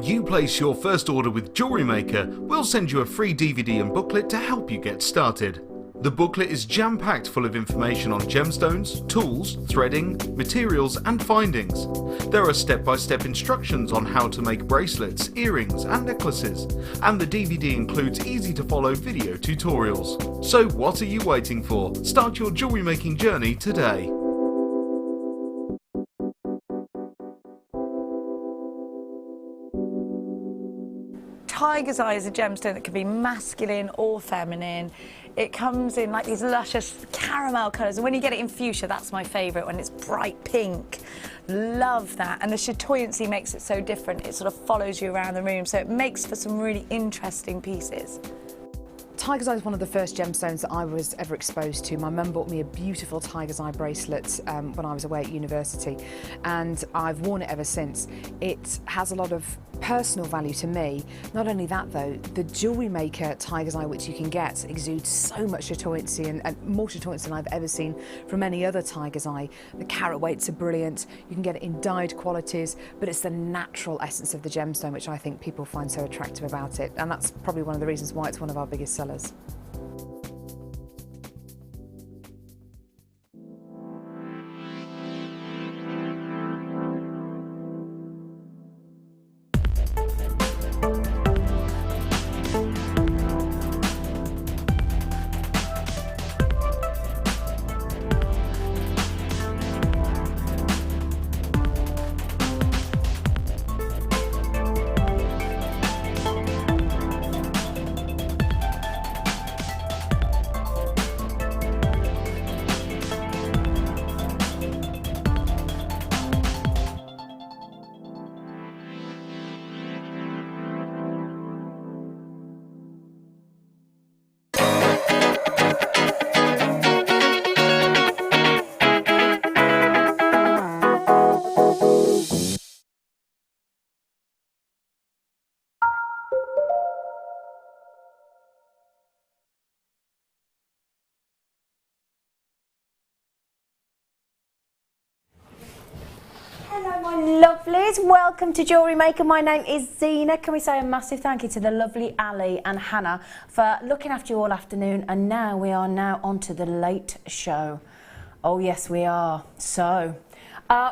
When you place your first order with Jewellery Maker, we'll send you a free DVD and booklet to help you get started. The booklet is jam-packed full of information on gemstones, tools, threading, materials and findings. There are step-by-step instructions on how to make bracelets, earrings and necklaces, and the DVD includes easy-to-follow video tutorials. So what are you waiting for? Start your jewellery making journey today. Tiger's eye is a gemstone that can be masculine or feminine. It comes in like these luscious caramel colours, and when you get it in fuchsia, that's my favourite, when it's bright pink. Love that, and the chatoyancy makes it so different. It sort of follows you around the room, so it makes for some really interesting pieces. Tiger's eye is one of the first gemstones that I was ever exposed to. My mum bought me a beautiful tiger's eye bracelet when I was away at university, and I've worn it ever since. It has a lot of personal value to me. Not only that though, the Jewellery Maker tiger's eye which you can get exudes so much chatoyancy and more chatoyancy than I've ever seen from any other tiger's eye. The carat weights are brilliant, you can get it in dyed qualities, but it's the natural essence of the gemstone which I think people find so attractive about it, and that's probably one of the reasons why it's one of our biggest sellers. Hello my lovelies, welcome to Jewellery Maker. My name is Zena. Can we say a massive thank you to the lovely Ali and Hannah for looking after you all afternoon, and now we are on to the late show. Oh yes we are. So,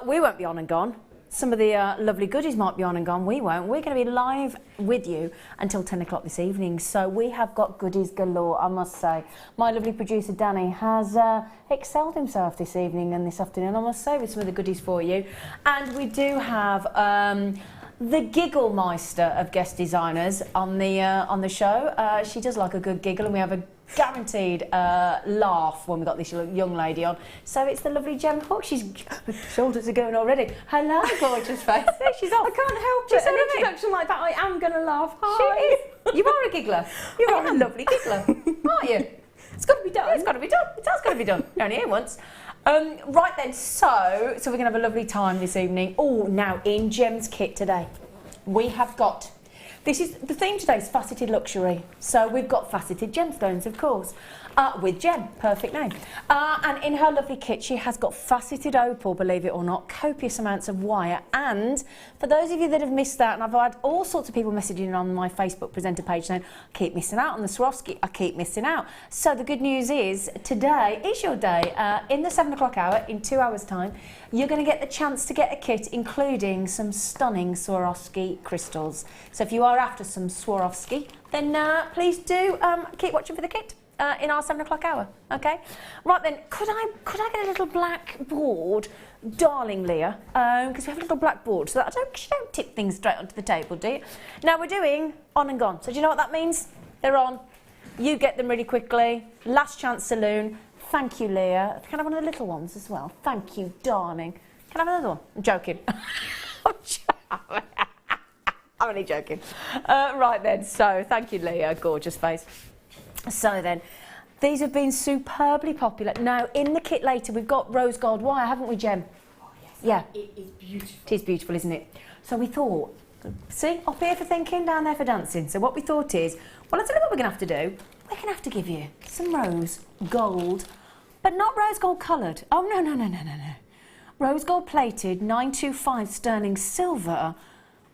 we won't be on and gone. Some of the lovely goodies might be on and gone, we won't. We're going to be live with you until 10 o'clock this evening, so we have got goodies galore, I must say. My lovely producer Danny has excelled himself this evening and this afternoon, I must say, with some of the goodies for you. And we do have the giggle meister of guest designers on the show. She does like a good giggle, and we have a guaranteed laugh when we got this young lady on. So it's the lovely Gem Hook. She's her shoulders are going already. Hello, gorgeous face. There she's off. I can't help it. An introduction like that, I am going to laugh. Hi. She is. You are a giggler. You are a lovely giggler, aren't you? It's got to be done. It's got to be done. It has got to be done. You're only here once. Right then, so we're going to have a lovely time this evening. Oh, now in Gem's kit today, we have got. The theme today is faceted luxury. So we've got faceted gemstones, of course, with Gem, perfect name. And in her lovely kit, she has got faceted opal, believe it or not, copious amounts of wire. And for those of you that have missed that, and I've had all sorts of people messaging on my Facebook presenter page saying, I keep missing out on the Swarovski, I keep missing out. So the good news is, today is your day. In the 7 o'clock hour, in 2 hours' time, you're going to get the chance to get a kit including some stunning Swarovski crystals. So if you are after some Swarovski, then please do keep watching for the kit in our 7 o'clock hour. Okay, right then. Could I get a little black board, darling Leah? Because we have a little black board, so that you don't tip things straight onto the table, do you? Now we're doing on and gone. So do you know what that means? They're on. You get them really quickly. Last chance saloon. Thank you, Leah. Can I have one of the little ones as well? Thank you, darling. Can I have another one? I'm joking. I'm only joking. Right then, so thank you, Leah. Gorgeous face. So then, these have been superbly popular. Now, in the kit later, we've got rose gold wire, haven't we, Gem? Oh, yes. Yeah. It is beautiful. It is beautiful, isn't it? So we thought, see, up here for thinking, down there for dancing. So what we thought is, well, I'll tell you what we're going to have to do. We're going to have to give you some rose gold, but not rose gold coloured. Oh, no. Rose gold plated 925 sterling silver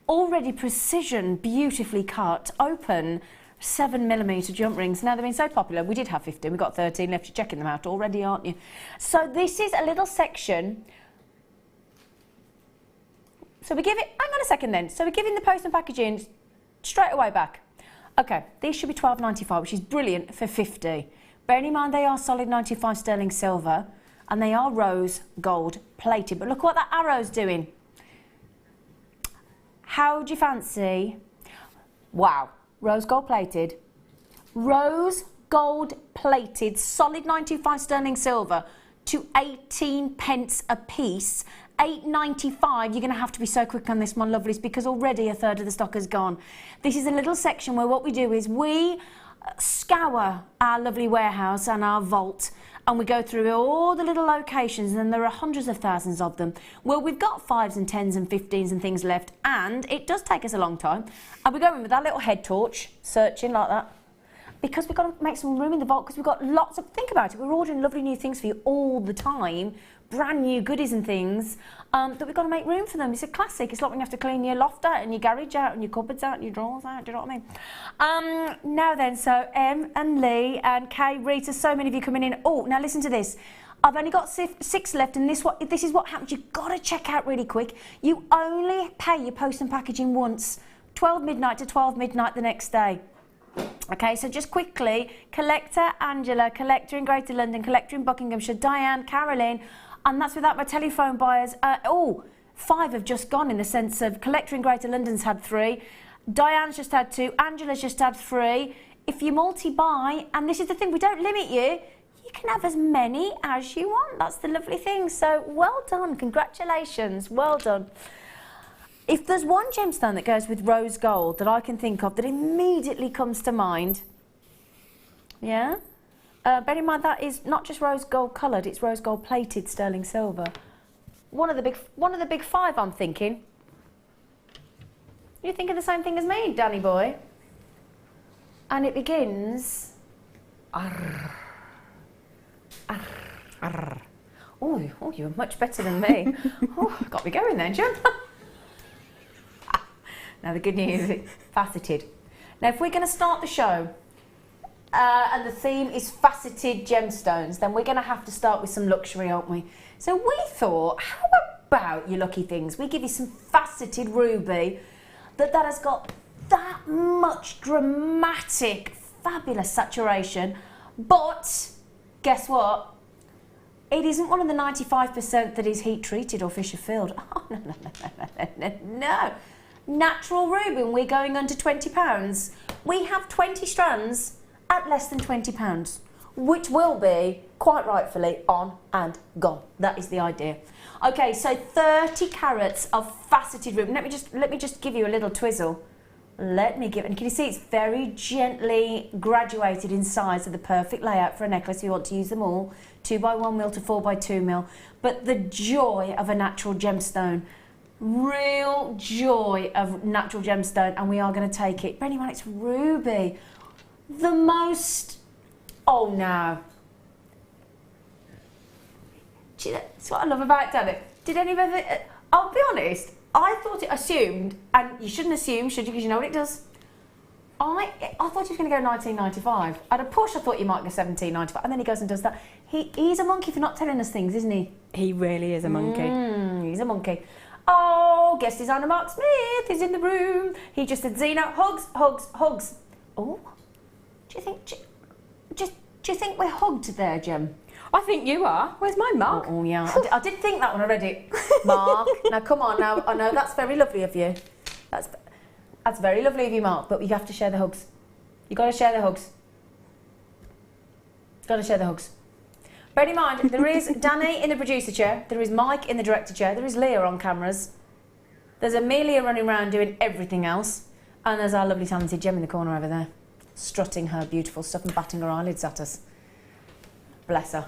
already precision, beautifully cut, open 7mm jump rings. Now, they've been so popular. We did have 15, we've got 13 left. You're checking them out already, aren't you? So this is a little section. So we give it, hang on a second then. So we're giving the post and packaging straight away back. Okay, these should be £12.95, which is brilliant for 50. Bearing in mind they are solid 95 sterling silver and they are rose gold plated. But look what that arrow's doing. How do you fancy? Wow, rose gold plated. Rose gold plated, solid 95 sterling silver to 18 pence a piece. £8.95. You're going to have to be so quick on this, my lovelies, because already a third of the stock has gone. This is a little section where what we do is we scour our lovely warehouse and our vault, and we go through all the little locations, and there are hundreds of thousands of them. Well, we've got 5s and 10s and 15s and things left, and it does take us a long time. And we go in with our little head torch, searching like that, because we've got to make some room in the vault, because we've got lots of, think about it, we're ordering lovely new things for you all the time, brand new goodies and things, that we've got to make room for them. It's a classic. It's like when you have to clean your loft out and your garage out and your cupboards out and your drawers out, do you know what I mean? Now then, so Em and Lee and Kay, Rita, so many of you coming in. Oh, now listen to this. I've only got 6 left, and this is what happens. You've got to check out really quick. You only pay your post and packaging once, 12 midnight to 12 midnight the next day. Okay, so just quickly, collector Angela, collector in Greater London, collector in Buckinghamshire, Diane, Caroline, and that's without my telephone buyers. 5 have just gone, in the sense of collector in Greater London's had 3, Diane's just had 2, Angela's just had 3. If you multi-buy, and this is the thing, we don't limit you, you can have as many as you want. That's the lovely thing. So well done, congratulations, well done. If there's one gemstone that goes with rose gold that I can think of that immediately comes to mind, yeah? Bear in mind that is not just rose gold coloured, it's rose gold plated sterling silver. One of the big 5, I'm thinking. You're thinking the same thing as me, Danny boy. And it begins. Arr, arr, arr. Oh, you're much better than me. Oh, got me going then, Jim. Now the good news is faceted. Now if we're going to start the show, and the theme is faceted gemstones, then we're going to have to start with some luxury, aren't we? So we thought, how about, you lucky things, we give you some faceted ruby that has got that much dramatic, fabulous saturation, but guess what? It isn't one of the 95% that is heat treated or Fisher filled. Oh, no. Natural ruby, and we're going under £20. We have 20 strands at less than £20, which will be, quite rightfully, on and gone. That is the idea. Okay, so 30 carats of faceted ruby. Let me just give you a little twizzle. Let me give it, and can you see it's very gently graduated in size of the perfect layout for a necklace if you want to use them all, 2x1mm to 4x2mm. But the joy of a natural gemstone, real joy of natural gemstone, and we are going to take it. Bear in mind it's ruby. The most, oh no. Gee, that's what I love about it. Did anybody, I'll be honest, I thought it assumed, and you shouldn't assume, should you, because you know what it does. I thought he was going to go 1995. At a push, I thought you might go 1795, and then he goes and does that. He's a monkey for not telling us things, isn't he? He really is a monkey. He's a monkey. Oh, guest designer Mark Smith is in the room. He just said, Zena, hugs, hugs, hugs. Oh, do you think we're hugged there, Jem? I think you are. Where's my Mark? Oh yeah, I did think that when I read it. Mark, now come on, now I know that's very lovely of you. That's very lovely of you, Mark, but you have to share the hugs. You got to share the hugs. Got to share the hugs. Bear in mind, there is Danny in the producer chair, there is Mike in the director chair, there is Leah on cameras, there's Amelia running around doing everything else, and there's our lovely talented Jem in the corner over there, strutting her beautiful stuff and batting her eyelids at us. Bless her.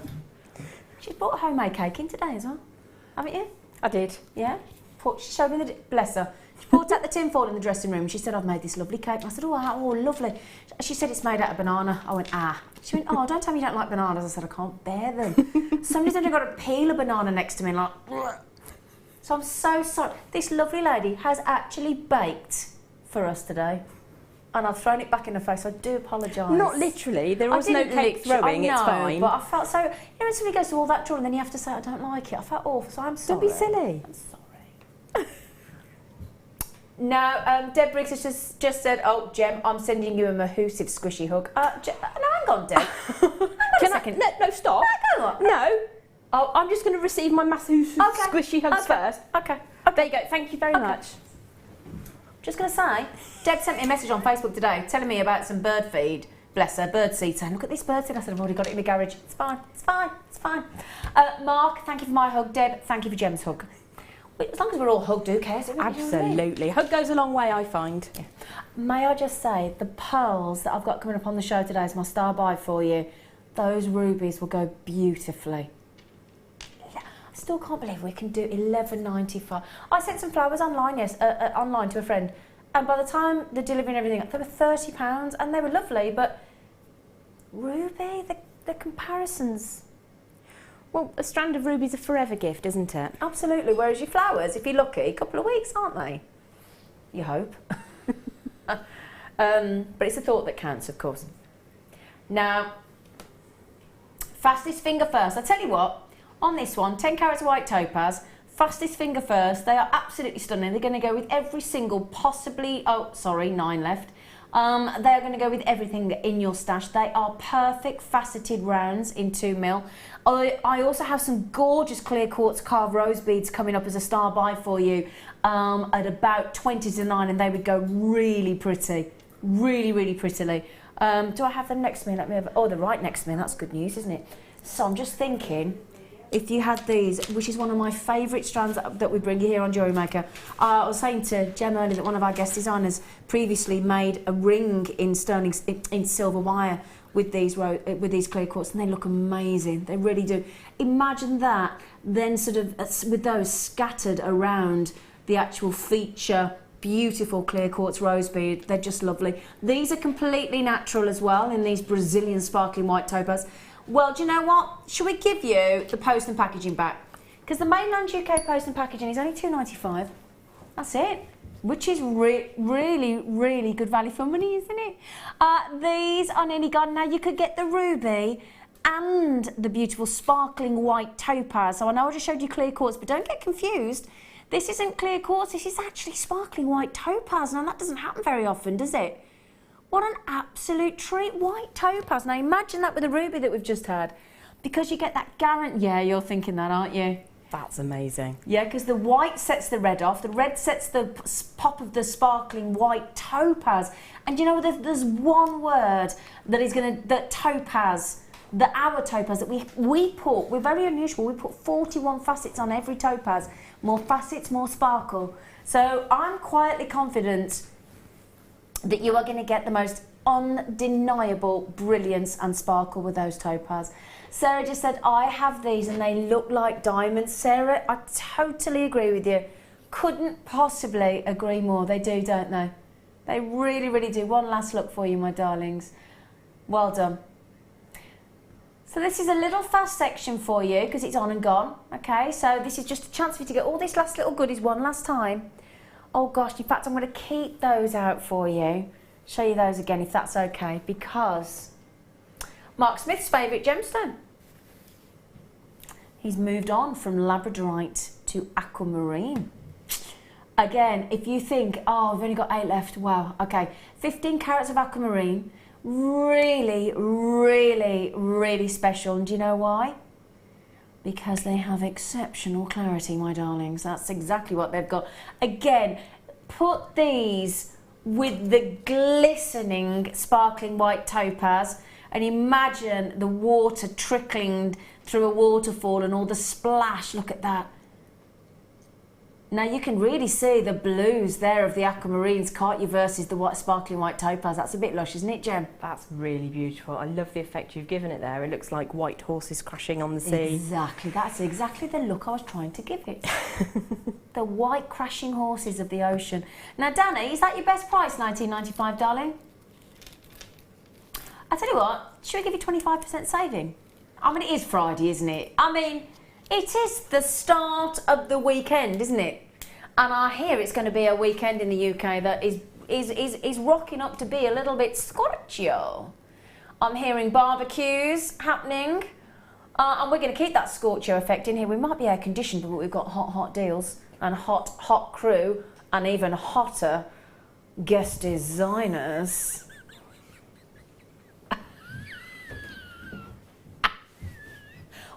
She's brought a homemade cake in today as well, haven't you? I did. Yeah? She showed me bless her. She brought out the tin foil in the dressing room. She said, I've made this lovely cake. I said, oh, lovely. She said, it's made out of banana. I went, ah. She went, oh, don't tell me you don't like bananas. I said, I can't bear them. Somebody's only got to peel a banana next to me, like, So I'm so sorry. This lovely lady has actually baked for us today. And I've thrown it back in her face, so I do apologise. Not literally, there was no cake throwing, it's fine. But I felt so, you know, when somebody goes to all that drawing and then you have to say, I don't like it. I felt awful, so I'm sorry. Don't be silly. I'm sorry. Now, Deb Briggs has just said, oh, Jem, I'm sending you a mahoosive squishy hug. No, hang on, Deb. Hang on a second. No, stop. Hang on. No. Oh, I'm just going to receive my massive squishy hugs first. Okay. There you go. Thank you very much. Just going to say, Deb sent me a message on Facebook today telling me about some bird feed. Bless her, bird seed, saying, look at this bird seed. I said, I've already got it in the garage. It's fine, it's fine, it's fine. Mark, thank you for my hug. Deb, thank you for Jem's hug. As long as we're all hugged, who cares? Absolutely. Hug goes a long way, I find. Yeah. May I just say, the pearls that I've got coming up on the show today is my star buy for you. Those rubies will go beautifully. I still can't believe we can do $11.95. I sent some flowers online, online to a friend, and by the time the delivery and everything, they were £30, and they were lovely, but ruby, the comparisons. Well, a strand of rubies a forever gift, isn't it? Absolutely, whereas your flowers, if you're lucky, a couple of weeks, aren't they? You hope. But it's a thought that counts, of course. Now, fastest finger first. I tell you what, on this one, 10 carats of white topaz, fastest finger first. They are absolutely stunning. They're going to go with every single possibly, 9 left. They're going to go with everything in your stash. They are perfect faceted rounds in 2mm. I also have some gorgeous clear quartz carved rose beads coming up as a star buy for you at about 20 to 9, and they would go really pretty, really prettily. Do I have them next to me? Let me have. Oh, they're right next to me. That's good news, isn't it? So I'm just thinking, if you had these, which is one of my favourite strands that we bring you here on Jewellery Maker. I was saying to Jem earlier that one of our guest designers previously made a ring in sterling in silver wire with these clear quartz, and they look amazing. They really do. Imagine that, then sort of with those scattered around the actual feature. Beautiful clear quartz rose bead. They're just lovely. These are completely natural as well in these Brazilian sparkling white topaz. Well, do you know what? Should we give you the post and packaging back? Because the mainland UK post and packaging is only £2.95. That's it. Which is really good value for money, isn't it? These are nearly gone. Now, you could get the ruby and the beautiful sparkling white topaz. So I know I just showed you clear quartz, but don't get confused. This isn't clear quartz. This is actually sparkling white topaz. Now, that doesn't happen very often, does it? What an absolute treat. White topaz. Now, imagine that with the ruby that we've just had. Because you get that guarantee. Yeah, you're thinking that, aren't you? That's amazing. Yeah, because the white sets the red off. The red sets the pop of the sparkling white topaz. And you know, there's one word that topaz, our topaz that we put, we're very unusual. We put 41 facets on every topaz. More facets, more sparkle. So I'm quietly confident that you are going to get the most undeniable brilliance and sparkle with those topaz. Sarah just said, I have these and they look like diamonds. Sarah, I totally agree with you. Couldn't possibly agree more. They do, don't they? They really do. One last look for you, my darlings. Well done. So this is a little fast section for you because it's on and gone. Okay, so this is just a chance for you to get all these last little goodies one last time. Oh gosh, in fact, I'm going to keep those out for you. Show you those again if that's okay, because Mark Smith's favourite gemstone. He's moved on from labradorite to aquamarine. Again, if you think, oh, I've only got 8 left, wow, okay. 15 carats of aquamarine, really special. And do you know why? Because they have exceptional clarity, my darlings. That's exactly what they've got. Again, put these with the glistening, sparkling white topaz and imagine the water trickling through a waterfall and all the splash. Look at that. Now you can really see the blues there of the aquamarines, can't you, versus the white, sparkling white topaz. That's a bit lush, isn't it, Jem? That's really beautiful. I love the effect you've given it there. It looks like white horses crashing on the sea. Exactly. That's exactly the look I was trying to give it. The white crashing horses of the ocean. Now, Danny, is that your best price, $19.95, darling? I tell you what, should we give you 25% saving? I mean, it is Friday, isn't it? I mean, It is the start of the weekend, isn't it? And I hear it's going to be a weekend in the UK that is rocking up to be a little bit scorcho. I'm hearing barbecues happening, and we're going to keep that scorcho effect in here. We might be air conditioned, but we've got hot deals and hot crew and even hotter guest designers.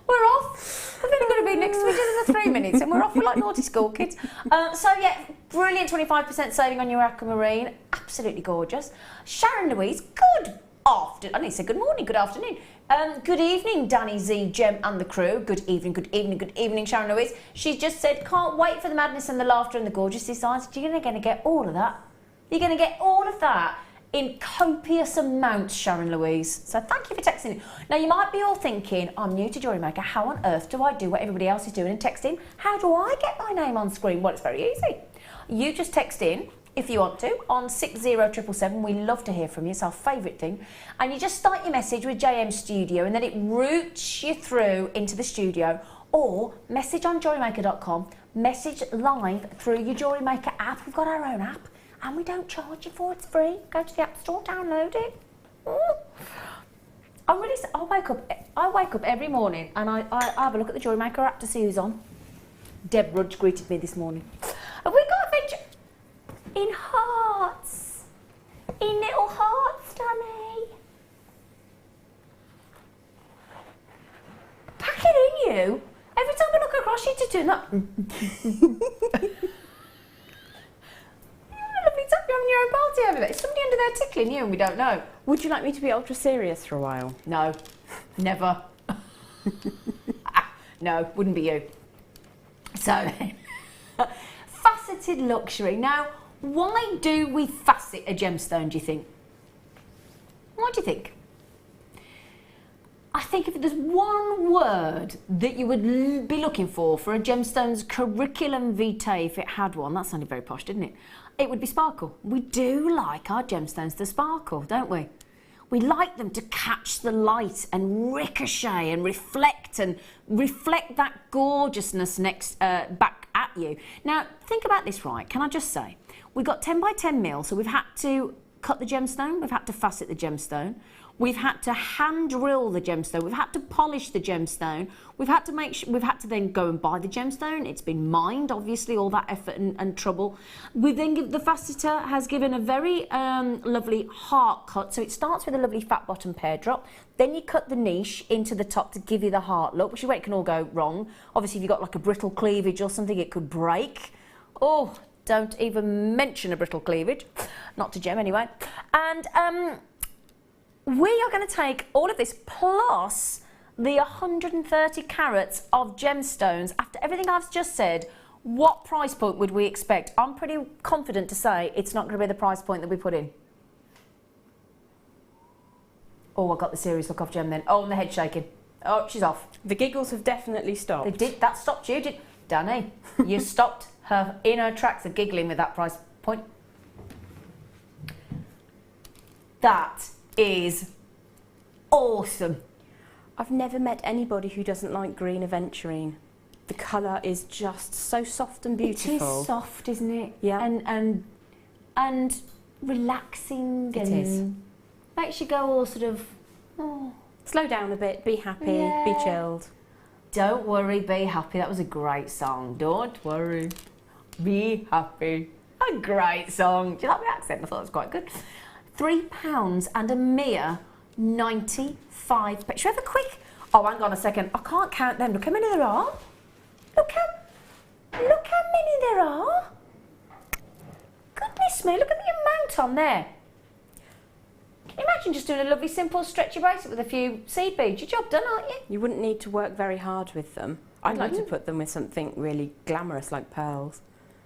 We're off. We're only going to be next to each other for 3 minutes and we're off. We're like naughty school kids. So yeah, brilliant 25% saving on your aquamarine. Absolutely gorgeous. Sharon Louise, good afternoon. I need to say good morning, good afternoon. Good evening, Danny Z, Gem and the crew. Good evening, good evening, good evening, Sharon Louise. She's just said, can't wait for the madness and the laughter and the gorgeous designs. You're going to get all of that. You're going to get all of that in copious amounts, Sharon Louise. So thank you for texting. Now you might be all thinking, I'm new to Jewellery Maker. How on earth do I do what everybody else is doing and text in? How do I get my name on screen? Well, it's very easy. You just text in, if you want to, on 60777. We love to hear from you. It's our favourite thing. And you just start your message with JM Studio and then it routes you through into the studio, or message on JewelleryMaker.com, message live through your Jewellery Maker app. We've got our own app. And we don't charge you for it, it's free. Go to the App Store, download it. I wake up every morning and I have a look at the Jewellery Maker app to see who's on. Deb Rudge greeted me this morning. Have we got adventure? In hearts. In little hearts, Danny. Pack it in, you. Every time I look across, you're just doing that. You're having your own party over there. Is somebody under there tickling you and we don't know? Would you like me to be ultra serious for a while? No, never. No, wouldn't be you. So, faceted luxury. Now, why do we facet a gemstone, do you think? What do you think? I think if there's one word that you would be looking for a gemstone's curriculum vitae, if it had one, that sounded very posh, didn't it? It would be sparkle. We do like our gemstones to sparkle, don't we? We like them to catch the light and ricochet and reflect that gorgeousness back at you. Now, think about this, right? Can I just say, we've got 10 by 10 mil, so we've had to cut the gemstone, we've had to facet the gemstone, we've had to hand drill the gemstone, we've had to polish the gemstone, we've had to then go and buy the gemstone. It's been mined, obviously, all that effort and trouble. We then the faceter has given a very lovely heart cut. So it starts with a lovely fat bottom pear drop. Then you cut the niche into the top to give you the heart look, which is where it can all go wrong. Obviously, if you've got like a brittle cleavage or something, it could break. Oh, don't even mention a brittle cleavage. Not to Gem anyway. And we are going to take all of this plus the 130 carats of gemstones. After everything I've just said, what price point would we expect? I'm pretty confident to say it's not going to be the price point that we put in. Oh, I got the serious look off Gem then. Oh, and the head shaking. Oh, she's off. The giggles have definitely stopped. They did. That stopped you, did Danny? You stopped her in her tracks of giggling with that price point. That is awesome. I've never met anybody who doesn't like green aventurine. The colour is just so soft and beautiful. It is soft, isn't it? Yeah. And relaxing. It is. Makes you go all sort of, oh. Slow down a bit, be happy, Yeah. be chilled. Don't worry, be happy. That was a great song. Don't worry, be happy. A great song. Do you like my accent? I thought it was quite good. £3 and a mere 95. Should we have a quick? Oh, hang on a second. I can't count them. Look how many there are. Look how many there are. Goodness me, look at the amount on there. Can you imagine just doing a lovely, simple, stretchy bracelet with a few seed beads? Your job done, aren't you? You wouldn't need to work very hard with them. I'd like to put them with something really glamorous like pearls.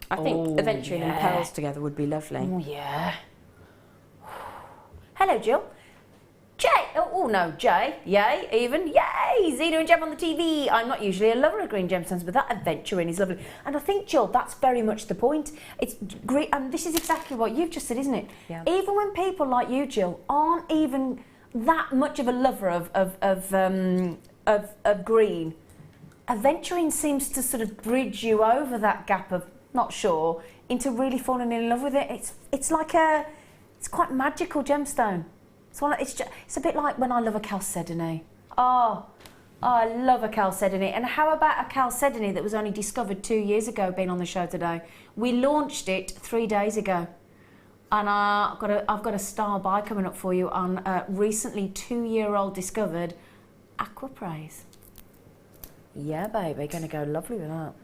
I think aventurine and pearls together would be lovely. Oh, yeah. Hello, Jill. Jay. Oh, no, Jay. Yay, even. Yay! Zena and Gem on the TV. I'm not usually a lover of green gemstones, but that aventurine is lovely. And I think, Jill, that's very much the point. It's great, and this is exactly what you've just said, isn't it? Yeah. Even when people like you, Jill, aren't even that much of a lover of green, aventurine seems to sort of bridge you over that gap of not sure into really falling in love with it. It's like it's quite magical gemstone. It's a bit like when I love a chalcedony. Oh, I love a chalcedony. And how about a chalcedony that was only discovered 2 years ago, being on the show today? We launched it 3 days ago. And I've got a star buy coming up for you on a recently 2-year-old discovered aquapraise. Yeah, baby, gonna go lovely with that.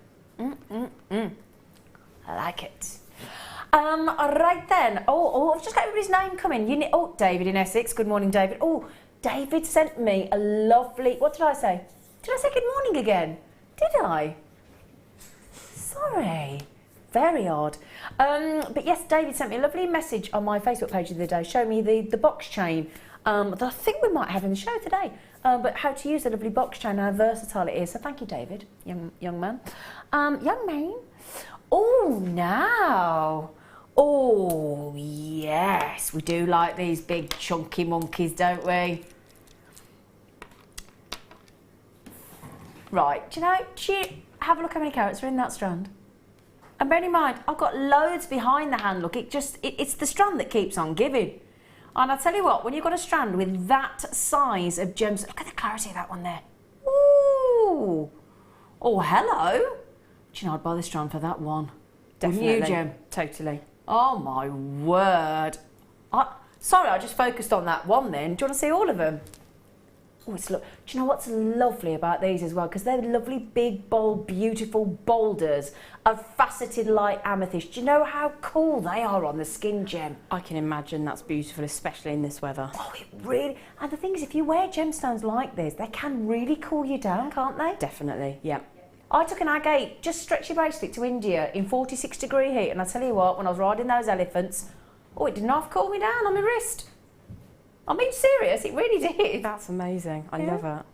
I like it. Right then. Oh, I've just got everybody's name coming. David in Essex. Good morning, David. Oh, David sent me a lovely. What did I say? Did I say good morning again? Did I? Sorry. Very odd. But yes, David sent me a lovely message on my Facebook page the other day, showing me the box chain that I think we might have in the show today. But how to use the lovely box chain and how versatile it is. So thank you, David, young man. Young man. Oh, now. Oh, yes. We do like these big chunky monkeys, don't we? Right. Do you have a look how many carats are in that strand? And bear in mind, I've got loads behind the hand. Look, it's the strand that keeps on giving. And I'll tell you what, when you've got a strand with that size of gems, look at the clarity of that one there. Ooh. Oh, hello. Do you know, I'd buy the strand for that one. Definitely. Wouldn't you, Gem? Totally. Oh, my word. Sorry, I just focused on that one then. Do you want to see all of them? Oh, do you know what's lovely about these as well? Because they're lovely, big, bold, beautiful boulders of faceted light amethyst. Do you know how cool they are on the skin, Gem? I can imagine that's beautiful, especially in this weather. Oh, it really... And the thing is, if you wear gemstones like this, they can really cool you down, can't they? Definitely, yeah. I took an agate, just stretchy bracelet to India in 46-degree heat, and I tell you what, when I was riding those elephants, oh, it didn't half cool me down on my wrist. I'm being serious, it really did. That's amazing. I love it.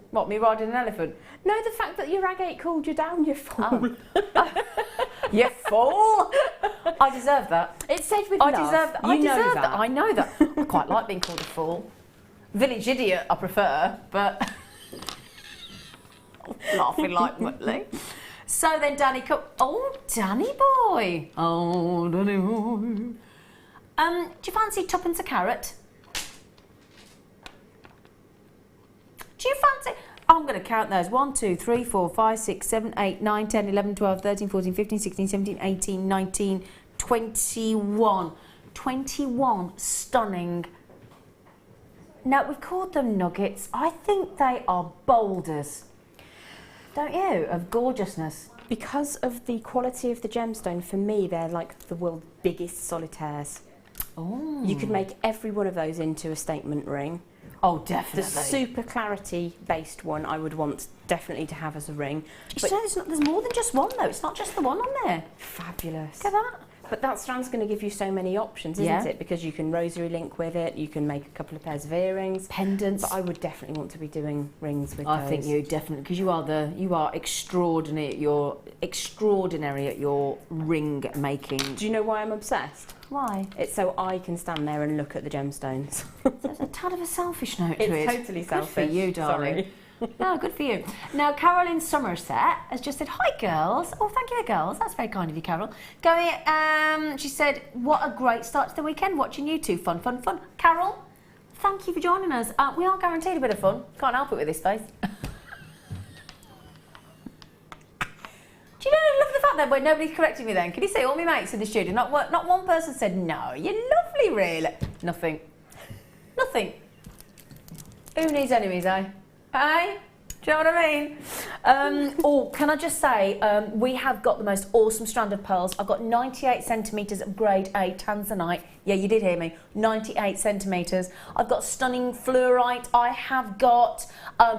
What, me riding an elephant? No, the fact that your agate cooled you down, you fool. Oh. You fool! I deserve that. It's said with love. I deserve that. You I know deserve that. that. I know that. I quite like being called a fool. Village idiot, I prefer, but laughing like Muttley. So then, Danny, oh, Danny boy. Oh, Danny boy. Do you fancy tuppence a carat? Do you fancy... I'm going to count those. 1, 2, 3, 4, 5, 6, 7, 8, 9, 10, 11, 12, 13, 14, 15, 16, 17, 18, 19, 21. 21 stunning. Now, we've called them nuggets. I think they are boulders. Don't you? Of gorgeousness. Because of the quality of the gemstone, for me, they're like the world's biggest solitaires. Oh. You could make every one of those into a statement ring. Oh, definitely. The super clarity based one I would want definitely to have as a ring. But there's more than just one though. It's not just the one on there. Fabulous. Look at that. But that strand's going to give you so many options, isn't it? Because you can rosary link with it, you can make a couple of pairs of earrings, Pendants. But I would definitely want to be doing rings with I those. think you definitely, because you are extraordinary at your ring making. Do you know why I'm obsessed? Why? It's so I can stand there and look at the gemstones. There's a tad of a selfish note to it. It's totally selfish. Good for you, darling. Sorry. No, good for you. Now, Carol in Somerset has just said, hi, girls. Oh, thank you, girls. That's very kind of you, Carol. She said, what a great start to the weekend watching you two. Fun, fun, fun. Carol, thank you for joining us. We are guaranteed a bit of fun. Can't help it with this face. Do you know, I love the fact that when nobody's correcting me then. Can you see all my mates in the studio? Not one person said, no, you're lovely, really. Nothing. Nothing. Who needs enemies, eh? Hey? Do you know what I mean? Oh, can I just say, we have got the most awesome strand of pearls. I've got 98 centimetres of grade A tanzanite. Yeah, you did hear me. 98 centimetres. I've got stunning fluorite. I have got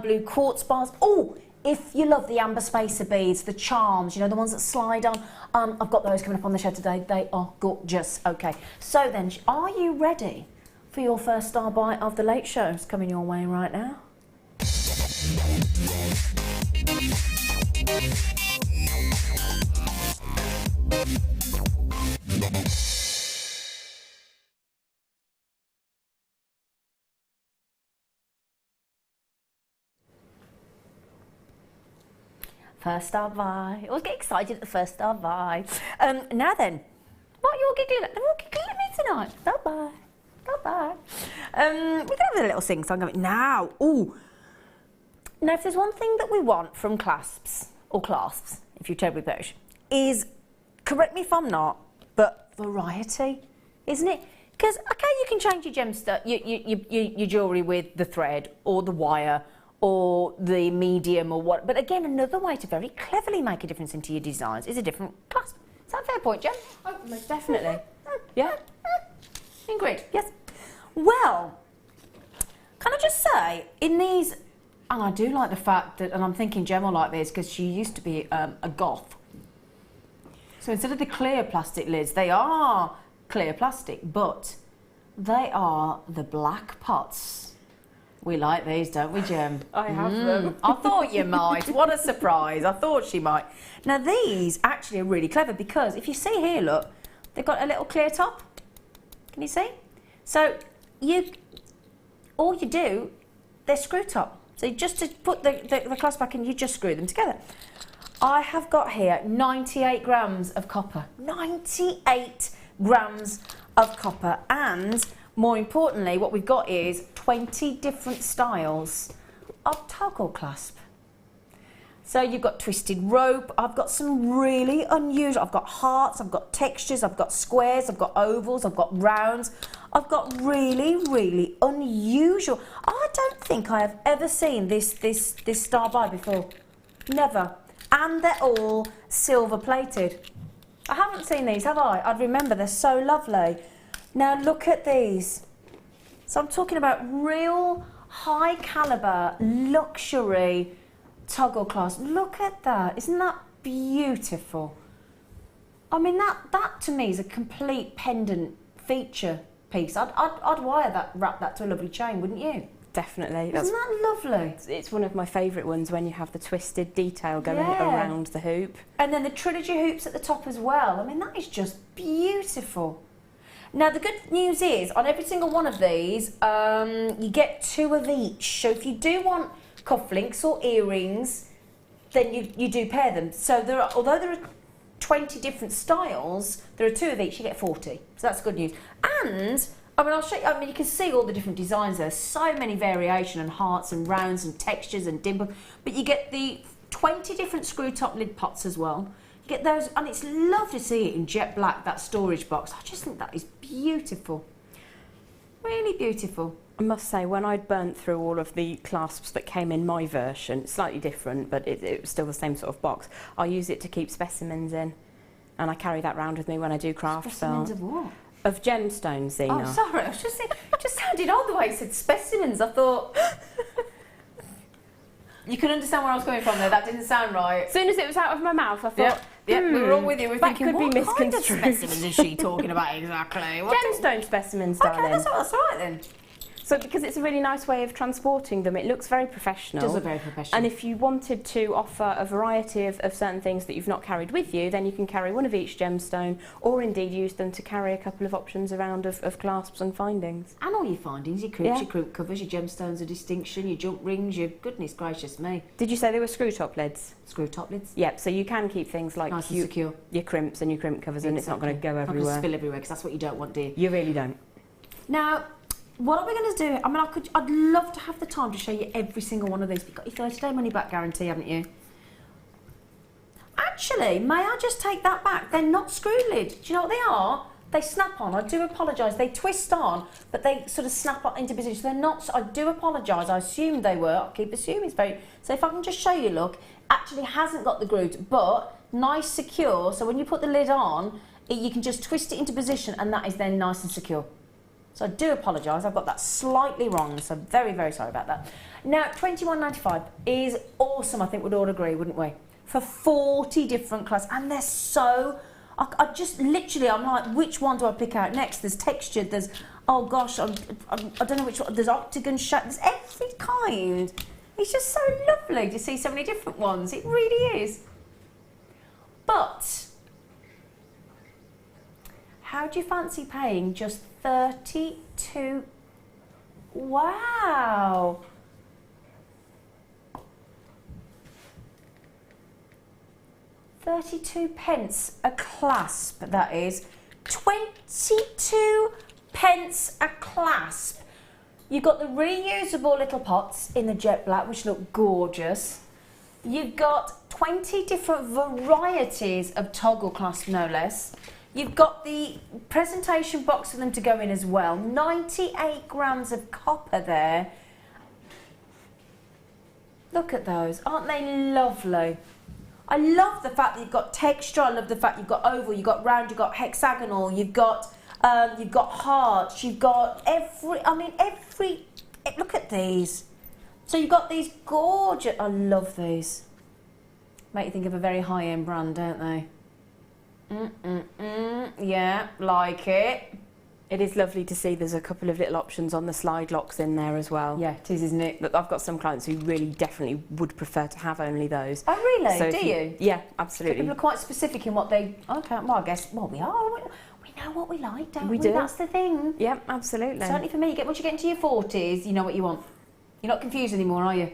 blue quartz bars. Oh, if you love the amber spacer beads, the charms, you know, the ones that slide on, I've got those coming up on the show today. They are gorgeous. Okay, so then, are you ready for your first star bite of the late show? It's coming your way right now. First star buy. Always get excited at the first star buy. Now then, what are you all giggling at? They're all giggling at me tonight. Star buy. Star buy. We're going to have a little sing song going now. Ooh. Now, if there's one thing that we want from clasps, or clasps, if you're terribly British, is, correct me if I'm not, but variety, isn't it? Because, okay, you can change your gemstone, your jewellery with the thread or the wire or the medium or what. But again, another way to very cleverly make a difference into your designs is a different clasp. Is that a fair point, Jem? Oh, most definitely. Yeah. Ingrid, yes. Well, can I just say, in these, and I do like the fact that, and I'm thinking Jem will like this because she used to be a goth. So instead of the clear plastic lids, they are clear plastic, but they are the black pots. We like these, don't we, Jem? I have them. I thought you might. What a surprise. I thought she might. Now, these actually are really clever because if you see here, look, they've got a little clear top. Can you see? So, all you do, they're screw top. So just to put the clasp back in, you just screw them together. I have got here 98 grams of copper. 98 grams of copper. And more importantly, what we've got is 20 different styles of toggle clasp. So you've got twisted rope. I've got some really unusual, I've got hearts, I've got textures, I've got squares, I've got ovals, I've got rounds. I've got really, really unusual. I don't think I have ever seen this star buy before. Never. And they're all silver plated. I haven't seen these, have I? I'd remember, they're so lovely. Now look at these. So I'm talking about real high caliber, luxury toggle clasp. Look at that. Isn't that beautiful? I mean, that to me is a complete pendant feature piece. I'd wire that, wrap that to a lovely chain, wouldn't you? Definitely. Isn't that lovely? It's one of my favourite ones when you have the twisted detail going around the hoop. And then the trilogy hoops at the top as well. I mean, that is just beautiful. Now, the good news is, on every single one of these, you get 2 of each. So if you do want cufflinks or earrings, then you do pair them. So although there are 20 different styles, there are 2 of each, you get 40. So that's good news. And I mean, I'll show you. I mean, you can see all the different designs. There's so many variation and hearts and rounds and textures and dimple. But you get the 20 different screw top lid pots as well. You get those, and it's lovely to see it in jet black, that storage box. I just think that is beautiful. Really beautiful. I must say, when I'd burnt through all of the clasps that came in my version, slightly different, but it was still the same sort of box, I use it to keep specimens in. And I carry that round with me when I do craft. Specimens of what? Of gemstones, Zena. Oh, sorry. I was just saying, it just sounded odd the way it said specimens. I thought... You can understand where I was coming from there. That didn't sound right. As soon as it was out of my mouth, I thought... Yep, we were all with you. We're that thinking, could be what kind of misconstrued. specimens is she talking about exactly? Gemstone specimens, darling. Okay, that's right then. So because it's a really nice way of transporting them, it looks very professional. It does look very professional. And if you wanted to offer a variety of certain things that you've not carried with you, then you can carry one of each gemstone, or indeed use them to carry a couple of options around of clasps and findings. And all your findings, your crimps, your crimp covers, your gemstones of distinction, your jump rings, your goodness gracious me. Did you say they were screw top lids? Screw top lids. Yep, so you can keep things like nice and secure. Your crimps and your crimp covers, and it's not going to go Not everywhere. going to spill everywhere, because that's what you don't want, do you? You really don't. Now, what are we going to do? I mean, I'd love to have the time to show you every single one of these. You've got your 30-day money-back guarantee, haven't you? Actually, may I just take that back? They're not screw lid. Do you know what they are? They snap on. I do apologise. They twist on, but they sort of snap up into position. So they're not. So I do apologise. I assumed they were. I keep assuming it's very. So if I can just show you, look, actually hasn't got the grooves, but nice, secure. So when you put the lid on, you can just twist it into position, and that is then nice and secure. So I do apologise, I've got that slightly wrong, so very, very sorry about that. Now, $21.95 is awesome, I think we'd all agree, wouldn't we? For 40 different classes, and they're so... I just literally, I'm like, which one do I pick out next? There's textured, there's, oh gosh, I don't know which one, there's octagon shape, there's every kind. It's just so lovely to see so many different ones, it really is. But... how do you fancy paying just 32? Wow. 32 pence a clasp, that is. 22 pence a clasp. You've got the reusable little pots in the jet black, which look gorgeous. You've got 20 different varieties of toggle clasp, no less. You've got the presentation box for them to go in as well. 98 grams of copper there. Look at those, aren't they lovely? I love the fact that you've got texture. I love the fact you've got oval, you've got round, you've got hexagonal, you've got hearts, you've got every. Look at these. So you've got these gorgeous. I love these. Make you think of a very high-end brand, don't they? Yeah, like it. It is lovely to see there's a couple of little options on the slide locks in there as well. Yeah, it is, isn't it? Look, I've got some clients who really definitely would prefer to have only those. Oh, really? So Do you? Yeah, So absolutely. people are quite specific in what they. Okay, well, I guess. Well, we are. We know what we like, don't we? We do. That's the thing. Yeah, absolutely. Certainly for me, once you get into your 40s, you know what you want. You're not confused anymore, are you?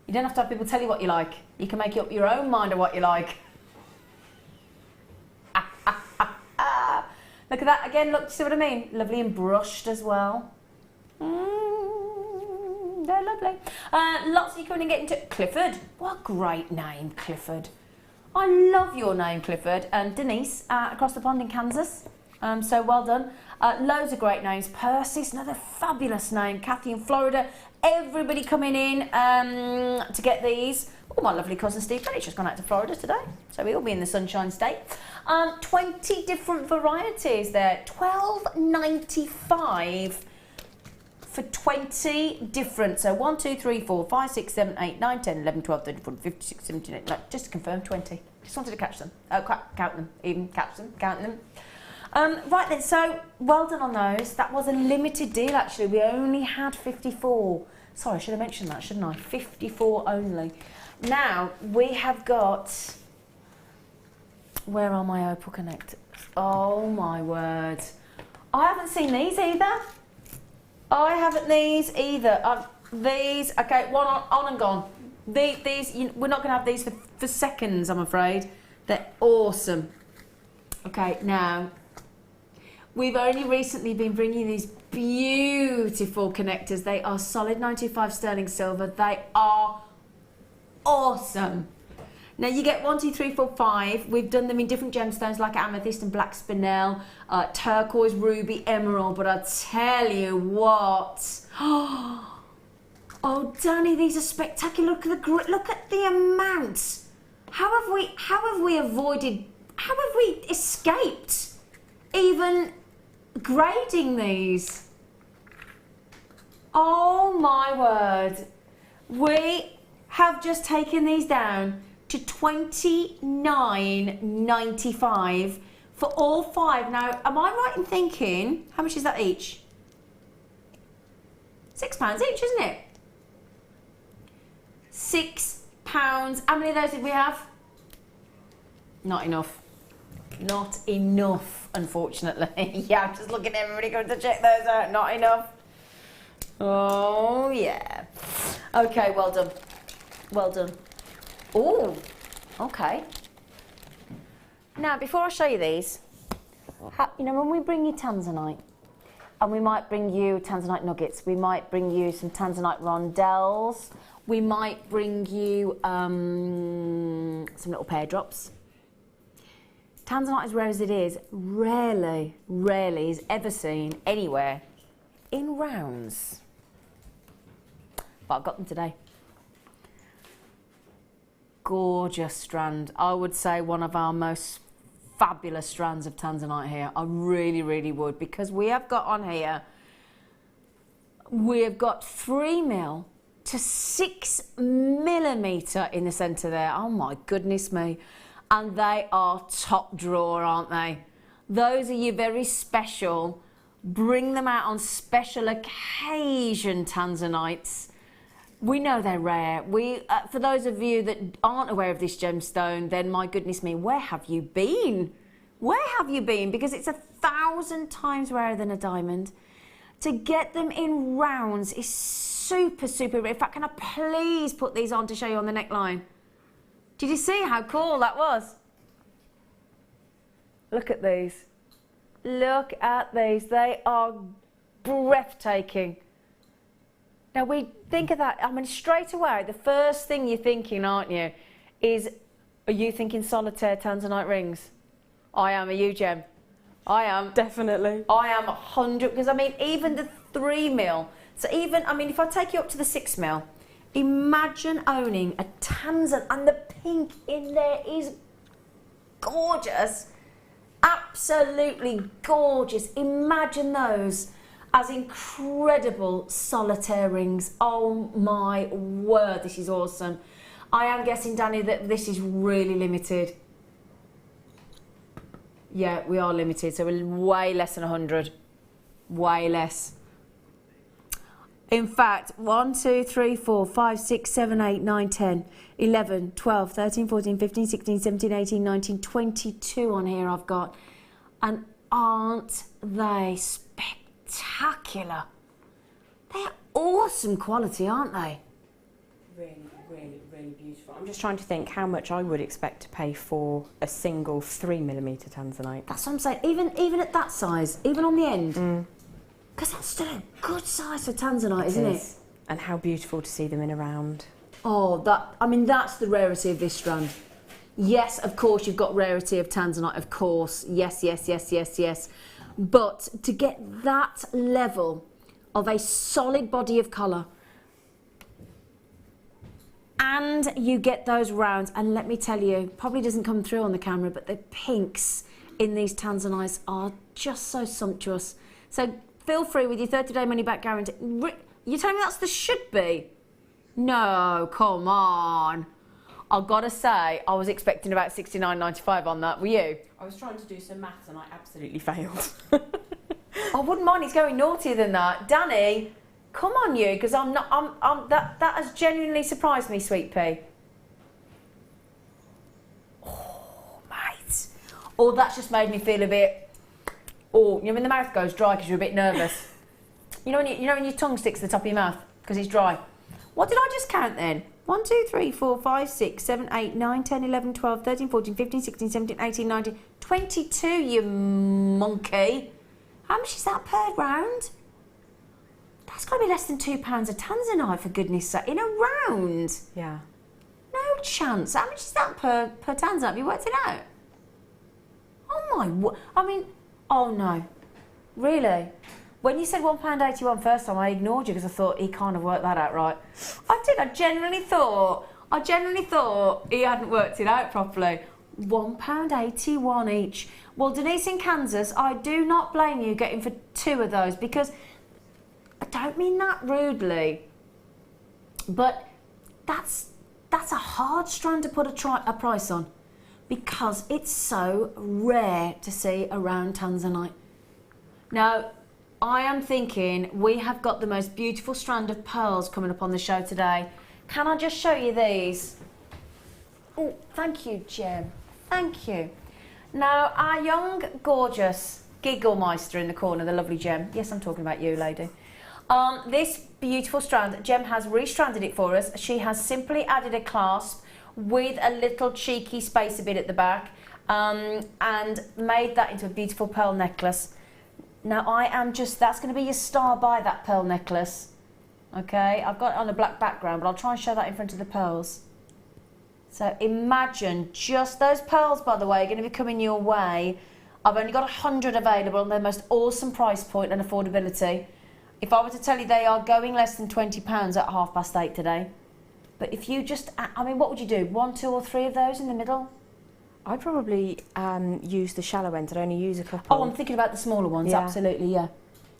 You don't have to have people tell you what you like. You can make up your own mind of what you like. Look at that again. Look, see what I mean? Lovely and brushed as well. They're lovely. Lots of you coming and getting to Clifford. What a great name, Clifford. I love your name, Clifford. And Denise, across the pond in Kansas. So well done. Loads of great names. Percy's another fabulous name. Kathy in Florida. Everybody coming in to get these. Oh, my lovely cousin Steve Bennett's just gone out to Florida today. So he'll be in the Sunshine State. 20 different varieties there. $12.95 for 20 different. So 1, 2, 3, 4, 5, 6, 7, 8, 9, 10, 11, 12, 13, 14, 15, 16, 17, 18, 19. Just to confirm, 20. Just wanted to catch them. Count them. Even catch them. Count them. Right then, so well done on those. That was a limited deal actually. We only had 54. Sorry, I should have mentioned that, shouldn't I? 54 only. Now, we have got... Where are my opal connectors? Oh my word. I haven't seen these either. These, okay, one on and gone. These we're not going to have these for seconds, I'm afraid. They're awesome. Okay, now... We've only recently been bringing these beautiful connectors. They are solid 925 sterling silver. They are awesome. Now you get 1, 2, 3, 4, 5. We've done them in different gemstones like amethyst and black spinel, turquoise, ruby, emerald. But I tell you what, oh Danny, these are spectacular. Look at the amounts. How have we escaped even grading these? Oh my word. We have just taken these down to $29.95 for all 5. Now, am I right in thinking, how much is that each? £6 each, isn't it? £6. How many of those did we have? Not enough. Not enough, unfortunately. Yeah, I'm just looking at everybody going to check those out. Not enough. Oh, yeah. Okay, well done. Well done. Oh, okay. Now, before I show you these, you know, when we bring you tanzanite, and we might bring you tanzanite nuggets, we might bring you some tanzanite rondelles, we might bring you some little pear drops. Tanzanite, as rare as it is, rarely is ever seen anywhere in rounds. But I've got them today. Gorgeous strand. I would say one of our most fabulous strands of tanzanite here. I really would, because we have got on here, we have got 3mm to 6mm in the centre there. Oh my goodness me. And they are top drawer, aren't they? Those are your very special, bring them out on special occasion tanzanites. We know they're rare. For those of you that aren't aware of this gemstone, then my goodness me, where have you been? Where have you been? Because it's 1,000 times rarer than a diamond. To get them in rounds is super rare. In fact, can I please put these on to show you on the neckline? Did you see how cool that was? Look at these. Look at these. They are breathtaking. Now we think of that, I mean, straight away, the first thing you're thinking, aren't you, is, are you thinking solitaire tanzanite rings? I am. Are you, Gem? I am. Definitely. I am 100, because I mean, even the 3mm, so even, I mean, if I take you up to the 6mm, imagine owning a tanzanite, and the pink in there is gorgeous. Absolutely gorgeous. Imagine those as incredible solitaire rings. Oh my word, this is awesome. I am guessing, Danny, that this is really limited. Yeah, we are limited, so we're way less than 100. Way less. In fact, 1, 2, 3, 4, 5, 6, 7, 8, 9, 10, 11, 12, 13, 14, 15, 16, 17, 18, 19, 22 on here I've got. And aren't they spectacular? They're awesome quality, aren't they? Really, really, really beautiful. I'm just trying to think how much I would expect to pay for a single 3mm tanzanite. That's what I'm saying. Even at that size, even on the end. Because that's still a good size for tanzanite, isn't it? And how beautiful to see them in a round. Oh, I mean, that's the rarity of this strand. Yes, of course, you've got rarity of tanzanite, of course. Yes, yes, yes, yes, yes. But to get that level of a solid body of colour, and you get those rounds, and let me tell you, probably doesn't come through on the camera, but the pinks in these tanzanites are just so sumptuous. So feel free with your 30-day money-back guarantee. You telling me that's the should be? No, come on. I've got to say, I was expecting about $69.95 on that. Were you? I was trying to do some maths and I absolutely failed. I wouldn't mind. It's going naughtier than that. Danny, come on you, because I'm not. That has genuinely surprised me, Sweet Pea. Oh, mate. Oh, that's just made me feel a bit. Oh, you know when the mouth goes dry because you're a bit nervous. You know when your tongue sticks to the top of your mouth because it's dry. What did I just count then? 1, 2, 3, 4, 5, 6, 7, 8, 9, 10, 11, 12, 13, 14, 15, 16, 17, 18, 19, 22, you monkey. How much is that per round? That's got to be less than £2 a tanzanite, for goodness sake. In a round? Yeah. No chance. How much is that per tanzanite? Have you worked it out? Oh my, I mean, oh no. Really? When you said £1.81 first time, I ignored you because I thought he can't have worked that out right. I did. I genuinely thought he hadn't worked it out properly. £1.81 each. Well, Denise in Kansas, I do not blame you getting for 2 of those, because I don't mean that rudely, but that's a hard strand to put a price on, because it's so rare to see around tanzanite. Now, I am thinking we have got the most beautiful strand of pearls coming up on the show today. Can I just show you these? Oh, thank you, Jem. Thank you. Now, our young, gorgeous Gigglemeister in the corner, the lovely Jem. Yes, I'm talking about you, lady. This beautiful strand, Jem has restranded it for us. She has simply added a clasp with a little cheeky spacer bit at the back, and made that into a beautiful pearl necklace. Now that's going to be your star by that pearl necklace. Okay, I've got it on a black background, but I'll try and show that in front of the pearls. So imagine just those pearls, by the way, are going to be coming your way. I've only got 100 available, and they're the most awesome price point and affordability. If I were to tell you, they are going less than £20 at 8:30 today. But if you just, I mean, what would you do? 1, 2 or 3 of those in the middle? I'd probably use the shallow ends. I'd only use a couple. Oh, I'm thinking about the smaller ones, Yeah. Absolutely, yeah.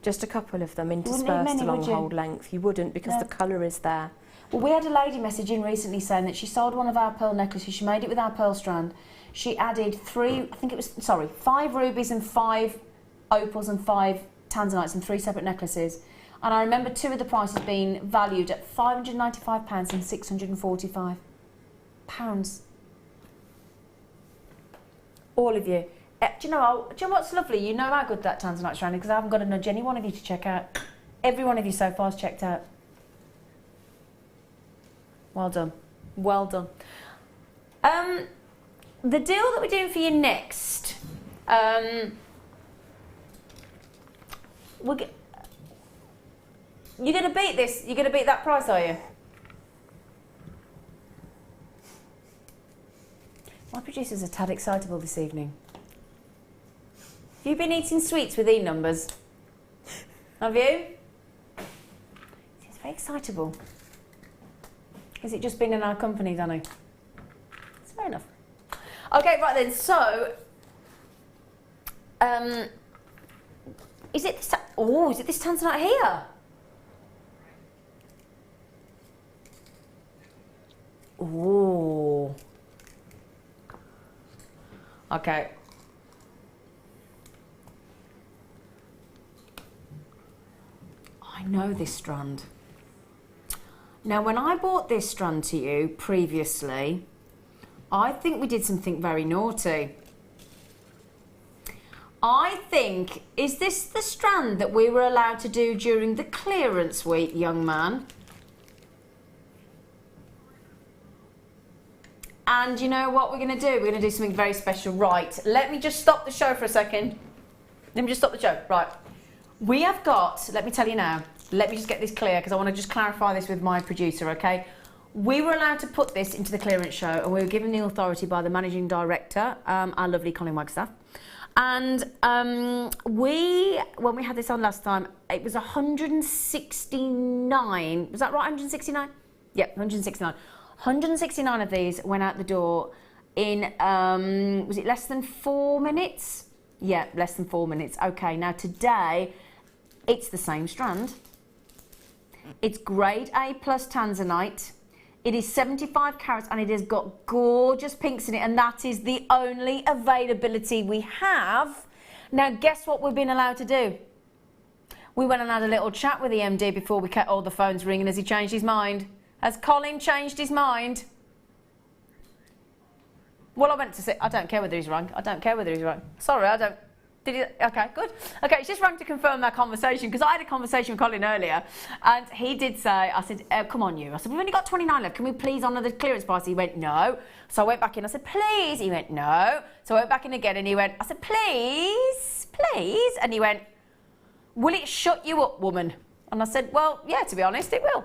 Just a couple of them wouldn't need interspersed many, along would the you? whole length. You wouldn't, because No. the colour is there. Well, we had a lady message in recently saying that she sold one of our pearl necklaces. She made it with our pearl strand. She added 5 rubies and 5 opals and 5 tanzanites in 3 separate necklaces. And I remember 2 of the prices being valued at £595 and £645. All of you. Do you know what's lovely? You know how good that tanzanite strand is, because I haven't got to nudge any one of you to check out. Every one of you so far has checked out. Well done. Well done. The deal that we're doing for you next You're going to beat this? You're going to beat that price, are you? My producer's a tad excitable this evening. Have you been eating sweets with E-numbers? Have you? He's very excitable. Is it just being in our company, Danny? It's fair enough. Okay, right then, so... is it this... Oh, is it this tanzanite here? Oh. Okay. I know this strand. Now, when I bought this strand to you previously, I think we did something very naughty. I think, is this the strand that we were allowed to do during the clearance week, young man? And you know what we're going to do? We're going to do something very special. Right, let me just stop the show for a second. Let me just stop the show. Right. We have got, let me tell you now, let me just get this clear because I want to just clarify this with my producer, okay? We were allowed to put this into the clearance show and we were given the authority by the managing director, our lovely Colin Wagstaff. And when we had this on last time, it was 169. Was that right, 169? Yeah, 169. 169 of these went out the door in, was it less than 4 minutes? Yeah, less than 4 minutes. Okay, now today, it's the same strand. It's grade A plus tanzanite. It is 75 carats and it has got gorgeous pinks in it, and that is the only availability we have. Now, guess what we've been allowed to do? We went and had a little chat with the MD before we kept all the phones ringing. Has he changed his mind? Has Colin changed his mind? Well, I went to say, I don't care whether he's wrong. I don't care whether he's wrong. Sorry, I don't. Did he? Okay, good. Okay, it's just rang to confirm that conversation because I had a conversation with Colin earlier and he did say, I said, come on you. I said, we've only got 29 left. Can we please honour the clearance price? He went, no. So I went back in. I said, please. He went, no. So I went back in again and he went, I said, please, please. And he went, will it shut you up, woman? And I said, well, yeah, to be honest, it will.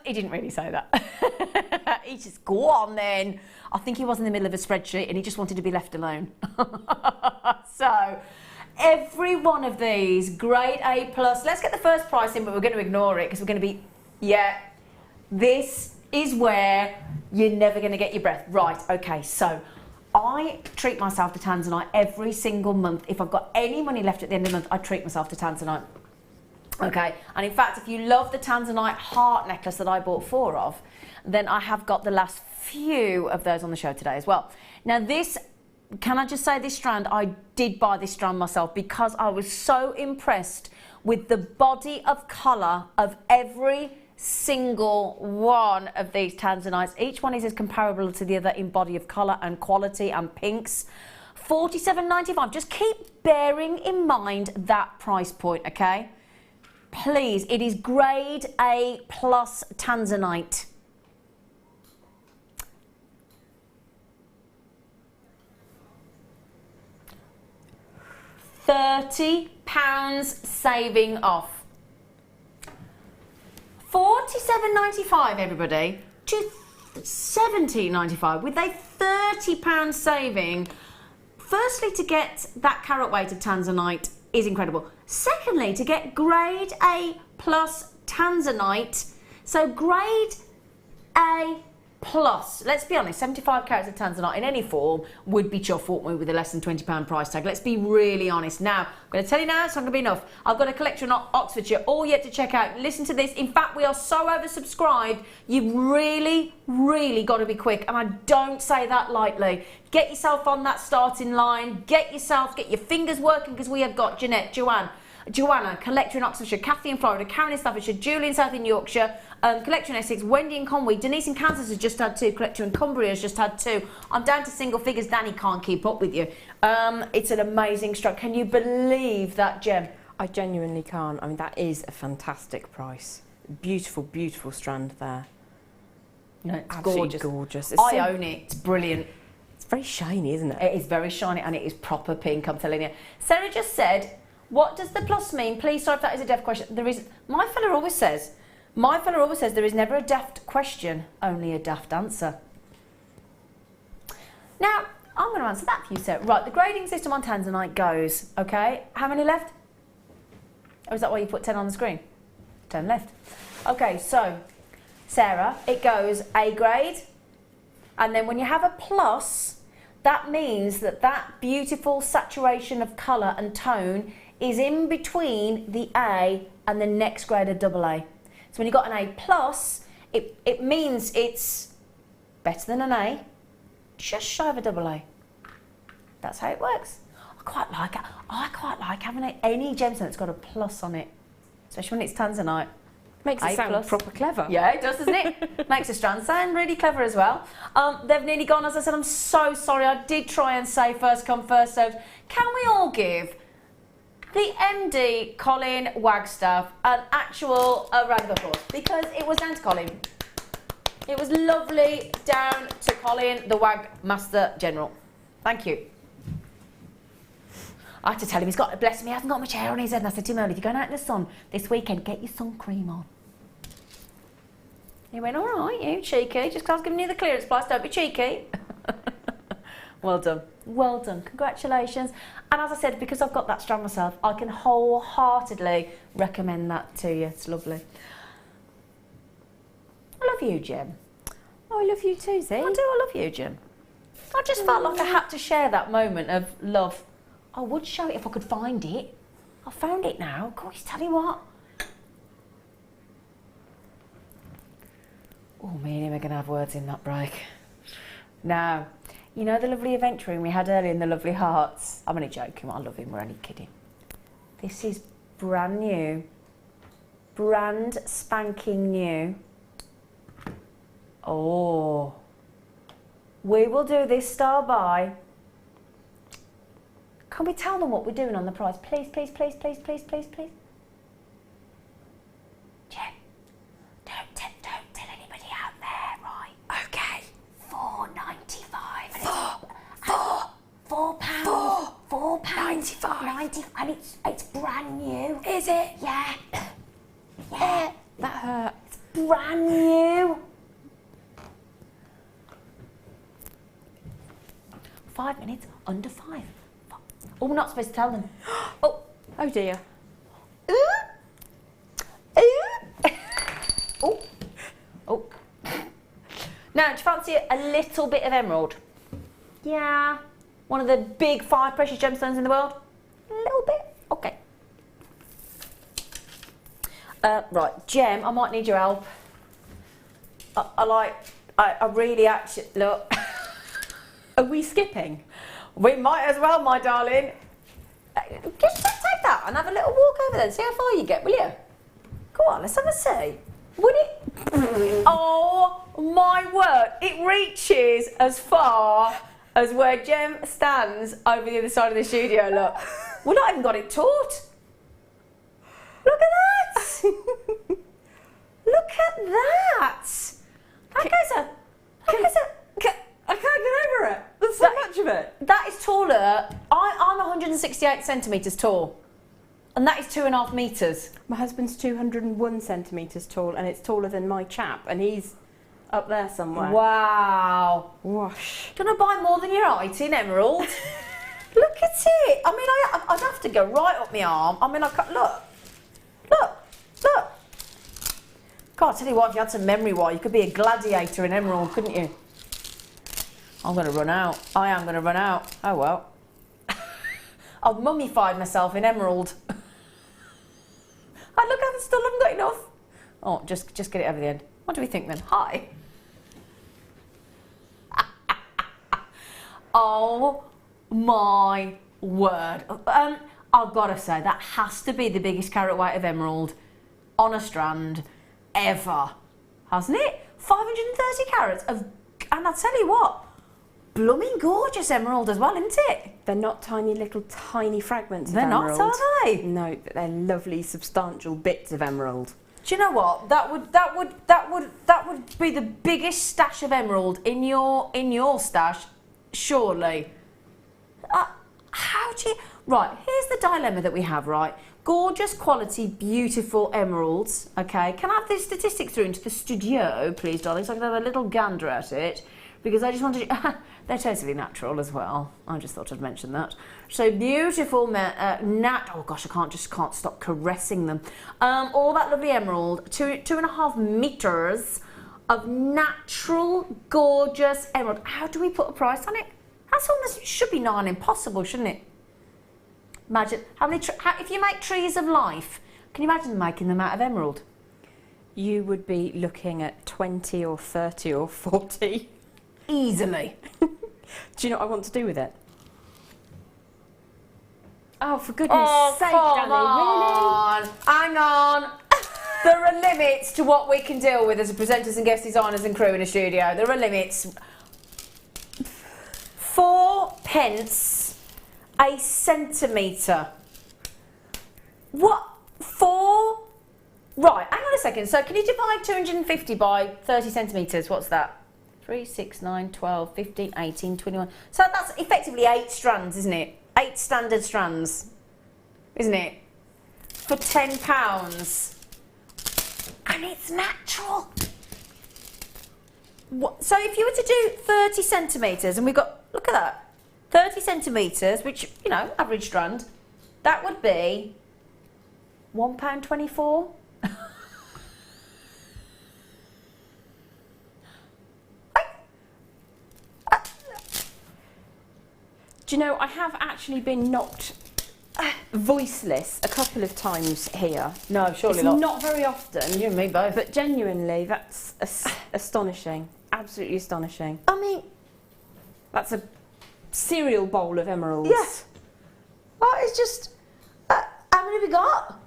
He didn't really say that. He just, go on then. I think he was in the middle of a spreadsheet and he just wanted to be left alone. So, every one of these, grade A plus. Let's get the first price in, but we're going to ignore it because we're going to be, yeah, this is where you're never going to get your breath. Right, okay, so I treat myself to tanzanite every single month. If I've got any money left at the end of the month, I treat myself to tanzanite. Okay, and in fact, if you love the tanzanite heart necklace that I bought 4 of, then I have got the last few of those on the show today as well. Now this, can I just say this strand, I did buy this strand myself because I was so impressed with the body of colour of every single one of these tanzanites. Each one is as comparable to the other in body of colour and quality and pinks. $47.95, just keep bearing in mind that price point, okay? Please, it is grade A plus tanzanite. £30 saving off. $47.95, everybody, to $17.95 with a £30 saving. Firstly, to get that carat weight of tanzanite is incredible. Secondly, to get grade A plus tanzanite, so grade A plus, let's be honest, 75 carats of tanzanite in any form would be chuffed, wouldn't we, with a less than £20 price tag. Let's be really honest. Now, I'm going to tell you now, it's not going to be enough. I've got a collection in Oxfordshire, all yet to check out. Listen to this. In fact, we are so oversubscribed, you've really, really got to be quick. And I don't say that lightly. Get yourself on that starting line. Get your fingers working, because we have got Jeanette, Joanna, collector in Oxfordshire, Kathy in Florida, Karen in Staffordshire, Julie in South in Yorkshire, collector in Essex, Wendy in Conway, Denise in Kansas has just had 2, collector in Cumbria has just had 2. I'm down to single figures. Danny can't keep up with you. It's an amazing stroke. Can you believe that gem? I genuinely can't. I mean, that is a fantastic price. Beautiful, beautiful strand there. No, it's absolutely gorgeous. gorgeous. I own it. It's brilliant. It's very shiny, isn't it? It is very shiny and it is proper pink, I'm telling you. Sarah just said, what does the plus mean? Please, sorry if that is a daft question. There is, my fella always says there is never a daft question, only a daft answer. Now, I'm going to answer that for you, Sarah. Right, the grading system on tanzanite goes, okay, how many left? Or is that why you put 10 on the screen? 10 left. Okay, so, Sarah, it goes A grade, and then when you have a plus, that means that that beautiful saturation of colour and tone is in between the A and the next grade of double A. So when you've got an A plus, it means it's better than an A, just shy of a double A. That's how it works. I quite like it. I quite like having any gemstone that's got a plus on it, especially when it's tanzanite. Makes it sound proper clever. Yeah, it does, doesn't it? Makes the strand sound really clever as well. They've nearly gone, as I said, I'm so sorry. I did try and say first come, first served. Can we all give the MD, Colin Wagstaff, an actual round of applause? Because it was down to Colin. It was lovely down to Colin, the Wag Master General. Thank you. I had to tell him, he's got, bless him, he hasn't got much hair on his head. And I said to him earlier, if you're going out in the sun this weekend, get your sun cream on. He went, all right, you cheeky, just because I was giving you the clearance price, don't be cheeky. Well done, well done, congratulations. And as I said, because I've got that strand myself, I can wholeheartedly recommend that to you. It's lovely. I love you, Jem. Oh, I love you too, Zee. I do, I love you, Jem. I just felt like I had to share that moment of love. I would show it if I could find it. I found it now. Gosh, tell you what. Oh, me and him are going to have words in that break. Now, you know the lovely adventuring we had earlier in the Lovely Hearts? I'm only joking, I love him, we're only kidding. This is brand new. Brand spanking new. Oh. We will do this star by. Can we tell them what we're doing on the prize? Please, please, please, please, please, please, please. Jem, don't tell anybody out there, right? Okay. £4.95. £4.95. And it's brand new. Is it? Yeah. Yeah. That hurt. It's brand new. 5 minutes under 5. Oh, we're not supposed to tell them. Oh, Oh dear. Oh. Oh. Now, do you fancy a little bit of emerald? Yeah. One of the big 5 precious gemstones in the world? A little bit? Okay. Right, Jem, I might need your help. I really actually, look. Are we skipping? We might as well, my darling. Just take that and have a little walk over there and see how far you get, will you? Go on, let's have a see. Would it? Oh my word! It reaches as far as where Jem stands over the other side of the studio. Look, we've not even got it taut. Look at that! Look at that! I can't get over it. There's so much of it. That is taller. I'm 168 centimetres tall. And that is 2.5 metres. My husband's 201 centimetres tall, and it's taller than my chap, and he's up there somewhere. Wow. Whoosh. Do you want to buy more than your height in emerald? Look at it. I mean, I'd have to go right up my arm. I mean, I can't, look. God, I tell you what, if you had some memory wire, you could be a gladiator in emerald, couldn't you? I'm going to run out. I am going to run out. Oh, well. I've mummified myself in emerald. I look, I still haven't got enough. Oh, just get it over the end. What do we think then? Hi. Oh, my word. I've got to say, that has to be the biggest carat weight of emerald on a strand ever. Hasn't it? 530 carats of... And I'll tell you what, blooming gorgeous emerald as well, isn't it? They're not tiny little tiny fragments of They're emerald. not, are they? No, but they're lovely substantial bits of emerald. Do you know what? That would be the biggest stash of emerald in your stash surely. How do you... Right, here's the dilemma that we have, right? Gorgeous quality, beautiful emeralds, okay? Can I have the statistics through into the studio, please, darling, so I can have a little gander at it? Because I just wanted to... They're totally natural as well. I just thought I'd mention that. So beautiful, oh gosh, I can't stop caressing them. All that lovely emerald, 2.5 meters of natural, gorgeous emerald. How do we put a price on it? That's almost, should be nigh on impossible, shouldn't it? Imagine, if you make trees of life, can you imagine making them out of emerald? You would be looking at 20 or 30 or 40. Easily. Do you know what I want to do with it? Oh, for goodness sake, Danny, really? Hang on. There are limits to what we can deal with as presenters and guest designers and crew in a studio. There are limits. 4 pence a centimetre. What? 4? Right, hang on a second. So can you divide 250 by 30 centimetres? What's that? 3, 6, 9, 12, 15, 18, 21. So that's effectively 8 strands, isn't it? 8 standard strands, isn't it? For £10. And it's natural. What? So if you were to do 30 centimetres, and we've got, look at that, 30 centimetres, which, you know, average strand, that would be £1.24. Do you know, I have actually been knocked voiceless a couple of times here. No, surely it's not. Not very often. You and me both. But genuinely, that's astonishing. Absolutely astonishing. I mean, that's a cereal bowl of emeralds. yeah. Well, it's just, how many have we got?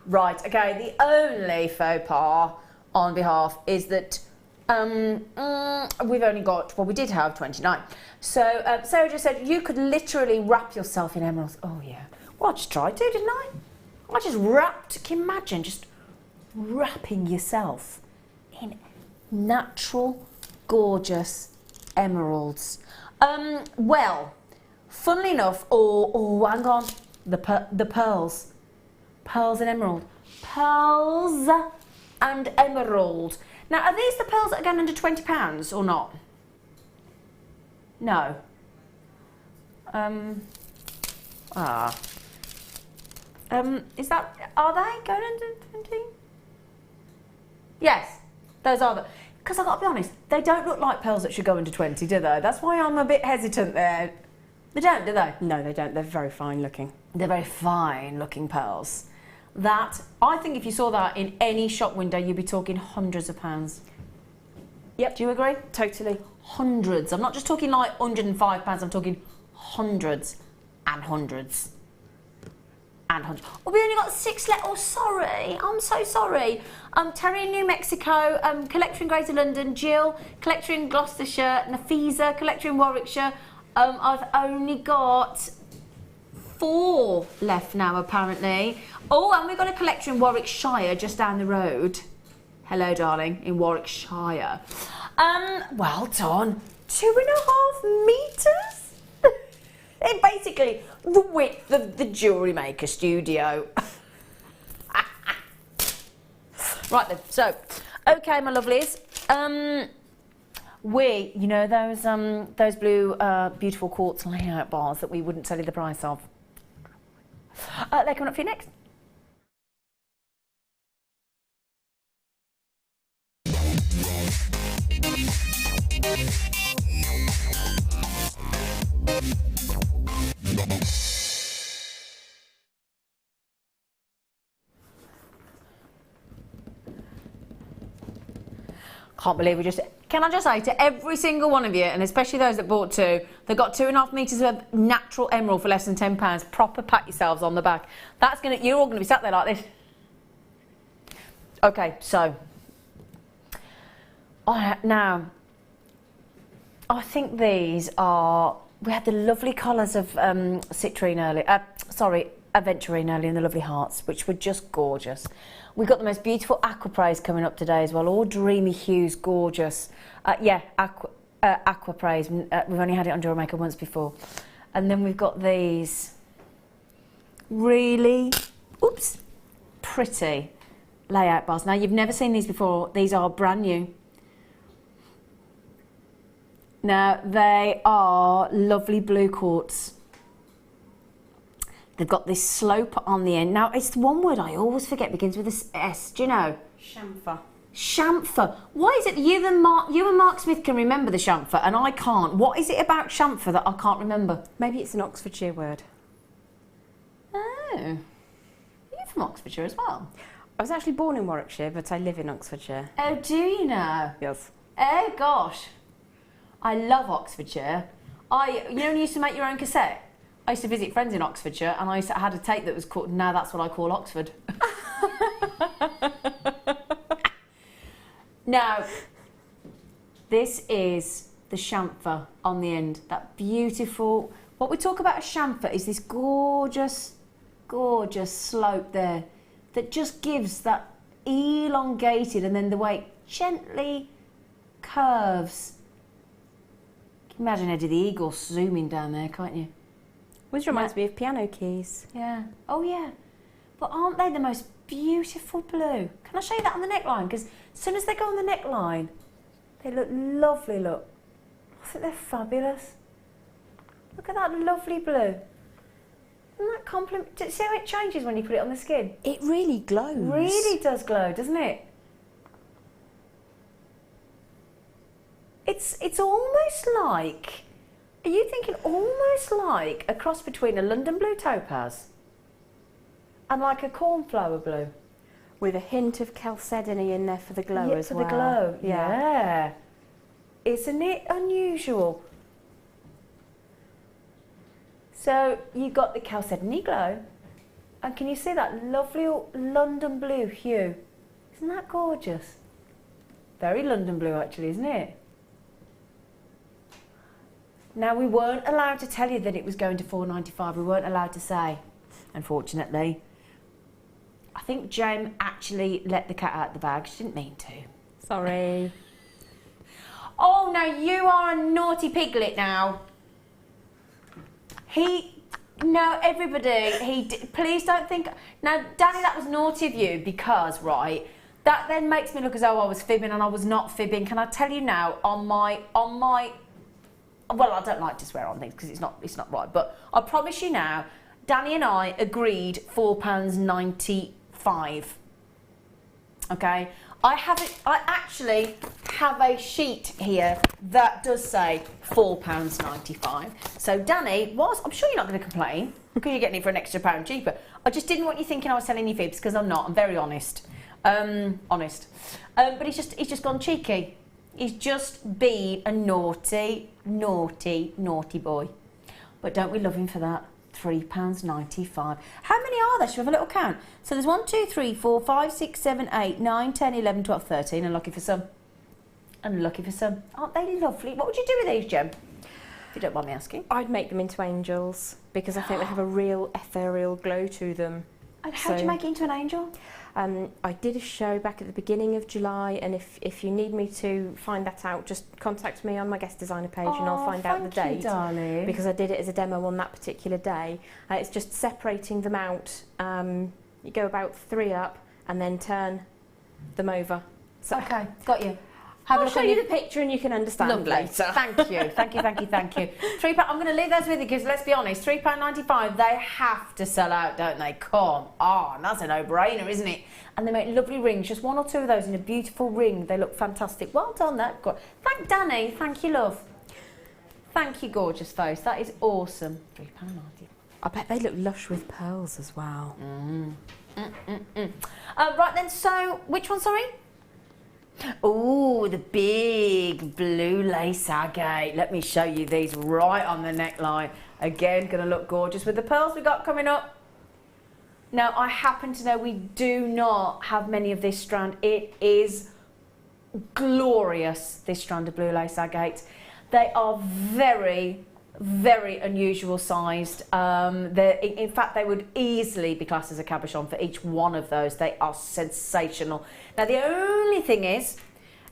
Right, okay. The only faux pas on behalf is that we've only got, well, we did have 29. So Sarah just said you could literally wrap yourself in emeralds. Oh yeah. Well, I just tried to, didn't I? I just wrapped, can you imagine just wrapping yourself in natural, gorgeous emeralds? Well, funnily enough, hang on, the pearls. Pearls and emerald. Pearls and emerald. Now, are these the pearls that are going under £20 or not? No. Is that, are they going under 20? Yes, those are the, because I've got to be honest, they don't look like pearls that should go under 20, do they? That's why I'm a bit hesitant there. They don't, do they? No, they don't. They're very fine looking. They're very fine looking pearls. That, I think if you saw that in any shop window, you'd be talking hundreds of pounds. Yep. Do you agree? Totally. Hundreds. I'm not just talking like £105, I'm talking hundreds and hundreds. And hundreds. Oh, we only got 6 left. Oh, sorry. I'm so sorry. Terry in New Mexico, collector in Greater London, Jill, collector in Gloucestershire, Nafisa, collector in Warwickshire. I've only got 4 left now, apparently. Oh, and we've got a collector in Warwickshire, just down the road. Hello, darling, in Warwickshire. Well done. 2.5 metres? It's basically the width of the Jewellery Maker studio. Right then, so, okay, my lovelies. You know those blue, beautiful quartz layout bars that we wouldn't tell you the price of? They're coming up for you next. Can't believe we just... Can I just say to every single one of you, and especially those that bought 2, they got 2.5 metres of natural emerald for less than £10. Proper pat yourselves on the back. That's gonna... You're all gonna be sat there like this. Okay, so... now, I think these are... We had the lovely colours of citrine earlier. aventurine earlier in the lovely hearts, which were just gorgeous. We've got the most beautiful aquapraise coming up today as well, all dreamy hues, gorgeous. Aquapraise, we've only had it on Jewellery Maker once before. And then we've got these really, pretty layout bars. Now, you've never seen these before. These are brand new. Now, they are lovely blue quartz. They've got this slope on the end. Now, it's one word I always forget, begins with a S. Do you know? Chamfer. Chamfer. Why is it you and Mark Smith can remember the chamfer and I can't? What is it about chamfer that I can't remember? Maybe it's an Oxfordshire word. Oh. You're from Oxfordshire as well? I was actually born in Warwickshire, but I live in Oxfordshire. Oh, do you know? Yes. Oh, gosh. I love Oxfordshire. You know when you used to make your own cassette? I used to visit friends in Oxfordshire and I had a tape that was called Now That's What I Call Oxford. Now, this is the chamfer on the end. That beautiful... What we talk about a chamfer is this gorgeous, gorgeous slope there that just gives that elongated, and then the way it gently curves. You can imagine Eddie the Eagle zooming down there, can't you? Which reminds me of piano keys. Yeah. Oh, yeah. But aren't they the most beautiful blue? Can I show you that on the neckline? Because as soon as they go on the neckline, they look lovely, look. I think they're fabulous. Look at that lovely blue. Isn't that compliment? See how it changes when you put it on the skin? It really glows. Really does glow, doesn't it? It's almost like... Are you thinking almost like a cross between a London blue topaz and like a cornflower blue? With a hint of chalcedony in there for the glow as well. For the glow, yeah. Isn't it unusual? So you got the chalcedony glow, and can you see that lovely London blue hue? Isn't that gorgeous? Very London blue actually, isn't it? Now, we weren't allowed to tell you that it was going to $4.95. We weren't allowed to say, unfortunately. I think Jem actually let the cat out of the bag. She didn't mean to. Sorry. Oh, now you are a naughty piglet now. Please don't think... Now, Danny, that was naughty of you because, right, that then makes me look as though I was fibbing, and I was not fibbing. Can I tell you now, on my... Well, I don't like to swear on things because it's not right, but I promise you now, Danny and I agreed £4.95. Okay? I actually have a sheet here that does say £4.95. So Danny, I'm sure you're not going to complain because you're getting it for an extra £1 cheaper. I just didn't want you thinking I was selling you fibs because I'm not. I'm very honest. But he's just gone cheeky. He's just been a naughty, naughty, naughty boy. But don't we love him for that? £3.95. How many are there? Should we have a little count? So there's 1, 2, 3, 4, 5, 6, 7, 8, 9, 10, 11, 12, 13. Unlucky for some. Unlucky for some. Aren't they lovely? What would you do with these, Jem? If you don't mind me asking. I'd make them into angels because I think they have a real ethereal glow to them. And how do you make it into an angel? I did a show back at the beginning of July, and if you need me to find that out, just contact me on my guest designer page and I'll find out the date. Thank you, darling. Because I did it as a demo on that particular day. It's just separating them out. You go about 3 up and then turn them over. So okay, got you. I'll show you the picture and you can understand later. Thank you, thank you, thank you, thank you. £3. I'm going to leave those with you because let's be honest, £3.95. They have to sell out, don't they? Come on, that's a no-brainer, isn't it? And they make lovely rings. Just 1 or 2 of those in a beautiful ring. They look fantastic. Well done, that. Thank Danny. Thank you, love. Thank you, gorgeous face. That is awesome. £3.90. I bet they look lush with pearls as well. Right then. So, which one? Sorry. Oh, the big blue lace agate. Let me show you these right on the neckline. Again, going to look gorgeous with the pearls we got coming up. Now, I happen to know we do not have many of this strand. It is glorious, this strand of blue lace agate. They are very, very unusual sized. In fact, they would easily be classed as a cabochon for each one of those. They are sensational. Now, the only thing is,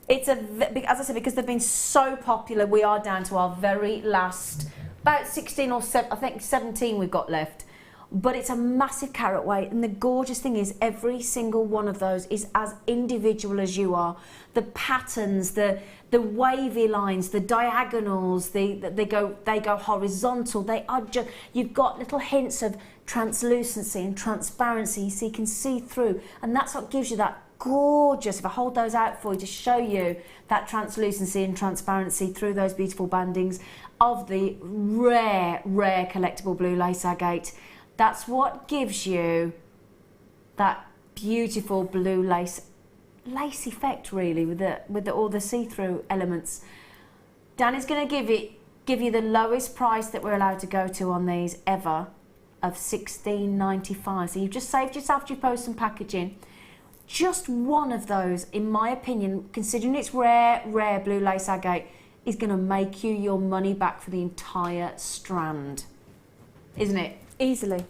as I said, because they've been so popular, we are down to our very last, about 16 or 7, I think 17 we've got left. But it's a massive carat weight, and the gorgeous thing is every single one of those is as individual as you are. The patterns, the wavy lines, the diagonals, they go horizontal. They are just, you've got little hints of translucency and transparency, so you can see through, and that's what gives you that gorgeous. If I hold those out for you to show you that translucency and transparency through those beautiful bandings of the rare collectible blue lace agate. That's what gives you that beautiful blue lace effect, really, with all the see-through elements. Danny's going to give you the lowest price that we're allowed to go to on these ever, of $16.95. So you've just saved yourself your post and packaging. Just one of those, in my opinion, considering it's rare blue lace agate, is going to make you your money back for the entire strand, isn't it? Easily.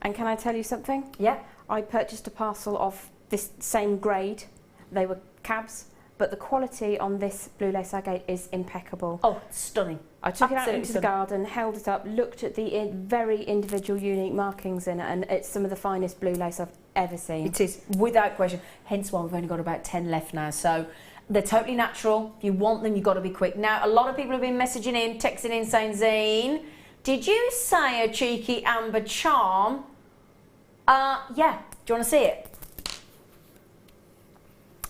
And can I tell you something? Yeah. I purchased a parcel of this same grade. They were cabs, but the quality on this blue lace agate is impeccable. Oh, stunning. I took it out Absolutely into the garden, held it up, looked at the very individual, unique markings in it, and it's some of the finest blue lace I've ever seen. It is, without question. Hence why we've only got about 10 left now. So they're totally natural. If you want them, you've got to be quick. Now, a lot of people have been messaging in, texting in, saying, Zane, did you say a cheeky amber charm? Yeah. Do you want to see it?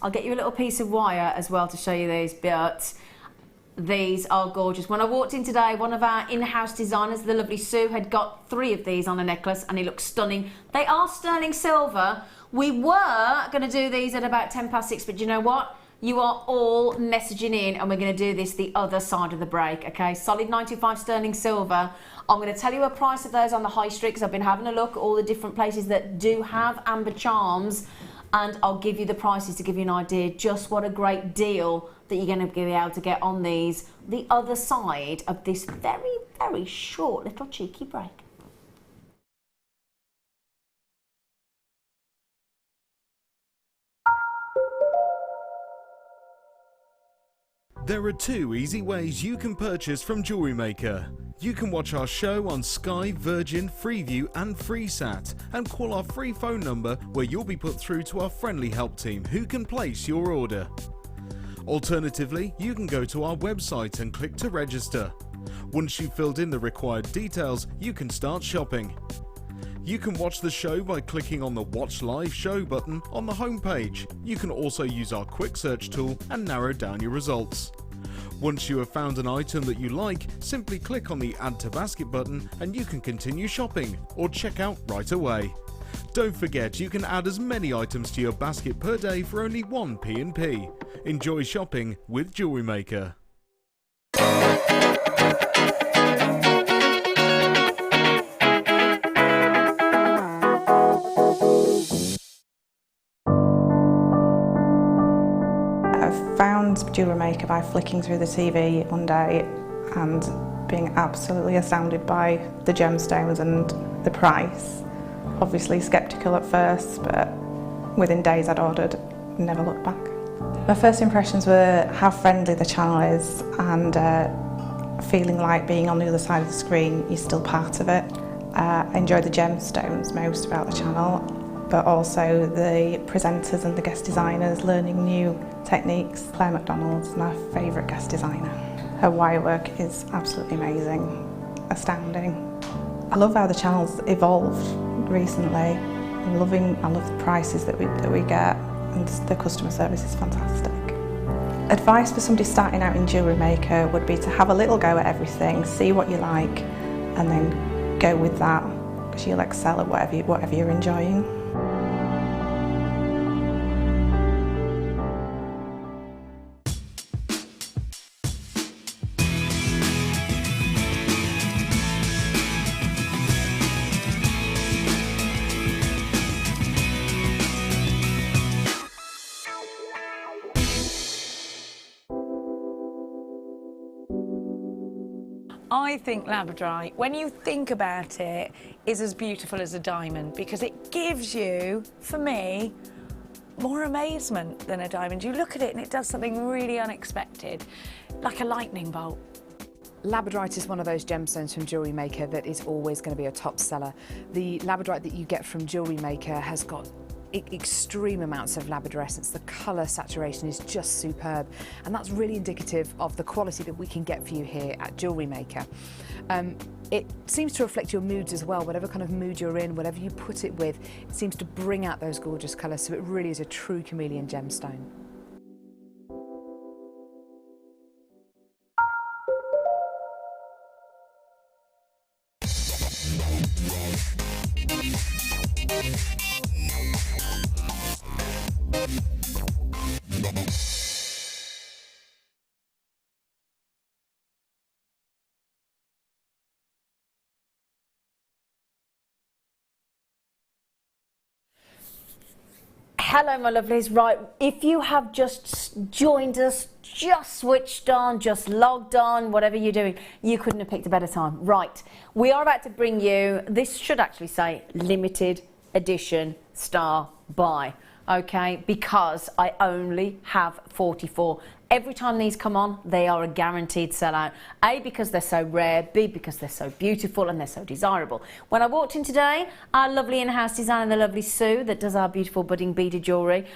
I'll get you a little piece of wire as well to show you these, but these are gorgeous. When I walked in today, one of our in-house designers, the lovely Sue, had got 3 of these on a necklace, and it looks stunning. They are sterling silver. We were going to do these at about 6:10, but you know what? You are all messaging in, and we're going to do this the other side of the break, okay? Solid 95 sterling silver. I'm going to tell you a price of those on the high street, because I've been having a look at all the different places that do have amber charms, and I'll give you the prices to give you an idea just what a great deal that you're going to be able to get on these the other side of this very, very short little cheeky break. There are 2 easy ways you can purchase from Jewellery Maker. You can watch our show on Sky, Virgin, Freeview and FreeSat, and call our free phone number where you'll be put through to our friendly help team who can place your order. Alternatively, you can go to our website and click to register. Once you've filled in the required details, you can start shopping. You can watch the show by clicking on the Watch Live Show button on the homepage. You can also use our quick search tool and narrow down your results. Once you have found an item that you like, simply click on the Add to Basket button and you can continue shopping or check out right away. Don't forget, you can add as many items to your basket per day for only 1 P&P. Enjoy shopping with Jewellery Maker. Found Jewellery Maker by flicking through the TV one day and being absolutely astounded by the gemstones and the price. Obviously sceptical at first, but within days I'd ordered, never looked back. My first impressions were how friendly the channel is, and feeling like being on the other side of the screen, you're still part of it. I enjoy the gemstones most about the channel, but also the presenters and the guest designers learning new techniques. Claire McDonald's my favourite guest designer. Her wire work is absolutely amazing, astounding. I love how the channel's evolved recently. I love the prices that we get, and the customer service is fantastic. Advice for somebody starting out in Jewellery Maker would be to have a little go at everything, see what you like, and then go with that, because you'll excel at whatever you're enjoying. I think labradorite, when you think about it, is as beautiful as a diamond because it gives you, for me, more amazement than a diamond. You look at it and it does something really unexpected, like a lightning bolt. Labradorite is one of those gemstones from Jewellery Maker that is always going to be a top seller. The labradorite that you get from Jewellery Maker has got extreme amounts of labradorescence. The colour saturation is just superb, and that's really indicative of the quality that we can get for you here at Jewellery Maker. It seems to reflect your moods as well. Whatever kind of mood you're in, whatever you put it with, it seems to bring out those gorgeous colours, so it really is a true chameleon gemstone. Hello my lovelies, right, if you have just joined us, just switched on, just logged on, whatever you're doing, you couldn't have picked a better time. Right, we are about to bring you, this should actually say limited edition star buy, okay, because I only have 44. Every time these come on, they are a guaranteed sellout. A, because they're so rare, B, because they're so beautiful and they're so desirable. When I walked in today, our lovely in-house designer, the lovely Sue, that does our beautiful budding beaded jewellery,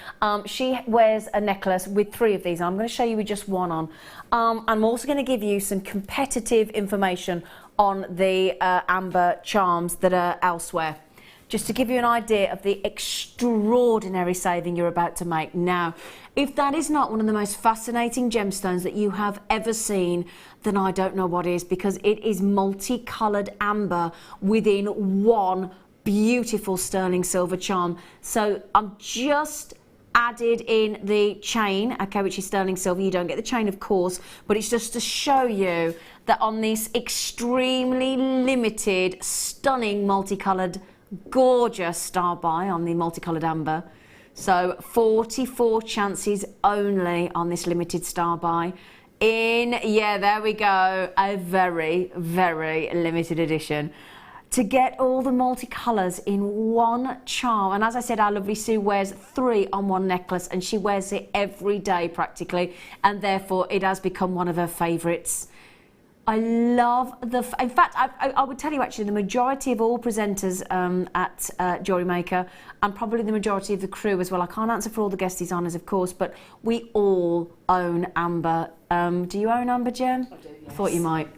she wears a necklace with 3 of these. I'm going to show you with just one on. I'm also going to give you some competitive information on the amber charms that are elsewhere, just to give you an idea of the extraordinary saving you're about to make. Now, if that is not one of the most fascinating gemstones that you have ever seen, then I don't know what is, because it is multicoloured amber within one beautiful sterling silver charm. So I'm just added in the chain, okay, which is sterling silver. You don't get the chain, of course, but it's just to show you that on this extremely limited, stunning, multicoloured, gorgeous star buy on the multicoloured amber. So 44 chances only on this limited star buy in, yeah, there we go, a very, very limited edition. To get all the multicolours in one charm, and as I said, our lovely Sue wears 3 on one necklace, and she wears it every day practically, and therefore it has become one of her favourites. I love the, in fact, I would tell you actually the majority of all presenters at Jewellery Maker, and probably the majority of the crew as well, I can't answer for all the guest designers of course, but we all own amber. Do you own amber, Jem? I do, yes. I thought you might.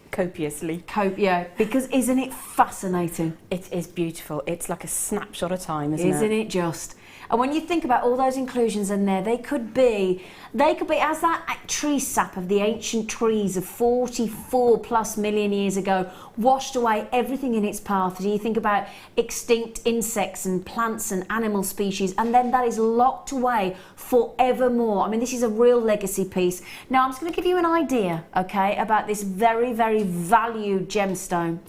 Copiously. Yeah, because isn't it fascinating? It is beautiful. It's like a snapshot of time, isn't it just? And when you think about all those inclusions in there, they could be as that tree sap of the ancient trees of 44 plus million years ago washed away everything in its path. You think about extinct insects and plants and animal species, and then that is locked away forevermore. I mean, this is a real legacy piece. Now, I'm just going to give you an idea, okay, about this very, very valued gemstone.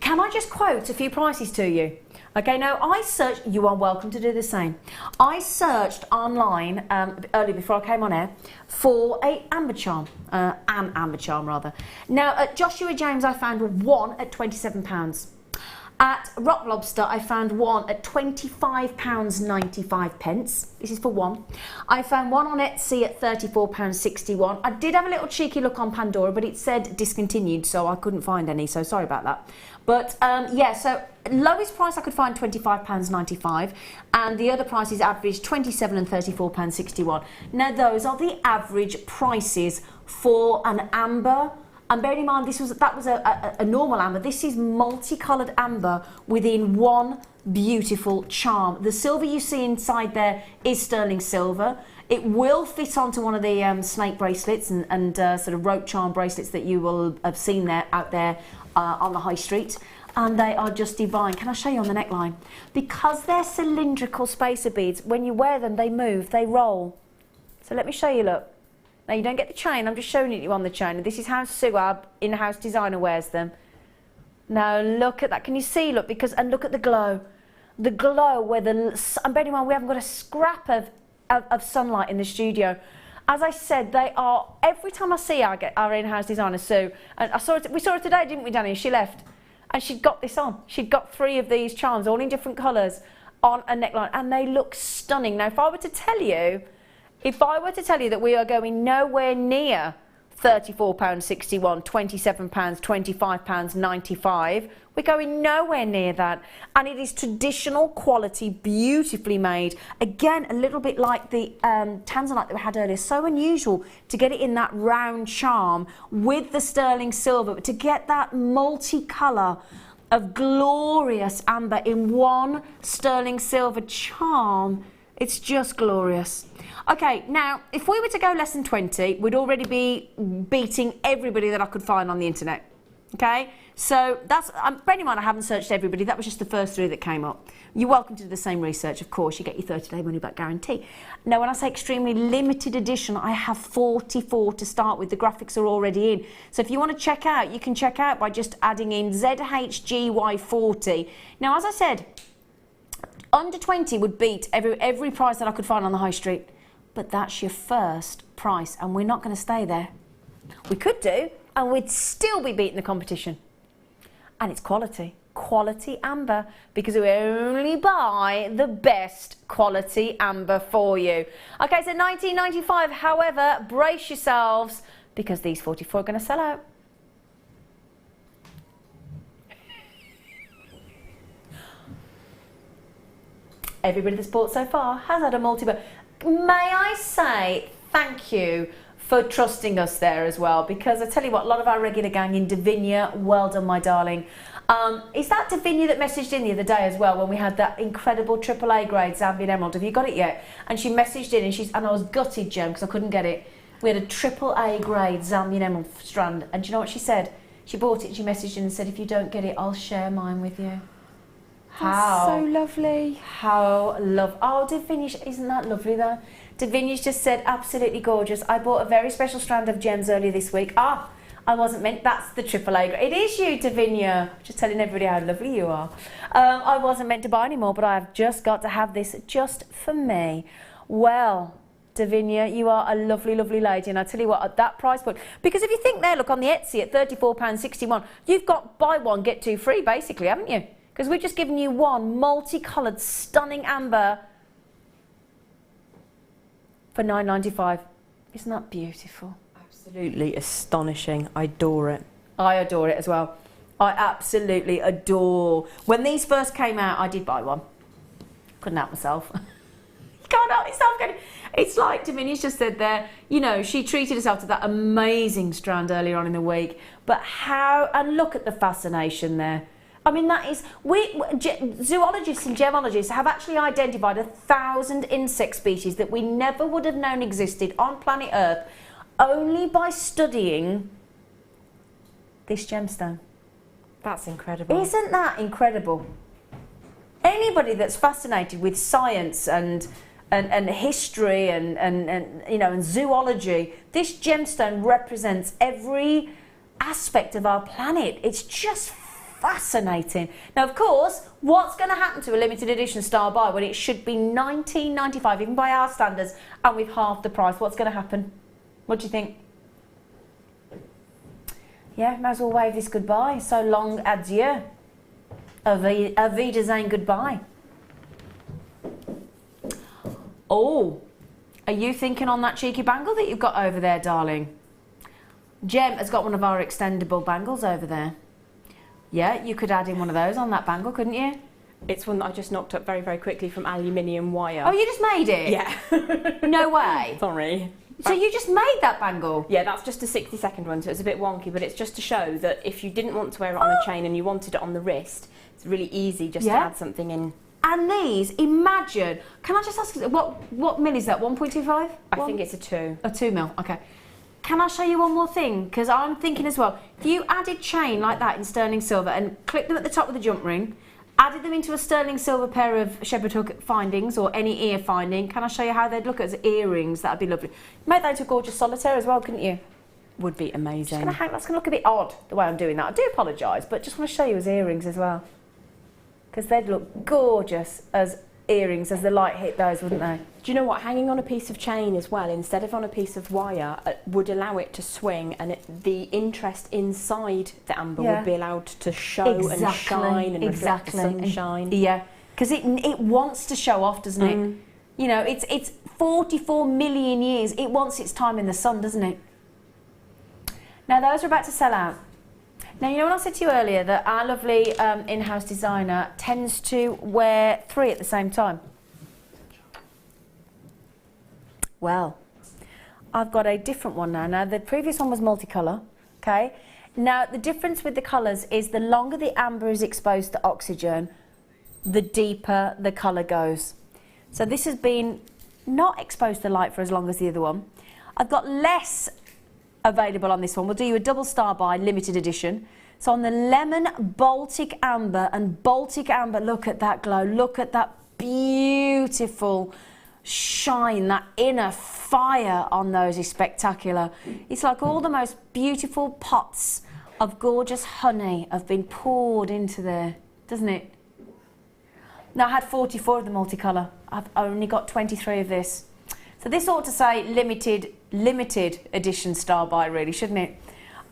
Can I just quote a few prices to you? Okay, now I searched, you are welcome to do the same. I searched online earlier before I came on air for an amber charm rather. Now at Joshua James I found one at £27. At Rock Lobster I found one at £25.95. This is for one. I found one on Etsy at £34.61. I did have a little cheeky look on Pandora, but it said discontinued, so I couldn't find any, so sorry about that. But yeah, so lowest price I could find £25.95, and the other prices averaged £27 and £34.61. Now those are the average prices for an amber. And bearing in mind that was a normal amber. This is multicoloured amber within one beautiful charm. The silver you see inside there is sterling silver. It will fit onto one of the snake bracelets and sort of rope charm bracelets that you will have seen there out there on the high street. And they are just divine. Can I show you on the neckline? Because they're cylindrical spacer beads, when you wear them, they move, they roll. So let me show you, look. Now, you don't get the chain, I'm just showing it you on the chain. And this is how Sue, our in-house designer, wears them. Now, look at that. Can you see? Look, and look at the glow. The glow where and bearing in mind, we haven't got a scrap of sunlight in the studio. As I said, they are, every time I see our in-house designer, Sue, and we saw her today, didn't we, Danny? She left, and she'd got this on. She'd got 3 of these charms, all in different colours, on a neckline, and they look stunning. Now, if I were to tell you that we are going nowhere near £34.61, £27, £25, £95, we're going nowhere near that. And it is traditional quality, beautifully made. Again, a little bit like the tanzanite that we had earlier. So unusual to get it in that round charm with the sterling silver, but to get that multicolour of glorious amber in one sterling silver charm, it's just glorious. Okay, now, if we were to go less than 20, we'd already be beating everybody that I could find on the internet. Okay, so that's, bearing in mind I haven't searched everybody, that was just the first 3 that came up. You're welcome to do the same research, of course, you get your 30-day money-back guarantee. Now, when I say extremely limited edition, I have 44 to start with. The graphics are already in. So if you want to check out, you can check out by just adding in ZHGY40. Now, as I said, under 20 would beat every price that I could find on the high street. But that's your first price, and we're not going to stay there. We could do, and we'd still be beating the competition. And it's quality amber, because we only buy the best quality amber for you. Okay, so £19.95. However, brace yourselves, because these 44 are going to sell out. Everybody that's bought so far has had a multi-buy. May I say thank you for trusting us there as well, because I tell you what, a lot of our regular gang in Davinia, well done, my darling. Is that Davinia that messaged in the other day as well when we had that incredible AAA grade Zambian Emerald? Have you got it yet? And she messaged in, and I was gutted, Jem, because I couldn't get it. We had a AAA grade Zambian Emerald strand, and do you know what she said? She bought it and she messaged in and said, if you don't get it, I'll share mine with you. That's so lovely. How lovely. Oh, Davinia, isn't that lovely though? Davinia's just said, absolutely gorgeous. I bought a very special strand of gems earlier this week. Ah, I wasn't meant, that's the AAA. It is you, Davinia. Just telling everybody how lovely you are. I wasn't meant to buy any more, but I have just got to have this just for me. Well, Davinia, you are a lovely, lovely lady, and I tell you what, at that price point, because if you think there, look, on the Etsy at £34.61, you've got buy one, get 2 free, basically, haven't you? Because we've just given you one multicoloured, stunning amber for £9.95. Isn't that beautiful? Absolutely astonishing. I adore it. I adore it as well. I absolutely adore. When these first came out, I did buy one. Couldn't help myself. You can't help yourself. It's like Davinia's just said there, you know, she treated herself to that amazing strand earlier on in the week. But how, and look at the fascination there. I mean, that is, zoologists and gemologists have actually identified 1,000 insect species that we never would have known existed on planet Earth only by studying this gemstone. That's incredible. Isn't that incredible? Anybody that's fascinated with science and history and you know, and zoology, this gemstone represents every aspect of our planet. It's just fascinating. Now, of course, what's going to happen to a limited edition star buy when it should be £19.95, even by our standards, and we've halved the price? What's going to happen? What do you think? Yeah, might as well wave this goodbye. So long, adieu. Auf Wiedersehen, goodbye. Oh, are you thinking on that cheeky bangle that you've got over there, darling? Jem has got one of our extendable bangles over there. Yeah, you could add in one of those on that bangle, couldn't you? It's one that I just knocked up very, very quickly from aluminium wire. Oh, you just made it? Yeah. No way. Sorry. So you just made that bangle? Yeah, that's just a 60-second one, so it's a bit wonky, but it's just to show that if you didn't want to wear it on a chain and you wanted it on the wrist, it's really easy just to add something in. And these, imagine, can I just ask, what mil is that, 1.25? I think it's a 2. A 2 mil, okay. Can I show you one more thing? Because I'm thinking as well, if you added chain like that in sterling silver and clipped them at the top with a jump ring, added them into a sterling silver pair of shepherd hook findings or any ear finding, can I show you how they'd look as earrings? That'd be lovely. Make that into a gorgeous solitaire as well, couldn't you? Would be amazing. That's going to look a bit odd, the way I'm doing that. I do apologise, but just want to show you as earrings as well. Because they'd look gorgeous as earrings as the light hit those, wouldn't they? Do you know what? Hanging on a piece of chain as well, instead of on a piece of wire, would allow it to swing, and the interest inside the amber would be allowed to show and shine and reflect the sunshine. Yeah, because it wants to show off, doesn't it? You know, it's 44 million years. It wants its time in the sun, doesn't it? Now, those are about to sell out. Now, you know when I said to you earlier that our lovely in-house designer tends to wear 3 at the same time? Well, I've got a different one now. Now, the previous one was multicolour, okay? Now, the difference with the colours is the longer the amber is exposed to oxygen, the deeper the colour goes. So this has been not exposed to light for as long as the other one. I've got less available on this one. We'll do you a double star buy, limited edition. So on the lemon Baltic amber, and Baltic amber, look at that glow, look at that beautiful shine, that inner fire on those is spectacular. It's like all the most beautiful pots of gorgeous honey have been poured into there, doesn't it? Now, I had 44 of the multicolour. I've only got 23 of this. So this ought to say limited edition star buy, really, shouldn't it?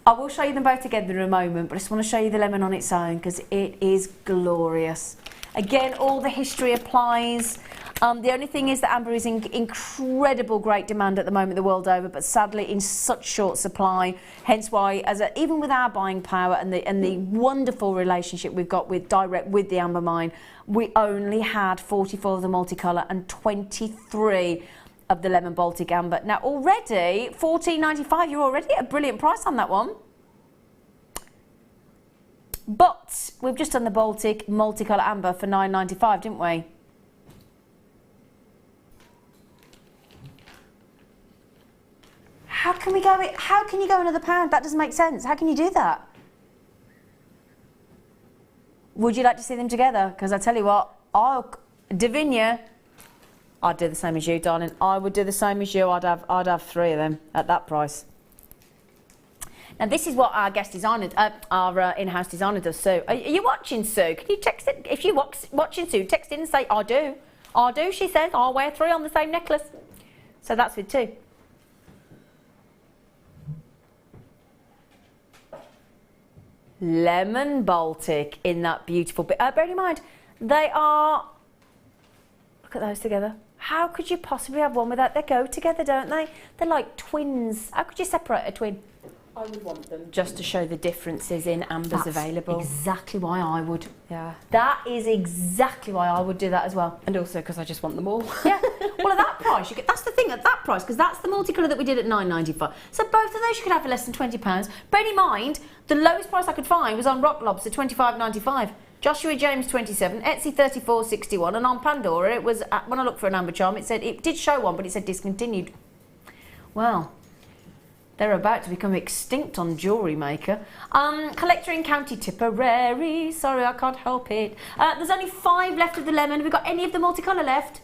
I will show you them both together in a moment, but I just want to show you the lemon on its own because it is glorious. Again, all the history applies. The only thing is that amber is in incredible great demand at the moment the world over, but sadly in such short supply. Hence why, even with our buying power and the wonderful relationship we've got with the amber mine, we only had 44 of the multicolour and 23 of the lemon Baltic amber. Now already $14.95. You're already at a brilliant price on that one. But we've just done the Baltic multicolour amber for $9.95, didn't we? How can you go another pound? That doesn't make sense. How can you do that? Would you like to see them together? Because I tell you what, Davinia, I'd do the same as you, darling. I would do the same as you. I'd have 3 of them at that price. Now this is what our guest designer, our in-house designer does. Sue, are you watching, Sue? Can you text it? If you're watching, Sue, text in and say I do. I do. She says I'll wear 3 on the same necklace. So that's with 2. Lemon Baltic in that beautiful bit. Bear in mind, they are, look at those together. How could you possibly have one without, they go together, don't they? They're like twins. How could you separate a twin? I would want them just to show the differences in ambers available. Exactly why I would. Yeah. That is exactly why I would do that as well. And also because I just want them all. Yeah. Well, at that price, that's the thing, at that price, because that's the multicolour that we did at $9.95. So both of those you could have for less than £20. Bear in mind, the lowest price I could find was on Rock Lobster, $25.95. Joshua James, 27, Etsy, 34.61, and on Pandora, it was, when I looked for an amber charm, it said, it did show one, but it said discontinued. Well, they're about to become extinct on Jewellery Maker. Collector in County Tipperary. Sorry, I can't help it. There's only 5 left of the lemon. Have we got any of the multicolour left?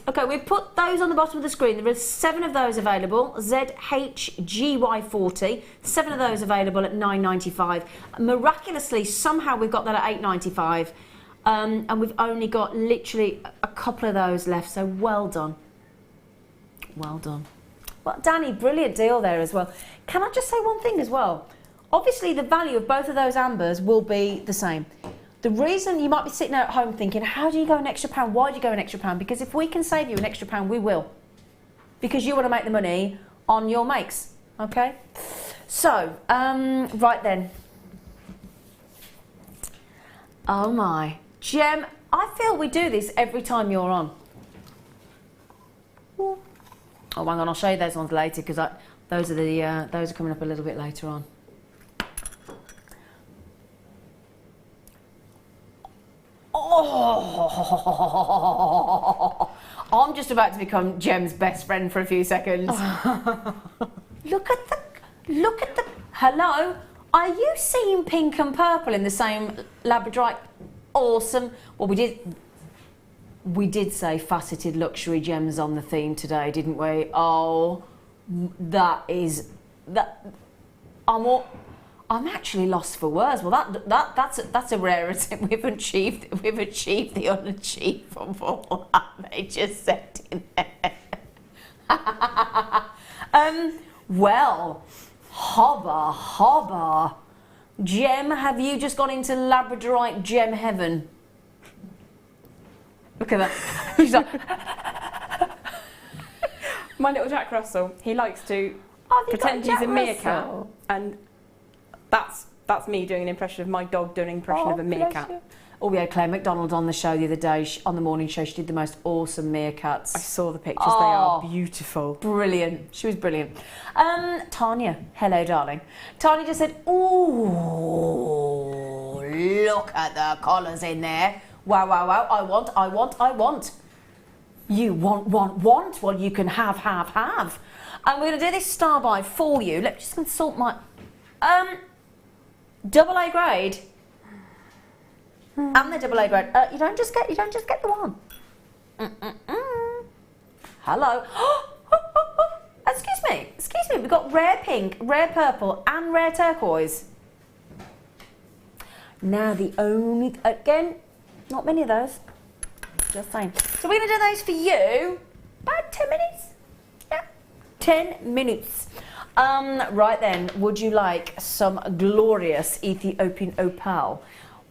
Okay, we've put those on the bottom of the screen. There are 7 of those available. ZHGY40. 7 of those available at $9.95. Miraculously, somehow we've got that at $8.95. And we've only got literally a couple of those left. So well done. Well done. Well, Danny, brilliant deal there as well. Can I just say one thing as well? Obviously, the value of both of those ambers will be the same. The reason you might be sitting at home thinking, how do you go an extra pound? Why do you go an extra pound? Because if we can save you an extra pound, we will. Because you want to make the money on your makes, okay? So, right then. Oh my. Gem, I feel we do this every time you're on. Oh, hang on, I'll show you those ones later because those are coming up a little bit later on. Oh, I'm just about to become Gem's best friend for a few seconds. Look at the, hello, are you seeing pink and purple in the same labradorite? Awesome. Well, we did say faceted luxury gems on the theme today, didn't we? Oh, I'm actually lost for words. Well, that's a rarity. We've achieved the unachievable. They just said in there. Well, hobba. Gem, have you just gone into Labradorite gem heaven? Look at that. She's like, My little Jack Russell, he likes to pretend he's a meerkat, and that's me doing an impression of my dog doing an impression of a meerkat. Oh, we had Claire McDonald on the show the other day, on the morning show. She did the most awesome meerkats. I saw the pictures, they are beautiful. Brilliant. She was brilliant. Tanya, hello, darling. Tanya just said, ooh, look at the colours in there. Wow. I want. You want. Well, you can have. And we're going to do this star buy for you. Let me just consult my... double A grade. And the double A grade. You don't just get the one. Hello. Excuse me. We've got rare pink, rare purple, and rare turquoise. Now the only, again, not many of those. Just saying. So we're going to do those for you. About 10 minutes. Yeah. 10 minutes. Right then, would you like some glorious Ethiopian opal?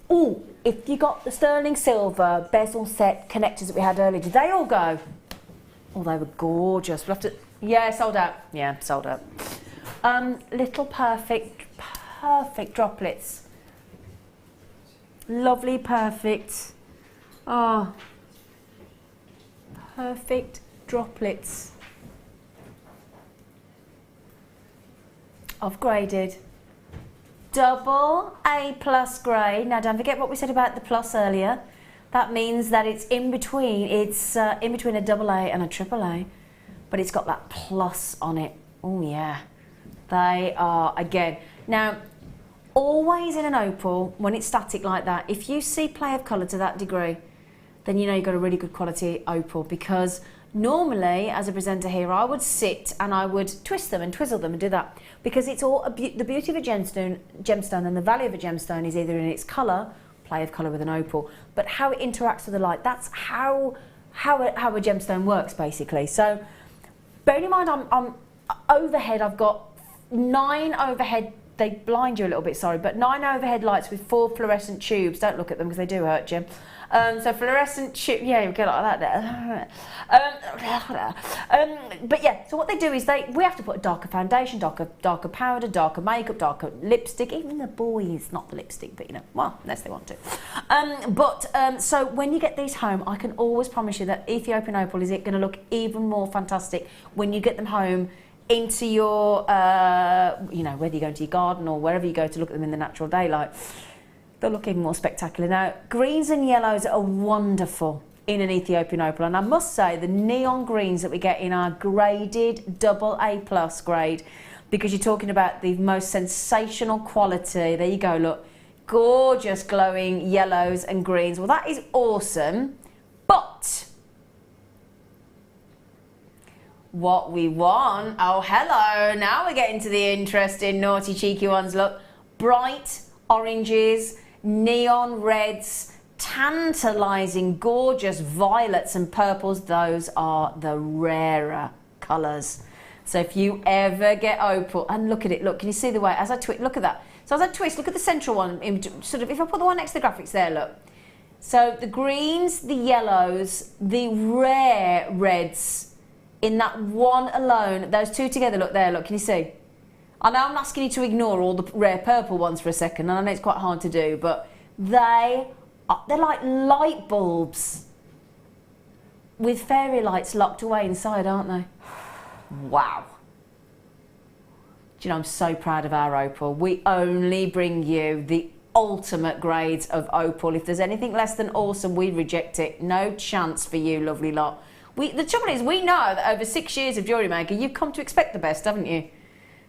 Oh, if you got the sterling silver bezel set connectors that we had earlier, did they all go? Oh, they were gorgeous. We'll have to... Yeah, sold out. Yeah, sold out. Little perfect droplets. Lovely, perfect. Oh, perfect droplets of graded double A+ grade. Now don't forget what we said about the plus earlier. That means that it's in between. It's in between a double A and a triple A, but it's got that plus on it. Oh yeah, they are again. Now, always in an opal when it's static like that, if you see play of colour to that degree, then you know you've got a really good quality opal, because normally as a presenter here I would sit and I would twist them and twizzle them and do that, because it's all the beauty of a gemstone and the value of a gemstone is either in its colour, play of colour with an opal, but how it interacts with the light. That's how a gemstone works basically. So bearing in mind I'm overhead, I've got 9 overhead, they blind you a little bit, sorry, but 9 overhead lights with 4 fluorescent tubes. Don't look at them because they do hurt you. So fluorescent tube, yeah, you get like that there. But yeah, so what they do is we have to put a darker foundation, darker powder, darker makeup, darker lipstick. Even the boys, not the lipstick, but you know, well, unless they want to. So when you get these home, I can always promise you that Ethiopian opal is going to look even more fantastic when you get them home into your, you know, whether you go into your garden or wherever you go to look at them in the natural daylight. They'll look even more spectacular. Now, greens and yellows are wonderful in an Ethiopian opal, and I must say the neon greens that we get in our graded double A+ grade, because you're talking about the most sensational quality. There you go, look, gorgeous glowing yellows and greens. Well, that is awesome, but what we want, oh hello, now we're getting to the interesting naughty cheeky ones. Look, bright oranges, neon reds, tantalising gorgeous violets and purples. Those are the rarer colours. So if you ever get opal, and look at it, look, can you see the way as I twist? Look at that. So as I twist, look at the central one, sort of, if I put the one next to the graphics there, look. So the greens, the yellows, the rare reds in that one alone, those two together, look there, look, can you see? I know I'm asking you to ignore all the rare purple ones for a second, and I know it's quite hard to do, but they're like light bulbs with fairy lights locked away inside, aren't they? Wow. Do you know, I'm so proud of our opal. We only bring you the ultimate grades of opal. If there's anything less than awesome, we reject it. No chance for you, lovely lot. The trouble is, we know that over 6 years of Jewellery Maker, you've come to expect the best, haven't you?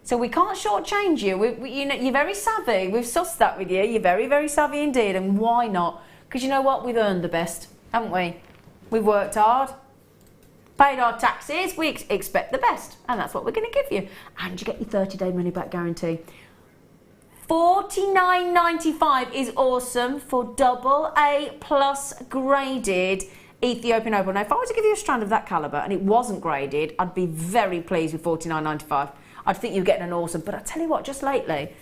So we can't shortchange you. You know, you're very savvy. We've sussed that with you. You're very, very savvy indeed. And why not? Because you know what? We've earned the best, haven't we? We've worked hard, paid our taxes. We expect the best. And that's what we're going to give you. And you get your 30-day money-back guarantee. $49.95 is awesome for AA plus graded Ethiopian opal. Now, if I were to give you a strand of that calibre and it wasn't graded, I'd be very pleased with $49.95. I'd think you're getting an awesome. But I tell you what, just lately,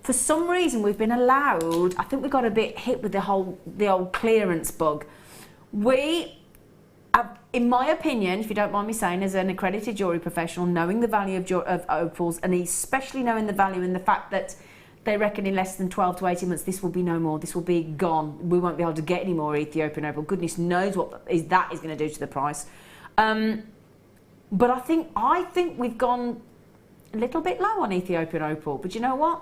for some reason we've been allowed, I think we got a bit hit with the old clearance bug. We have, in my opinion, if you don't mind me saying, as an accredited jewellery professional, knowing the value of opals, and especially knowing the value in the fact that they reckon in less than 12 to 18 months this will be no more, this will be gone, we won't be able to get any more Ethiopian opal. Goodness knows what that is going to do to the price. But I think we've gone a little bit low on Ethiopian opal. But you know what?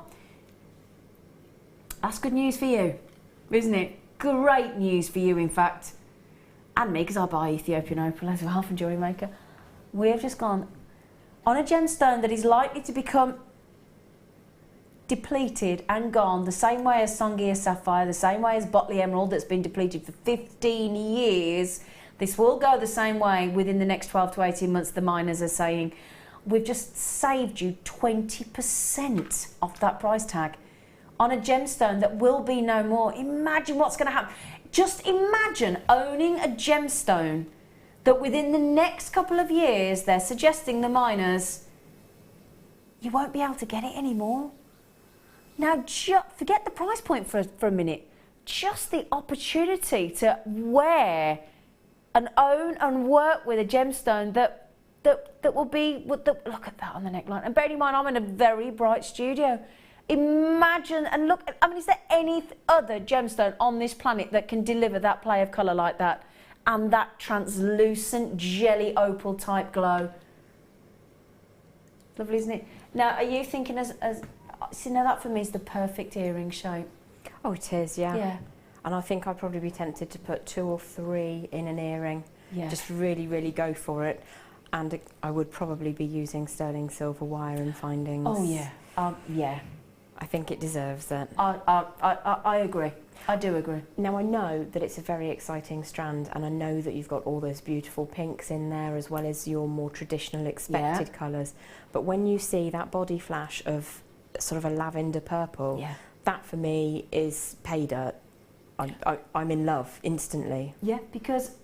That's good news for you, isn't it? Great news for you, in fact. And me, because I buy Ethiopian opal as well from Jewellery Maker. We have just gone on a gemstone that is likely to become depleted and gone the same way as Songia Sapphire, the same way as Botley Emerald that's been depleted for 15 years. This will go the same way within the next 12 to 18 months, the miners are saying. We've just saved you 20% off that price tag on a gemstone that will be no more. Imagine what's going to happen. Just imagine owning a gemstone that within the next couple of years, they're suggesting, the miners, you won't be able to get it anymore. Now, forget the price point for a minute. Just the opportunity to wear and own and work with a gemstone that will be, look at that on the neckline. And bearing in mind, I'm in a very bright studio. Imagine, and look, I mean, is there any other gemstone on this planet that can deliver that play of colour like that and that translucent jelly opal type glow? Lovely, isn't it? Now, are you thinking see, now that for me is the perfect earring shape. Oh, it is, yeah. Yeah. And I think I'd probably be tempted to put 2 or 3 in an earring. Yeah. Just really, really go for it. And I would probably be using sterling silver wire and findings. Oh, yeah. Yeah. I think it deserves it. I agree. I do agree. Now, I know that it's a very exciting strand, and I know that you've got all those beautiful pinks in there as well as your more traditional expected colours. But when you see that body flash of sort of a lavender purple, that for me is pay dirt. I'm in love instantly. Yeah, because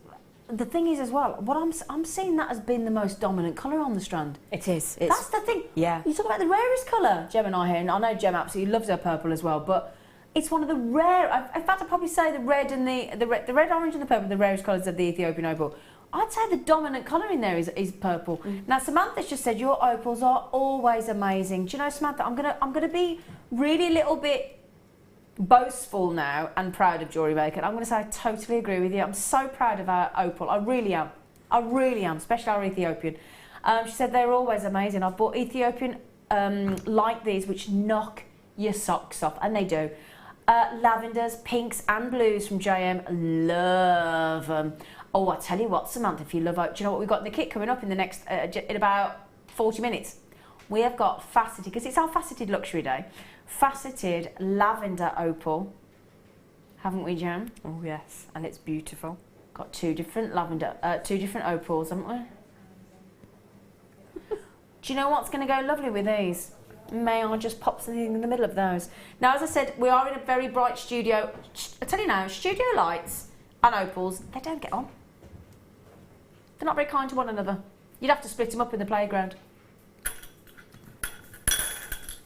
the thing is as well, what I'm seeing that has been the most dominant colour on the strand. It is. That's the thing. Yeah. You talk about the rarest colour, Gem and I here, and I know Gem absolutely loves her purple as well, but it's one of the rare. In fact, I'd probably say the red and the red, orange, and the purple are the rarest colours of the Ethiopian opal. I'd say the dominant colour in there is purple. Now, Samantha's just said your opals are always amazing. Do you know, Samantha? I'm gonna be really a little bit boastful now and proud of Jewellery Maker. I'm going to say I totally agree with you. I'm so proud of our opal. I really am. I really am, especially our Ethiopian. She said they're always amazing. I've bought Ethiopian like these, which knock your socks off, and they do. Lavenders, pinks and blues from JM. Love them. Oh, I tell you what, Samantha, if you love opal, do you know what we've got in the kit coming up in the next, in about 40 minutes? We have got faceted, because it's our faceted luxury day, faceted lavender opal, haven't we, Jan? Oh yes, and it's beautiful. Got 2 different lavender, 2 different opals, haven't we? Do you know what's going to go lovely with these? May I just pop something in the middle of those? Now, as I said, we are in a very bright studio. I tell you now, studio lights and opals, they don't get on. They're not very kind to one another. You'd have to split them up in the playground.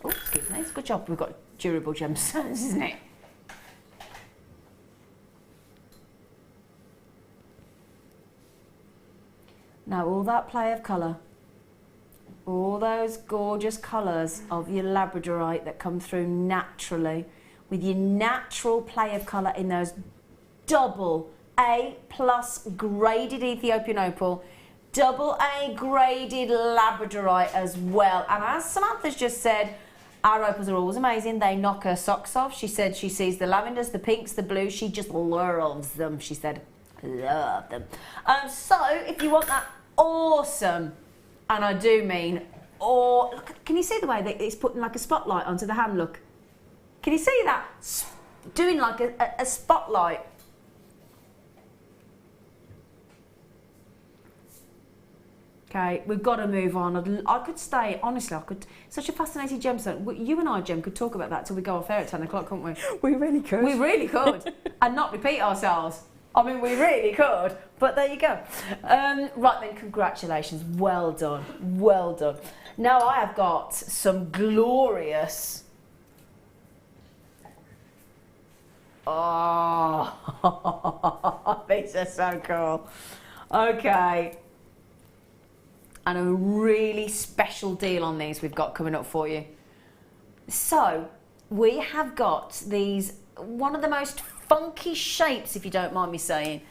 Oh, excuse me, it's a good job we've got durable gemstones, isn't it? Now, all that play of colour, all those gorgeous colours of your labradorite that come through naturally, with your natural play of colour in those double A+ graded Ethiopian opal, double A graded labradorite as well. And as Samantha's just said, our opals are always amazing. They knock her socks off. She said she sees the lavenders, the pinks, the blues. She just loves them, she said. Love them. So, if you want that awesome, and I do mean, look, can you see the way that it's putting like a spotlight onto the hand, look? Can you see that? Doing like a spotlight. Okay, we've got to move on. I could stay, honestly, such a fascinating gemstone. You and I, Gem, could talk about that till we go off air at 10 o'clock, couldn't we? We really could. We really could. And not repeat ourselves. I mean, we really could. But there you go. Right then, congratulations. Well done. Well done. Now I have got some glorious... Oh, these are so cool. Okay. And a really special deal on these we've got coming up for you. So, we have got these, one of the most funky shapes, if you don't mind me saying,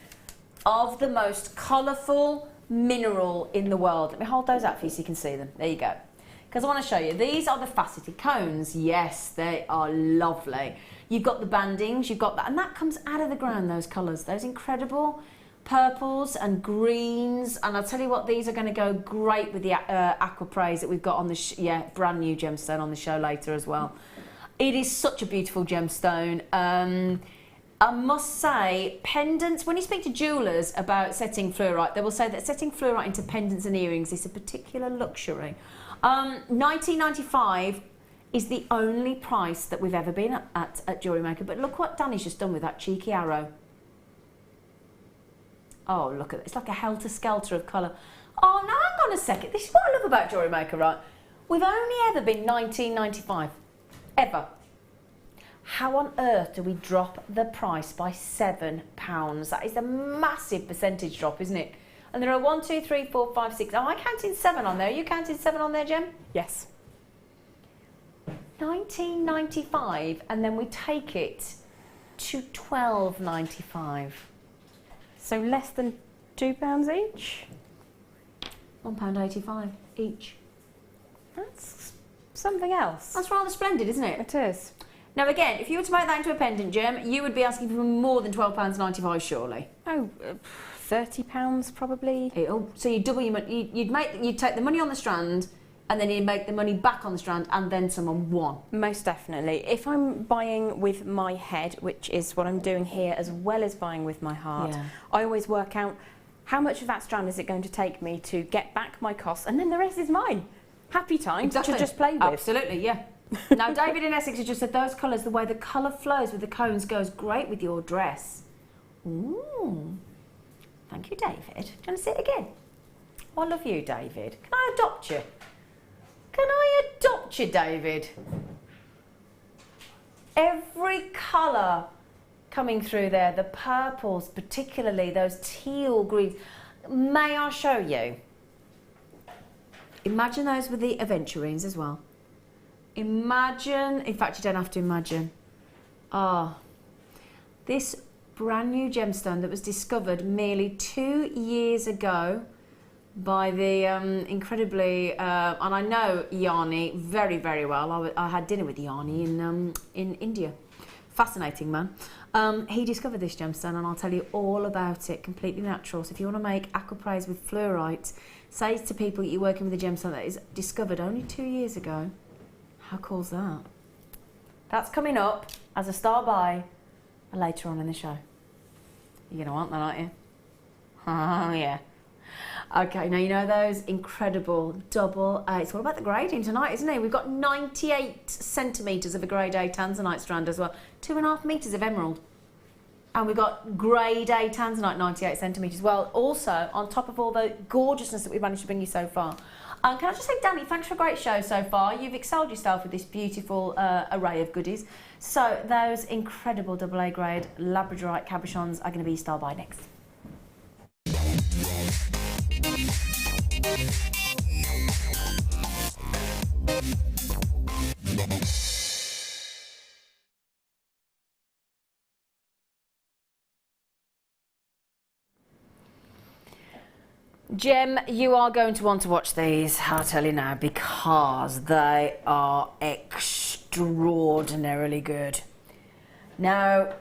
of the most colourful mineral in the world. Let me hold those up for you so you can see them. There you go. Because I want to show you, these are the faceted cones. Yes, they are lovely. You've got the bandings, you've got that, and that comes out of the ground, those colours, those incredible purples and greens. And I'll tell you what, these are going to go great with the aqua praise that we've got on the brand new gemstone on the show later as well. It is such a beautiful gemstone. I must say, pendants, when you speak to jewellers about setting fluorite, they will say that setting fluorite into pendants and earrings is a particular luxury. $19.95 is the only price that we've ever been at Jewellery Maker. But look what Danny's just done with that cheeky arrow. Oh, look at it. It's like a helter-skelter of colour. Oh, now hang on a second. This is what I love about Jewellery Maker, right? We've only ever been $19.95. Ever. How on earth do we drop the price by £7? That is a massive percentage drop, isn't it? And there are 1, 2, 3, 4, 5, 6. Am I counting 7 on there? Are you counting 7 on there, Gem? Yes. $19.95, and then we take it to $12.95. So less than £2 each? £1.85 each. That's something else. That's rather splendid, isn't it? It is. Now again, if you were to make that into a pendant, Gem, you would be asking for more than £12.95, surely. Oh, £30 probably. So you double your money. You'd take the money on the strand, and then you'd make the money back on the strand, and then some on one. Most definitely. If I'm buying with my head, which is what I'm doing here, as well as buying with my heart, I always work out how much of that strand is it going to take me to get back my costs, and then the rest is mine. Happy time to just play with. Absolutely, yeah. Now, David in Essex has just said those colours, the way the colour flows with the cones goes great with your dress. Ooh. Thank you, David. Do you want to see it again? Oh, I love you, David. Can I adopt you? Can I adopt you, David? Every colour coming through there, the purples, particularly those teal greens. May I show you? Imagine those with the aventurines as well. Imagine, in fact, you don't have to imagine. This brand new gemstone that was discovered merely 2 years ago by the incredibly, and I know Yanni very, very well. I had dinner with Yanni in India. Fascinating man. He discovered this gemstone, and I'll tell you all about it. Completely natural. So if you want to make aquapraise with fluorite, say to people that you're working with a gemstone that is discovered only 2 years ago. How cool's that? That's coming up as a star buy later on in the show. You're going to want that, aren't you? Oh, yeah. Okay, now you know those incredible double A. It's all about the grading tonight, isn't it? We've got 98 centimetres of a grade A tanzanite strand as well. 2.5 metres of emerald. And we've got grade A tanzanite, 98 centimetres. Well, also, on top of all the gorgeousness that we've managed to bring you so far, can I just say, Danny, thanks for a great show so far. You've excelled yourself with this beautiful array of goodies. So those incredible AA grade labradorite cabochons are going to be star by next. Gem, you are going to want to watch these, I'll tell you now, because they are extraordinarily good. Now,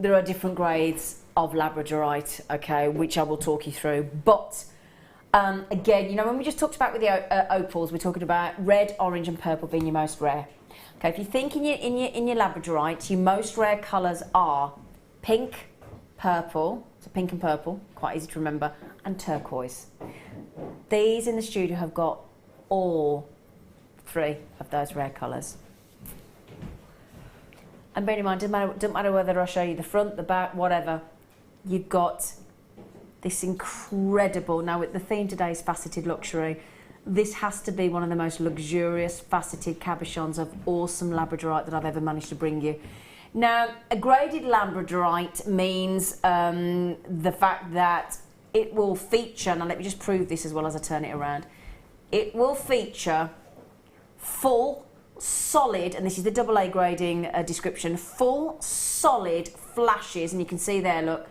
there are different grades of labradorite, okay, which I will talk you through, but again, you know, when we just talked about with the opals, we're talking about red, orange and purple being your most rare. Okay, if you think in your labradorite, your most rare colours are pink, purple, so pink and purple, quite easy to remember, and turquoise. these in the studio have got all 3 of those rare colours. And bear in mind, doesn't matter whether I show you the front, the back, whatever, you've got this incredible, now the theme today is faceted luxury. This has to be one of the most luxurious faceted cabochons of awesome labradorite that I've ever managed to bring you. Now, a graded labradorite means the fact that it will feature, now let me just prove this as well as I turn it around. It will feature full, solid, and this is the AA grading description, full, solid flashes, and you can see there, look,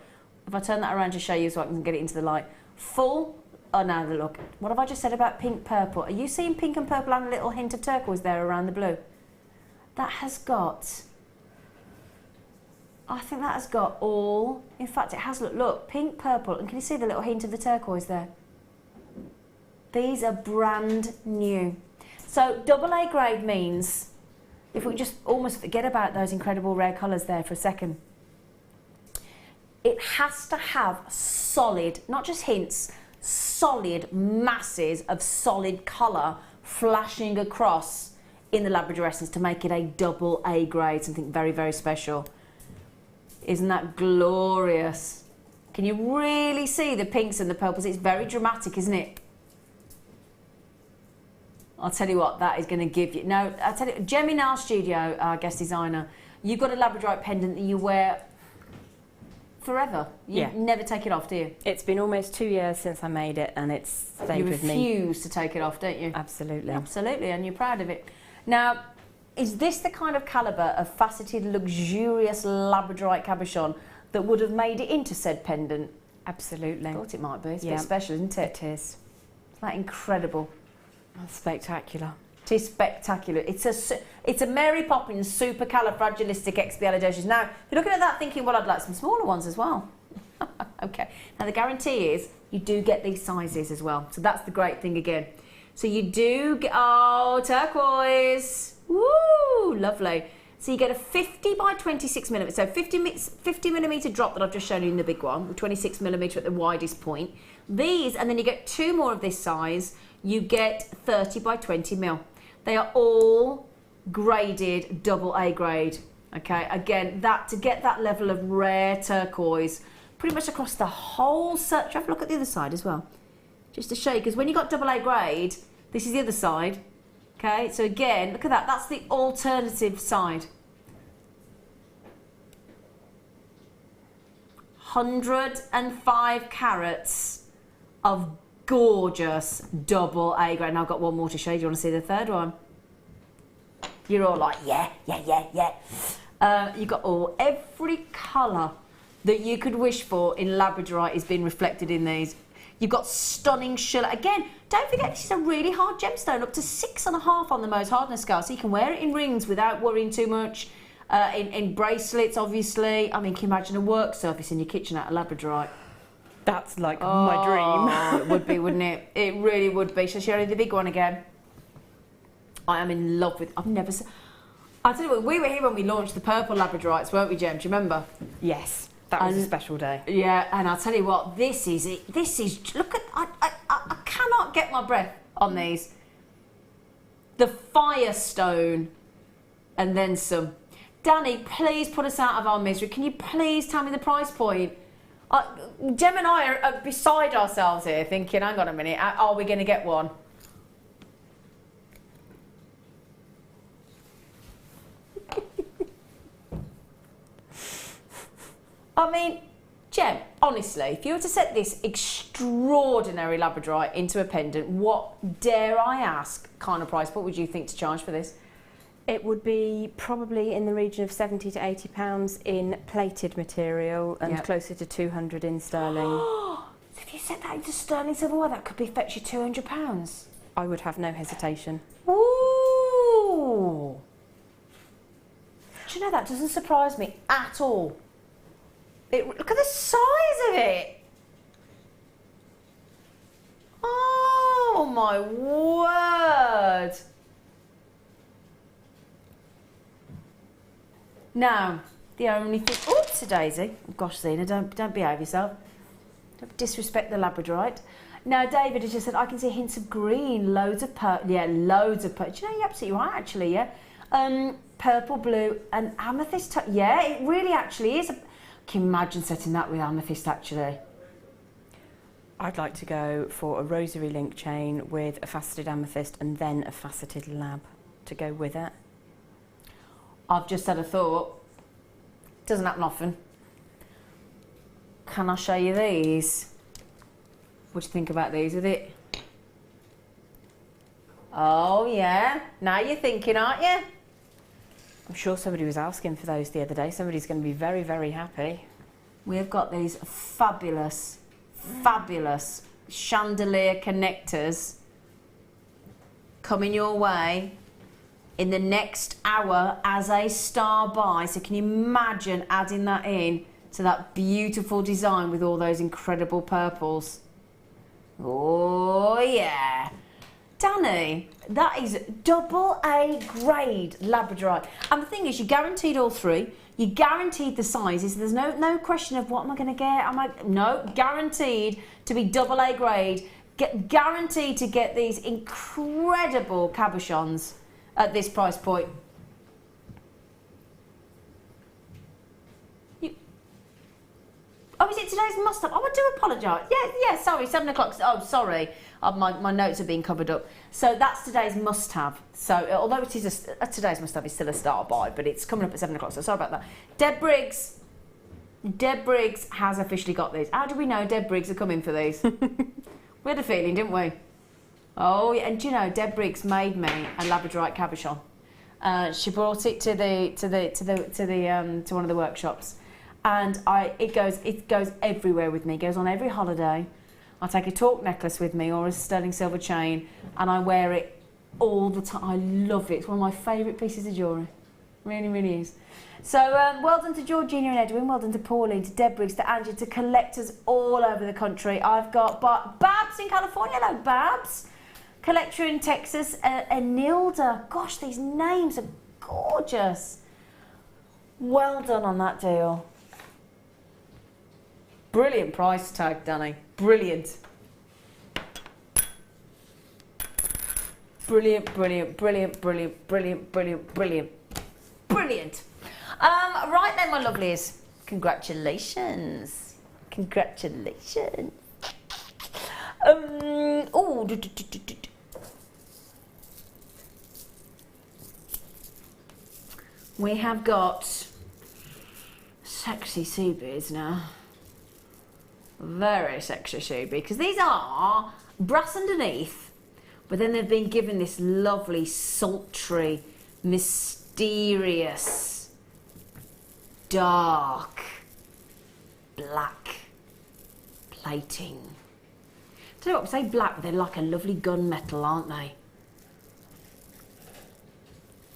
if I turn that around to show you so I can get it into the light, full, oh no, look, what have I just said about pink purple? Are you seeing pink and purple and a little hint of turquoise there around the blue? That has got, I think that has got all, in fact it has, look, pink, purple, and can you see the little hint of the turquoise there? These are brand new. So AA grade means, if we can just almost forget about those incredible rare colours there for a second, it has to have solid, not just hints, solid masses of solid colour flashing across in the labradorescence to make it a AA grade, something very, very special. Isn't that glorious? Can you really see the pinks and the purples? It's very dramatic, isn't it? I'll tell you what, that is going to give you... Now, I'll tell you, Gem in our studio, our guest designer, you've got a labradorite pendant that you wear forever. You never take it off, do you? It's been almost 2 years since I made it, and it's stayed with me. You refuse to take it off, don't you? Absolutely. Absolutely, and you're proud of it. Now, is this the kind of calibre of faceted, luxurious labradorite cabochon that would have made it into said pendant? Absolutely. I thought it might be. It's a bit special, isn't it? It is. Isn't that incredible? That's spectacular. It is spectacular. It's a Mary Poppins supercalifragilisticexpialidocious. Now, if you're looking at that thinking, well, I'd like some smaller ones as well. Okay. Now, the guarantee is you do get these sizes as well. So that's the great thing again. So you do get, oh, turquoise. Woo, lovely. So you get a 50 by 26 millimetre, so 50 millimetre drop that I've just shown you in the big one, with 26 millimetre at the widest point. These, and then you get 2 more of this size, you get 30 by 20 mil. They are all graded AA grade. Okay, again, that to get that level of rare turquoise, pretty much across the whole set. Have a look at the other side as well, just to show you, because when you got AA grade, this is the other side. Okay, so again, look at that. That's the alternative side. 105 carats of gorgeous AA grade. And I've got one more to show you. Do you want to see the third one? You're all like, yeah. You've got every colour that you could wish for in labradorite is being reflected in these. You've got stunning shellac. Again, don't forget this is a really hard gemstone, up to 6.5 on the most hardness scale. So you can wear it in rings without worrying too much. In bracelets, obviously. I mean, can you imagine a work surface in your kitchen out of labradorite? That's like my dream. It would be, wouldn't it? It really would be. Shall I show you the big one again? I am in love with... I've never seen... I'll tell you what, we were here when we launched the purple labradorites, weren't we, Jem? Do you remember? Yes. That was a special day. Yeah, and I'll tell you what, this is it. This is... Look at... I cannot get my breath on these. The Firestone and then some. Danny, please put us out of our misery. Can you please tell me the price point? Jem and I are beside ourselves here thinking, hang on a minute, are we going to get one? I mean, Jem, honestly, if you were to set this extraordinary labradorite into a pendant, what, dare I ask, kind of price, what would you think to charge for this? It would be probably in the region of £70 to £80 in plated material and closer to 200 in sterling. So if you set that into sterling silverware, that could be fetch you £200. I would have no hesitation. Ooh! Do you know, that doesn't surprise me at all. Look at the size of it. Oh my word. Now, the only thing... Oops, Daisy. Oh, gosh, Zena, don't behave yourself. Don't disrespect the labradorite. Now, David has just said, I can see hints of green, loads of purple. Yeah, loads of purple. Do you know, you're absolutely right, actually, yeah. Purple, blue, and amethyst. Yeah, it really actually is. Can you imagine setting that with amethyst, actually? I'd like to go for a rosary link chain with a faceted amethyst and then a faceted lab to go with it. I've just had a thought. Doesn't happen often. Can I show you these? What do you think about these with it? Oh yeah, now you're thinking, aren't you? I'm sure somebody was asking for those the other day. Somebody's going to be very, very happy. We've got these fabulous, fabulous chandelier connectors coming your way in the next hour as a star buy. So can you imagine adding that in to that beautiful design with all those incredible purples? Oh yeah. Danny, that is double A grade labradorite. And the thing is, you're guaranteed all three. You're guaranteed the sizes. There's no question of what am I going to get. No, guaranteed to be double A grade. Guaranteed to get these incredible cabochons at this price point. Oh, is it today's must-have? Oh, I do apologise. Yeah, sorry, 7 o'clock. Oh, sorry. My notes are being covered up. So that's today's must-have. So although it is today's must-have is still a start buy, but it's coming up at 7 o'clock, so sorry about that. Deb Briggs has officially got these. How do we know Deb Briggs are coming for these? We had a feeling, didn't we? Oh, yeah, and do you know, Deb Briggs made me a labradorite cabochon. She brought it to one of the workshops. And it goes everywhere with me. It goes on every holiday. I take a torque necklace with me or a sterling silver chain, and I wear it all the time. I love it. It's one of my favourite pieces of jewellery. Really, really is. So well done to Georgina and Edwin. Well done to Pauline, to Deb Briggs, to Angie, to collectors all over the country. I've got Babs in California. Hello, Babs. Collector in Texas, Enilda. Gosh, these names are gorgeous. Well done on that deal. Brilliant price tag, Danny. Brilliant. Brilliant, brilliant, brilliant, brilliant, brilliant, brilliant, brilliant. Brilliant. Right then, my lovelies. Congratulations. Congratulations. We have got sexy sea beads now. Very sexy sea bead, because these are brass underneath, but then they've been given this lovely, sultry, mysterious, dark, black plating. Tell you what, we say black, but they're like a lovely gunmetal, aren't they?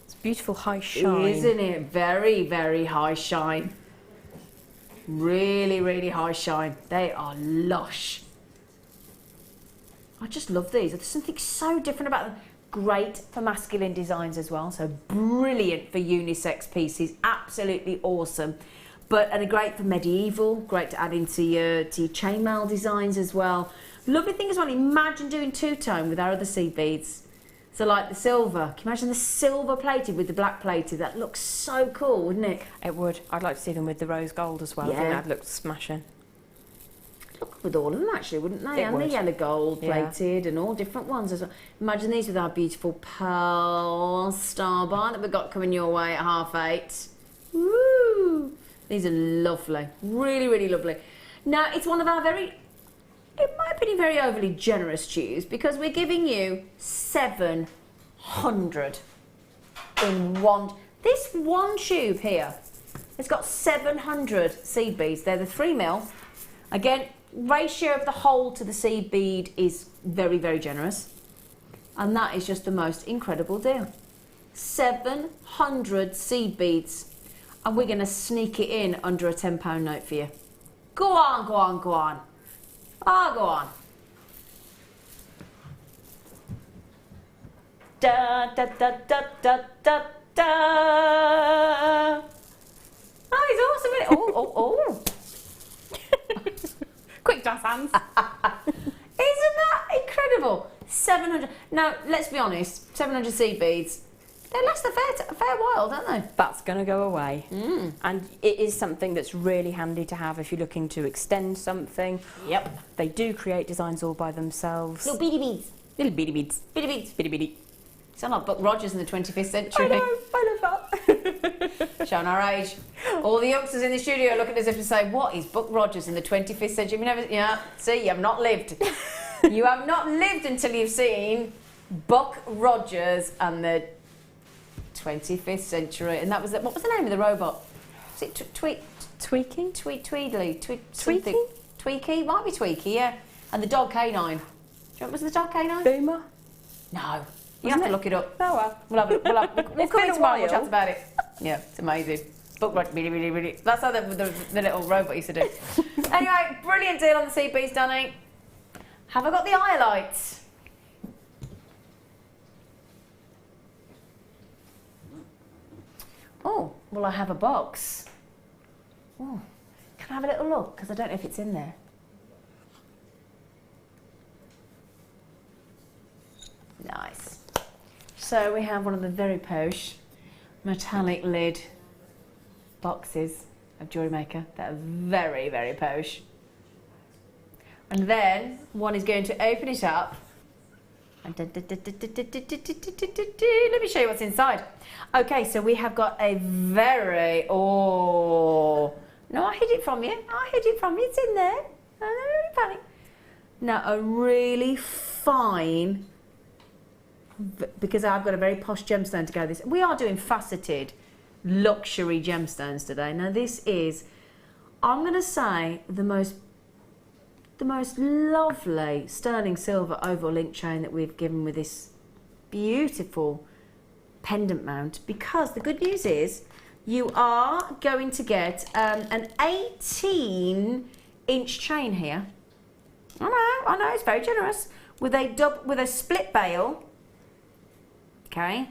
It's beautiful high shine. Isn't it? Very, very high shine. Really, really high shine. They are lush. I just love these. There's something so different about them. Great for masculine designs as well. So brilliant for unisex pieces. Absolutely awesome. And great for medieval. Great to add into your chainmail designs as well. Lovely thing as well. Imagine doing two-tone with our other seed beads. So like the silver. Can you imagine the silver plated with the black plated? That looks so cool, wouldn't it? It would. I'd like to see them with the rose gold as well. Yeah. I think that'd look smashing. Look with all of them actually, wouldn't they? It and would. the yellow gold plated and all different ones as well. Imagine these with our beautiful pearl star bar that we've got coming your way at 8:30. Woo! These are lovely. Really, really lovely. Now, it's one of our very, in my opinion, very overly generous tubes because we're giving you 700 in one. This one tube here, it's got 700 seed beads. They're the 3mm. Again, ratio of the hole to the seed bead is very, very generous. And that is just the most incredible deal. 700 seed beads. And we're going to sneak it in under a £10 note for you. Go on, go on, go on. Ah, go on. Da, da, da, da, da, da, da. Oh, he's awesome, isn't it? Oh. Quick jazz hands. Isn't that incredible. 700. Now, let's be honest, 700 seed beads, they last a fair while, don't they? That's going to go away. And it is something that's really handy to have if you're looking to extend something. Yep. They do create designs all by themselves. Little beady beads. Little beady beads. Beady beads. Bitty bitty. Sound like Buck Rogers in the 25th century. I love that. Showing our age. All the youngsters in the studio are looking as if to say, what is Buck Rogers in the 25th century? Yeah, see, you have not lived. You have not lived until you've seen Buck Rogers and the 25th century. And that was, what was the name of the robot? Was it Tweaking? Tweedly? Tweaky? Tweaky? Might be Tweaky, yeah. And the dog canine. Do you know what was the dog canine? Boomer? No. You have to look it up. Oh well. We'll come in been a tomorrow, we'll while. chat about it. Yeah, it's amazing. Book right, really. That's how the little robot used to do. Anyway, brilliant deal on the seed beads, Danny. Have I got the highlights? Oh, well, I have a box. Oh, can I have a little look? Because I don't know if it's in there. Nice. So we have one of the very posh metallic lid boxes of Jewellery Maker that are very, very posh. And then one is going to open it up. And let me show you what's inside. Okay, so we have got a very, no, I hid it from you. It's in there. Don't really panic. Now, a really fine, because I've got a very posh gemstone to go with this. We are doing faceted luxury gemstones today. Now this is, I'm going to say, the most lovely sterling silver oval link chain that we've given with this beautiful pendant mount, because the good news is you are going to get an 18-inch chain here. I know, it's very generous, with a split bail. Okay,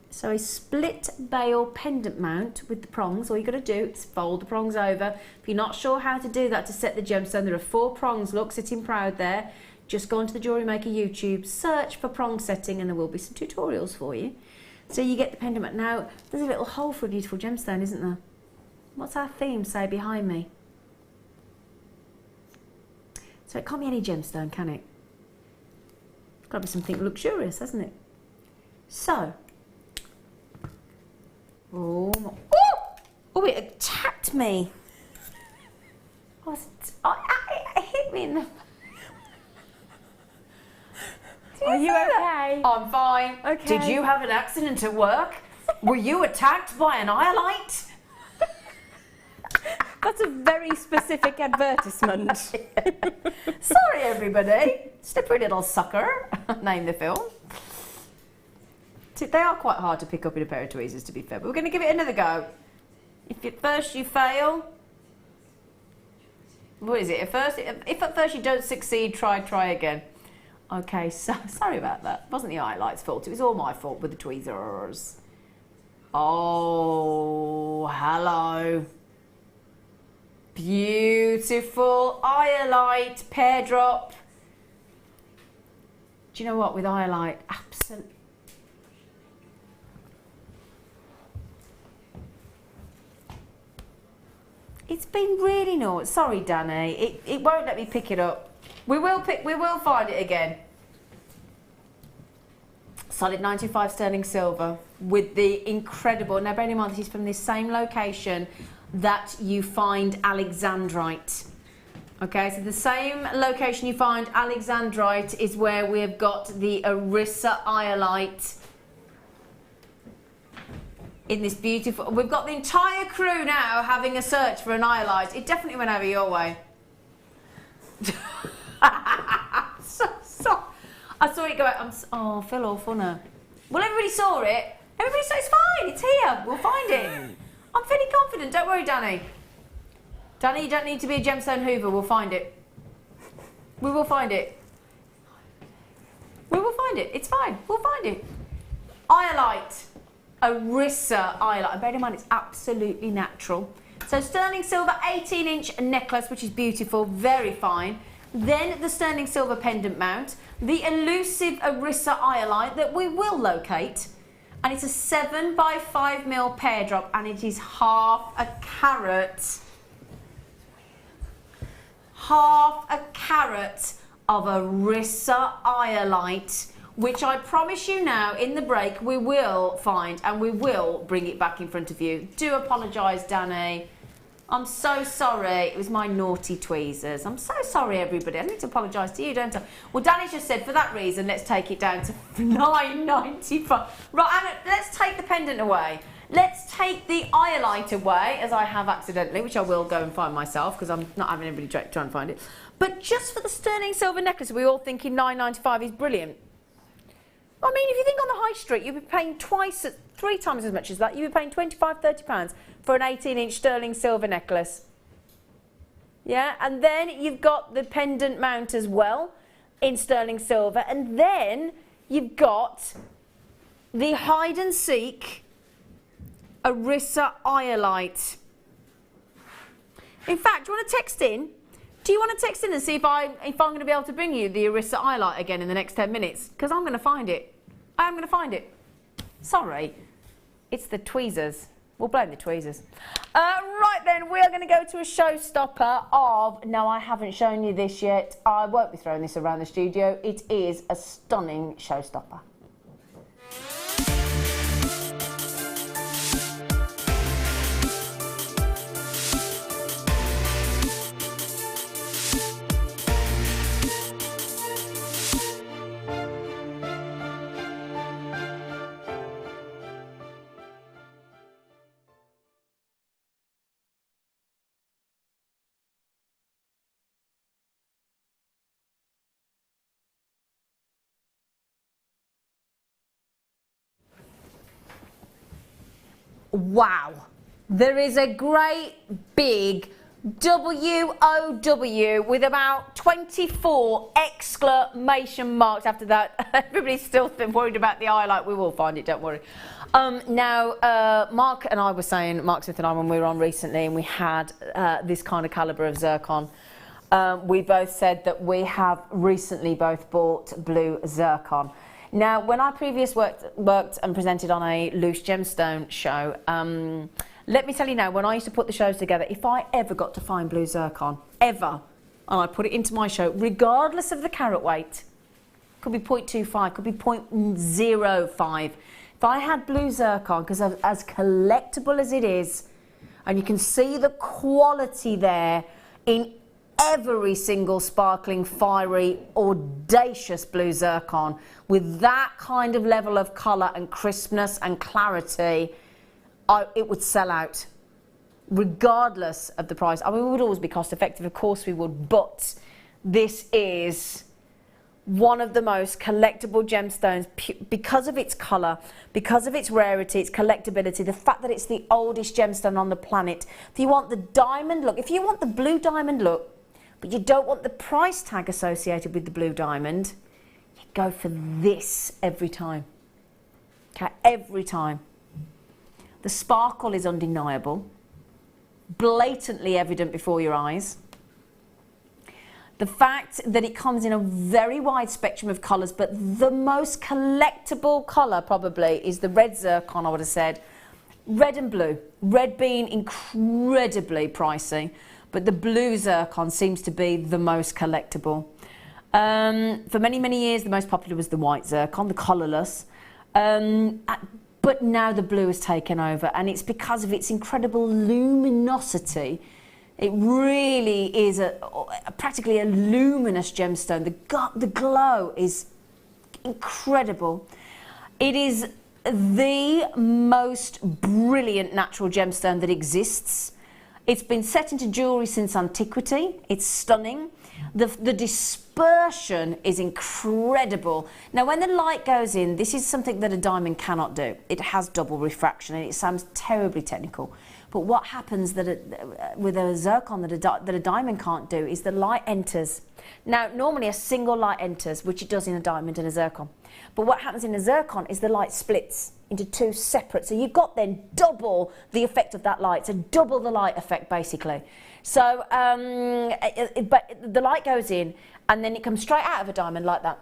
so a split bail pendant mount with the prongs. All you got to do is fold the prongs over. If you're not sure how to do that to set the gemstone, there are 4 prongs. Look, sitting proud there. Just go onto the Jewellery Maker YouTube, search for prong setting, and there will be some tutorials for you. So you get the pendant mount. Now, there's a little hole for a beautiful gemstone, isn't there? What's our theme say behind me? So it can't be any gemstone, can it? It's got to be something luxurious, hasn't it? So, oh, it attacked me. It hit me in the... Are you okay? I'm fine. Okay. Did you have an accident at work? Were you attacked by an highlight? That's a very specific advertisement. Sorry, everybody. Slippery little sucker. Name the film. They are quite hard to pick up in a pair of tweezers, to be fair, but we're going to give it another go. If at first you fail, what is it? If at first you don't succeed, try again. Okay, so sorry about that. It wasn't the highlight's fault. It was all my fault with the tweezers. Oh, hello. Beautiful highlight pear drop. Do you know what? With highlight, absolutely. It's been really naughty. Sorry, Danny. It won't let me pick it up. We will find it again. Solid 95 sterling silver with the incredible. Now, bearing in mind, this is from the same location that you find alexandrite. Okay, so the same location you find alexandrite is where we've got the Orissa iolite. In this beautiful, we've got the entire crew now having a search for an iolite. It definitely went over your way. I saw it go out. Oh, I feel awful now. Well, everybody saw it. Everybody said it's fine. It's here. We'll find it. I'm feeling confident. Don't worry, Danny. Danny, you don't need to be a gemstone hoover. We'll find it. We will find it. We will find it. It's fine. We'll find it. Iolite. Orissa iolite. And bear in mind, it's absolutely natural. So sterling silver 18-inch necklace, which is beautiful, very fine. then the sterling silver pendant mount, the elusive Arissa iolite that we will locate, and it's a 7 by 5mm pear drop, and it is half a carat of Arissa iolite, which I promise you now in the break we will find and we will bring it back in front of you. Do apologise, Danny. I'm so sorry. It was my naughty tweezers. I'm so sorry, everybody. I need to apologise to you, don't I? Well, Danny just said for that reason, let's take it down to $9.95. Right, Anna, let's take the pendant away. Let's take the iolite away, as I have accidentally, which I will go and find myself because I'm not having anybody try and find it. But just for the sterling silver necklace, we're all thinking $9.95 is brilliant. I mean, if you think on the high street, you'd be paying three times as much as that. You'd be paying £25, £30 for an 18-inch sterling silver necklace. Yeah, and then you've got the pendant mount as well in sterling silver. And then you've got the hide and seek Arissa iolite. In fact, do you want to text in? Do you want to text in and see if I'm going to be able to bring you the Arissa iolite again in the next 10 minutes? Because I'm going to find it. I'm going to find it. Sorry. It's the tweezers. We'll blame the tweezers. Right then, we are going to go to a showstopper of... No, I haven't shown you this yet. I won't be throwing this around the studio. It is a stunning showstopper. Wow, there is a great big WOW with about 24 exclamation marks after that. Everybody's still worried about the highlight. We will find it, don't worry. Mark and I were saying, Mark Smith and I, when we were on recently and we had this kind of calibre of zircon, we both said that we have recently both bought blue zircon. Now, when I previously worked and presented on a loose gemstone show, let me tell you now, when I used to put the shows together, if I ever got to find blue zircon, ever, and I put it into my show, regardless of the carat weight, could be 0.25, could be 0.05, if I had blue zircon, because as collectible as it is, and you can see the quality there in every single sparkling, fiery, audacious blue zircon with that kind of level of colour and crispness and clarity, it would sell out regardless of the price. I mean, we would always be cost effective, of course we would, but this is one of the most collectible gemstones because of its colour, because of its rarity, its collectability, the fact that it's the oldest gemstone on the planet. If you want the diamond look, if you want the blue diamond look, but you don't want the price tag associated with the blue diamond, you go for this every time. Okay, every time. The sparkle is undeniable, blatantly evident before your eyes. The fact that it comes in a very wide spectrum of colours, but the most collectible colour probably is the red zircon, I would have said. Red and blue. Red being incredibly pricey, but the blue zircon seems to be the most collectible. For many, many years, the most popular was the white zircon, the colourless. But now the blue has taken over, and it's because of its incredible luminosity. It really is practically a luminous gemstone. The glow is incredible. It is the most brilliant natural gemstone that exists. It's been set into jewellery since antiquity. It's stunning. The dispersion is incredible. Now, when the light goes in, this is something that a diamond cannot do. It has double refraction, and it sounds terribly technical. But what happens with a zircon that a diamond can't do is the light enters. Now, normally a single light enters, which it does in a diamond and a zircon. But what happens in a zircon is the light splits into two separate. So you've got then double the effect of that light, so double the light effect basically. So, but the light goes in and then it comes straight out of a diamond like that.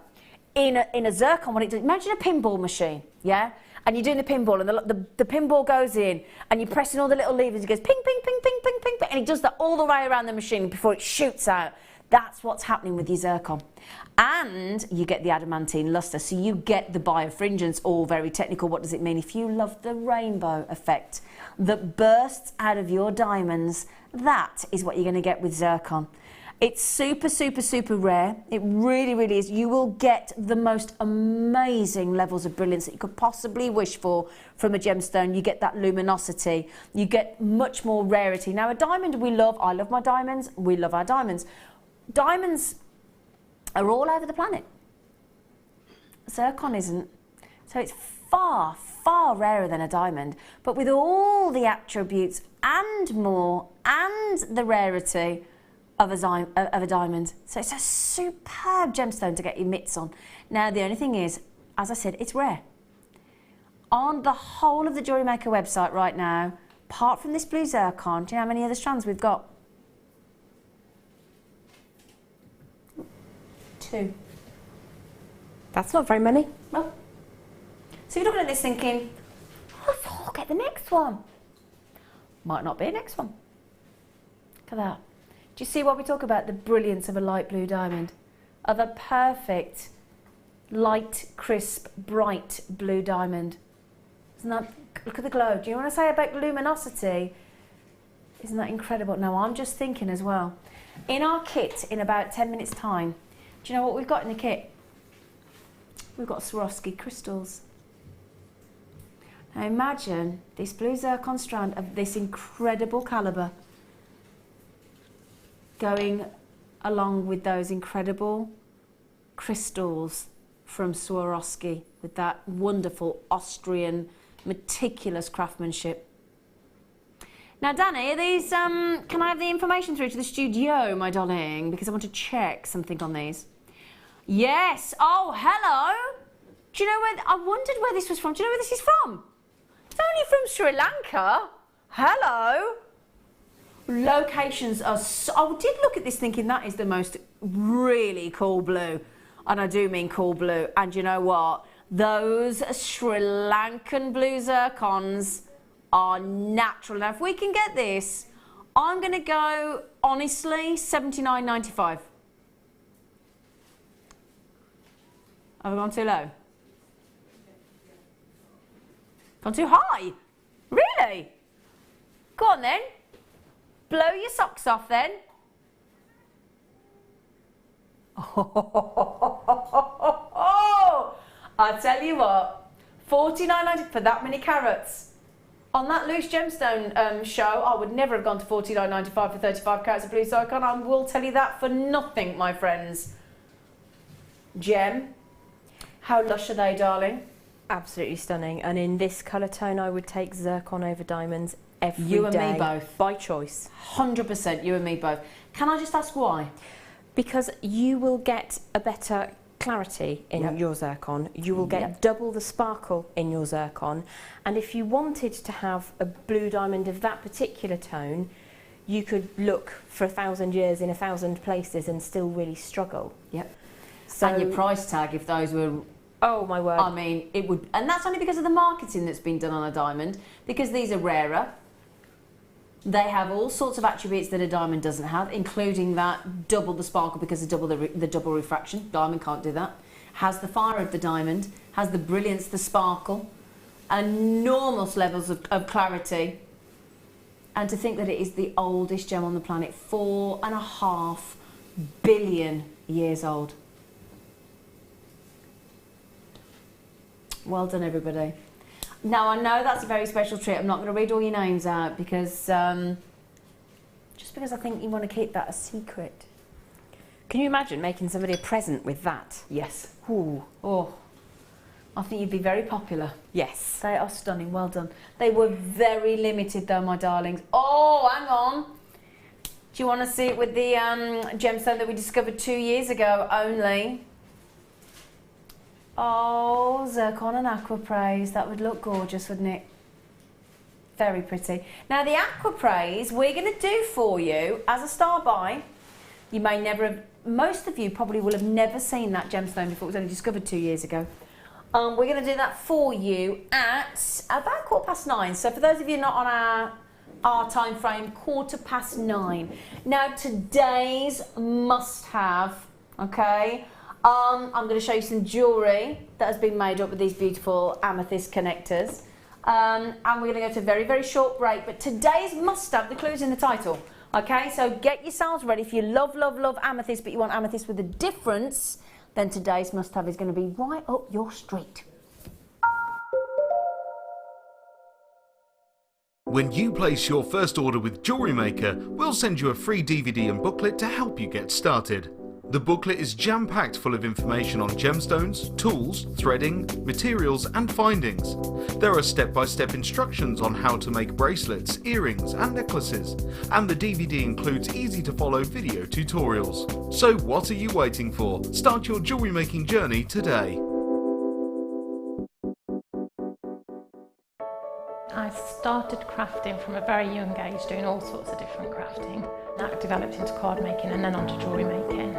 In a zircon, what it does, imagine a pinball machine, yeah? And you're doing the pinball and the pinball goes in and you're pressing all the little levers, it goes ping, ping, ping, ping, ping, ping, ping, and it does that all the way around the machine before it shoots out. That's what's happening with your zircon. And you get the adamantine luster, so you get the birefringence, all very technical. What does it mean? If you love the rainbow effect that bursts out of your diamonds, that is what you're going to get with zircon. It's super, super, super rare. It really, really is. You will get the most amazing levels of brilliance that you could possibly wish for from a gemstone. You get that luminosity. You get much more rarity. Now, a diamond we love. I love my diamonds. We love our diamonds. Diamonds are all over the planet. Zircon isn't. So it's far, far rarer than a diamond. But with all the attributes and more and the rarity of a diamond. So it's a superb gemstone to get your mitts on. Now, the only thing is, as I said, it's rare. On the whole of the Jewellery Maker website right now, apart from this blue zircon, do you know how many other strands we've got? 2. That's not very many. Well, so you're looking at this thinking, oh, so I'll get the next one. Might not be a next one. Look at that. Do you see what we talk about? The brilliance of a light blue diamond, of a perfect, light, crisp, bright blue diamond. Isn't that, look at the glow. Do you want to say about luminosity? Isn't that incredible? Now, I'm just thinking as well, in our kit, in about 10 minutes' time, do you know what we've got in the kit? We've got Swarovski crystals. Now, imagine this blue zircon strand of this incredible calibre going along with those incredible crystals from Swarovski with that wonderful Austrian meticulous craftsmanship. Now, Danny, are these, can I have the information through to the studio, my darling? Because I want to check something on these. Yes. Oh, hello. Do you know where, I wondered where this was from. Do you know where this is from? It's only from Sri Lanka. Hello. Locations are so, I did look at this thinking that is the most really cool blue. And I do mean cool blue. And you know what? Those Sri Lankan blue zircons are natural. Now, if we can get this, I'm going to go, honestly, $79.95. Have I gone too low? Gone too high? Really? Go on then. Blow your socks off then. Oh, I tell you what, $49.90 for that many carats. On that loose gemstone show, I would never have gone to $49.95 for 35 carats of blue zircon. I will tell you that for nothing, my friends. Gem, how lush are they, darling? Absolutely stunning. And in this colour tone, I would take zircon over diamonds every day. You and me both. By choice. 100%, you and me both. Can I just ask why? Because you will get a better clarity in your zircon. You will get double the sparkle in your zircon. And if you wanted to have a blue diamond of that particular tone, you could look for 1,000 years in 1,000 places and still really struggle. Yep. So, and your price tag, if those were... Oh my word. I mean, it would... And that's only because of the marketing that's been done on a diamond, because these are rarer. They have all sorts of attributes that a diamond doesn't have, including that double the sparkle because of the double refraction. Diamond can't do that. Has the fire of the diamond, has the brilliance, the sparkle, enormous levels of clarity. And to think that it is the oldest gem on the planet, 4.5 billion years old. Well done, everybody. Now, I know that's a very special treat. I'm not going to read all your names out because just because I think you want to keep that a secret. Can you imagine making somebody a present with that? Yes. Ooh. Oh, I think you'd be very popular. Yes. They are stunning. Well done. They were very limited, though, my darlings. Oh, hang on. Do you want to see it with the gemstone that we discovered 2 years ago only? Oh, zircon and aqua praise. That would look gorgeous, wouldn't it? Very pretty. Now the aqua praise we're going to do for you as a star buy. You may never have, most of you probably will have never seen that gemstone before. It was only discovered 2 years ago. We're going to do that for you at about 9:15. So for those of you not on our time frame, 9:15. Now today's must-have, okay? I'm going to show you some jewellery that has been made up with these beautiful amethyst connectors. And we're going to go to a very, very short break. But today's must-have, the clue's in the title. Okay, so get yourselves ready. If you love, love, love amethyst, but you want amethyst with a difference, then today's must-have is going to be right up your street. When you place your first order with Jewellery Maker, we'll send you a free DVD and booklet to help you get started. The booklet is jam-packed full of information on gemstones, tools, threading, materials and findings. There are step-by-step instructions on how to make bracelets, earrings and necklaces, and the DVD includes easy-to-follow video tutorials. So what are you waiting for? Start your jewellery making journey today. I started crafting from a very young age, doing all sorts of different crafting. That developed into card making and then onto jewellery making.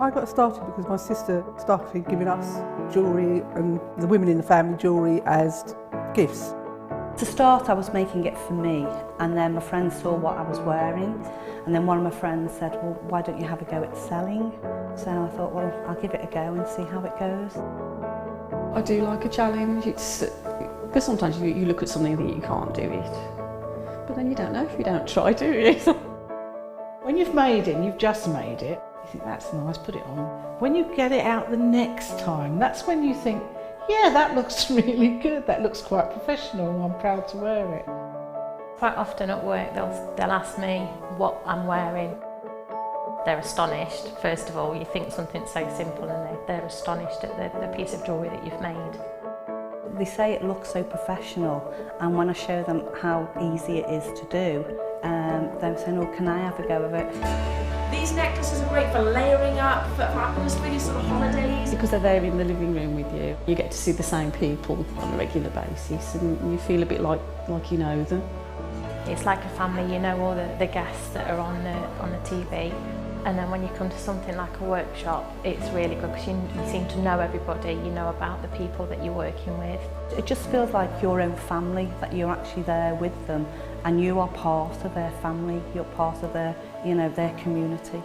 I got started because my sister started giving us jewellery and the women in the family jewellery as gifts. To start, I was making it for me, and then my friends saw what I was wearing, and then one of my friends said, well, why don't you have a go at selling? So I thought, well, I'll give it a go and see how it goes. I do like a challenge. It's because sometimes you look at something and think you can't do it, but then you don't know if you don't try, do you? When you've made it, and you've just made it, you think that's nice, put it on. When you get it out the next time, that's when you think, yeah, that looks really good, that looks quite professional, I'm proud to wear it. Quite often at work they'll ask me what I'm wearing. They're astonished. First of all, you think something so simple and they're astonished at the piece of jewellery that you've made. They say it looks so professional, and when I show them how easy it is to do, they're saying, oh, can I have a go of it? These necklaces are great for layering up, for atmosphere, sort of holidays. Because they're there in the living room with you, you get to see the same people on a regular basis and you feel a bit like you know them. It's like a family, you know all the guests that are on the TV. And then when you come to something like a workshop, it's really good because you seem to know everybody, you know about the people that you're working with. It just feels like your own family, that you're actually there with them and you are part of their family, you're part of their, you know, their community.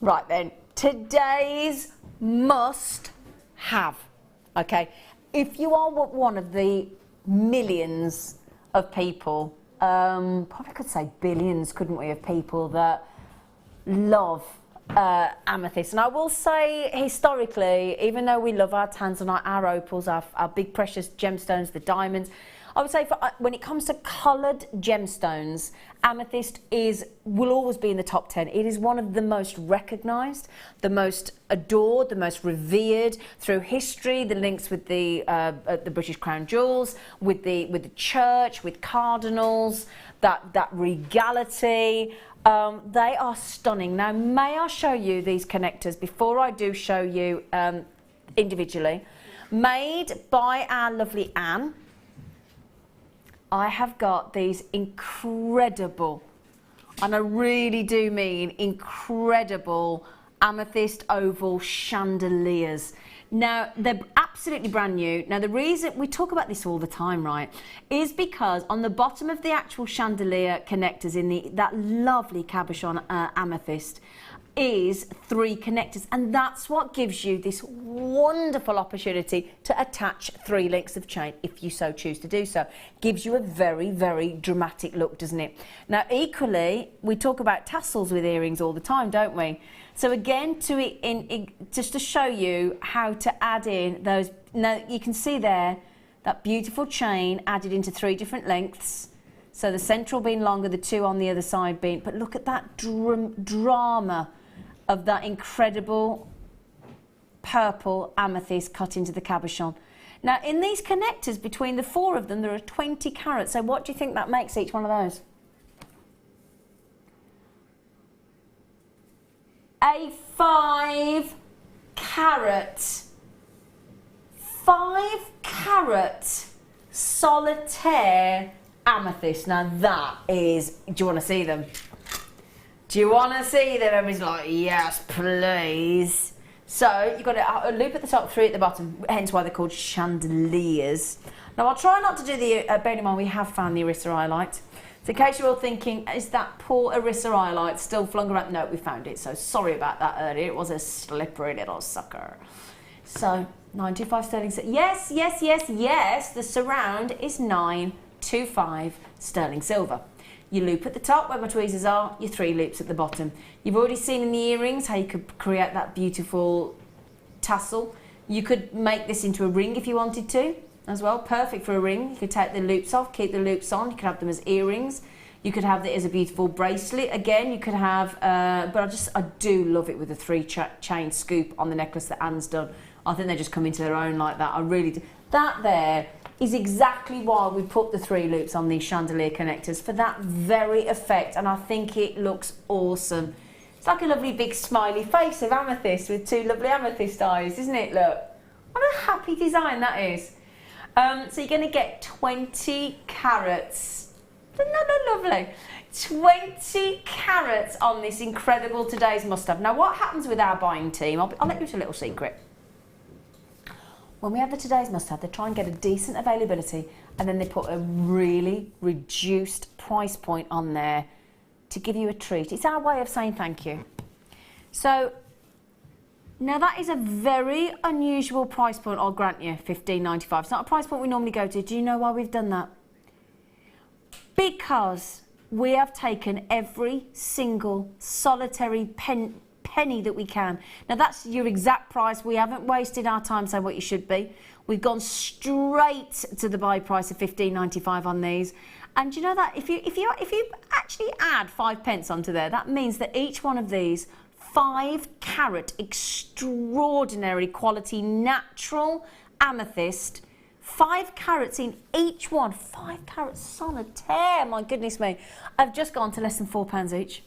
Right then, today's must-have, okay? If you are one of the millions of people, probably could say billions, couldn't we, of people that love amethyst. And I will say, historically, even though we love our tanzanite, our opals, our big precious gemstones, the diamonds, I would say when it comes to coloured gemstones, amethyst will always be in the top 10. It is one of the most recognised, the most adored, the most revered through history, the links with the British Crown Jewels, with the church, with cardinals, that regality. They are stunning. Now, may I show you these connectors before I do show you individually? Made by our lovely Anne. I have got these incredible, and I really do mean incredible, amethyst oval chandeliers. Now, they're absolutely brand new. Now, the reason we talk about this all the time, right, is because on the bottom of the actual chandelier connectors in that lovely cabochon amethyst is 3 connectors, and that's what gives you this wonderful opportunity to attach 3 links of chain if you so choose to do so. Gives you a very, very dramatic look, doesn't it? Now, equally, we talk about tassels with earrings all the time, don't we? So again, just to show you how to add in those, now you can see there that beautiful chain added into 3 different lengths. So the central being longer, the 2 on the other side being, but look at that drama of that incredible purple amethyst cut into the cabochon. Now, in these connectors, between the 4 of them, there are 20 carats. So what do you think that makes each one of those? A 5 carat solitaire amethyst. Now that is, do you want to see them? Do you want to see them? Everybody's like, yes, please. So you've got a loop at the top, 3 at the bottom, hence why they're called chandeliers. Now I'll try not to do the, bearing in mind we have found the Arissa Iolite. So in case you're all thinking, is that poor Arissa Iolite still flung around? No, we found it, so sorry about that earlier. It was a slippery little sucker. So 925 sterling, yes, yes, yes, yes, the surround is 925 sterling silver. You loop at the top where my tweezers are, your 3 loops at the bottom. You've already seen in the earrings how you could create that beautiful tassel. You could make this into a ring if you wanted to as well, perfect for a ring. You could take the loops off, keep the loops on, you could have them as earrings. You could have it as a beautiful bracelet. Again, you could have, but I do love it with the 3 chain scoop on the necklace that Anne's done. I think they just come into their own like that. I really do. That there is exactly why we put the 3 loops on these chandelier connectors, for that very effect, and I think it looks awesome. It's like a lovely big smiley face of amethyst with 2 lovely amethyst eyes, isn't it? Look, what a happy design that is. So you're going to get 20 carats. Isn't that lovely? 20 carats on this incredible today's must-have. Now, what happens with our buying team? I'll let you into a little secret. When we have the today's must-have, they try and get a decent availability, and then they put a really reduced price point on there to give you a treat. It's our way of saying thank you. So now that is a very unusual price point, I'll grant you, $15.95. It's not a price point we normally go to. Do you know why we've done that? Because we have taken every single solitary penny that we can. Now that's your exact price. We haven't wasted our time saying what you should be. We've gone straight to the buy price of $15.95 on these. And you know that if you actually add 5 pence onto there, that means that each one of these 5 carat extraordinary quality natural amethyst, 5 carats in each one, 5 carats solitaire, my goodness me. I've just gone to less than £4 each.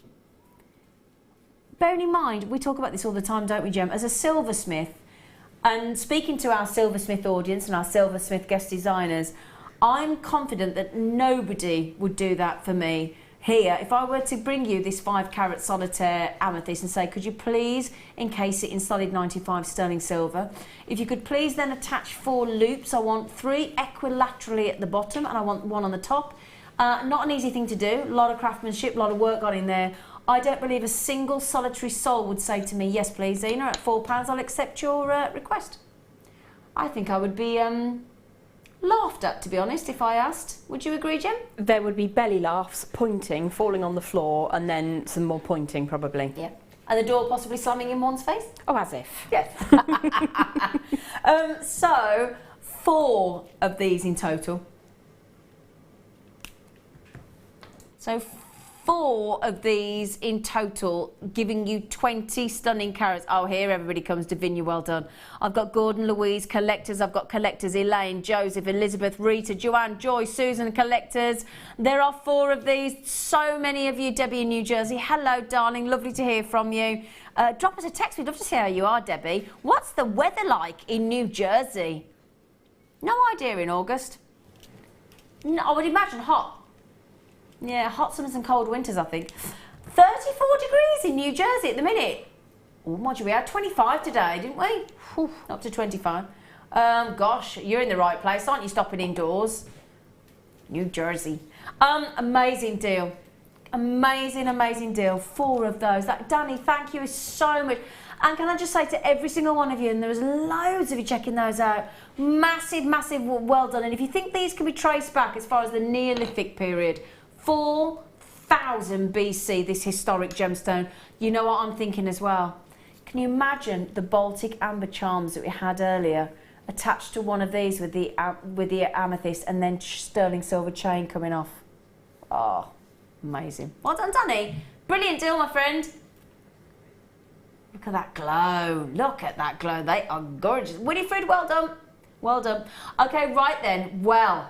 Bearing in mind, we talk about this all the time, don't we, Jem? As a silversmith, and speaking to our silversmith audience and our silversmith guest designers, I'm confident that nobody would do that for me here. If I were to bring you this 5 carat solitaire amethyst and say, could you please encase it in solid 95 sterling silver? If you could please then attach 4 loops. I want 3 equilaterally at the bottom and I want 1 on the top. Not an easy thing to do. A lot of craftsmanship, a lot of work gone in there. I don't believe a single solitary soul would say to me, yes please Zena, at £4 I'll accept your request. I think I would be laughed at, to be honest, if I asked. Would you agree, Jem? There would be belly laughs, pointing, falling on the floor, and then some more pointing probably. Yeah. And the door possibly slamming in one's face? Oh, as if. Yes. So, 4 of these in total. So 4 of these in total, giving you 20 stunning carats. Oh, here everybody comes. Davinia, well done. I've got Gordon, Louise, collectors. I've got collectors, Elaine, Joseph, Elizabeth, Rita, Joanne, Joy, Susan, collectors. There are 4 of these. So many of you. Debbie in New Jersey. Hello, darling. Lovely to hear from you. Drop us a text. We'd love to see how you are, Debbie. What's the weather like in New Jersey? No idea in August. No, I would imagine hot. Yeah, hot summers and cold winters, I think. 34 degrees in New Jersey at the minute. Oh, mind you, we had 25 today, didn't we? Whew, up to 25. Gosh, you're in the right place, aren't you? Stopping indoors. New Jersey. Amazing deal. Amazing, amazing deal. 4 of those. Danny, thank you so much. And can I just say to every single one of you, and there was loads of you checking those out, massive, massive well done. And if you think these can be traced back as far as the Neolithic period, 4,000 BC, this historic gemstone, you know what I'm thinking as well? Can you imagine the Baltic amber charms that we had earlier attached to one of these with the amethyst and then sterling silver chain coming off? Oh, amazing. Well done, Danny. Brilliant deal, my friend. Look at that glow. Look at that glow. They are gorgeous. Winifred, well done. Well done. Okay, right then. Well,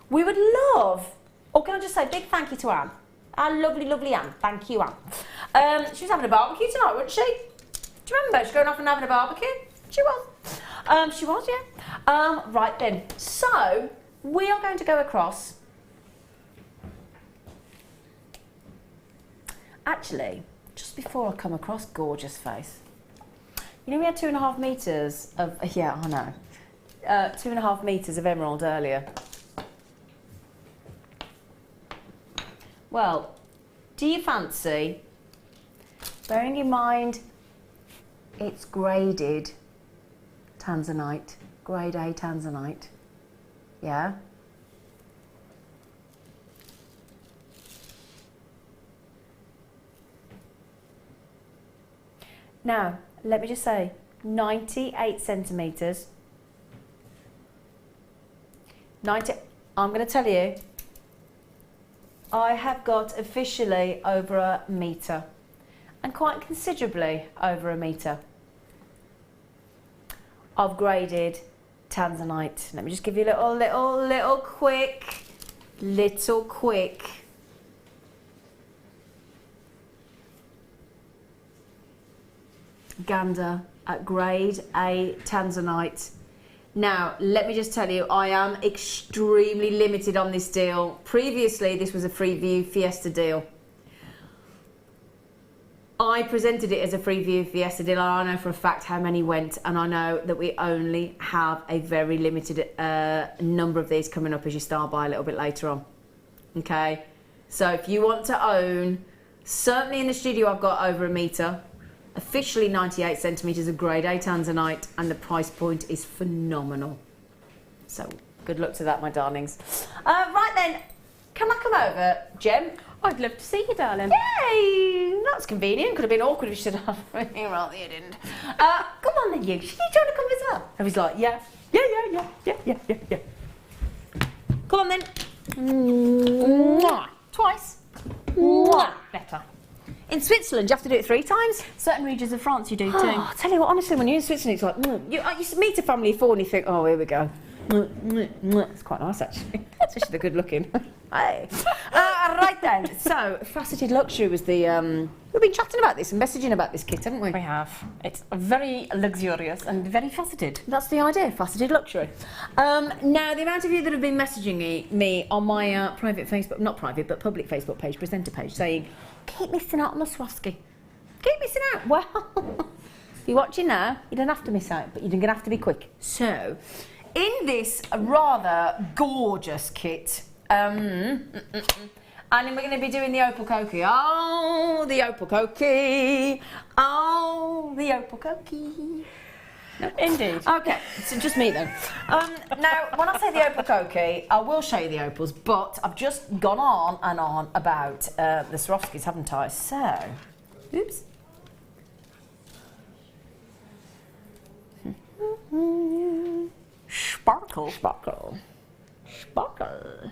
we would love, or can I just say big thank you to Anne. Our lovely, lovely Anne. Thank you, Anne. She was having a barbecue tonight, wasn't she? Do you remember? She was going off and having a barbecue. She was. She was, yeah. Right then. So, we are going to go across. Actually, just before I come across gorgeous face, you know we had 2.5 metres of, yeah, I know, 2.5 metres of emerald earlier. Well, do you fancy, bearing in mind it's graded tanzanite, grade A tanzanite, yeah? Now, let me just say, 98 centimetres. I'm going to tell you, I have got officially over a metre, and quite considerably over a metre, of graded tanzanite. Let me just give you a little quick gander at grade A tanzanite. Now, let me just tell you, I am extremely limited on this deal. Previously, this was a free view Fiesta deal. I presented it as a free view Fiesta deal, and I know for a fact how many went, and I know that we only have a very limited number of these coming up as you start by a little bit later on. Okay? So if you want to own, certainly in the studio I've got over a metre, officially 98 centimetres of grade A tanzanite, and the price point is phenomenal. So good luck to that, my darlings. Right then, can I come over, Gem? I'd love to see you, darling. Yay! That's convenient. Could have been awkward if you said, oh, rather you didn't. Come on then, you. Should you try to come as well? I was like, yeah. Come on then. Mwah. Twice. Mwah. Better. In Switzerland, you have to do it 3 times. Certain regions of France you do too. Oh, I tell you what, honestly, when you're in Switzerland, it's like, you meet a family of 4 and you think, oh, here we go. It's quite nice, actually. Especially the good looking. Hey. Right then, so faceted luxury was the, we've been chatting about this and messaging about this kit, haven't we? We have. It's very luxurious and very faceted. That's the idea, faceted luxury. Now, the amount of you that have been messaging me on my private Facebook, not private, but public Facebook page, presenter page, saying, keep missing out on the Swarovski. Keep missing out. Well, if you're watching now, you don't have to miss out, but you're going to have to be quick. So, in this rather gorgeous kit, and we're going to be doing the opal koki. Oh, the opal koki. Oh, the opal koki. No. Indeed. Okay, so just me then. Now, when I say the opal koki, I will show you the opals, but I've just gone on and on about the Swarovskis, haven't I? So, oops. Sparkle. Sparkle. Sparkle.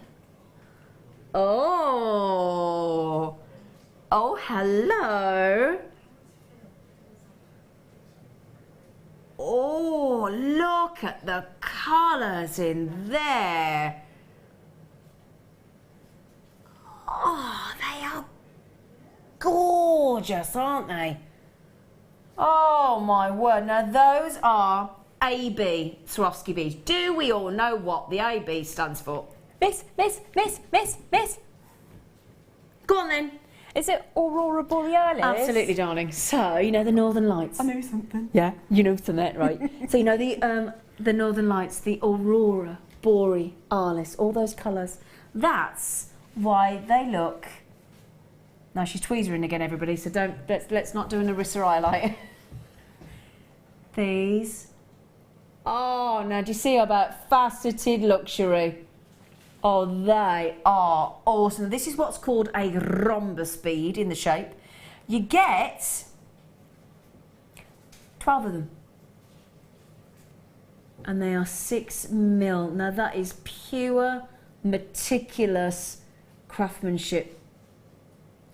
Oh. Oh, hello. Oh, look at the colours in there. Oh, they are gorgeous, aren't they? Oh, my word. Now, those are AB Swarovski beads. Do we all know what the AB stands for? Miss. Go on then. Is it Aurora Borealis? Absolutely, darling. So, you know the Northern Lights. I know something. Yeah, you know something, right? So, you know the Northern Lights, the Aurora Borealis, all those colours. That's why they look... Now, she's tweezering again, everybody, so let's not do an Arissa highlight. These. Oh, now do you see about faceted luxury? Oh, they are awesome. This is what's called a rhombus bead in the shape. You get 12 of them. And they are 6mm. Now that is pure, meticulous craftsmanship.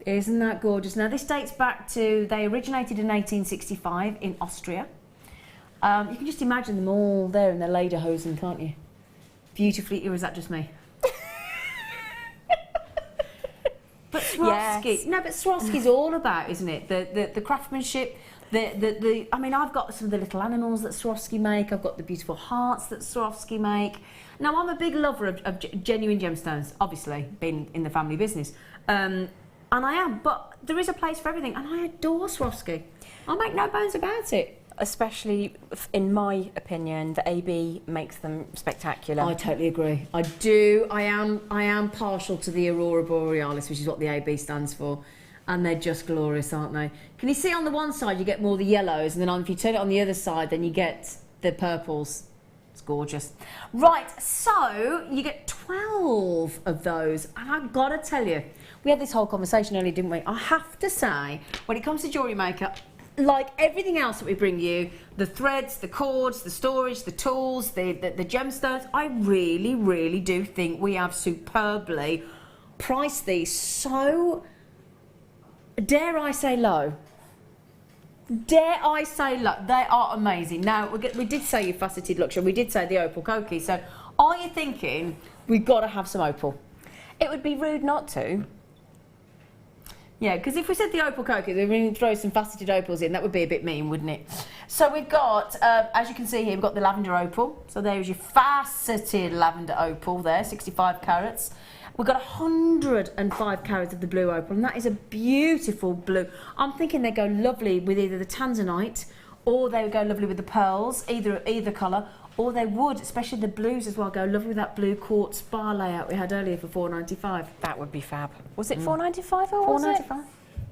Isn't that gorgeous? Now this dates back to, they originated in 1865 in Austria. You can just imagine them all there in their lederhosen, can't you? Beautifully, or is that just me? But Swarovski, yes. No, but Swarovski's all about, isn't it? The craftsmanship, I mean, I've got some of the little animals that Swarovski make, I've got the beautiful hearts that Swarovski make. Now, I'm a big lover of genuine gemstones, obviously, being in the family business. And I am, but there is a place for everything, and I adore Swarovski. I make no bones about it. Especially, in my opinion, the AB makes them spectacular. I totally agree. I do. I am partial to the Aurora Borealis, which is what the AB stands for, and they're just glorious, aren't they? Can you see on the one side you get more of the yellows, and then if you turn it on the other side, then you get the purples. It's gorgeous. Right, so you get 12 of those, and I've got to tell you, we had this whole conversation earlier, didn't we? I have to say, when it comes to Jewellery Maker, like everything else that we bring you, the threads, the cords, the storage, the tools, the gemstones, I really, really do think we have superbly priced these so, dare I say low. Dare I say low. They are amazing. Now, we did say your faceted luxury, we did say the opal cokie, so are you thinking we've got to have some opal? It would be rude not to. Yeah, because if we said the opal cokie, then we would throw some faceted opals in. That would be a bit mean, wouldn't it? So we've got, as you can see here, we've got the lavender opal. So there's your faceted lavender opal there, 65 carats. We've got 105 carats of the blue opal, and that is a beautiful blue. I'm thinking they go lovely with either the tanzanite, or they would go lovely with the pearls, either colour, or they would, especially the blues as well, go lovely with that blue quartz bar layout we had earlier for $4.95. That would be fab. Was it $4.95 or was it? $4.95.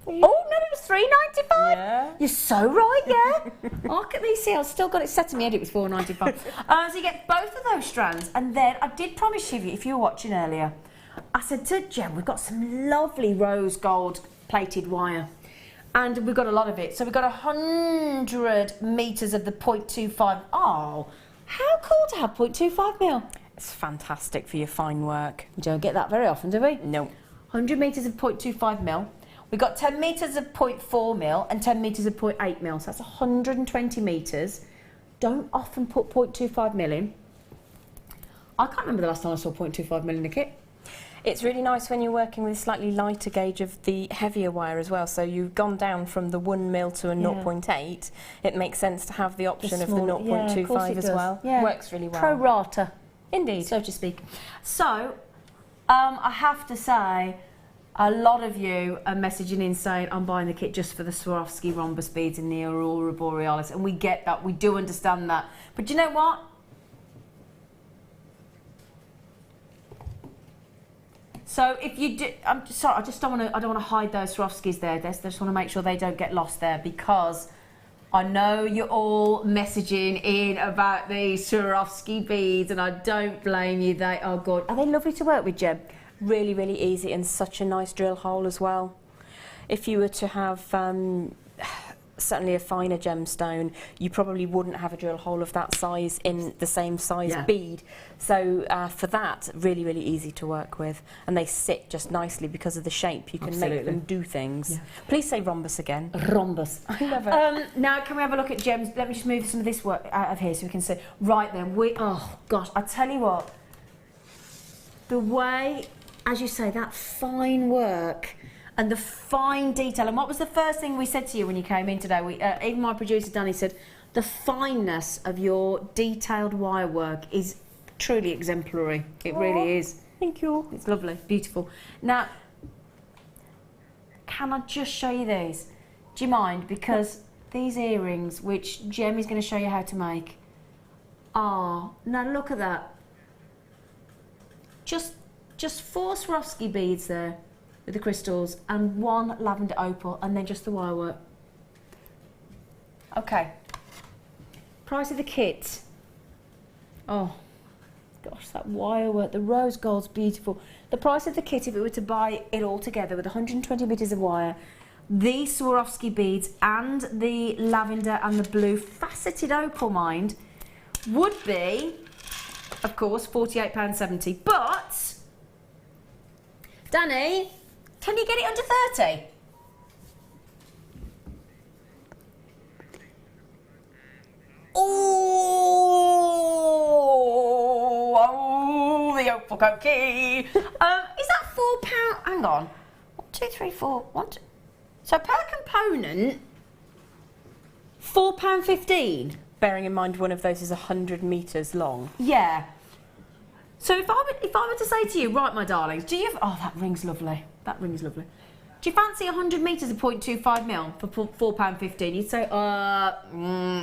Oh no, it was $3.95. Yeah. You're so right, yeah. Look at me, see, I've still got it set in my head. It was $4.95. So you get both of those strands, and then I did promise you, if you were watching earlier, I said to Jem, we've got some lovely rose gold plated wire. And we've got a lot of it. So we've got 100 metres of the 0.25. Oh, how cool to have 0.25 mil. It's fantastic for your fine work. We don't get that very often, do we? No. 100 metres of 0.25 mil. We've got 10 metres of 0.4 mil and 10 metres of 0.8 mil. So that's 120 metres. Don't often put 0.25 mil in. I can't remember the last time I saw 0.25 mil in a kit. It's really nice when you're working with a slightly lighter gauge of the heavier wire as well. So you've gone down from the 1 mil to a 0.8. It makes sense to have the option of the 0.25 as well. Yeah. Works really well. Pro rata. Indeed. So to speak. So, I have to say, a lot of you are messaging in saying, I'm buying the kit just for the Swarovski rhombus beads in the Aurora Borealis. And we get that. We do understand that. But do you know what? So if you do, I'm sorry, I don't want to hide those Swarovskis there. I just want to make sure they don't get lost there, because I know you're all messaging in about these Swarovski beads, and I don't blame you. They are good. Are they lovely to work with, Jem? Really, really easy, and such a nice drill hole as well. If you were to have certainly a finer gemstone, you probably wouldn't have a drill hole of that size in the same size bead. So for that, really, really easy to work with, and they sit just nicely because of the shape. You can make them do things. Yeah. Please say rhombus again. Rhombus. I love it. Now, can we have a look at gems? Let me just move some of this work out of here so we can see. Right then, oh gosh, I tell you what, the way, as you say, that fine work and the fine detail. And what was the first thing we said to you when you came in today? Even my producer Danny said, the fineness of your detailed wire work is truly exemplary. It really is. Thank you. It's lovely, beautiful. Now, can I just show you these? Do you mind? Because these earrings, which Jem is going to show you how to make, now look at that. Just 4 Swarovski beads there with the crystals and 1 lavender opal, and then just the wire work. Okay. Price of the kit. Oh, gosh, that wire work, the rose gold's beautiful. The price of the kit, if we were to buy it all together with 120 metres of wire, the Swarovski beads and the lavender and the blue faceted opal, mind, would be, of course, £48.70. But, Danny, can you get it under 30? Oh, the opal cookie. Is that £4? Hang on. 1, 2, 3, 4. 1, 2. So per component, £4.15. Bearing in mind one of those is 100 metres long. Yeah. So if I were to say to you, right, my darlings, do you? Oh, that ring's lovely. That ring is lovely. Do you fancy 100 metres of 0.25 mil for £4.15? You'd say,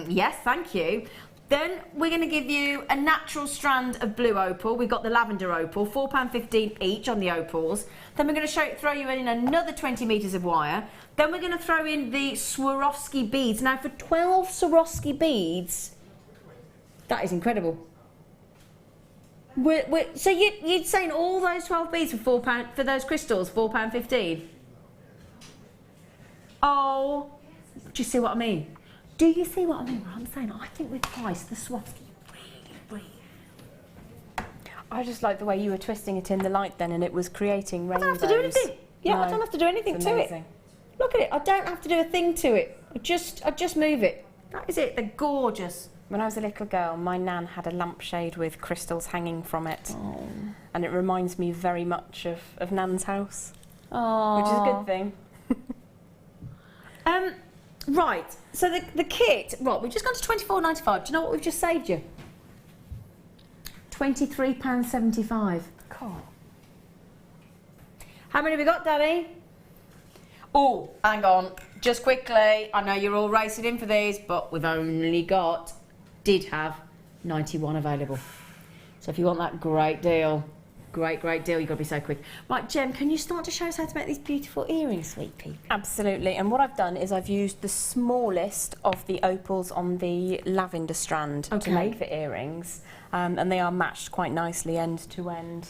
yes, thank you. Then we're going to give you a natural strand of blue opal. We've got the lavender opal, £4.15 each on the opals. Then we're going to throw you in another 20 metres of wire. Then we're going to throw in the Swarovski beads. Now, for 12 Swarovski beads, that is incredible. So you'd saying all those 12 beads for £4 for those crystals, £4.15? Oh, do you see what I mean? Do you see what I mean? What I'm saying, I think we've priced the Swarovski really. I just like the way you were twisting it in the light then, and it was creating rainbows. I don't have to do anything. Yeah, No, I don't have to do anything to it. Look at it. I don't have to do a thing to it. I just move it. That is it. They're gorgeous. When I was a little girl, my nan had a lampshade with crystals hanging from it. Oh. And it reminds me very much of Nan's house. Oh. Which is a good thing. Right, so the kit, right, we've just gone to £24.95. Do you know what we've just saved you? £23.75. Cool. How many have we got, Danny? Oh, hang on, just quickly. I know you're all racing in for these, but we've only did have 91 available. So if you want that great deal, great deal, you've got to be so quick. Right, Jem, can you start to show us how to make these beautiful earrings, sweet pea? Absolutely, and what I've done is I've used the smallest of the opals on the lavender strand to make the earrings, and they are matched quite nicely end to end.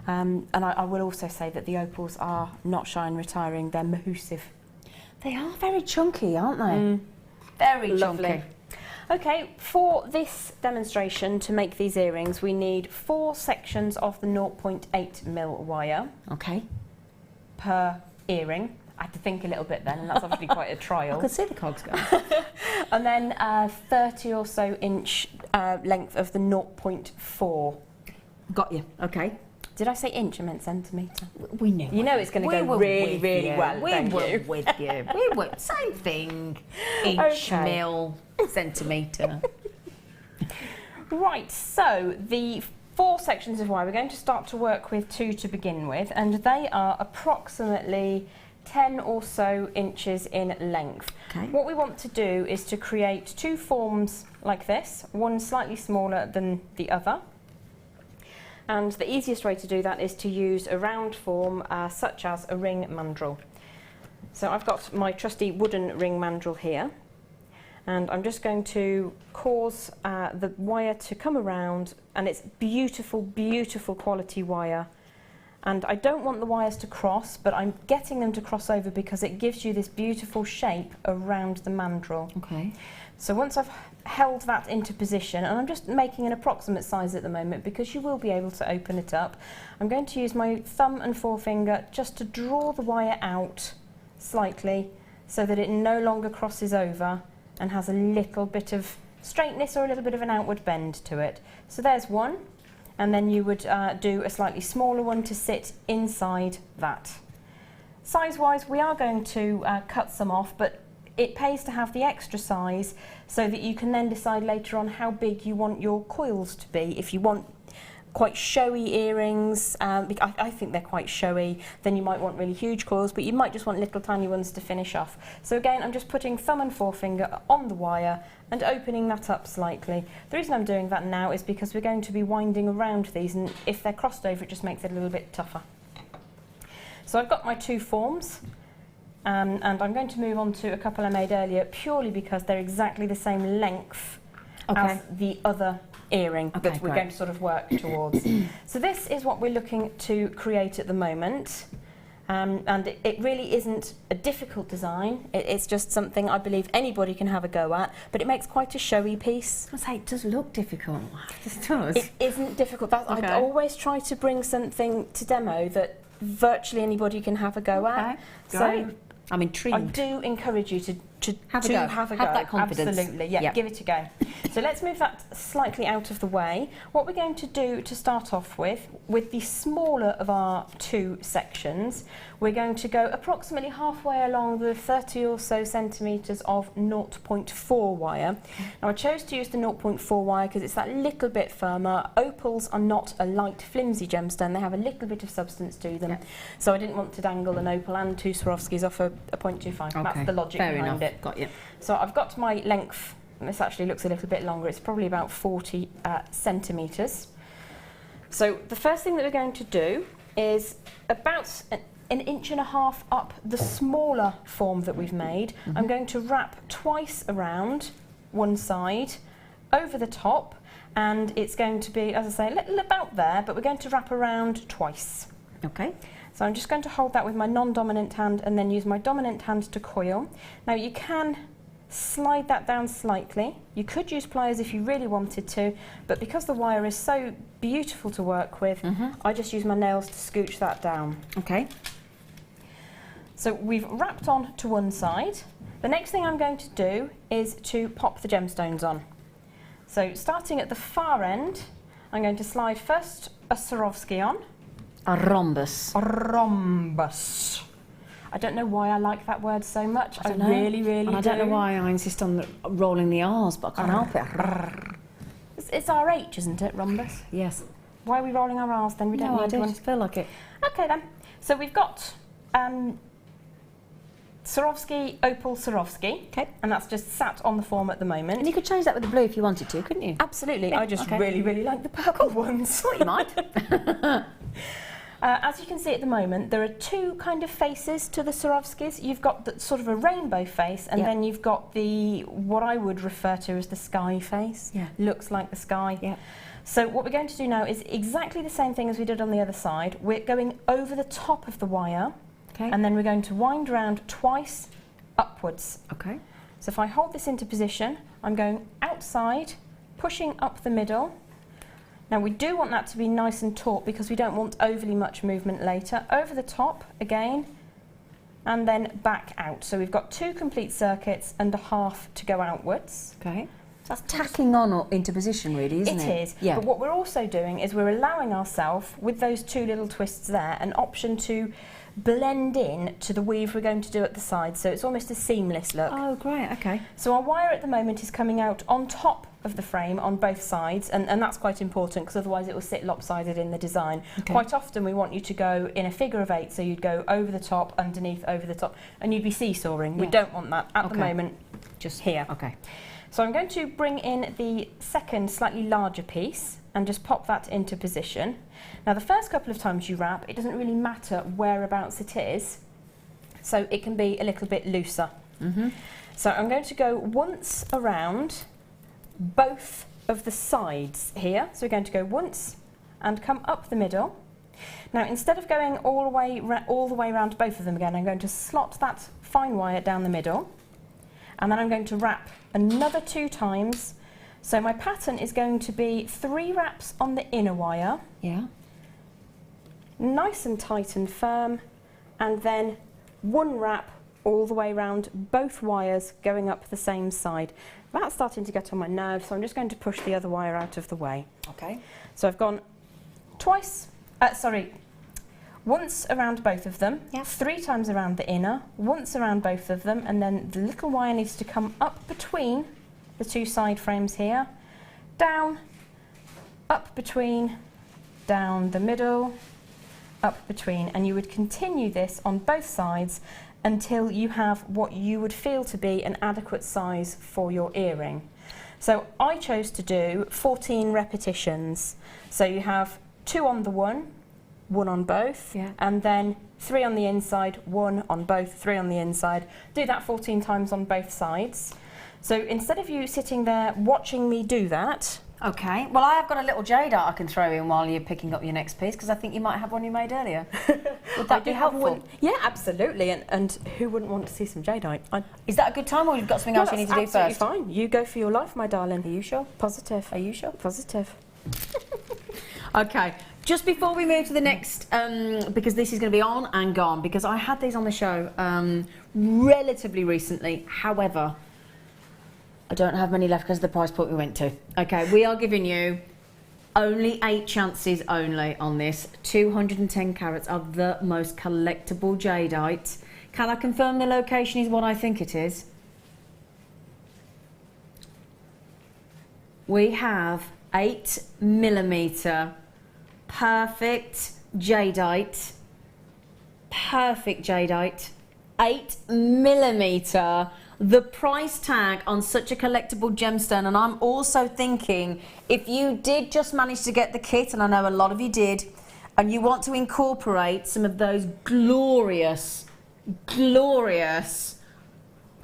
And I will also say that the opals are not shy and retiring, they're mahoosive. They are very chunky, aren't they? Very Lovely. chunky. Okay, for this demonstration to make these earrings, we need 4 sections of the 0.8 mil wire. Okay. Per earring. I had to think a little bit then, and that's obviously quite a trial. I can see the cogs going. And then 30 or so inch length of the 0.4. Got you. Okay. Did I say inch? I meant centimetre. We knew. You know it's going to go really, really well. We were with you. We were same thing. Inch, mil, centimetre. Right. So the 4 sections of wire. We're going to start to work with 2 to begin with, and they are approximately 10 or so inches in length. Okay. What we want to do is to create 2 forms like this, one slightly smaller than the other. And the easiest way to do that is to use a round form such as a ring mandrel. So I've got my trusty wooden ring mandrel here, and I'm just going to cause the wire to come around, and it's beautiful, beautiful quality wire. And I don't want the wires to cross, but I'm getting them to cross over because it gives you this beautiful shape around the mandrel. Okay. So once I've held that into position, and I'm just making an approximate size at the moment because you will be able to open it up, I'm going to use my thumb and forefinger just to draw the wire out slightly so that it no longer crosses over and has a little bit of straightness or a little bit of an outward bend to it. So there's one, and then you would do a slightly smaller one to sit inside that. Size-wise, we are going to cut some off, but it pays to have the extra size so that you can then decide later on how big you want your coils to be. If you want quite showy earrings. I think they're quite showy. Then you might want really huge coils, but you might just want little tiny ones to finish off. So again, I'm just putting thumb and forefinger on the wire and opening that up slightly. The reason I'm doing that now is because we're going to be winding around these, and if they're crossed over, it just makes it a little bit tougher. So I've got my 2 forms, and I'm going to move on to a couple I made earlier, purely because they're exactly the same length as the other earring that we're going to sort of work towards. So this is what we're looking to create at the moment. And it really isn't a difficult design. It's just something I believe anybody can have a go at, but it makes quite a showy piece. I say it does look difficult. It does. It isn't difficult. I always try to bring something to demo that virtually anybody can have a go at. So I'm intrigued. I do encourage you to have a go. Have that confidence. Absolutely, yeah, give it a go. So let's move that slightly out of the way. What we're going to do to start off with the smaller of our 2 sections, we're going to go approximately halfway along the 30 or so centimetres of 0.4 wire. Now I chose to use the 0.4 wire because it's that little bit firmer. Opals are not a light, flimsy gemstone. They have a little bit of substance to them. So I didn't want to dangle an opal and 2 Swarovskis off a 0.25. That's the logic behind it. Got you. So I've got my length, and this actually looks a little bit longer, it's probably about 40 centimetres. So the first thing that we're going to do is about an inch and a half up the smaller form that we've made. I'm going to wrap twice around one side, over the top, and it's going to be, as I say, a little about there, but we're going to wrap around twice. Okay. So I'm just going to hold that with my non-dominant hand and then use my dominant hand to coil. Now you can slide that down slightly. You could use pliers if you really wanted to, but because the wire is so beautiful to work with, I just use my nails to scooch that down. Okay. So we've wrapped on to one side. The next thing I'm going to do is to pop the gemstones on. So starting at the far end, I'm going to slide first a Swarovski on. A rhombus. A rhombus. I don't know why I like that word so much. I really, really do. I don't know why I insist on rolling the R's, but I can't help it. It's RH, isn't it, rhombus? Yes. Why are we rolling our R's then? We don't need I one. just feel like it. Okay then. So we've got Swarovski, opal Swarovski. Okay. And that's just sat on the form at the moment. And you could change that with the blue if you wanted to, couldn't you? Absolutely. I just really, really like the purple ones. Thought you might. As you can see at the moment, there are 2 kind of faces to the Swarovskis. You've got the, sort of a rainbow face, and then you've got the, what I would refer to as the sky face. Yeah. Looks like the sky. Yeah. So what we're going to do now is exactly the same thing as we did on the other side. We're going over the top of the wire, and then we're going to wind round twice upwards. Okay. So if I hold this into position, I'm going outside, pushing up the middle. Now we do want that to be nice and taut because we don't want overly much movement later. Over the top again, and then back out. So we've got 2 complete circuits and a half to go outwards. Okay. So that's tacking on into position really, isn't it? It is. Yeah. But what we're also doing is we're allowing ourselves, with those 2 little twists there, an option to blend in to the weave we're going to do at the side, so it's almost a seamless look. Oh, great, okay. So our wire at the moment is coming out on top of the frame on both sides, and that's quite important because otherwise it will sit lopsided in the design. Okay. Quite often we want you to go in a figure of 8, so you'd go over the top, underneath, over the top, and you'd be seesawing. Yeah. We don't want that at the moment, just here. Okay. So I'm going to bring in the second slightly larger piece and just pop that into position. Now the first couple of times you wrap, it doesn't really matter whereabouts it is, so it can be a little bit looser. So I'm going to go once around both of the sides here. So we're going to go once and come up the middle. Now instead of going all the way around both of them again, I'm going to slot that fine wire down the middle, and then I'm going to wrap another 2 times. So my pattern is going to be 3 wraps on the inner wire. Yeah. Nice and tight and firm, and then 1 wrap all the way around both wires going up the same side. That's starting to get on my nerves, so I'm just going to push the other wire out of the way. Okay. So I've gone once around both of them, 3 times around the inner, once around both of them, and then the little wire needs to come up between the 2 side frames here, down, up between, down the middle, up between, and you would continue this on both sides until you have what you would feel to be an adequate size for your earring. So I chose to do 14 repetitions. So you have 2 on the one on both, and then 3 on the inside, 1 on both, 3 on the inside. Do that 14 times on both sides. So instead of you sitting there watching me do that. Okay, well I have got a little jadeite I can throw in while you're picking up your next piece, because I think you might have one you made earlier. Would that be helpful? Yeah, absolutely, and who wouldn't want to see some jadeite? Is that a good time, or you've got something else you need to do first? Absolutely fine. You go for your life, my darling. Are you sure? Positive. Are you sure? Positive. Okay, just before we move to the next, because this is going to be on and gone, because I had these on the show relatively recently, however, I don't have many left because of the price point we went to. Okay, we are giving you only 8 chances only on this. 210 carats of the most collectible jadeite. Can I confirm the location is what I think it is? We have 8mm perfect jadeite. Perfect jadeite. 8mm. The price tag on such a collectible gemstone, and I'm also thinking if you did just manage to get the kit, and I know a lot of you did, and you want to incorporate some of those glorious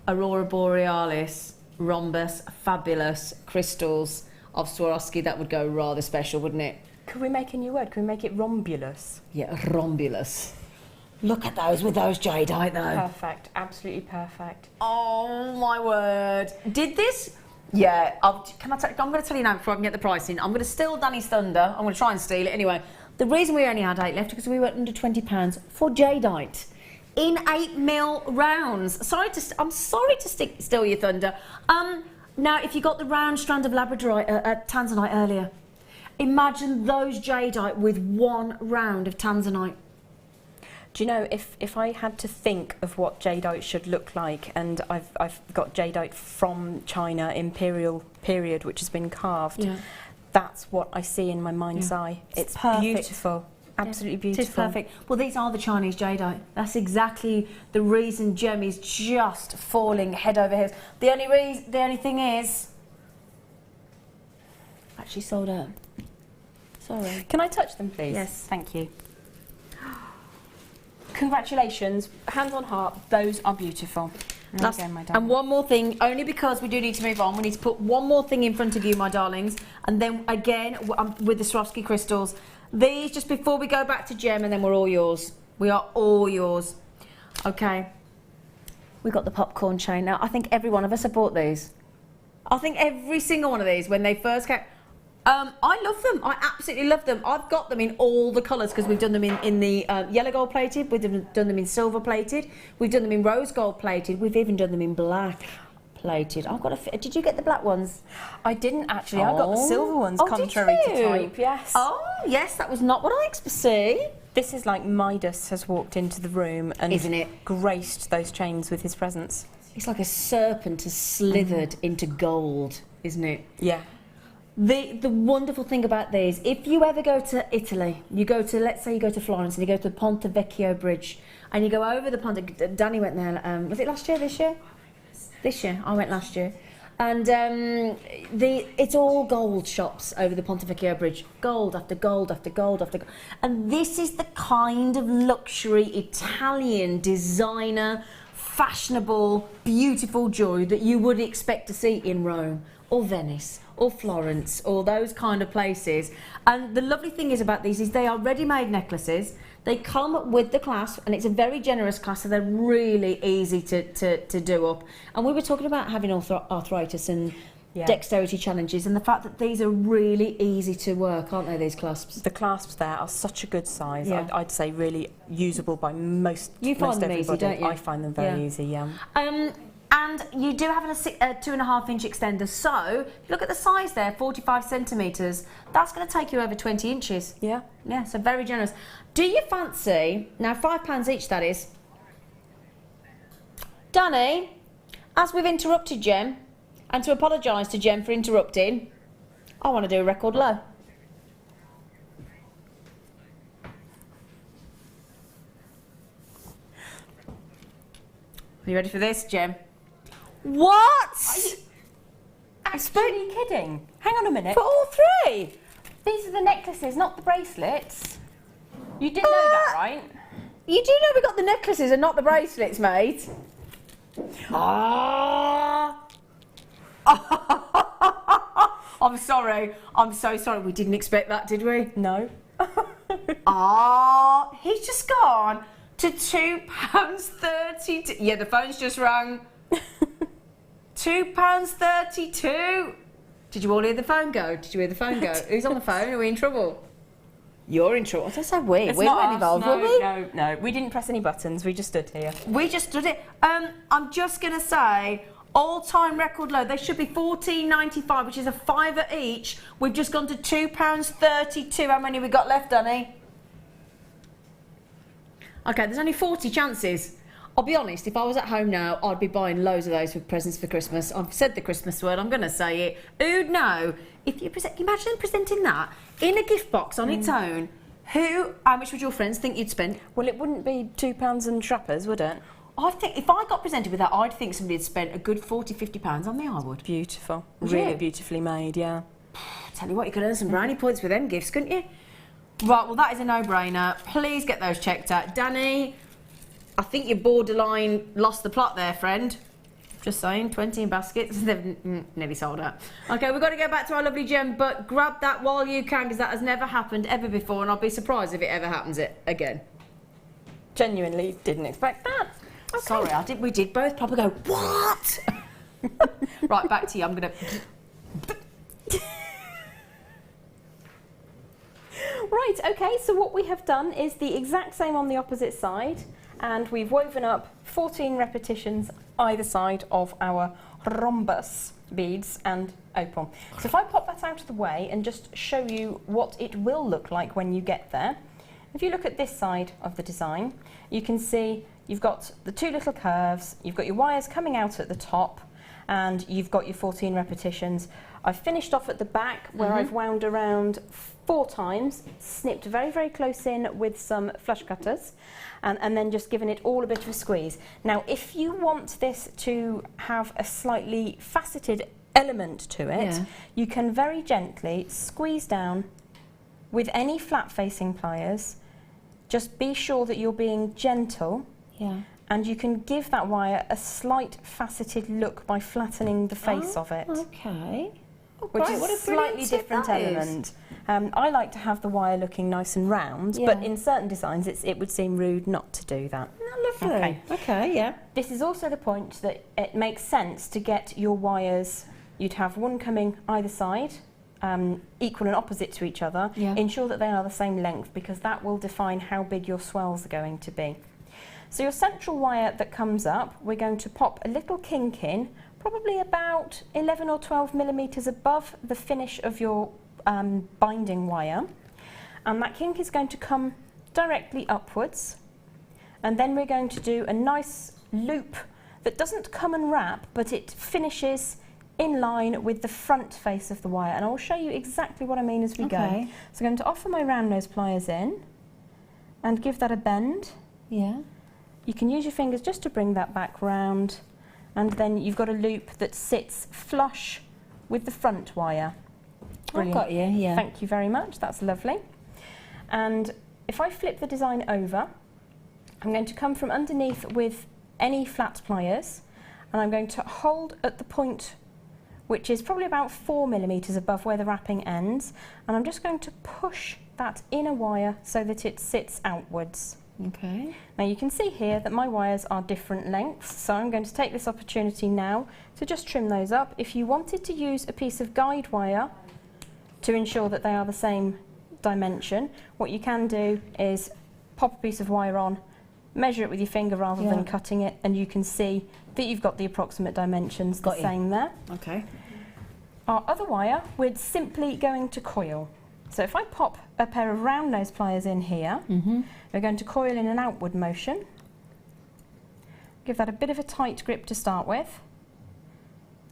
Aurora Borealis, rhombus, fabulous crystals of Swarovski, that would go rather special, wouldn't it? Could we make a new word? Could we make it rhombulous? Yeah, rhombulous. Look at those with those jadeite though. Perfect, absolutely perfect. Oh my word. Did this? Yeah, I'm going to tell you now before I can get the price in. I'm going to steal Danny's thunder. I'm going to try and steal it anyway. The reason we only had 8 left is because we were under £20 for jadeite in 8mm rounds. I'm sorry to steal your thunder. Now, if you got the round strand of labradorite, tanzanite earlier, imagine those jadeite with 1 round of tanzanite. Do you know, if I had to think of what jadeite should look like, and I've got jadeite from China, imperial period, which has been carved, that's what I see in my mind's eye. It's beautiful, absolutely beautiful. It is perfect. Well, these are the Chinese jadeite. That's exactly the reason gem is just falling head over heels. The only thing is, actually sold out. Sorry. Can I touch them, please? Yes, thank you. Congratulations, hands on heart, those are beautiful. Again, my darling. And one more thing, only because we do need to move on, we need to put one more thing in front of you, my darlings, and then again with the Swarovski crystals. These, just before we go back to gem, and then we're all yours. We are all yours. Okay. We got the popcorn chain. Now, I think every one of us have bought these. I think every single one of these, when they first came, I love them. I absolutely love them. I've got them in all the colours because we've done them in the yellow gold plated, we've done them in silver plated, we've done them in rose gold plated, we've even done them in black plated. I've got a. Did you get the black ones? I didn't actually. I got the silver ones, contrary to type. Yes. Oh yes, that was not what I expected. See, this is like Midas has walked into the room and isn't it graced those chains with his presence. It's like a serpent has slithered into gold, isn't it? Yeah. The wonderful thing about these, if you ever go to Italy, you go to, let's say you go to Florence and you go to the Ponte Vecchio Bridge and you go over the Ponte, Danny went there, was it last year, this year? This year, I went last year. And it's all gold shops over the Ponte Vecchio Bridge. Gold after gold after gold after gold. And this is the kind of luxury Italian designer, fashionable, beautiful jewellery that you would expect to see in Rome or Venice or Florence or those kind of places. And the lovely thing is about these is they are ready-made necklaces. They come with the clasp, and it's a very generous clasp, so they're really easy to do up. And we were talking about having arthritis and dexterity challenges, and the fact that these are really easy to work, aren't they, these clasps? The clasps there are such a good size. I'd say really usable by most You find them everybody. easy, don't you? I find them very easy, yeah. And you do have a 2.5-inch extender, so look at the size there, 45 centimetres. That's going to take you over 20 inches. Yeah. Yeah, so very generous. Do you fancy, now £5 each that is. Danny, as we've interrupted Jem, and to apologise to Jem for interrupting, I want to do a record low. Are you ready for this, Gem? What? Are you kidding? Hang on a minute. For all three? These are the necklaces, not the bracelets. You did know that, right? You do know we got the necklaces and not the bracelets, mate. I'm sorry. I'm so sorry. We didn't expect that, did we? No. He's just gone to £2.32. Yeah, the phone's just rang. £2.32. Did you all hear the phone go? Did you hear the phone go? Who's on the phone? Are we in trouble? You're in trouble. That's how we weren't involved, were we? No. We didn't press any buttons. We just stood here. We just stood it. I'm just gonna say, all-time record low. They should be $14.95, which is a £5 each. We've just gone to £2.32. How many we got left, Danny? Okay, there's only 40 chances. I'll be honest, if I was at home now, I'd be buying loads of those for presents for Christmas. I've said the Christmas word, I'm going to say it. Who'd know? If you imagine presenting that in a gift box on its own, how much would your friends think you'd spend? Well, it wouldn't be £2 and trappers, would it? I think if I got presented with that, I'd think somebody had spent a good £40, £50 on me, I would. Beautiful. Would really you? Beautifully made, yeah. Tell you what, you could earn some brownie points with them gifts, couldn't you? Right, well, that is a no-brainer. Please get those checked out. Danny, I think you borderline lost the plot there, friend. Just saying, 20 in baskets, nearly sold out. Okay, we've got to go back to our lovely Gem, but grab that while you can, because that has never happened ever before, and I'll be surprised if it ever happens again. Genuinely didn't expect that. Okay. Sorry, we did both probably go, what? Right, back to you. I'm going to... Right, okay, so what we have done is the exact same on the opposite side, and we've woven up 14 repetitions either side of our rhombus beads and opal. So if I pop that out of the way and just show you what it will look like when you get there. If you look at this side of the design, you can see you've got the two little curves, you've got your wires coming out at the top, and you've got your 14 repetitions. I've finished off at the back where I've wound around 4 times, snipped very, very close in with some flush cutters, and then just given it all a bit of a squeeze. Now, if you want this to have a slightly faceted element to it, you can very gently squeeze down with any flat-facing pliers. Just be sure that you're being gentle, and you can give that wire a slight faceted look by flattening the face of it. Okay. Which is a slightly different element. I like to have the wire looking nice and round, but in certain designs it would seem rude not to do that. Lovely. Okay, yeah. This is also the point that it makes sense to get your wires, you'd have one coming either side, equal and opposite to each other. Ensure that they are the same length, because that will define how big your swells are going to be. So your central wire that comes up, we're going to pop a little kink in, probably about 11 or 12 millimetres above the finish of your binding wire, and that kink is going to come directly upwards, and then we're going to do a nice loop that doesn't come and wrap, but it finishes in line with the front face of the wire, and I'll show you exactly what I mean as we go. So I'm going to offer my round nose pliers in and give that a bend. You can use your fingers just to bring that back round, and then you've got a loop that sits flush with the front wire. Brilliant. I've got you, Thank you very much, that's lovely. And if I flip the design over, I'm going to come from underneath with any flat pliers, and I'm going to hold at the point which is probably about 4 millimetres above where the wrapping ends, and I'm just going to push that inner wire so that it sits outwards. Okay. Now you can see here that my wires are different lengths, so I'm going to take this opportunity now to just trim those up. If you wanted to use a piece of guide wire to ensure that they are the same dimension, what you can do is pop a piece of wire on, measure it with your finger rather than cutting it, and you can see that you've got the approximate dimensions the same there. Okay. Our other wire, we're simply going to coil. So if I pop a pair of round nose pliers in here, we're going to coil in an outward motion. Give that a bit of a tight grip to start with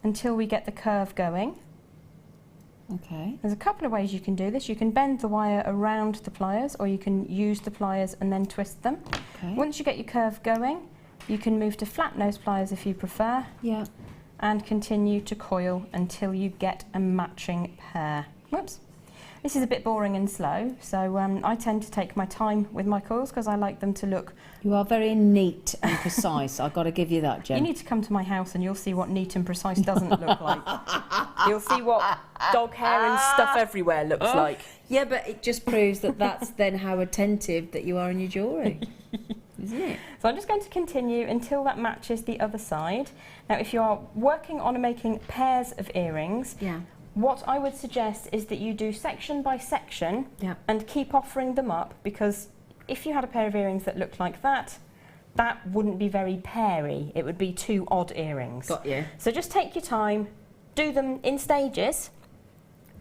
until we get the curve going. Okay. There's a couple of ways you can do this. You can bend the wire around the pliers, or you can use the pliers and then twist them. Okay. Once you get your curve going, You can move to flat nose pliers if you prefer. Yeah. And continue to coil until you get a matching pair. Whoops. This is a bit boring and slow, so I tend to take my time with my coils because I like them to look... You are very neat and precise. I've got to give you that, Jen. You need to come to my house and you'll see what neat and precise doesn't look like. You'll see what dog hair and stuff everywhere looks like. Yeah, but it just proves that that's then how attentive that you are in your jewellery, isn't it? So I'm just going to continue until that matches the other side. Now, if you are working on making pairs of earrings, what I would suggest is that you do section by section and keep offering them up, because if you had a pair of earrings that looked like that, that wouldn't be very pairy. It would be two odd earrings. Got you. So just take your time, do them in stages,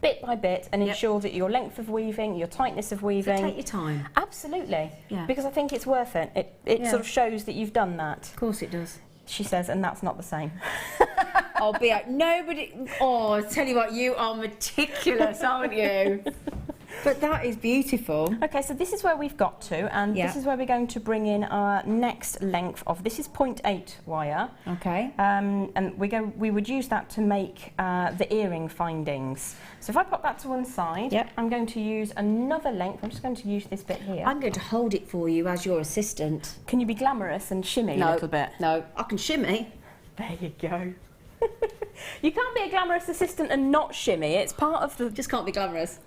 bit by bit, and ensure that your length of weaving, your tightness of weaving... So take your time. Absolutely. Yeah. Because I think it's worth it. It sort of shows that you've done that. Of course it does. She says, and that's not the same. I'll be out. Nobody... Oh, I tell you what, you are meticulous, aren't you? But that is beautiful. Okay, so this is where we've got to, and this is where we're going to bring in our next length of... This is 0.8 wire. Okay. And we would use that to make the earring findings. So if I pop that to one side, I'm going to use another length. I'm just going to use this bit here. I'm going to hold it for you as your assistant. Can you be glamorous and shimmy a little bit? No, I can shimmy. There you go. You can't be a glamorous assistant and not shimmy. It's part of the... Just can't be glamorous.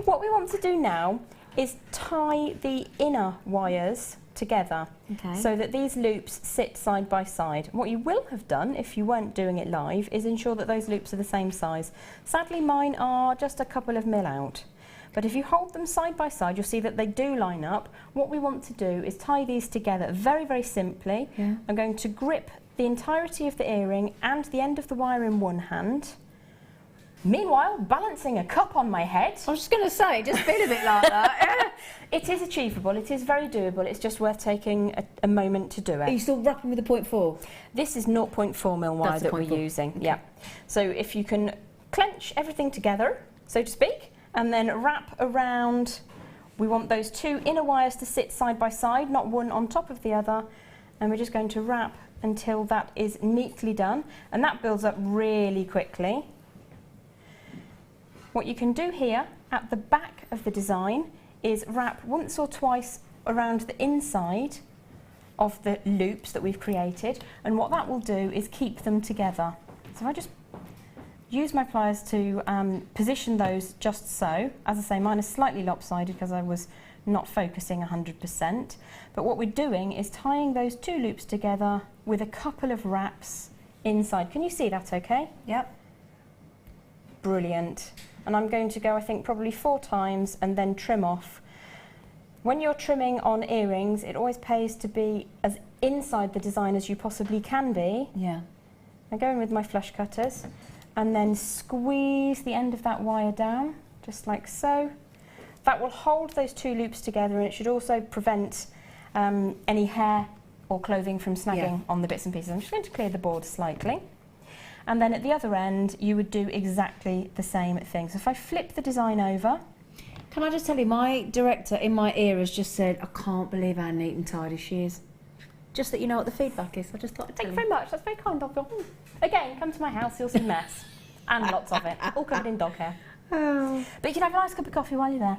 What we want to do now is tie the inner wires together so that these loops sit side by side. What you will have done, if you weren't doing it live, is ensure that those loops are the same size. Sadly, mine are just a couple of mil out. But if you hold them side by side, you'll see that they do line up. What we want to do is tie these together very, very simply. I'm going to grip the entirety of the earring and the end of the wire in one hand. Meanwhile, balancing a cup on my head. I was just going to say, just feel a bit like that. It is achievable, it is very doable, it's just worth taking a moment to do it. Are you still wrapping with the 0.4? This is 0.4 mil wire that we're using, So if you can clench everything together, so to speak, and then wrap around, we want those two inner wires to sit side by side, not one on top of the other, and we're just going to wrap until that is neatly done, and that builds up really quickly. What you can do here at the back of the design is wrap once or twice around the inside of the loops that we've created, and what that will do is keep them together. So if I just use my pliers to position those just so. As I say, mine is slightly lopsided because I was not focusing 100%. But what we're doing is tying those two loops together with a couple of wraps inside. Can you see that okay? Yep. Brilliant. And I'm going to go, I think, probably 4 times and then trim off. When you're trimming on earrings, it always pays to be as inside the design as you possibly can be. Yeah. I go in with my flush cutters and then squeeze the end of that wire down, just like so. That will hold those two loops together, and it should also prevent any hair or clothing from snagging on the bits and pieces. I'm just going to clear the board slightly. And then at the other end, you would do exactly the same thing. So if I flip the design over... Can I just tell you, my director in my ear has just said, I can't believe how neat and tidy she is. Just that you know what the feedback is. I just thought. Thank you very much. That's very kind of you. Again, come to my house, you'll see mess. And lots of it. All covered in dog hair. Oh. But you can have a nice cup of coffee while you're there.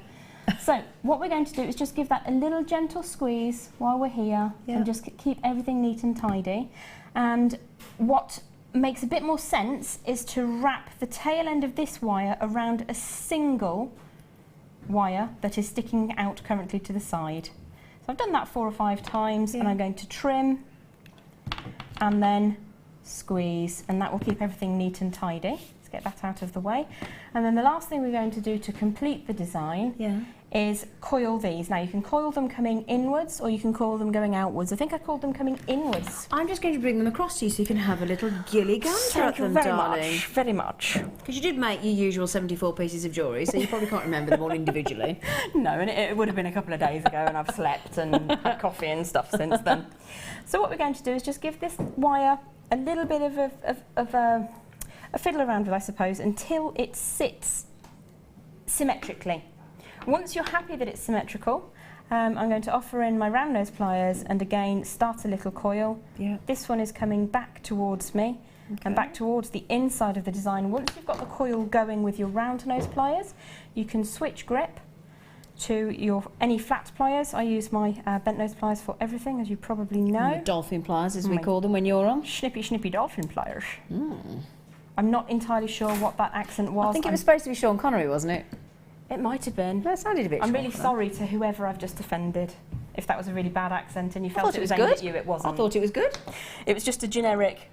So, what we're going to do is just give that a little gentle squeeze while we're here. And just keep everything neat and tidy. And what makes a bit more sense is to wrap the tail end of this wire around a single wire that is sticking out currently to the side. So I've done that 4 or 5 times, and I'm going to trim and then squeeze, and that will keep everything neat and tidy. Let's get that out of the way. And then the last thing we're going to do to complete the design is coil these. Now you can coil them coming inwards or you can coil them going outwards. I think I called them coming inwards. I'm just going to bring them across to you so you can have a little gilly gander at them, darling. Very much. Because you did make your usual 74 pieces of jewellery, so you probably can't remember them all individually. No, and it would have been a couple of days ago, and I've slept and had coffee and stuff since then. So what we're going to do is just give this wire a little bit of a fiddle around with, I suppose, until it sits symmetrically. Once you're happy that it's symmetrical, I'm going to offer in my round nose pliers and again start a little coil. Yeah. This one is coming back towards me and back towards the inside of the design. Once you've got the coil going with your round nose pliers, you can switch grip to any flat pliers. I use my bent nose pliers for everything, as you probably know. Dolphin pliers, as we call them when you're on. Snippy dolphin pliers. I'm not entirely sure what that accent was. I think it was supposed to be Sean Connery, wasn't it? It might have been. That sounded a bit I'm Sean really Connery. sorry to whoever I've just offended. If that was a really bad accent and you felt it was good. aimed at you, it wasn't. I thought it was good. It was just a generic.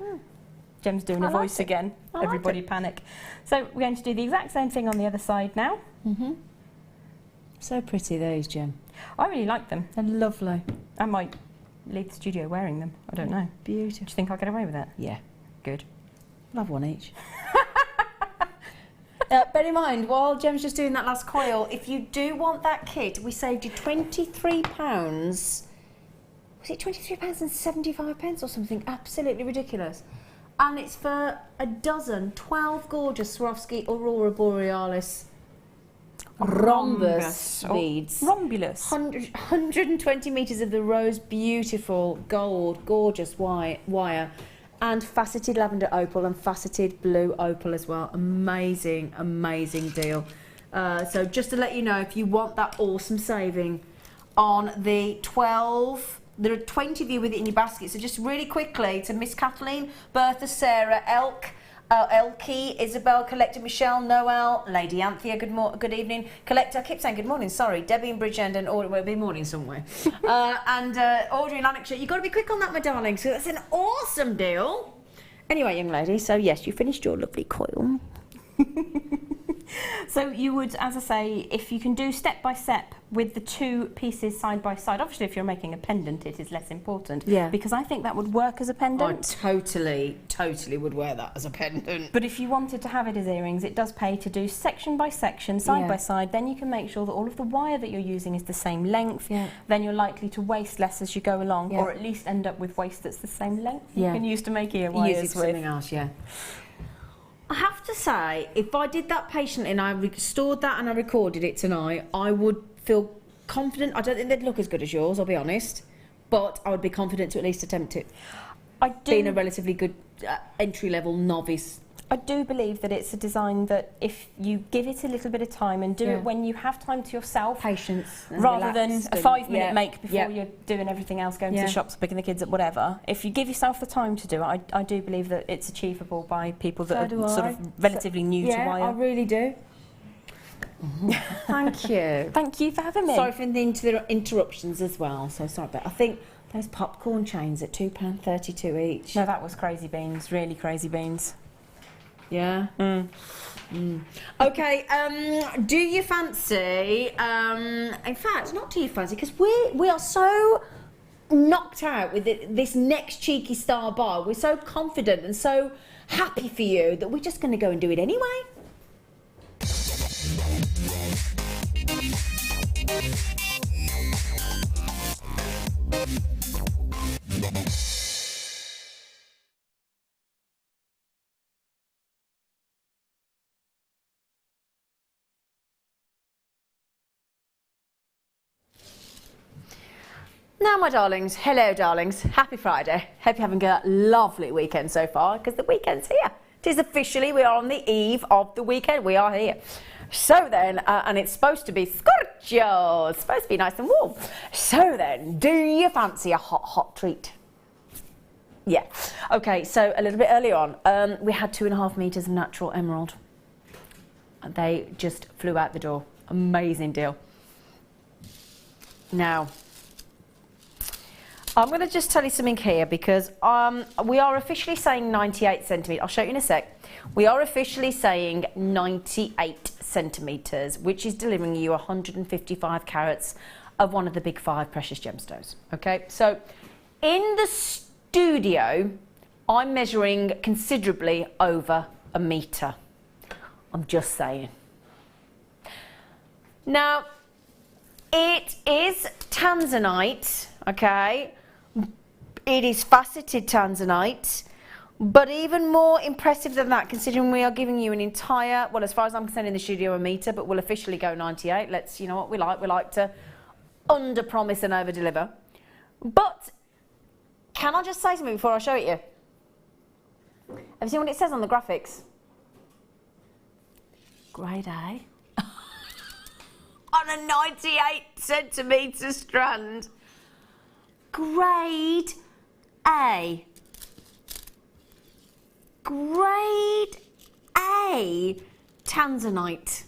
Jem's doing a voice again. Everybody panic. So we're going to do the exact same thing on the other side now. So pretty, those, Jem. I really like them. They're lovely. I might leave the studio wearing them. I don't know. Beautiful. Do you think I'll get away with it? Yeah. Good. I'll have one each. Bear in mind, while Jem's just doing that last coil, if you do want that kit, we saved you £23. Was it £23.75 or something absolutely ridiculous? And it's for a dozen, 12 gorgeous Swarovski Aurora Borealis rhombus beads. Rhombulus. 120 metres of the rose beautiful gold gorgeous wire and faceted lavender opal and faceted blue opal as well. Amazing deal. So just to let you know, if you want that awesome saving on the 12, there are 20 of you with it in your basket. So just really quickly to Miss Kathleen, Bertha, Sarah, Elkie, Isabel, Collector, Michelle, Noel, Lady Anthea, good evening. Collector, I keep saying good morning, sorry. Debbie in Bridgend and Audrey, well, it'll be morning somewhere. and Audrey in Lanarkshire. You've got to be quick on that, my darling. So that's an awesome deal. Anyway, young lady, so yes, you finished your lovely coil. So you would, as I say, if you can do step by step with the two pieces side by side, obviously if you're making a pendant it is less important, because I think that would work as a pendant. I totally would wear that as a pendant. But if you wanted to have it as earrings, it does pay to do section by section, side by side, then you can make sure that all of the wire that you're using is the same length, then you're likely to waste less as you go along, or at least end up with waist that's the same length you can use to make ear wires use it for something else, I have to say, if I did that patiently and I stored that and I recorded it tonight, I would feel confident. I don't think they'd look as good as yours, I'll be honest, but I would be confident to at least attempt it. Being a relatively good entry-level novice. I do believe that it's a design that if you give it a little bit of time and do it when you have time to yourself, patience, rather than a 5-minute make before you're doing everything else, going to the shops, picking the kids up, whatever. If you give yourself the time to do it, I do believe that it's achievable by people that are sort of relatively new to wire. I really do. Thank you. Thank you for having me. Sorry for the interruptions as well. So sorry, but I think those popcorn chains at £2.32 each. No, that was crazy beans. Really crazy beans. Yeah. Okay. Do you fancy? In fact, not do you fancy? Because we are so knocked out with this next cheeky star bar. We're so confident and so happy for you that we're just going to go and do it anyway. Now, my darlings, hello, darlings. Happy Friday. Hope you're having a lovely weekend so far, because the weekend's here. It is officially, we are on the eve of the weekend. We are here. So then, and it's supposed to be scorcho. It's supposed to be nice and warm. So then, do you fancy a hot treat? Yeah. Okay, so a little bit earlier on, we had 2.5 metres of natural emerald. They just flew out the door. Amazing deal. Now, I'm going to just tell you something here, because we are officially saying 98 centimetres. I'll show you in a sec. We are officially saying 98 centimetres, which is delivering you 155 carats of one of the big 5 precious gemstones. Okay, so in the studio, I'm measuring considerably over a metre. I'm just saying. Now, it is tanzanite, okay? It is faceted tanzanite, but even more impressive than that, considering we are giving you an entire, well, as far as I'm concerned in the studio, a metre, but we'll officially go 98. Let's, you know what we like to under promise and over deliver. But can I just say something before I show it you? Have you seen what it says on the graphics? Grade A. On a 98cm strand. Grade A. Grade A tanzanite.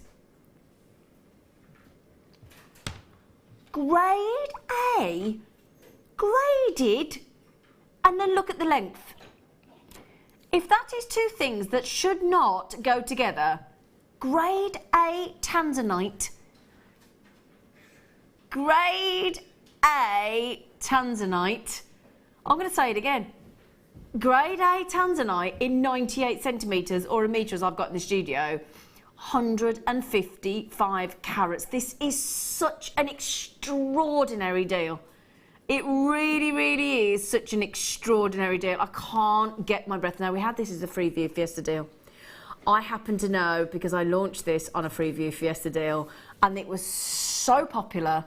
Grade A, graded, and then look at the length. If that is two things that should not go together, grade A tanzanite, grade A tanzanite, I'm going to say it again. Grade A tanzanite in 98cm or a metre as I've got in the studio, 155 carats. This is such an extraordinary deal. It really, really is such an extraordinary deal. I can't get my breath. Now, we had this as a Freeview Fiesta deal. I happen to know because I launched this on a Freeview Fiesta deal and it was so popular.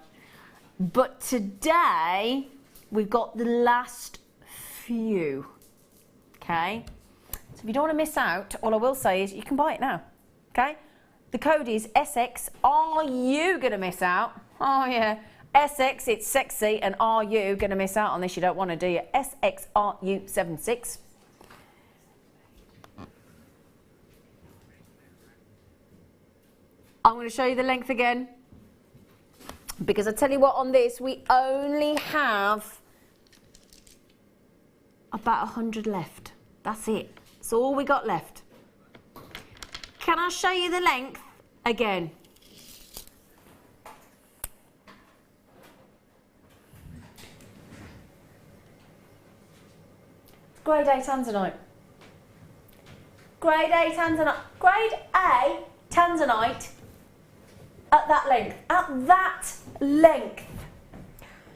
But today, we've got the last few. Okay? So if you don't want to miss out, all I will say is you can buy it now. Okay? The code is SX. Are you going to miss out? Oh, yeah. SX, it's sexy, and are you going to miss out on this? You don't want to, do you? SXRU76. I'm going to show you the length again. Because I tell you what, on this, we only have about 100 left. That's it. That's all we got left. Can I show you the length again? Grade A tanzanite. Grade A tanzanite. Grade A tanzanite at that length. At that length.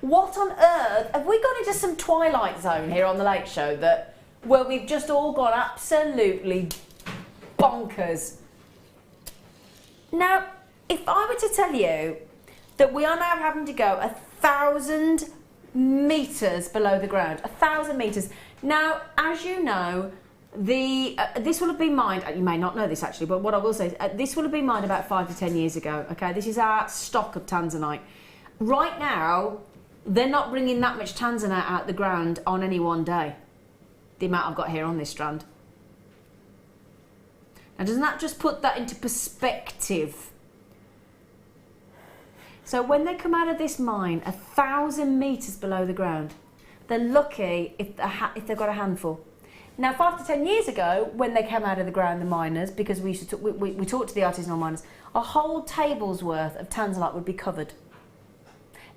What on earth? Have we gone into some Twilight Zone here on the Late Show that where we've just all gone absolutely bonkers? Now, if I were to tell you that we are now having to go 1,000 metres below the ground, 1,000 metres. Now, as you know, this will have been mined, you may not know this actually, but what I will say is this will have been mined about 5 to 10 years ago, okay? This is our stock of tanzanite. Right now, they're not bringing that much tanzanite out the ground on any one day, the amount I've got here on this strand. Now, doesn't that just put that into perspective? So when they come out of this mine 1,000 metres below the ground, they're lucky if they've got a handful. Now, 5 to 10 years ago, when they came out of the ground, the miners, because we used to we talked to the artisanal miners, a whole table's worth of tanzanite would be covered.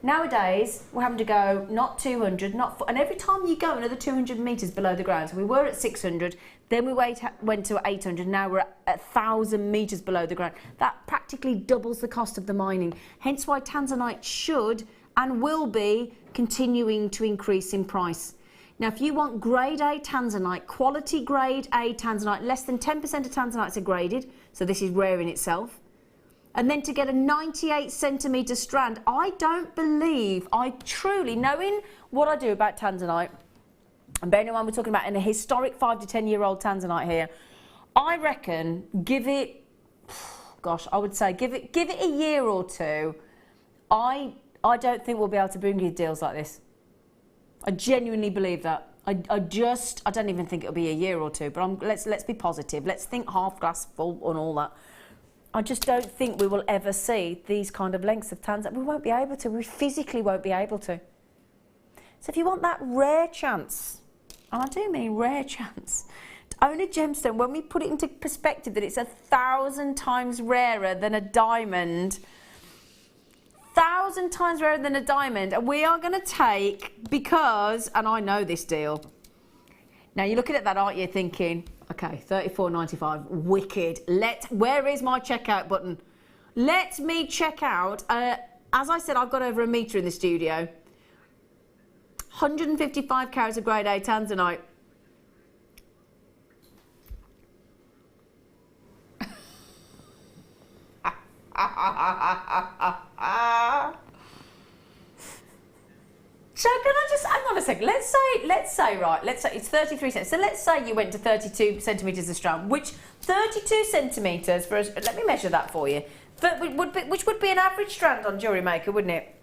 Nowadays, we're having to go not 200, and every time you go another 200 metres below the ground, so we were at 600, then we went to 800, now we're at 1,000 metres below the ground. That practically doubles the cost of the mining. Hence why tanzanite should and will be continuing to increase in price. Now, if you want grade A tanzanite, quality grade A tanzanite, less than 10% of tanzanites are graded, so this is rare in itself. And then to get a 98cm strand, I truly, knowing what I do about tanzanite, and bearing in mind we're talking about a historic 5 to 10 year old tanzanite here, I reckon give it, gosh, I would say give it a year or two. I don't think we'll be able to bring you deals like this. I genuinely believe that. I don't even think it'll be a year or two, but let's be positive. Let's think half glass full on all that. I just don't think we will ever see these kind of lengths of tanzanite. We won't be able to. We physically won't be able to. So if you want that rare chance, and I do mean rare chance, to own a gemstone, when we put it into perspective that it's 1,000 times rarer than a diamond, 1,000 times rarer than a diamond, and we are going to take, because, and I know this deal. Now you're looking at that, aren't you, thinking, okay, $34.95, wicked. Where is my checkout button? Let me check out. As I said, I've got over a metre in the studio. 155 carats of grade A tanzanite. can I just hang on a second? Let's say it's 33 centimeters. So let's say you went to 32 centimeters a strand, which 32 centimeters for us. Let me measure that for you. Which would be an average strand on Jewellery Maker, wouldn't it?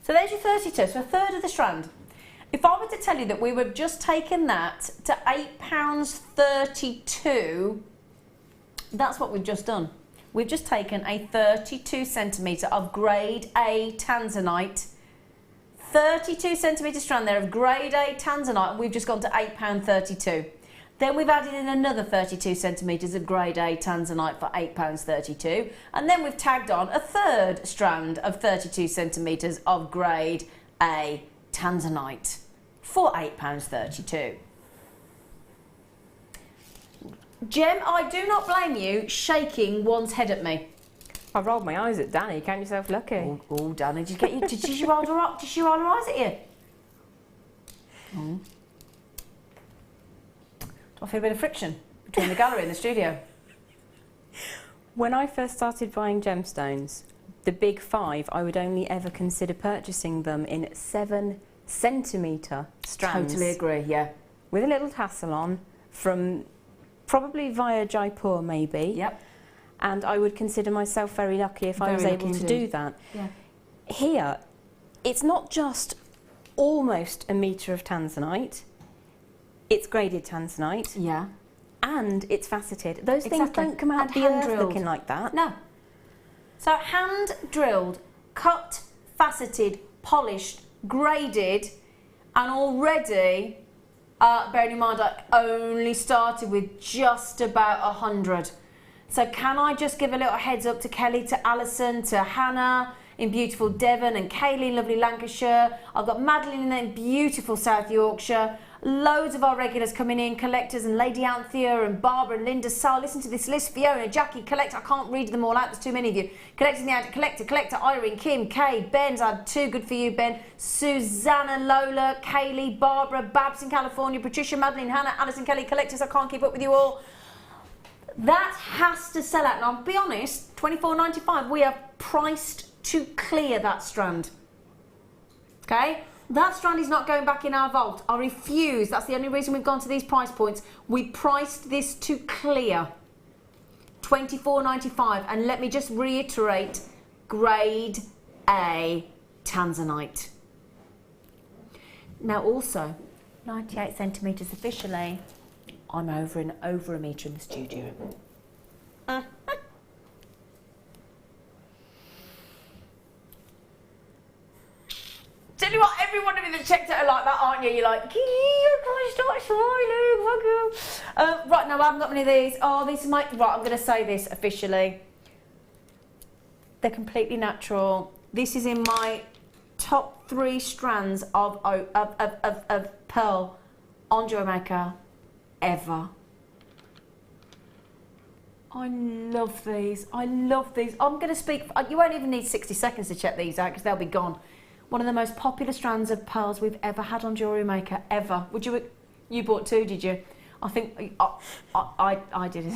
So there's your 32, so a third of the strand. If I were to tell you that we were just taking that to £8.32, that's what we've just done. We've just taken a 32 centimetre of grade A tanzanite, 32 centimetre strand there of grade A tanzanite, and we've just gone to £8.32. Then we've added in another 32 centimetres of grade A tanzanite for £8.32, and then we've tagged on a third strand of 32 centimetres of grade A tanzanite for £8.32. Jem, I do not blame you shaking one's head at me. I rolled my eyes at Danny. Count yourself lucky. Oh, Danny, did she roll her eyes at you? Oh. Do I feel a bit of friction between the gallery and the studio? When I first started buying gemstones, the big 5, I would only ever consider purchasing them in 7 centimetre strands. Totally agree, yeah. With a little tassel on, from probably via Jaipur maybe. Yep. And I would consider myself very lucky if I was able to do that. Yeah. Here, it's not just almost a metre of tanzanite, it's graded tanzanite. Yeah. And it's faceted. Those things don't come out of the earth looking like that. No. So hand drilled, cut, faceted, polished, graded, and already, bearing in mind I only started with just about 100. So can I just give a little heads up to Kelly, to Alison, to Hannah in beautiful Devon, and Kaylee in lovely Lancashire. I've got Madeline in beautiful South Yorkshire. Loads of our regulars coming in, collectors, and Lady Anthea and Barbara and Linda Sal. Listen to this list: Fiona, Jackie, Collector. I can't read them all out, there's too many of you. Collecting the Addict, Collector, Irene, Kim, Kay, Ben's had 2, good for you, Ben. Susanna, Lola, Kaylee, Barbara, Babs in California, Patricia, Madeline, Hannah, Alison, Kelly, Collectors. I can't keep up with you all. That has to sell out. Now, I'll be honest, $24.95, we are priced to clear that strand. Okay? That strand is not going back in our vault. I refuse. That's the only reason we've gone to these price points. We priced this to clear. $24.95. And let me just reiterate, grade A tanzanite. Now also, 98 centimetres officially. I'm over a metre in the studio. Tell you what, every one of you that checked it are like that, aren't you? You're like, start smiling. Right, now I haven't got many of these. Oh, these are my... Right, I'm going to say this officially. They're completely natural. This is in my top 3 strands of pearl on Jewellery Maker ever. I love these. I love these. I'm going to speak... You won't even need 60 seconds to check these out because they'll be gone. One of the most popular strands of pearls we've ever had on Jewellery Maker, ever. Would you... You bought 2, did you? I think... I did it.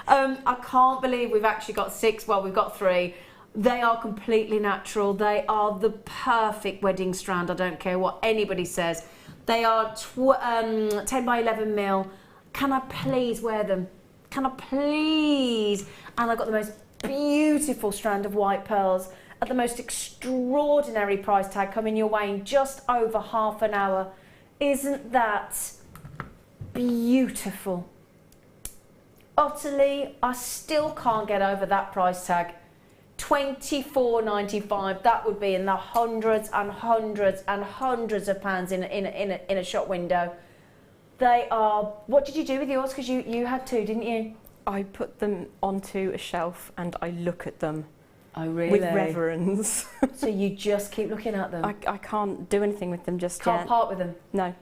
I can't believe we've actually got 6. Well, we've got 3. They are completely natural. They are the perfect wedding strand. I don't care what anybody says. They are 10 by 11 mil. Can I please wear them? Can I please? And I've got the most beautiful strand of white pearls at the most extraordinary price tag coming your way in just over half an hour. Isn't that beautiful? Utterly, I still can't get over that price tag. $24.95. That would be in the hundreds and hundreds and hundreds of pounds in a shop window. They are... What did you do with yours? Because you had 2, didn't you? I put them onto a shelf and I look at them. Oh, really? With reverence. So you just keep looking at them? I can't do anything with them just Can't yet. part with them? No.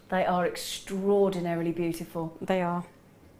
They are extraordinarily beautiful. They are.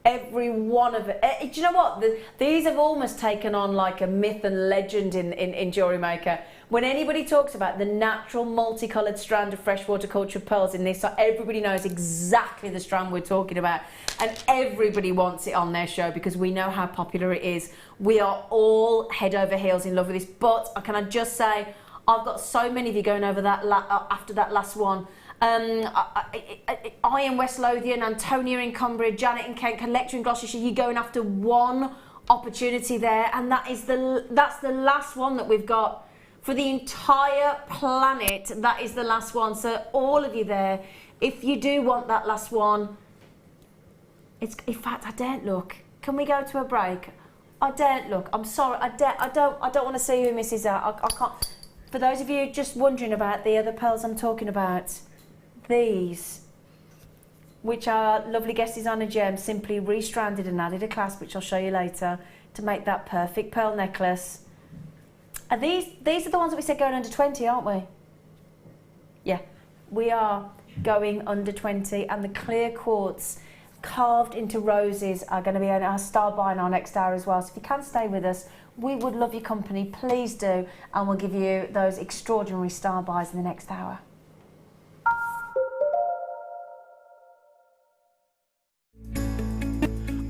Every one of it. Do you know what? These have almost taken on like a myth and legend in Jewellery Maker. When anybody talks about the natural multicoloured strand of freshwater cultured pearls in this, everybody knows exactly the strand we're talking about. And everybody wants it on their show because we know how popular it is. We are all head over heels in love with this. But can I just say, I've got so many of you going over that after that last one. I in West Lothian, Antonia in Cumbria, Janet in Kent, Collector in Gloucestershire. You're going after one opportunity there, and that's the last one that we've got for the entire planet. That is the last one. So all of you there, if you do want that last one, in fact, I daren't look. Can we go to a break? I daren't look. I'm sorry. I don't want to see who misses out. I can't. For those of you just wondering about the other pearls I'm talking about, these, which are lovely guest designer gems, simply restranded and added a clasp, which I'll show you later, to make that perfect pearl necklace. Are these are the ones that we said going under 20, aren't we? Yeah, we are going under 20, and the clear quartz carved into roses are going to be our star buy in our next hour as well. So if you can stay with us, we would love your company. Please do, and we'll give you those extraordinary star buys in the next hour.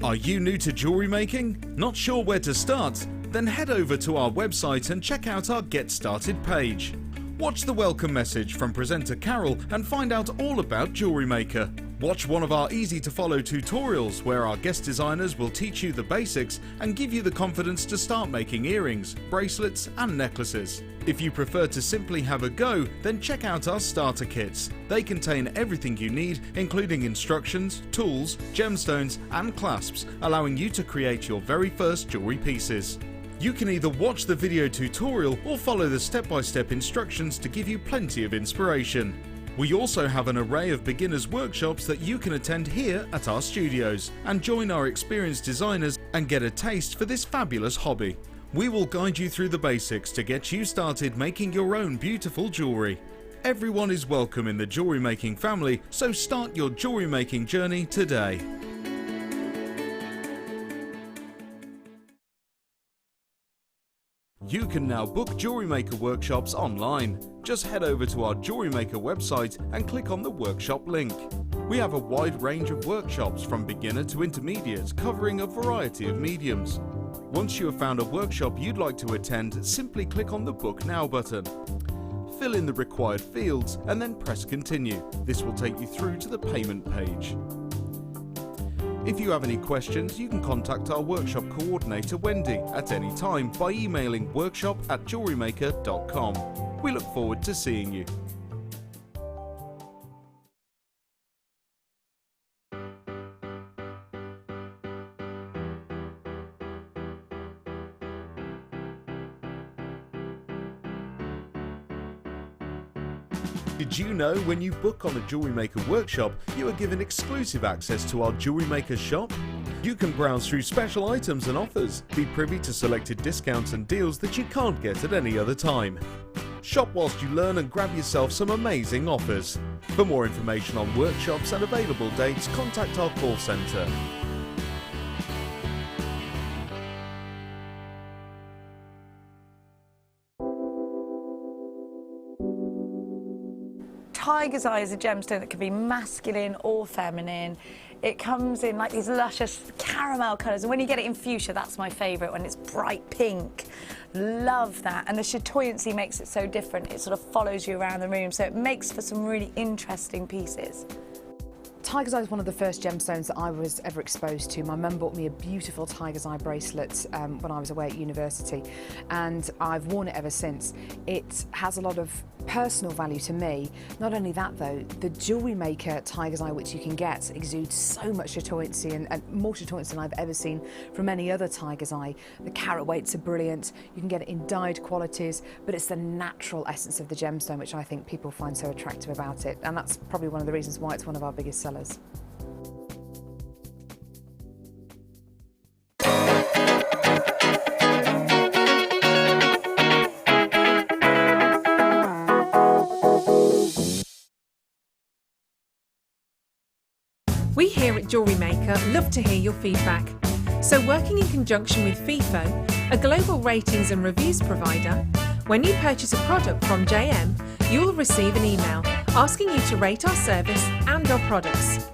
Are you new to jewellery making? Not sure where to start? Then head over to our website and check out our Get Started page. Watch the welcome message from presenter Carol and find out all about Jewellery Maker. Watch one of our easy to follow tutorials where our guest designers will teach you the basics and give you the confidence to start making earrings, bracelets and necklaces. If you prefer to simply have a go, then check out our starter kits. They contain everything you need, including instructions, tools, gemstones and clasps, allowing you to create your very first jewellery pieces. You can either watch the video tutorial or follow the step-by-step instructions to give you plenty of inspiration. We also have an array of beginners workshops that you can attend here at our studios and join our experienced designers and get a taste for this fabulous hobby. We will guide you through the basics to get you started making your own beautiful jewellery. Everyone is welcome in the jewellery making family, so start your jewellery making journey today. You can now book Jewellery Maker workshops online. Just head over to our Jewellery Maker website and click on the workshop link. We have a wide range of workshops from beginner to intermediate, covering a variety of mediums. Once you have found a workshop you'd like to attend, simply click on the Book Now button. Fill in the required fields and then press Continue. This will take you through to the payment page. If you have any questions, you can contact our workshop coordinator Wendy at any time by emailing workshop@jewellerymaker.com. We look forward to seeing you. Did you know when you book on a Jewellery Maker workshop, you are given exclusive access to our Jewellery Maker shop? You can browse through special items and offers, be privy to selected discounts and deals that you can't get at any other time. Shop whilst you learn and grab yourself some amazing offers. For more information on workshops and available dates, contact our call centre. Tiger's Eye is a gemstone that can be masculine or feminine. It comes in like these luscious caramel colours, and when you get it in fuchsia, that's my favourite, when it's bright pink. Love that, and the chatoyancy makes it so different. It sort of follows you around the room, so it makes for some really interesting pieces. Tiger's Eye is one of the first gemstones that I was ever exposed to. My mum bought me a beautiful Tiger's Eye bracelet when I was away at university, and I've worn it ever since. It has a lot of personal value to me. Not only that though, the Jewellery Maker Tiger's Eye, which you can get, exudes so much chatoyancy and more chatoyancy than I've ever seen from any other Tiger's Eye. The carat weights are brilliant, you can get it in dyed qualities, but it's the natural essence of the gemstone which I think people find so attractive about it, and that's probably one of the reasons why it's one of our biggest sellers. We here at Jewellery Maker love to hear your feedback. So working in conjunction with FIFO, a global ratings and reviews provider, when you purchase a product from JM, you will receive an email asking you to rate our service and our products.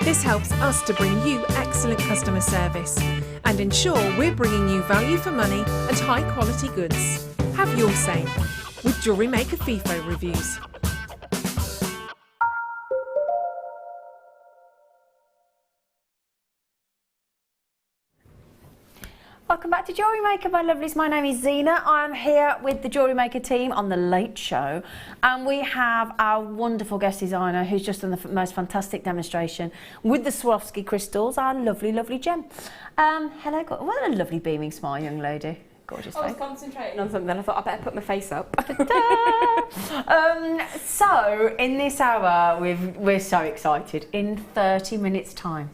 This helps us to bring you excellent customer service and ensure we're bringing you value for money and high quality goods. Have your say. with Jewellery Maker FIFO reviews. Welcome back to Jewellery Maker, my lovelies. My name is Zena. I'm here with the Jewellery Maker team on the Late Show, and we have our wonderful guest designer who's just done the most fantastic demonstration with the Swarovski crystals, our lovely, lovely gem. Hello, what a lovely beaming smile, young lady. Gorgeous. I was concentrating on something, I thought I better put my face up. So, in this hour, we're so excited. In 30 minutes' time,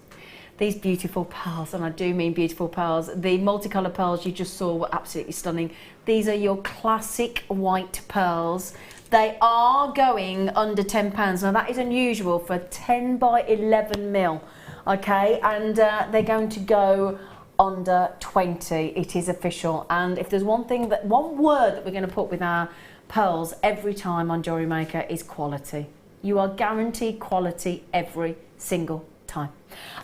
these beautiful pearls, and I do mean beautiful pearls, the multicoloured pearls you just saw were absolutely stunning. These are your classic white pearls. They are going under £10. Now that is unusual for 10 by 11 mil, okay? And they're going to go under 20. It is official. And if there's one word that we're going to put with our pearls every time on Jewellery Maker is quality. You are guaranteed quality every single time.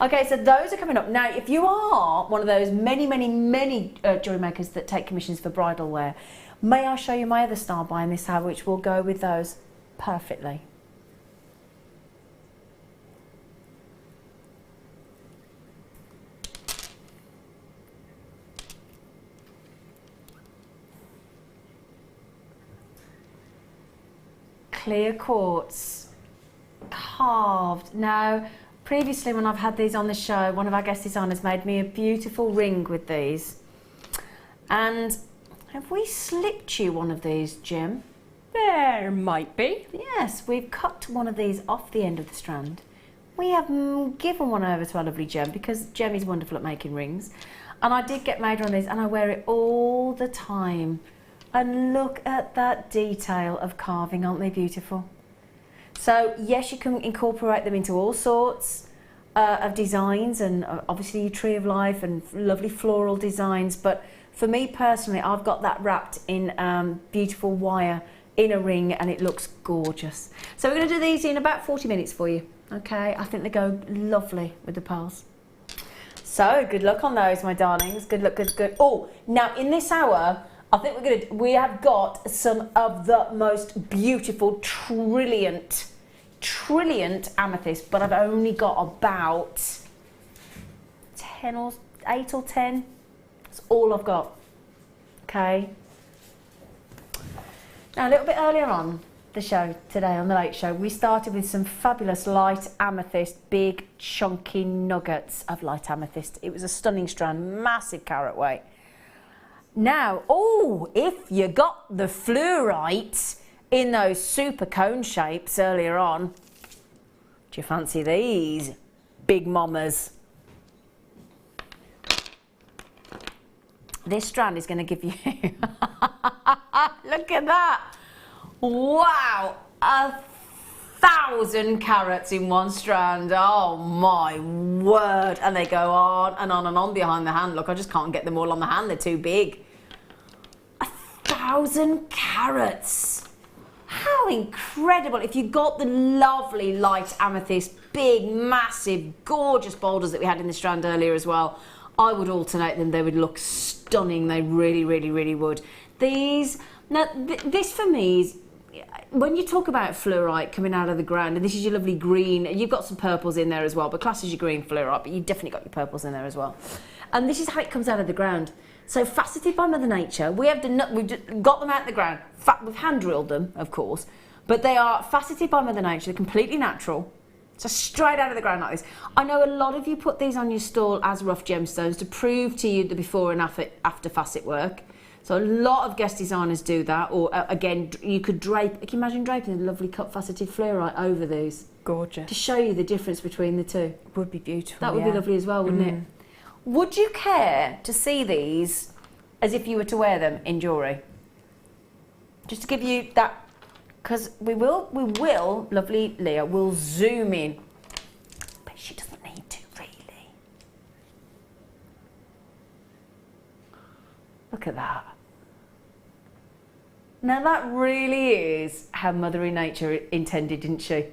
Okay, so those are coming up. Now, if you are one of those many jewellery makers that take commissions for bridal wear, may I show you my other style buy in this hour, which will go with those perfectly. Clear quartz, carved. Now, previously when I've had these on the show, one of our guest designers made me a beautiful ring with these. And have we slipped you one of these, Jim? There might be. Yes, we've cut one of these off the end of the strand. We have given one over to our lovely Jem because Jem is wonderful at making rings. And I did get made one of these and I wear it all the time. And look at that detail of carving, aren't they beautiful? So yes, you can incorporate them into all sorts of designs, and obviously your tree of life and lovely floral designs. But for me personally, I've got that wrapped in beautiful wire in a ring, and it looks gorgeous. So we're going to do these in about 40 minutes for you. Okay, I think they go lovely with the pearls. So good luck on those, my darlings. Good luck, good. Oh, now in this hour, I think we have got some of the most beautiful trilliant amethyst, but I've only got about 8 or 10. That's all I've got. Okay. Now a little bit earlier on the show today, on the Late Show, we started with some fabulous light amethyst, big chunky nuggets of light amethyst. It was a stunning strand, massive carat weight. Now, oh, if you got the fluorite in those super cone shapes earlier on, do you fancy these big mamas? This strand is going to give you, look at that, wow, 1,000 carats in one strand. Oh my word. And they go on and on and on behind the hand. Look, I just can't get them all on the hand, they're too big. 1,000 carats. How incredible. If you got the lovely light amethyst, big, massive, gorgeous boulders that we had in the strand earlier as well, I would alternate them. They would look stunning. They really would. These, now this for me is, when you talk about fluorite coming out of the ground, and this is your lovely green, you've got some purples in there as well, but class is your green fluorite, but you've definitely got your purples in there as well. And this is how it comes out of the ground. So faceted by Mother Nature, we've got them out of the ground. We've hand drilled them, of course, but they are faceted by Mother Nature, they're completely natural. So straight out of the ground like this. I know a lot of you put these on your stall as rough gemstones to prove to you the before and after facet work. So a lot of guest designers do that, or again, you could drape, can you imagine draping a lovely cut faceted fluorite over these? Gorgeous. To show you the difference between the two. Would be beautiful. That would be lovely as well, wouldn't it? Would you care to see these as if you were to wear them in jewellery? Just to give you that, because we will, lovely Leah, will zoom in. But she doesn't need to, really. Look at that. Now that really is how Mother Nature intended, didn't she?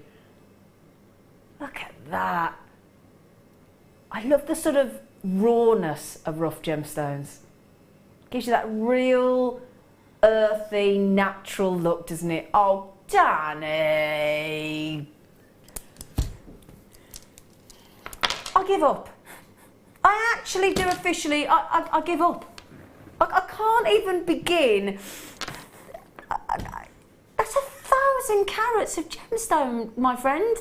Look at that. I love the sort of rawness of rough gemstones. Gives you that real earthy, natural look, doesn't it? Oh, Danny. I give up. I actually do officially, I give up. I can't even begin. That's 1,000 carats of gemstone, my friend.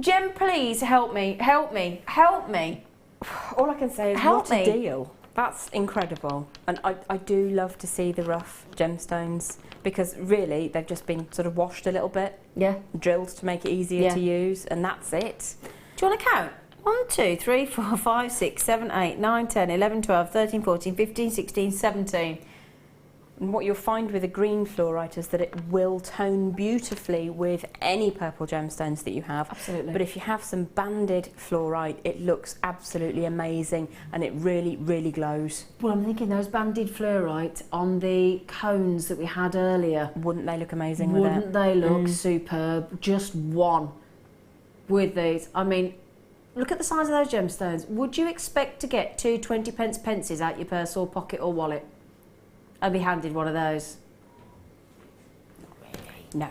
Gem, please help me, help me, help me. All I can say is Help what a me. deal. That's incredible. And I do love to see the rough gemstones because really they've just been sort of washed a little bit. Yeah. Drilled to make it easier to use, and that's it. Do you want to count? 1, 2, 3, 4, 5, 6, 7, 8, 9, 10, 11, 12, 13, 14, 15, 16, 17. And what you'll find with a green fluorite is that it will tone beautifully with any purple gemstones that you have. Absolutely. But if you have some banded fluorite, it looks absolutely amazing and it really, really glows. Well, I'm thinking those banded fluorite on the cones that we had earlier. Wouldn't they look amazing with it? Wouldn't they look superb? Just one with these. I mean, look at the size of those gemstones. Would you expect to get 2 20p pences out your purse or pocket or wallet? I'd be handed one of those. No.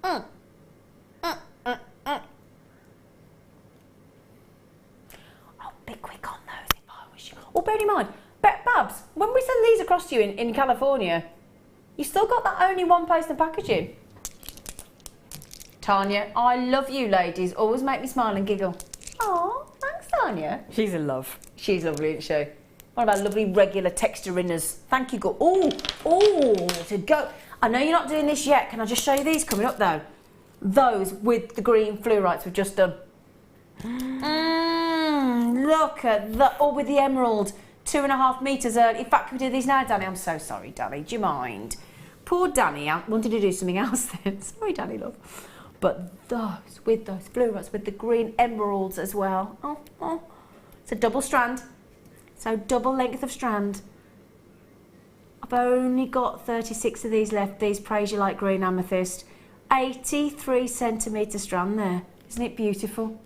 I'll be quick on those if I was you. Oh, bear in mind, Babs, when we send these across to you in California, you still got that only one place to packaging. Tanya, I love you ladies. Always make me smile and giggle. Oh, thanks, Tanya. She's a love. She's lovely, isn't she? One of our lovely regular texturinners. Thank you, God. Oh, to go. I know you're not doing this yet. Can I just show you these coming up, though? Those with the green fluorites we've just done. Look at that. Oh, with the emerald. 2.5 metres early. In fact, can we do these now, Danny? I'm so sorry, Danny. Do you mind? Poor Danny. I wanted to do something else then. Sorry, Danny, love. But those, with those fluorites, with the green emeralds as well. Oh. It's a double strand. So double length of strand. I've only got 36 of these left. These Praise You Like Green Amethyst. 83 centimetre strand there. Isn't it beautiful?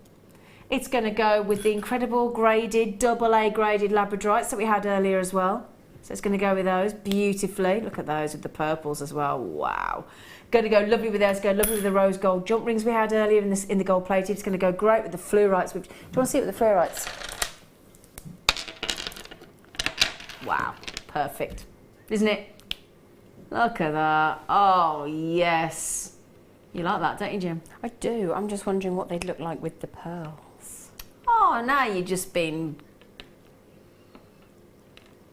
It's going to go with the incredible graded, AA graded labradorites that we had earlier as well. So it's going to go with those beautifully. Look at those with the purples as well. Wow. Going to go lovely with those. Go lovely with the rose gold jump rings we had earlier in the gold plated. It's going to go great with the fluorites. Do you want to see it with the fluorites? Wow. Perfect. Isn't it? Look at that. Oh, yes. You like that, don't you, Jim? I do. I'm just wondering what they'd look like with the pearls. Oh, now you've just been...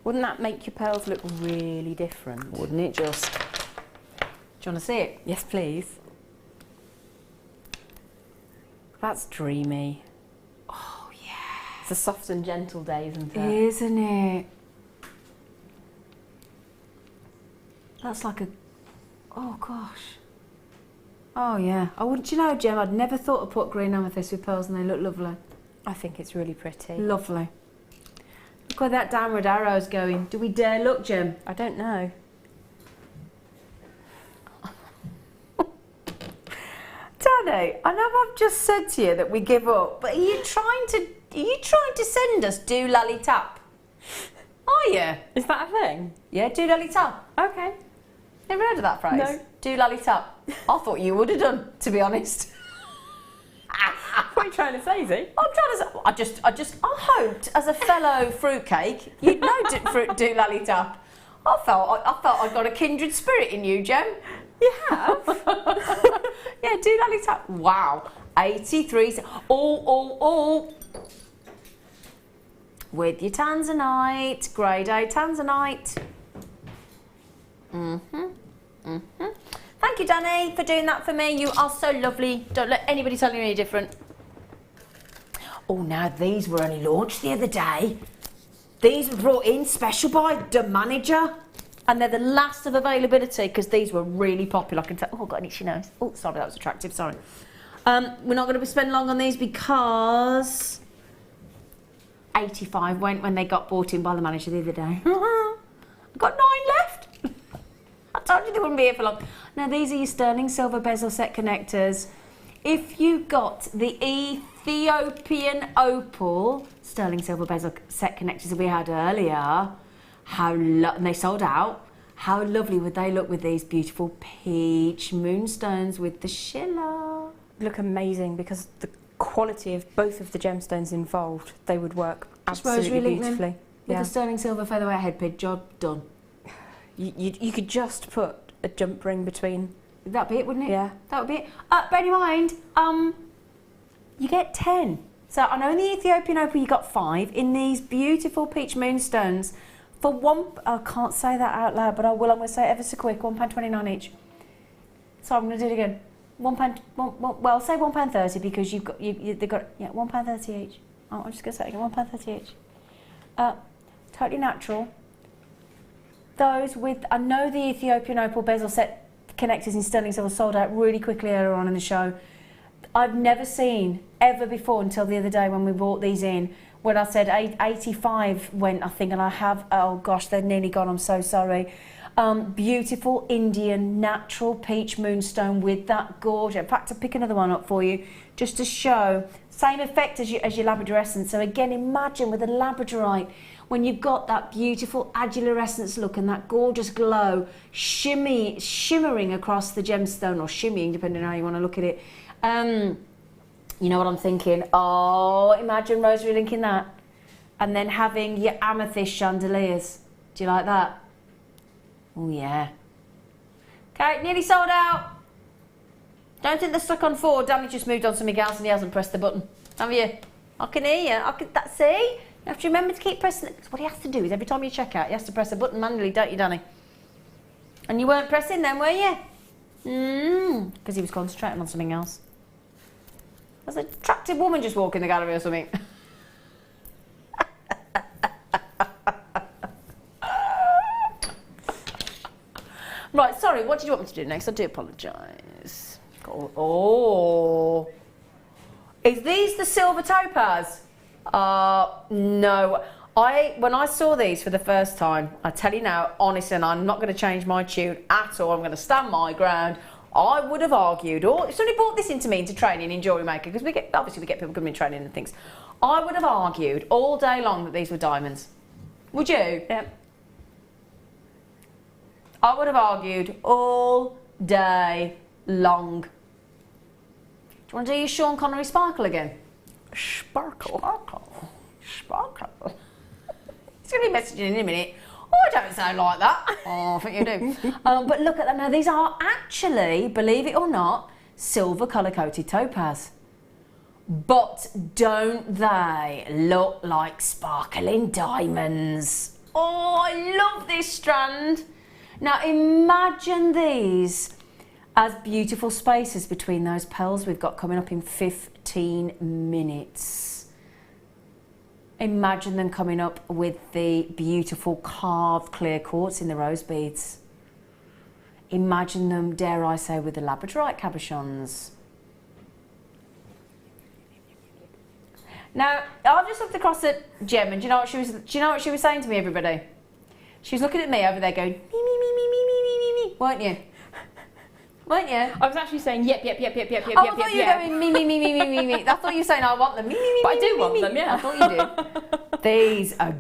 Wouldn't that make your pearls look really different? Wouldn't it just? Do you want to see it? Yes, please. That's dreamy. Oh, yeah. It's a soft and gentle day, isn't it? Isn't it? That's like a... Oh, gosh. Oh, yeah. I wouldn't... Do you know, Jem, I'd never thought to put green amethyst with pearls and they look lovely. I think it's really pretty. Lovely. Look where that downward arrow's going. Do we dare look, Jem? I don't know. Danny, I know I've just said to you that we give up, but are you trying to send us do lally tap? Are you? Is that a thing? Yeah, do lally tap. Okay. Never heard of that phrase? No. Do lally tap. I thought you would have done, to be honest. What are you trying to say, Z? I'm trying to say, I hoped as a fellow fruitcake, you'd know do lally tap. I felt I'd got a kindred spirit in you, Jem. You have? Yeah, do lally tap. Wow. 83. All. With your tanzanite, grade A tanzanite. Thank you, Danny, for doing that for me. You are so lovely. Don't let anybody tell you any different. Oh, now these were only launched the other day. These were brought in special by the manager. And they're the last of availability because these were really popular. I can tell. Oh, I've got an itchy nose. Oh, sorry, that was attractive. Sorry. We're not going to spend long on these because 85 went when they got bought in by the manager the other day. I've got 9 left. I told you they wouldn't be here for long. Now, these are your sterling silver bezel set connectors If you got the Ethiopian opal sterling silver bezel set connectors that we had earlier, and they sold out, how lovely would they look with these beautiful peach moonstones with the schiller? Look amazing because the quality of both of the gemstones involved, they would work absolutely beautifully. With the sterling silver featherweight headpiece, job done. You could just put a jump ring between. That'd be it, wouldn't it? Yeah. That would be it. Bear in mind, you get 10. So I know in the Ethiopian opal you got 5. In these beautiful peach moonstones, for one, I can't say that out loud, but I will. I'm going to say it ever so quick. £1.29 each. So I'm going to do it again. Well, say £1.30 because they've got £1.30 each. Oh, I'm just going to say it again. £1.30 each. Totally natural. Those with, I know the Ethiopian opal bezel set connectors in sterling silver sold out really quickly earlier on in the show. I've never seen ever before until the other day when we brought these in, when I said 85 went, I think, and I have, oh gosh, they're nearly gone, I'm so sorry. Beautiful Indian natural peach moonstone with that gorgeous, in fact, I'll pick another one up for you just to show, same effect as your Labrador essence. So again, imagine with a labradorite, when you've got that beautiful adular look and that gorgeous glow shimmering across the gemstone, or shimmying, depending on how you want to look at it. You know what I'm thinking? Oh, imagine rosary linking that. And then having your amethyst chandeliers. Do you like that? Oh, yeah. Okay, nearly sold out. Don't think they're stuck on 4. Danny just moved on something else and he hasn't pressed the button. Have you? I can hear you. See? You have to remember to keep pressing it. Because what he has to do is every time you check out, he has to press a button manually, don't you, Danny? And you weren't pressing then, were you? Because he was concentrating on something else. There's an attractive woman just walking the gallery or something. Right, sorry, what did you want me to do next? I do apologise. Oh. Is these the silver topaz? No. When I saw these for the first time, I tell you now, honestly, and I'm not going to change my tune at all, I'm going to stand my ground. I would have argued, or if somebody brought this into training in Jewellery Maker, because we get people coming in training and things, I would have argued all day long that these were diamonds. Would you? Yeah. I would have argued all day long. Do you want to do your Sean Connery sparkle again? Sparkle. He's going to be messaging in a minute. Oh, I don't sound like that. Oh, I think you do. But look at them now. These are actually, believe it or not, silver colour-coated topaz. But don't they look like sparkling diamonds? Oh, I love this strand. Now, imagine these as beautiful spaces between those pearls we've got coming up in 15 minutes. Imagine them coming up with the beautiful carved clear quartz in the rose beads. Imagine them, dare I say, with the labradorite cabochons. Now, I've just looked across at Gem, and do you know what she was saying to me, everybody? She was looking at me over there going, me, weren't you? Weren't you? I was actually saying yep. Oh, I thought you were going me. I thought you were saying I want them. Me. But I do want them, yeah. I thought you did. These are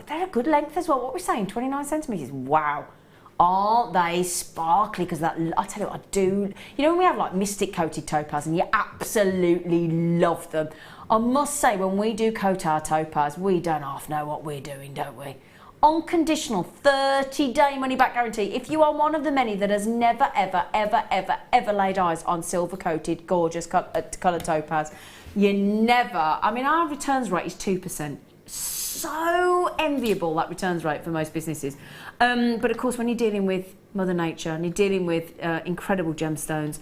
they're a good length as well. What we're saying, 29 centimetres. Wow. Aren't they sparkly? Because that, I tell you what, I do. You know when we have like mystic coated topaz and you absolutely love them. I must say, when we do coat our topaz, we don't half know what we're doing, don't we? Unconditional 30-day money-back guarantee. If you are one of the many that has never, ever laid eyes on silver-coated, gorgeous coloured topaz, you never... I mean, our returns rate is 2%. So enviable, that returns rate for most businesses. But of course, when you're dealing with Mother Nature and you're dealing with incredible gemstones,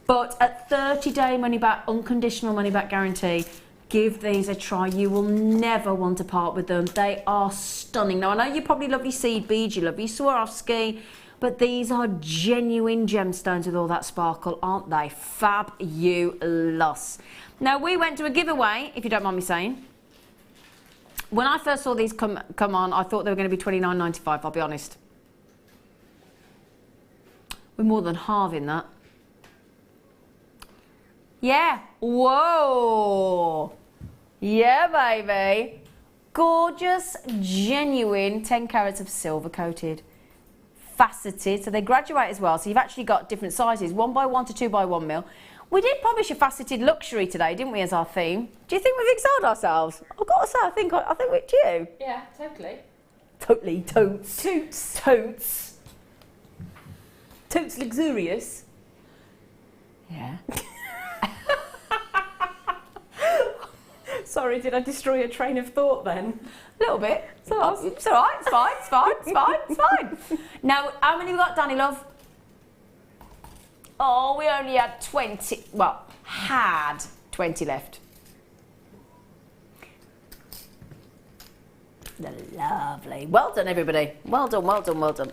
but at 30-day money-back, unconditional money-back guarantee, give these a try. You will never want to part with them. They are stunning. Now, I know you probably love your seed beads, you love your Swarovski, but these are genuine gemstones with all that sparkle, aren't they? Fabulous. Now, we went to a giveaway, if you don't mind me saying. When I first saw these come on, I thought they were going to be $29.95, I'll be honest. We're more than halving that. Yeah. Whoa. Yeah, baby. Gorgeous, genuine 10 carats of silver coated. Faceted, so they graduate as well. So you've actually got different sizes, 1x1 to 2x1 mil. We did publish a faceted luxury today, didn't we, as our theme? Do you think we've excelled ourselves? I've got to say, I think we do. Yeah, totally. Totally, totes. Toots. Totes. Totes luxurious. Yeah. Sorry, did I destroy a train of thought then? A little bit. It's all right, it's fine, it's fine, it's fine. Now, how many have we got, Danny, love? Oh, we only had 20, well, had 20 left. Lovely. Well done, everybody. Well done, well done, well done.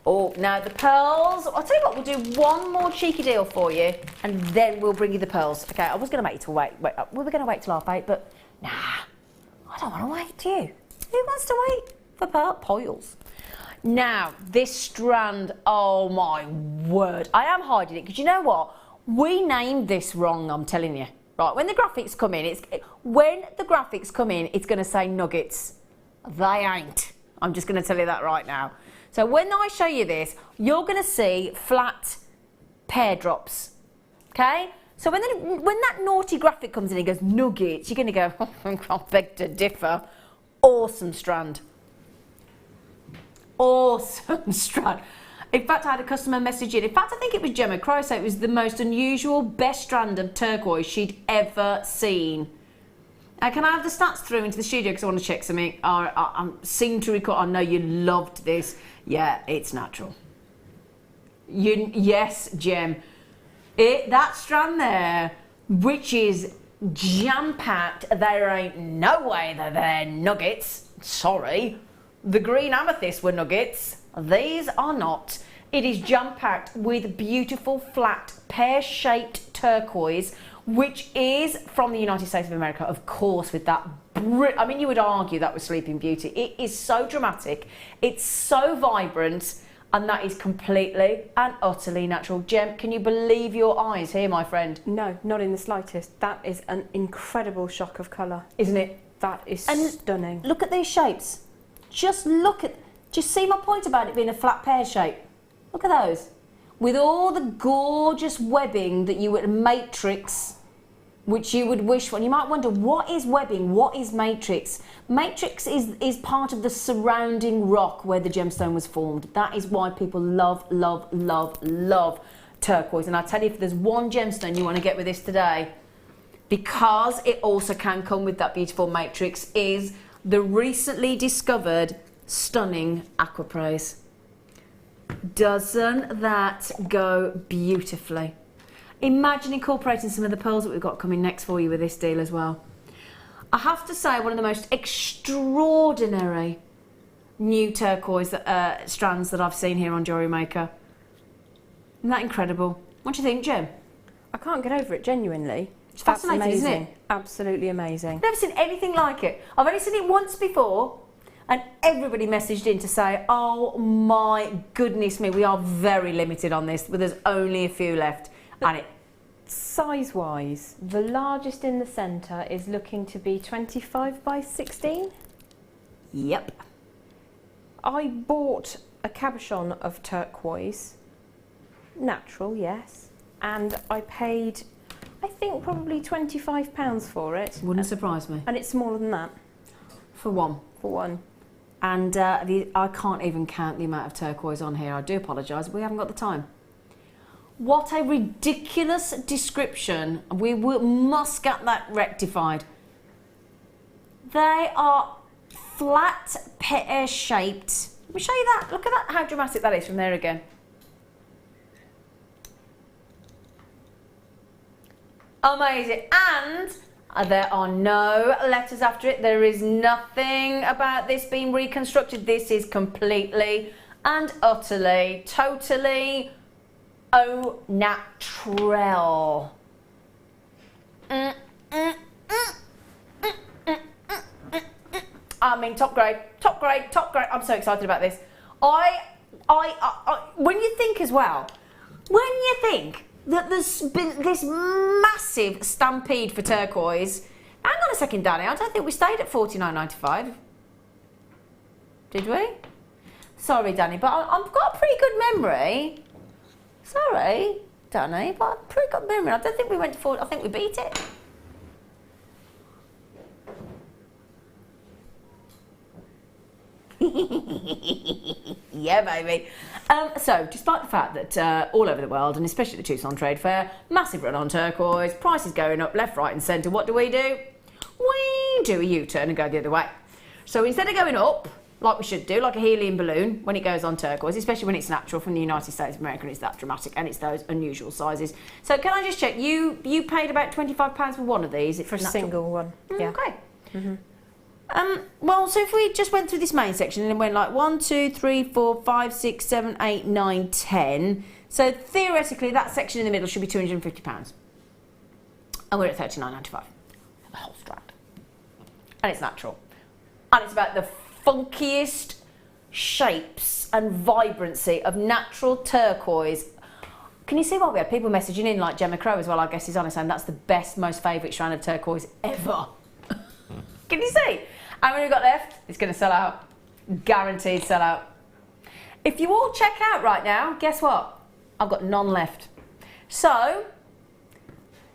Oh, now the pearls. I'll tell you what, we'll do one more cheeky deal for you, and then we'll bring you the pearls. Okay, I was going to make you to wait. We were going to wait till 8:30, but nah, I don't want to wait, do you? Who wants to wait for pearls? Now, this strand, oh my word. I am hiding it, because you know what? We named this wrong, I'm telling you. Right, when the graphics come in, it's going to say nuggets. They ain't. I'm just going to tell you that right now. So when I show you this, you're going to see flat pear drops, okay? So when that naughty graphic comes in and goes nuggets, you're going to go, oh, I beg to differ. Awesome strand. Awesome strand. In fact, I had a customer message in. In fact, I think it was Gemma Crow, so it was the most unusual, best strand of turquoise she'd ever seen. Can I have the stats through into the studio because I want to check something? I seem to recall. I know you loved this. Yeah, it's natural. Yes, Gem. That strand there, which is jam-packed, there ain't no way that they're nuggets. Sorry. The green amethyst were nuggets. These are not. It is jam-packed with beautiful, flat, pear-shaped turquoise, which is from the United States of America, of course, with that I mean, you would argue that was Sleeping Beauty. It is so dramatic, it's so vibrant, and that is completely and utterly natural. Gem, can you believe your eyes here, my friend? No, not in the slightest. That is an incredible shock of colour. Isn't it? That is stunning. Look at these shapes. Just see my point about it being a flat pear shape? Look at those. With all the gorgeous webbing that you would matrix, which you would wish for. And you might wonder, what is webbing? What is matrix? Matrix is part of the surrounding rock where the gemstone was formed. That is why people love, love, love, love turquoise. And I tell you, if there's one gemstone you want to get with this today, because it also can come with that beautiful matrix, is the recently discovered stunning aquapraise. Doesn't that go beautifully? Imagine incorporating some of the pearls that we've got coming next for you with this deal as well. I have to say, one of the most extraordinary new turquoise strands that I've seen here on Jewellery Maker. Isn't that incredible? What do you think, Jim? I can't get over it, genuinely. It's fascinating, isn't it? Absolutely amazing. Never seen anything like it. I've only seen it once before, and everybody messaged in to say, oh my goodness me, we are very limited on this, but there's only a few left. And it size-wise, the largest in the centre is looking to be 25 by 16. Yep. I bought a cabochon of turquoise, natural, yes, and I paid, I think, probably £25 for it. Wouldn't surprise me. And it's smaller than that. For one. For one. And I can't even count the amount of turquoise on here. I do apologise, we haven't got the time. What a ridiculous description. We must get that rectified. They are flat, pear-shaped. Let me show you that. Look at that, how dramatic that is from there again. Amazing. And there are no letters after it. There is nothing about this being reconstructed. This is completely and utterly, totally au naturel. I mean, top grade, top grade, top grade. I'm so excited about this. When you think as well, when you think that there's been this massive stampede for turquoise. Hang on a second, Danny, I don't think we stayed at $49.95. Did we? Sorry, Danny, but I've got a pretty good memory. Sorry, Danny, but a pretty good memory. I don't think we went to 40, I think we beat it. Yeah, baby. So, despite the fact that all over the world, and especially the Tucson Trade Fair, massive run on turquoise, prices going up left, right and centre, what do? We do a U-turn and go the other way. So instead of going up, like we should do, like a helium balloon, when it goes on turquoise, especially when it's natural from the United States of America and it's that dramatic and it's those unusual sizes. So can I just check, you paid about £25 for one of these? For a single one, yeah. Okay. Well, so if we just went through this main section and then went like 1, 2, 3, 4, 5, 6, 7, 8, 9, 10. So theoretically, that section in the middle should be £250. And we're at $39.95 for the whole strand. And it's natural. And it's about the funkiest shapes and vibrancy of natural turquoise. Can you see why we had people messaging in like Gemma Crow as well, I guess is honest, saying that's the best, most favourite strand of turquoise ever. Can you see? How many we've got left? It's going to sell out. Guaranteed sell out. If you all check out right now, guess what? I've got none left. So,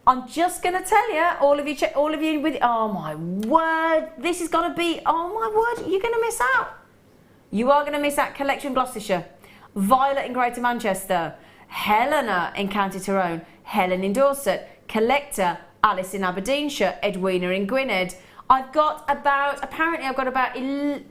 I'm just going to tell you, all of you with, oh my word, this is going to be, oh my word, you're going to miss out. You are going to miss out. Collection Gloucestershire, Violet in Greater Manchester, Helena in County Tyrone, Helen in Dorset, Collector, Alice in Aberdeenshire, Edwina in Gwynedd. Apparently I've got about 11,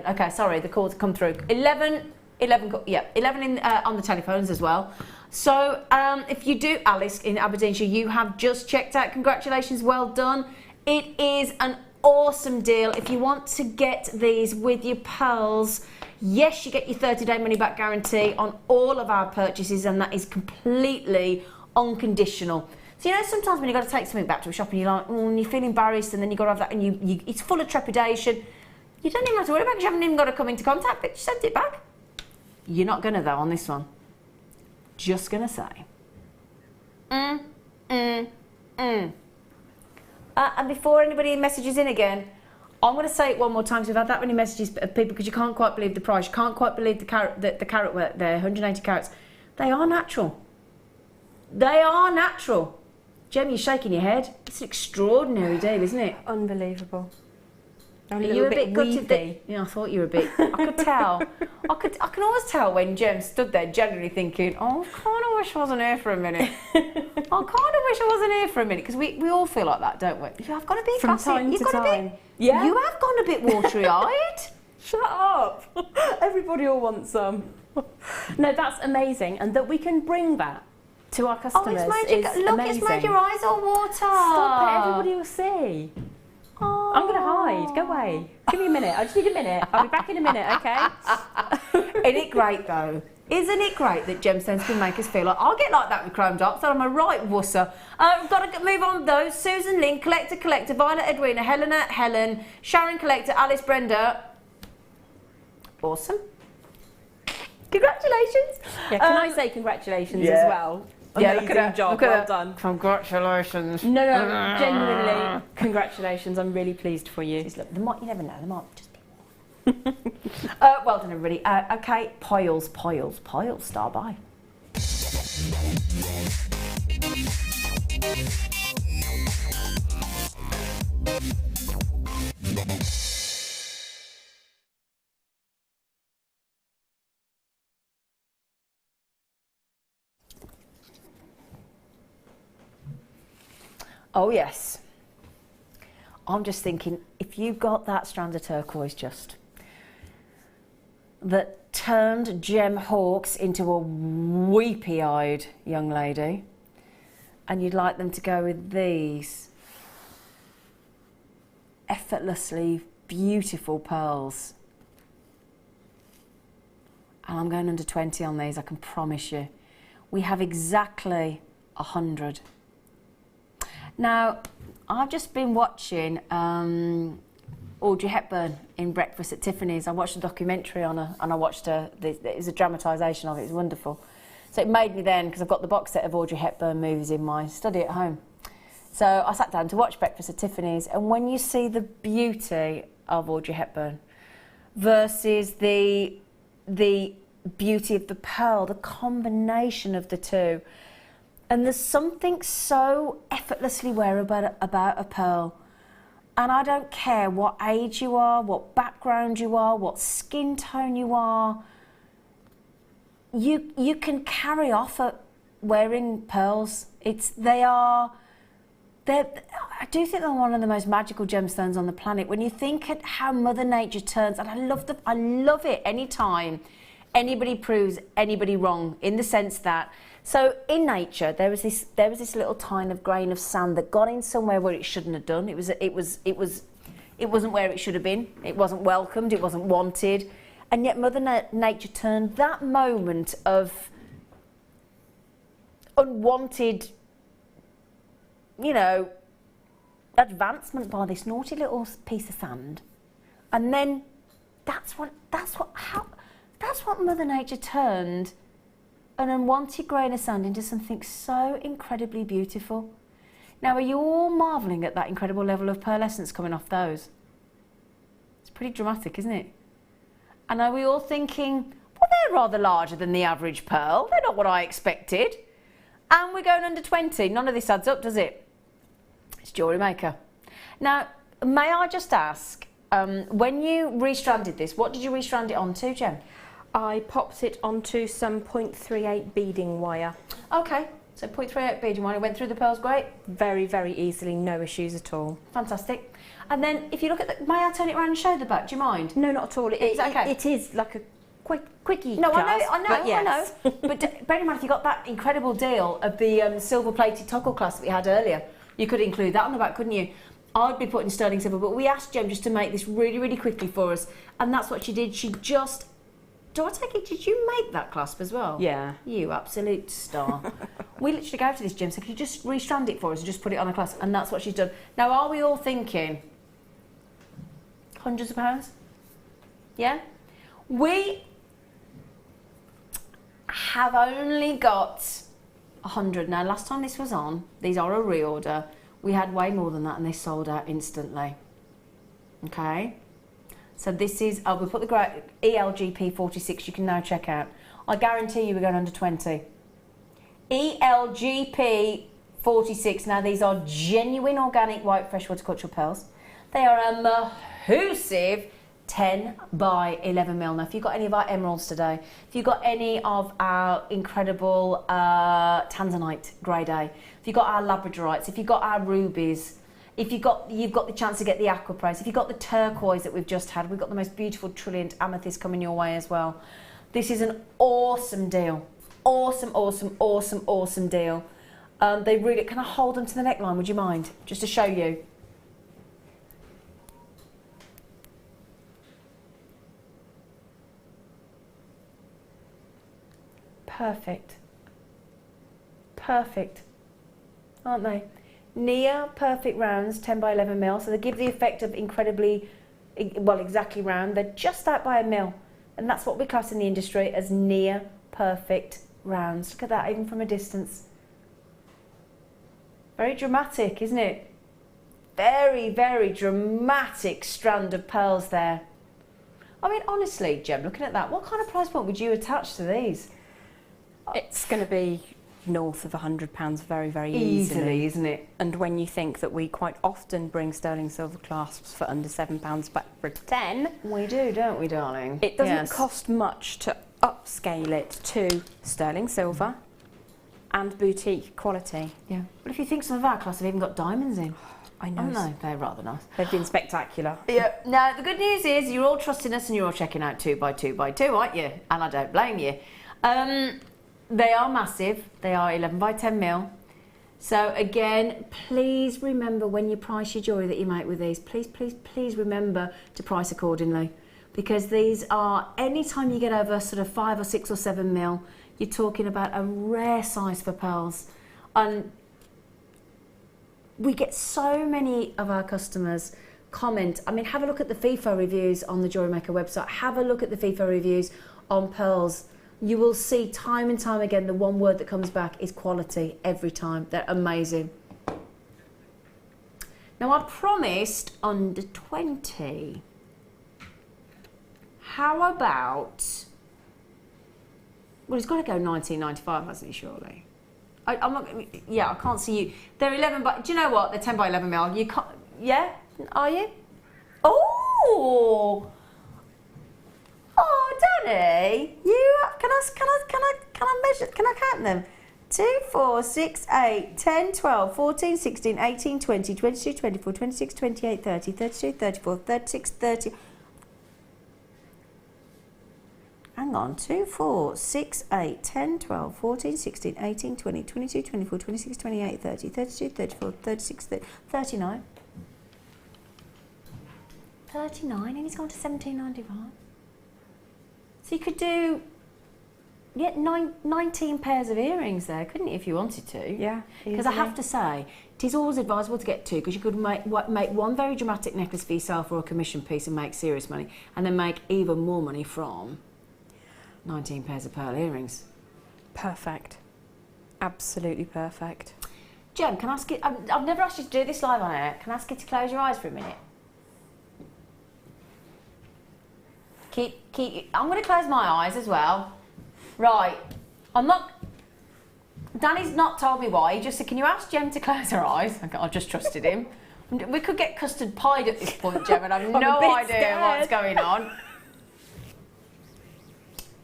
okay, sorry, the calls come through. 11 on the telephones as well. So if you do, Alice in Aberdeenshire, you have just checked out, congratulations, well done. It is an awesome deal. If you want to get these with your pearls, yes, you get your 30-day money-back guarantee on all of our purchases, and that is completely unconditional. So, you know, sometimes when you've got to take something back to a shop and you're like, and you feel embarrassed, and then you've got to have that, and it's full of trepidation. You don't even have to worry about it, you haven't even got to come into contact with it, just send it back. You're not going to, though, on this one. Just going to say. And before anybody messages in again, I'm going to say it one more time, because we've had that many messages of people, because you can't quite believe the price, you can't quite believe the carat work there, 180 carats. They are natural. They are natural. Jem, you're shaking your head. It's an extraordinary deal, isn't it? Unbelievable. Are you a bit gutted? Yeah, I thought you were a bit. I could tell. I can always tell when Jem stood there generally thinking, oh, I kind of wish I wasn't here for a minute. I kind of wish I wasn't here for a minute, because we all feel like that, don't we? You have got to be from time to time. Yeah. You have gone a bit watery-eyed. Shut up. Everybody will want some. No, that's amazing, and that we can bring that to our customers is amazing. It's made your eyes all water. Stop it, everybody will see. Oh. I'm going to hide, go away. Give me a minute, I just need a minute. I'll be back in a minute, okay? Isn't it great though? Isn't it great that gemstones can make us feel like, I'll get like that with chrome dots, I'm a right wusser. We've got to move on with those. Susan, Lynn, Collector, Violet, Edwina, Helena, Helen, Sharon, Collector, Alice, Brenda. Awesome. Congratulations. Yeah, can I say congratulations as well? Yeah, amazing job, well done. Congratulations. No, genuinely, congratulations. I'm really pleased for you. Look, you never know, there might just be more. Well done, everybody. Okay, piles, star by. Oh yes. I'm just thinking, if you got that strand of turquoise that turned Gem Hawkes into a weepy-eyed young lady, and you'd like them to go with these effortlessly beautiful pearls. And I'm going under 20 on these, I can promise you. We have exactly 100. Now, I've just been watching Audrey Hepburn in Breakfast at Tiffany's. I watched a documentary on her, and I watched it was a dramatisation of it. It was wonderful. So it made me then, because I've got the box set of Audrey Hepburn movies in my study at home. So I sat down to watch Breakfast at Tiffany's, and when you see the beauty of Audrey Hepburn versus the beauty of the pearl, the combination of the two, and there's something so effortlessly wearable about a pearl. And I don't care what age you are, what background you are, what skin tone you are, you can carry off at wearing pearls. I do think they're one of the most magical gemstones on the planet. When you think at how Mother Nature turns, and I love it anytime anybody proves anybody wrong, in the sense that, so in nature there was this little tiny grain of sand that got in somewhere where it shouldn't have done. It wasn't where it should have been. It wasn't welcomed. It wasn't wanted, and yet Mother Nature turned that moment of unwanted, advancement by this naughty little piece of sand, and then that's what Mother Nature turned an unwanted grain of sand into something so incredibly beautiful. Now, are you all marvelling at that incredible level of pearlescence coming off those? It's pretty dramatic, isn't it? And are we all thinking, well, they're rather larger than the average pearl. They're not what I expected. And we're going under 20. None of this adds up, does it? It's Jewellery Maker. Now, may I just ask, when you restranded this, what did you restrand it onto, Jem? I popped it onto some 0.38 beading wire. Okay, so 0.38 beading wire. It went through the pearls great? Very, very easily, no issues at all. Fantastic. And then if you look at the, may I turn it around and show the back? Do you mind? No, not at all. Is that okay? It is like a quickie. No, class, I know. But bear in mind, if you got that incredible deal of the silver-plated toggle clasp that we had earlier, you could include that on the back, couldn't you? I'd be putting sterling silver, but we asked Jem just to make this really, really quickly for us, and that's what she did. She just... Do I take it, did you make that clasp as well? Yeah. You absolute star. We literally go to this, Jem, so could you just restrand it for us and just put it on a clasp? And that's what she's done. Now, are we all thinking hundreds of pounds? Yeah? We have only got 100. Now, last time this was on, these are a reorder, we had way more than that and they sold out instantly. Okay? So this is, we put the ELGP 46, you can now check out. I guarantee you we're going under 20. ELGP 46, now these are genuine organic white freshwater cultural pearls. They are a mahoosive 10 by 11 mil. Now if you've got any of our emeralds today, if you've got any of our incredible tanzanite grade A, if you've got our labradorites, if you've got our rubies, if you've got the chance to get the aquaprice, if you've got the turquoise that we've just had, we've got the most beautiful trilliant amethyst coming your way as well. This is an awesome deal. Awesome, awesome, awesome, awesome deal. They really, can I hold them to the neckline, would you mind? Just to show you. Perfect. Perfect. Aren't they? Near perfect rounds, 10 by 11 mil, so they give the effect of incredibly, well, exactly round. They're just out by a mil, and that's what we class in the industry as near perfect rounds. Look at that, even from a distance. Very dramatic, isn't it? Very, very dramatic strand of pearls there. I mean, honestly, Jem, looking at that, what kind of price point would you attach to these? It's going to be north of £100 very, very easily, isn't it? And when you think that we quite often bring sterling silver clasps for under £7 back for 10, we do, don't we, darling? It doesn't cost much to upscale it to sterling silver and boutique quality. Yeah. But if you think some of our clasps have even got diamonds in. I know. No, they're rather nice. They've been spectacular. Yeah. Now, the good news is you're all trusting us and you're all checking out 2 by 2 by 2, aren't you? And I don't blame you. They are massive. They are 11 by 10 mil. So again, please remember when you price your jewellery that you make with these, please, please, please remember to price accordingly. Because these are, anytime you get over sort of 5 or 6 or 7 mil, you're talking about a rare size for pearls. And we get so many of our customers comment. I mean, have a look at the FIFO reviews on the Jewellery Maker website. Have a look at the FIFO reviews on pearls You will see time and time again the one word that comes back is quality every time. They're amazing. Now I promised under 20. How about, well, he's got to go 1995, hasn't he, surely? I'm not, yeah, I can't see you. They're 11 by, do you know what? They're 10 by 11 mil. You can't, yeah? Are you? Oh! Oh, Danny, you, can I measure, can I count them? 2, 4, 6, 8, 10, 12, 14, 16, 18, 20, 22, 24, 26, 28, 30, 32, 34, 36, 30. Hang on, 2, 4, 6, 8, 10, 12, 14, 16, 18, 20, 22, 24, 26, 28, 30, 32, 34, 36, 30, 39. 39, and he's gone to 17.95. So you could do, yeah, 19 pairs of earrings there, couldn't you, if you wanted to? Yeah. Because I have to say, it is always advisable to get two, because you could make one very dramatic necklace for yourself or a commission piece and make serious money, and then make even more money from 19 pairs of pearl earrings. Perfect. Absolutely perfect. Jem, can I ask you, I've never asked you to do this live on air, can I ask you to close your eyes for a minute? I'm going to close my eyes as well. Right, Danny's not told me why, he just said, can you ask Jem to close her eyes? I've just trusted him. We could get custard pied at this point, Jem, and I have no idea what's going on.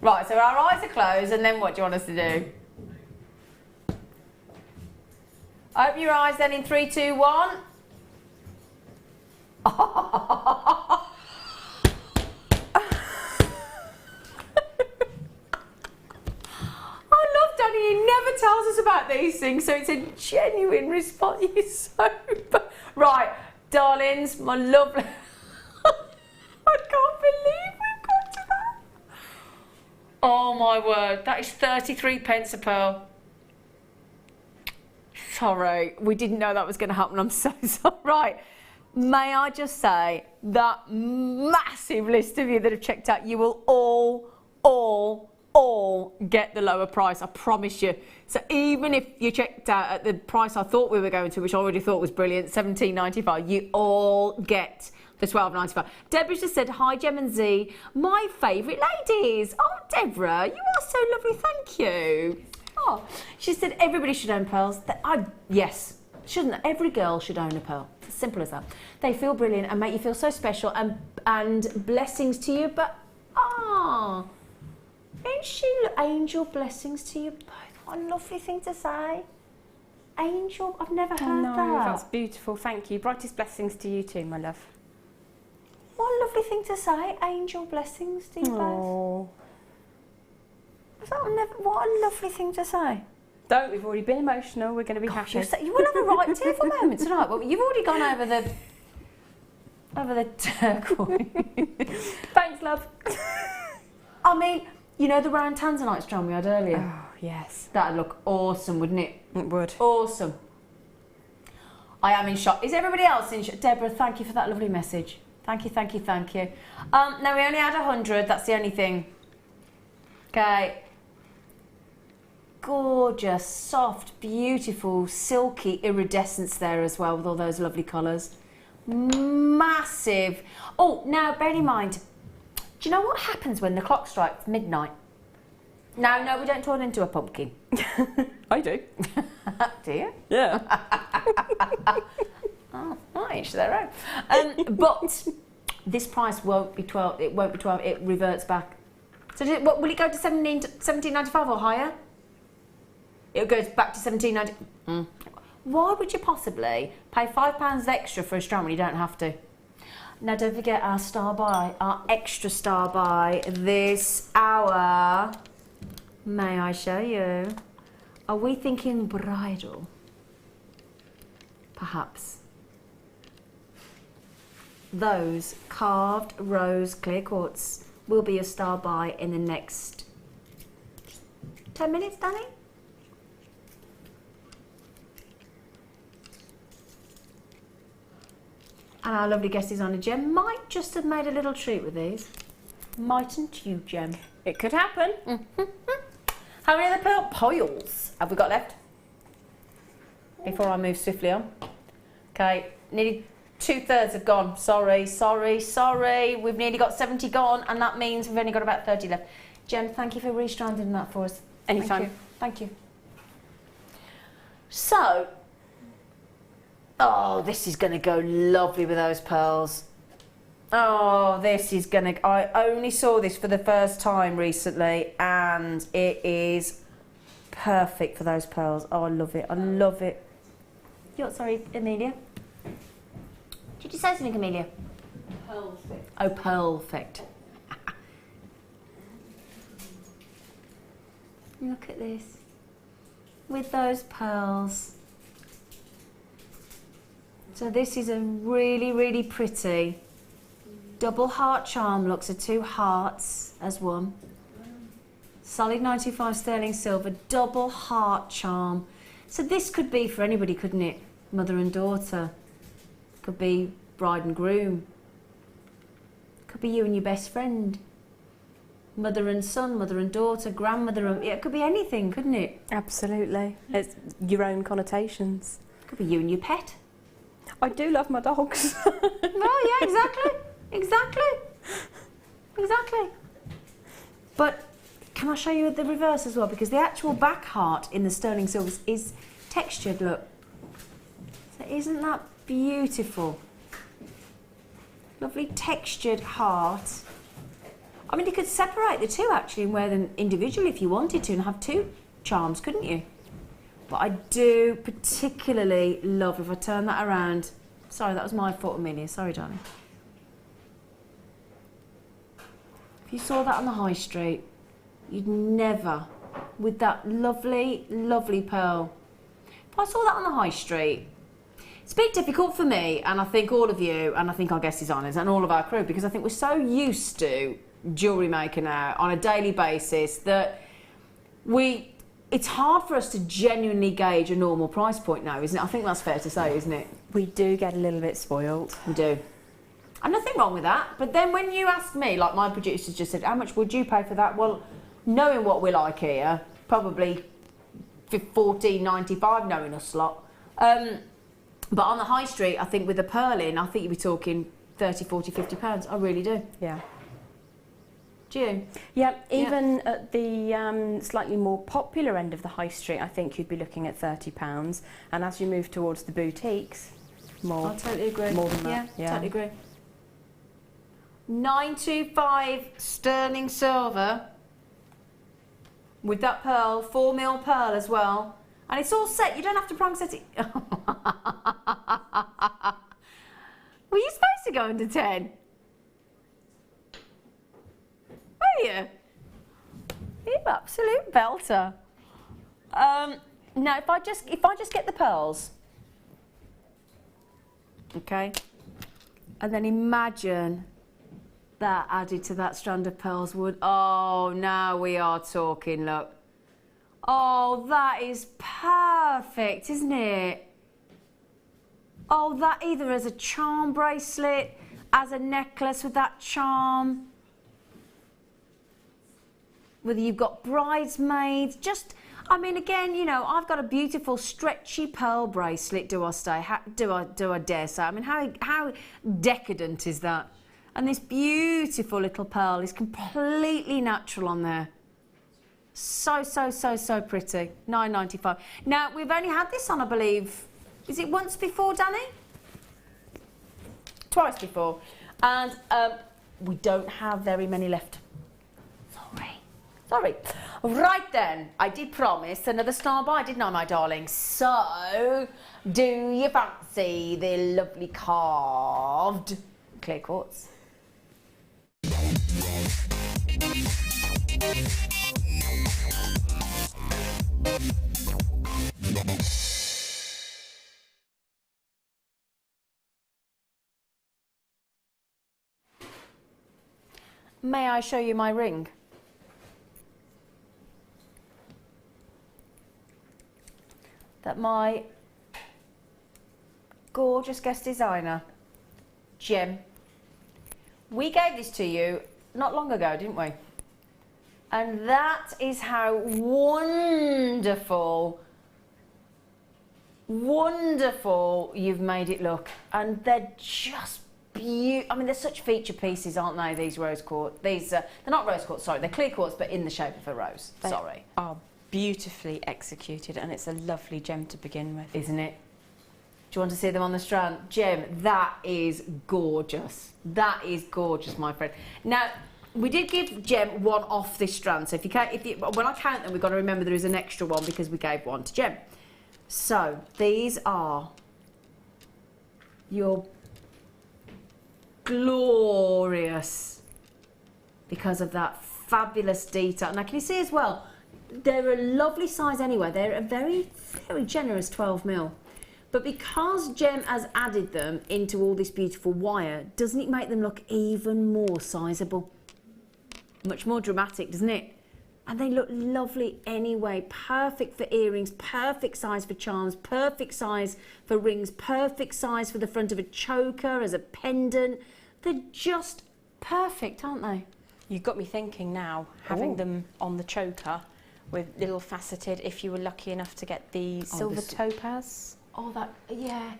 Right, so our eyes are closed, and then what do you want us to do? Open your eyes then in 3, 2, 1. He never tells us about these things, so it's a genuine response. He's so right, darlings, my lovely. I can't believe we've got to that. Oh my word, that is 33 pence a pearl. Sorry, we didn't know that was going to happen. I'm so sorry. Right, may I just say that massive list of you that have checked out, you will all get the lower price, I promise you. So even if you checked out at the price I thought we were going to, which I already thought was brilliant, $17.95, you all get the $12.95. Deborah just said, hi Jem and Z, my favourite ladies. Oh Deborah, you are so lovely, thank you. Oh, she said everybody should own pearls. Yes, shouldn't every girl should own a pearl? It's as simple as that. They feel brilliant and make you feel so special, and blessings to you, but ain't she angel blessings to you both? What a lovely thing to say. Angel, I've never heard that. That's beautiful, thank you. Brightest blessings to you too, my love. What a lovely thing to say. Angel blessings to you both. What a lovely thing to say. Don't, we've already been emotional, we're going to be happy. You will have a right tearful moment tonight, but you've already gone over the turquoise. Thanks, love. I mean, you know the round tanzanite strand we had earlier? Oh, yes. That'd look awesome, wouldn't it? It would. Awesome. I am in shock. Is everybody else in shock? Deborah, thank you for that lovely message. Thank you, thank you, thank you. No, we only had 100, that's the only thing. Okay. Gorgeous, soft, beautiful, silky iridescence there as well with all those lovely colours. Massive. Oh, now bear in mind, do you know what happens when the clock strikes midnight? No, we don't turn into a pumpkin. I do. Do you? Yeah. Oh, each their own. But this price won't be 12. It won't be 12. It reverts back. So will it go to 17.95 or higher? It goes back to 17.90. Why would you possibly pay £5 extra for a strand when you don't have to? Now don't forget our star buy, our extra star buy this hour. May I show you? Are we thinking bridal? Perhaps. Those carved rose clear quartz will be a star buy in the next 10 minutes, Danny? And our lovely guest is on a gem might just have made a little treat with these. Mightn't you, Gem? It could happen. How many other piles have we got left? Before I move swiftly on. Okay, nearly 2/3 have gone. Sorry. We've nearly got 70 gone, and that means we've only got about 30 left. Jen, thank you for restranding that for us. Anytime. Thank you. So, oh, this is going to go lovely with those pearls. Oh, this is going to... I only saw this for the first time recently, and it is perfect for those pearls. Oh, I love it. I love it. Sorry, Amelia? Did you say something, Amelia? Perfect. Oh, perfect. Look at this. With those pearls. So this is a really, really pretty double heart charm. Looks at 2 hearts as one. Solid 95 sterling silver, double heart charm. So this could be for anybody, couldn't it? Mother and daughter. Could be bride and groom. Could be you and your best friend. Mother and son, mother and daughter, grandmother and... Yeah, it could be anything, couldn't it? Absolutely. It's your own connotations. Could be you and your pet. I do love my dogs. Oh, yeah, exactly. Exactly. But can I show you the reverse as well? Because the actual back heart in the sterling silvers is textured, look. So isn't that beautiful? Lovely textured heart. I mean, you could separate the two actually and wear them individually if you wanted to and have 2 charms, couldn't you? But I do particularly love, if I turn that around... Sorry, that was my fault, Amelia. Sorry, darling. If you saw that on the high street, you'd never, with that lovely, lovely pearl. If I saw that on the high street, it's a bit difficult for me, and I think all of you, and I think our guest designers and all of our crew, because I think we're so used to Jewellery Maker now on a daily basis that it's hard for us to genuinely gauge a normal price point now, isn't it? I think that's fair to say, isn't it? We do get a little bit spoiled. We do. And nothing wrong with that. But then when you ask me, like my producers just said, how much would you pay for that? Well, knowing what we like here, probably $14.95, knowing us lot. But on the high street, I think with the pearl in, I think you'd be talking 30, 40, 50 pounds. I really do. Yeah. Do you? Yeah, even at the slightly more popular end of the high street, I think you'd be looking at £30. And as you move towards the boutiques, more. I totally agree. More than that. Yeah, totally agree. 925 sterling silver with that pearl, 4mm pearl as well. And it's all set, you don't have to prong set it. Were you supposed to go under 10? Were you? You absolute belter. Now if I just get the pearls, okay, and then imagine that added to that strand of pearls would... Oh, now we are talking, look. Oh, that is perfect, isn't it? Oh, that either as a charm bracelet, as a necklace with that charm. Whether you've got bridesmaids, just... I mean, again, you know, I've got a beautiful stretchy pearl bracelet, do I dare say? I mean, how decadent is that? And this beautiful little pearl is completely natural on there. So pretty. $9.95. Now, we've only had this on, I believe, is it once before, Danny? Twice before. And we don't have very many left. Sorry. Right then, I did promise another star buy, didn't I, my darling? So, do you fancy the lovely carved clear quartz? May I show you my ring? That my gorgeous guest designer, Jim, we gave this to you not long ago, didn't we? And that is how wonderful you've made it look. And they're just beautiful. I mean, they're such feature pieces, aren't they, these rose quartz? These, they're not rose quartz, sorry, they're clear quartz, but in the shape of a rose. They sorry. are beautifully executed, and it's a lovely gem to begin with. Isn't it? Do you want to see them on the strand? Gem, that is gorgeous. That is gorgeous, my friend. Now, we did give Gem one off this strand, so when I count them, we've got to remember there is an extra one because we gave one to Gem. So, these are your glorious, because of that fabulous detail. Now, can you see as well, they're a lovely size anyway. They're a very, very generous 12mm. But because Gem has added them into all this beautiful wire, doesn't it make them look even more sizable? Much more dramatic, doesn't it? And they look lovely anyway. Perfect for earrings, perfect size for charms, perfect size for rings, perfect size for the front of a choker, as a pendant. They're just perfect, aren't they? You've got me thinking now, having them on the choker with little faceted, if you were lucky enough to get the silver topaz. Oh, that, yeah.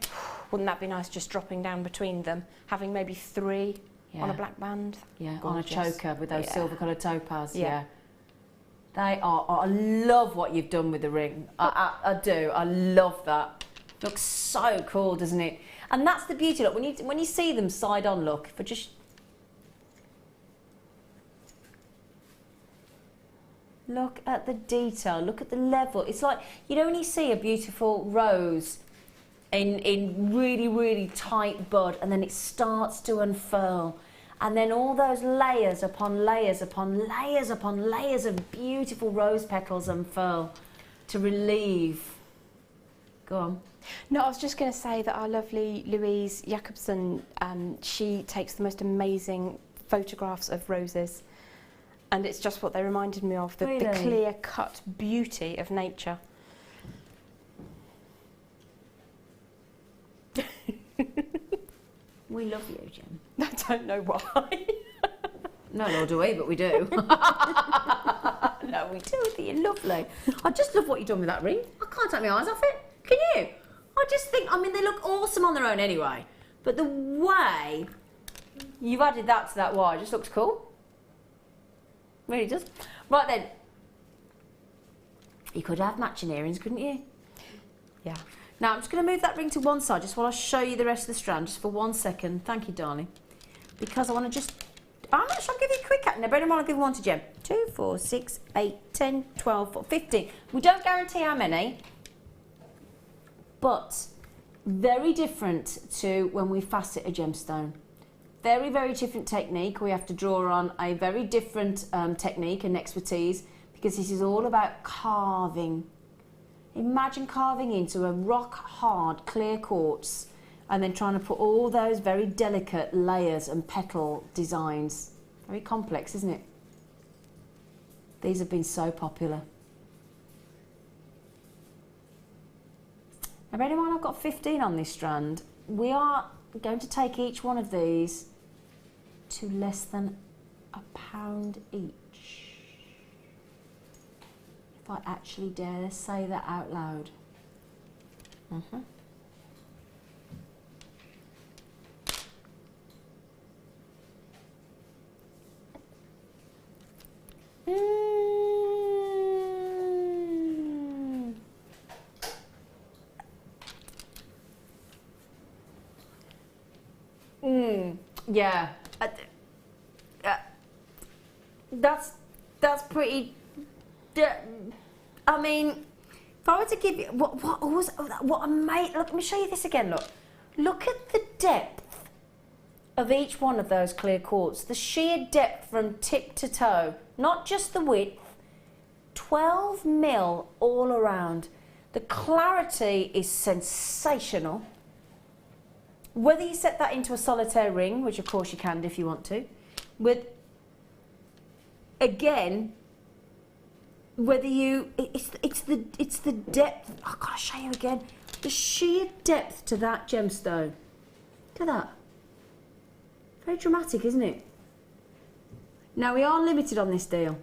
Wouldn't that be nice, just dropping down between them, having maybe 3 on a black band? Yeah, gorgeous. on a choker with those silver coloured topaz, Yeah. They are, I love what you've done with the ring. I do, I love that. Looks so cool, doesn't it? And that's the beauty, look, when you see them side on, look, if I just... Look at the detail, look at the level. It's like, you know when you see a beautiful rose in really, really tight bud, and then it starts to unfurl, and then all those layers upon layers upon layers upon layers of beautiful rose petals unfurl to relieve. Go on. No, I was just going to say that our lovely Louise Jacobson, she takes the most amazing photographs of roses, and it's just what they reminded me of, the clear-cut beauty of nature. We love you, Jem. I don't know why. No, nor do we, but we do. No, we do. You're lovely. I just love what you've done with that ring. I can't take my eyes off it. Can you? I just think, I mean, they look awesome on their own anyway. But the way you've added that to that wire just looks cool. Really does. Right then. You could have matching earrings, couldn't you? Yeah. Now, I'm just going to move that ring to one side just while I show you the rest of the strand, just for 1 second. Thank you, darling. Because I want to just... How much? I'll give you a quick count. Now, bear in mind, I'll give one to Jem. 2, 4, 6, 8, 10, 12, 15. We don't guarantee how many, but very different to when we facet a gemstone. Very, very different technique. We have to draw on a very different technique and expertise, because this is all about carving. Imagine carving into a rock-hard, clear quartz and then trying to put all those very delicate layers and petal designs. Very complex, isn't it? These have been so popular. Now, bear in mind, I've got 15 on this strand. We are going to take each one of these to less than £1 each. If I actually dare say that out loud. Yeah. That's pretty. I mean, if I were to give you what I made. Look, let me show you this again. Look at the depth of each one of those clear quartz. The sheer depth from tip to toe, not just the width. 12 mil all around. The clarity is sensational. Whether you set that into a solitaire ring, which of course you can if you want to, with again. Whether you, it's the depth. I've got to show you again. The sheer depth to that gemstone. Look at that. Very dramatic, isn't it? Now, we are limited on this deal.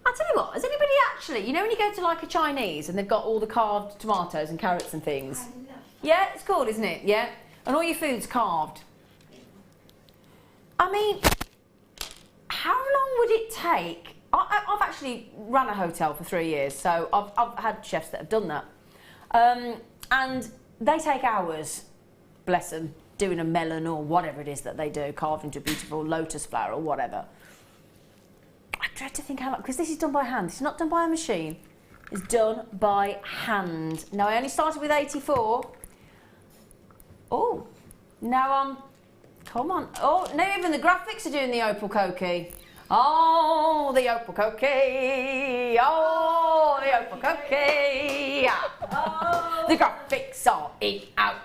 I'll tell you what, has anybody actually, you know when you go to like a Chinese and they've got all the carved tomatoes and carrots and things? Yeah, it's cool, isn't it? Yeah. And all your food's carved. I mean, how long would it take? I've actually run a hotel for 3 years, so I've had chefs that have done that. And they take hours, bless them, doing a melon or whatever it is that they do, carved into a beautiful lotus flower or whatever. I dread to think how long, because this is done by hand. It's not done by a machine. It's done by hand. Now, I only started with 84. Oh, now come on. Oh, now even the graphics are doing the opal cookie. Oh, the opal cookie. Oh, the opal cookie. Oh. The graphics are in, out,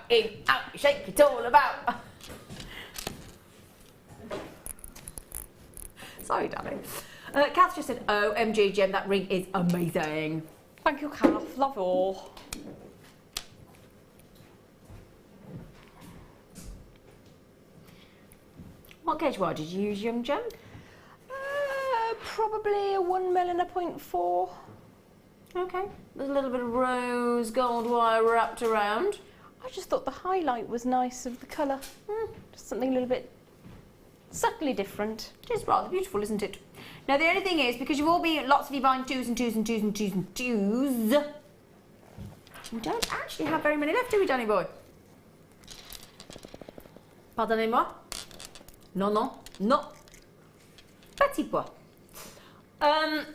shake it all about. Sorry, darling. Kath just said, OMG, Jem, that ring is amazing. Thank you, Kath. Love you all. What gauge wire did you use, young Jem? Probably a 1mm and a 0.4. Okay. There's a little bit of rose gold wire wrapped around. I just thought the highlight was nice of the colour. Just something a little bit subtly different. It is rather beautiful, isn't it? Now, the only thing is, because you've all been, lots of you buying twos and twos and twos and twos and twos, we don't actually have very many left, do we, Danny boy? Pardonnez-moi? Non, non, non. Petit pois. I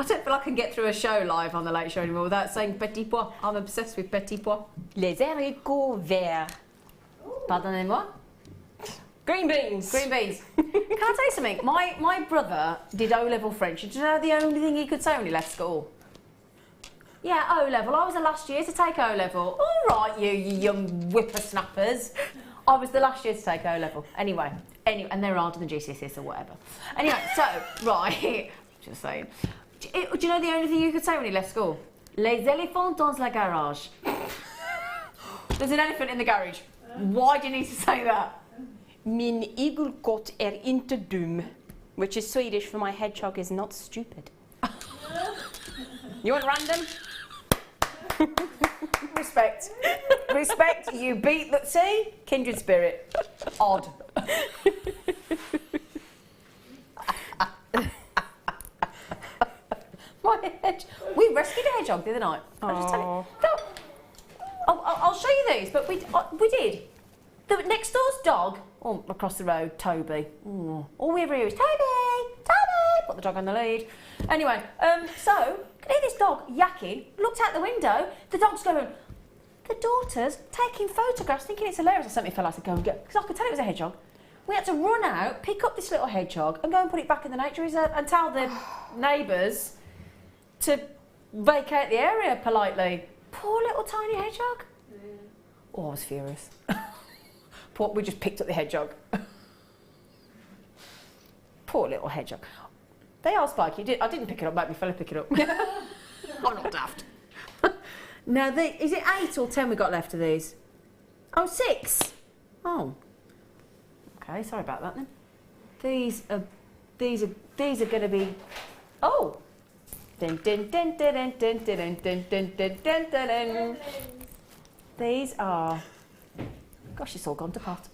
don't feel I can get through a show live on the Late Show anymore without saying petit pois. I'm obsessed with petit pois. Les haricots verts. Pardonnez-moi? Green beans. Green beans. Can I tell you something? My brother did O-level French. And do you know the only thing he could say when he left school? Yeah, O-level. I was the last year to take O-level. All right, you young whippersnappers. I was the last year to take O-level. Anyway, and they're harder than GCSEs or whatever. Anyway, so, right, just saying. Do you know the only thing you could say when he left school? Les éléphants dans la garage. There's an elephant in the garage. Why do you need to say that? Min igelkott inte dum, which is Swedish for my hedgehog is not stupid. You want random? Respect. Respect, you beat the... See? Kindred spirit. Odd. My we rescued a hedgehog the other night. I'll just tell you. I'll show you these, but we did. The next door's dog, across the road, Toby. All we ever hear is, Toby, Toby! Put the dog on the lead. Anyway, so, can hear this dog yakking, looked out the window, the dog's going, the daughter's taking photographs, thinking it's hilarious. I sent me a fella, I said, go and get, because I could tell it was a hedgehog. We had to run out, pick up this little hedgehog, and go and put it back in the nature reserve and tell the neighbours to vacate the area politely. Poor little tiny hedgehog. Oh, I was furious. We just picked up the hedgehog. Poor little hedgehog. They are spiky. I didn't pick it up, made my fella pick it up. I'm not daft. Now, is it 8 or 10 we got left of these? Oh, 6. Oh. Okay, sorry about that then. These are going to be. Oh. Dun, dun, dun, dun, dun, dun, dun, dun, dun, dun, dun, dun, dun. These are. Gosh, it's all gone to pot.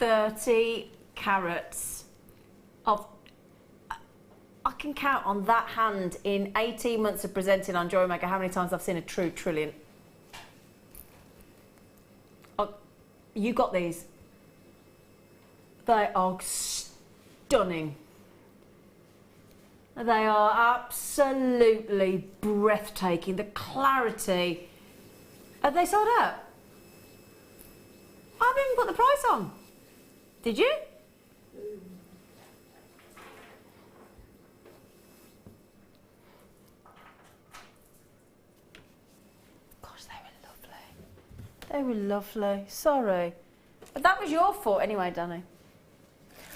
$30 carats of. I can count on that hand in 18 months of presenting on Jewellery Maker how many times I've seen a true trillion. Oh, you got these. They are stunning. They are absolutely breathtaking. The clarity. Have they sold out? I haven't even put the price on. Did you? They were lovely. Sorry. But that was your fault anyway, Danny.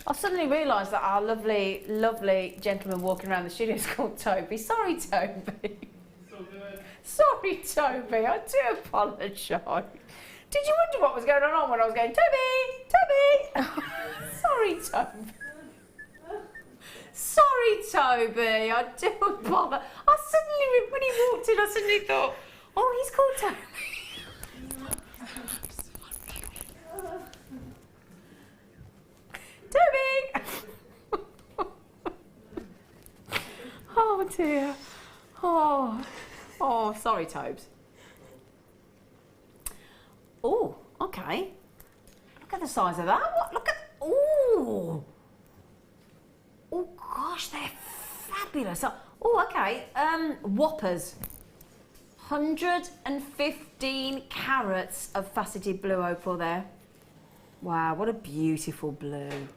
I suddenly realised that our lovely, lovely gentleman walking around the studio is called Toby. Sorry, Toby. Sorry, Toby. I do apologise. Did you wonder what was going on when I was going, Toby, Toby? Sorry, Toby. Sorry, Toby. I do apologise. I suddenly, when he walked in, I suddenly thought, oh, he's called Toby. Toby! Oh dear. Oh, sorry, Tobes. Oh, okay. Look at the size of that. What? Look at. Oh. Oh gosh, they're fabulous. Oh, okay. Whoppers. 115 carats of faceted blue opal there. Wow, what a beautiful blue.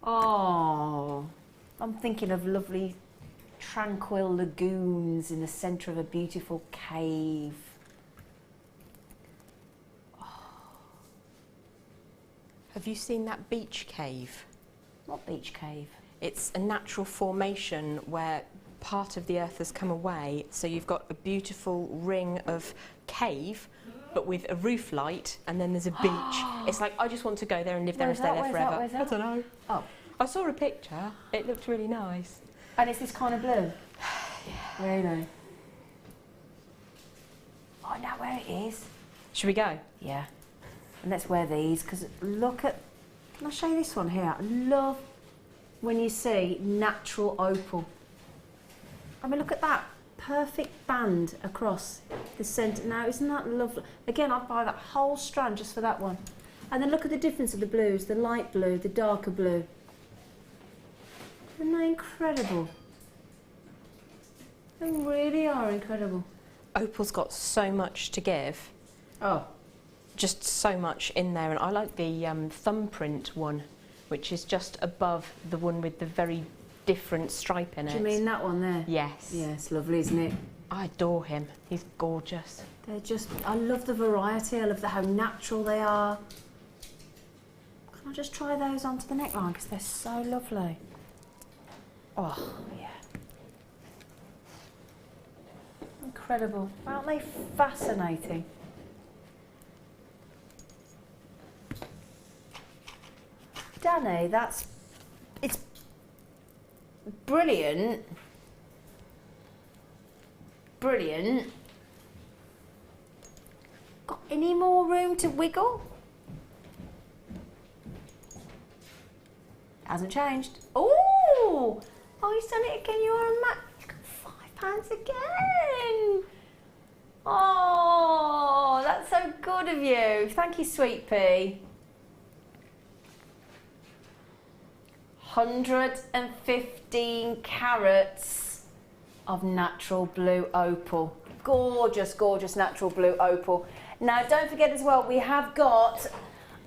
Oh, I'm thinking of lovely tranquil lagoons in the centre of a beautiful cave. Oh. Have you seen that beach cave? What beach cave? It's a natural formation where part of the earth has come away, so you've got a beautiful ring of cave but with a roof light, and then there's a beach. It's like, I just want to go there and live there and stay there forever. Where's that? I don't know. Oh. I saw a picture. It looked really nice. And it's this kind of blue? Yeah. Really? I know where it is. Should we go? Yeah. And let's wear these, because look at... Can I show you this one here? I love when you see natural opal. I mean, look at that. Perfect band across the centre. Now, isn't that lovely? Again, I'd buy that whole strand just for that one. And then look at the difference of the blues, the light blue, the darker blue. Isn't they incredible? They really are incredible. Opal's got so much to give. Oh. Just so much in there. And I like the thumbprint one, which is just above the one with the very different stripe in it. Do you mean that one there? Yes. Yeah, it's lovely, isn't it? I adore him. He's gorgeous. They're just... I love the variety. I love how natural they are. Can I just try those onto the neckline? Because they're so lovely. Oh, yeah. Incredible. Aren't they fascinating? Danny, that's... It's brilliant. Brilliant. Got any more room to wiggle? Hasn't changed. Oh! Oh, you've done it again. You're a match. You've got £5 again. Oh, that's so good of you. Thank you, sweet pea. 115 carats of natural blue opal. Gorgeous, gorgeous natural blue opal. Now, don't forget as well, we have got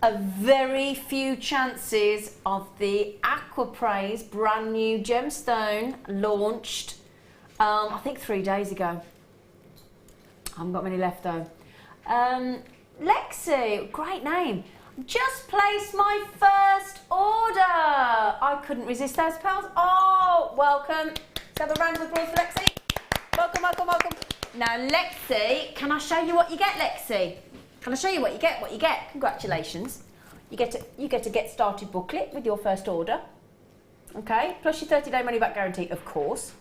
a very few chances of the Aquapraise brand new gemstone launched, I think 3 days ago. I haven't got many left though. Lexi, great name. Just placed my first order. I couldn't resist those pearls. Oh, welcome. Let's have a round of applause for Lexi. Welcome, welcome, welcome. Now, Lexi, can I show you what you get, Lexi? Can I show you what you get? What you get? Congratulations. You get a get started booklet with your first order. Okay, plus your 30-day money-back guarantee, of course.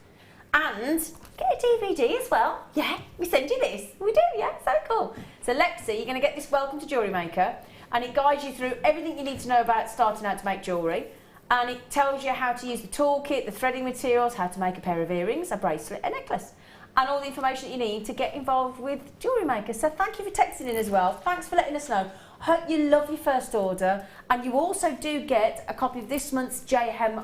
And get a DVD as well. Yeah, we send you this. We do, yeah, so cool. So, Lexi, you're going to get this Welcome to Jewellery Maker. And it guides you through everything you need to know about starting out to make jewellery. And it tells you how to use the toolkit, the threading materials, how to make a pair of earrings, a bracelet, a necklace, and all the information you need to get involved with Jewellery Maker. So thank you for texting in as well. Thanks for letting us know. Hope you love your first order. And you also do get a copy of this month's JM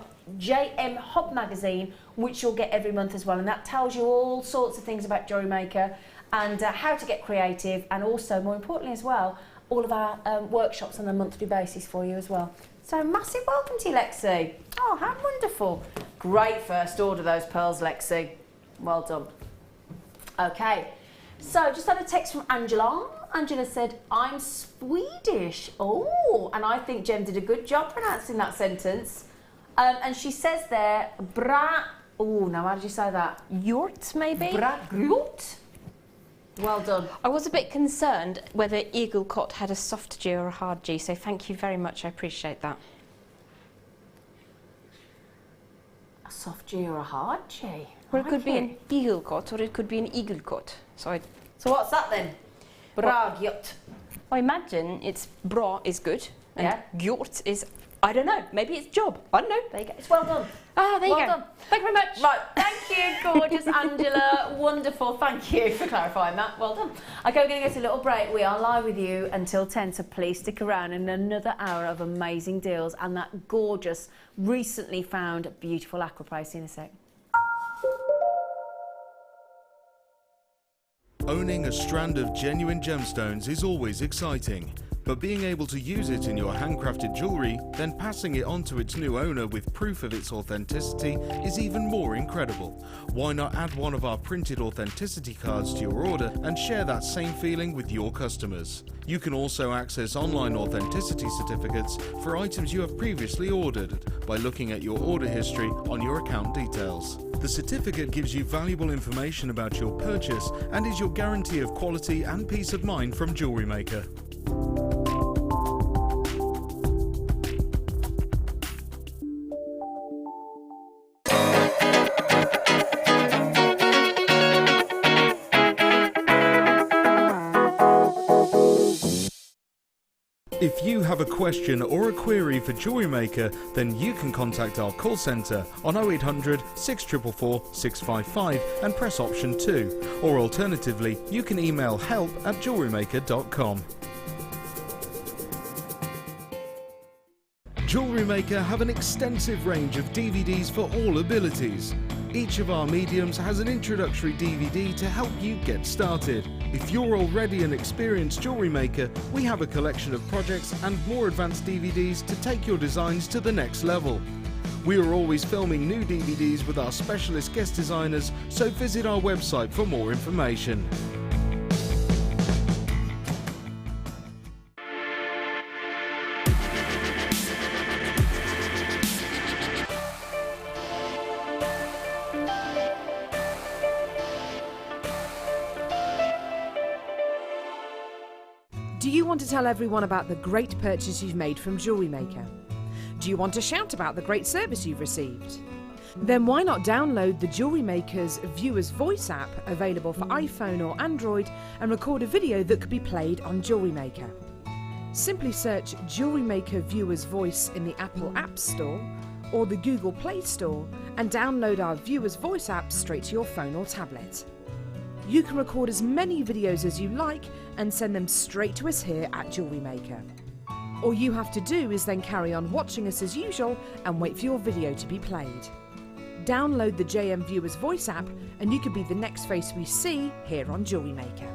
Hub magazine, which you'll get every month as well. And that tells you all sorts of things about Jewellery Maker and how to get creative, and also, more importantly as well, all of our workshops on a monthly basis for you as well. So massive welcome to you, Lexi. Oh, how wonderful. Great first order, those pearls, Lexi. Well done. Okay, so just had a text from Angela. Angela said, I'm Swedish. Oh, and I think Jem did a good job pronouncing that sentence. And she says there, bra... Oh, now how did you say that? Hjort, maybe? Bra gjort. Well done. I was a bit concerned whether igelkott had a soft G or a hard G, so thank you very much, I appreciate that. A soft G or a hard G? Well, it could be an igelkott or it could be an igelkott. So what's that then? Bra gjort. I imagine it's bra is good and gjort is, I don't know, maybe it's job. I don't know. There you go. It's well done. Ah, there you go. Done. Thank you very much. Right, thank you, gorgeous Angela. Wonderful, thank you for clarifying that. Well done. Okay, we're going to go to a little break. We are live with you until 10, so please stick around in another hour of amazing deals and that gorgeous, recently found, beautiful aqua. See you in a sec. Owning a strand of genuine gemstones is always exciting, but being able to use it in your handcrafted jewellery, then passing it on to its new owner with proof of its authenticity is even more incredible. Why not add one of our printed authenticity cards to your order and share that same feeling with your customers? You can also access online authenticity certificates for items you have previously ordered by looking at your order history on your account details. The certificate gives you valuable information about your purchase and is your guarantee of quality and peace of mind from Jewellery Maker. If you have a question or a query for Jewellery Maker, then you can contact our call centre on 0800 644 655 and press option 2, or alternatively you can email help@jewellerymaker.com. Jewellery Maker have an extensive range of DVDs for all abilities. Each of our mediums has an introductory DVD to help you get started. If you're already an experienced jewellery maker, we have a collection of projects and more advanced DVDs to take your designs to the next level. We are always filming new DVDs with our specialist guest designers, so visit our website for more information. Do you want to tell everyone about the great purchase you've made from Jewellery Maker? Do you want to shout about the great service you've received? Then why not download the Jewellery Maker's Viewer's Voice app, available for iPhone or Android, and record a video that could be played on Jewellery Maker. Simply search Jewellery Maker Viewer's Voice in the Apple App Store or the Google Play Store and download our Viewer's Voice app straight to your phone or tablet. You can record as many videos as you like and send them straight to us here at Jewellery Maker. All you have to do is then carry on watching us as usual and wait for your video to be played. Download the JM Viewer's Voice app and you could be the next face we see here on Jewellery Maker.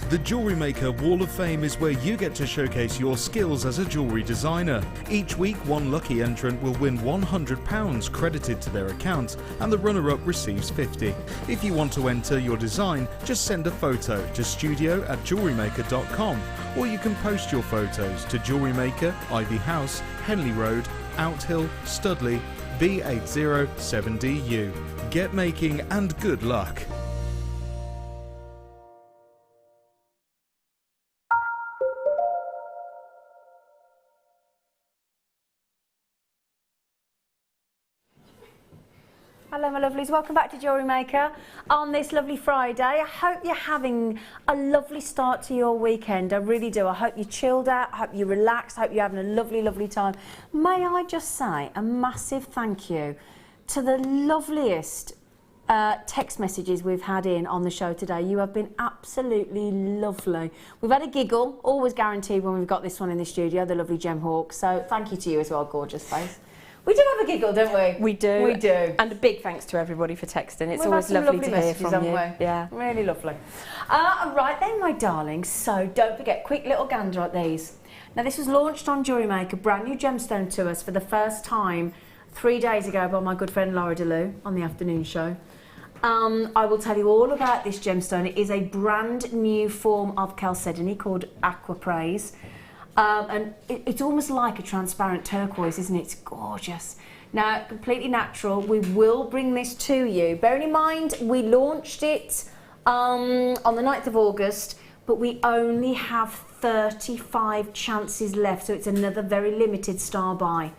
The Jewellery Maker Wall of Fame is where you get to showcase your skills as a jewellery designer. Each week, one lucky entrant will win £100 credited to their account, and the runner-up receives £50. If you want to enter your design, just send a photo to studio@jewellerymaker.com, or you can post your photos to Jewellery Maker, Ivy House, Henley Road, Outhill, Studley, B807DU. Get making and good luck. Hello my lovelies, welcome back to Jewellery Maker on this lovely Friday. I hope you're having a lovely start to your weekend, I really do. I hope you chilled out, I hope you relaxed, I hope you're having a lovely, lovely time. May I just say a massive thank you to the loveliest text messages we've had in on the show today. You have been absolutely lovely. We've had a giggle, always guaranteed when we've got this one in the studio, the lovely Gem Hawk, so thank you to you as well, gorgeous face. We do have a giggle, don't we? We do. We do. And a big thanks to everybody for texting. It's We've always had some lovely to hear messages, from you. haven't we? Yeah. Really lovely. Right then, my darlings. So don't forget, quick little gander at these. Now, this was launched on Jewellery Maker, brand new gemstone to us for the first time 3 days ago by my good friend Laura DeLu on the afternoon show. I will tell you all about this gemstone. It is a brand new form of chalcedony called Aqua Praise. And it's almost like a transparent turquoise, isn't it? It's gorgeous. Now, completely natural. We will bring this to you. Bearing in mind, we launched it on the 9th of August, but we only have 35 chances left, so it's another very limited star buy,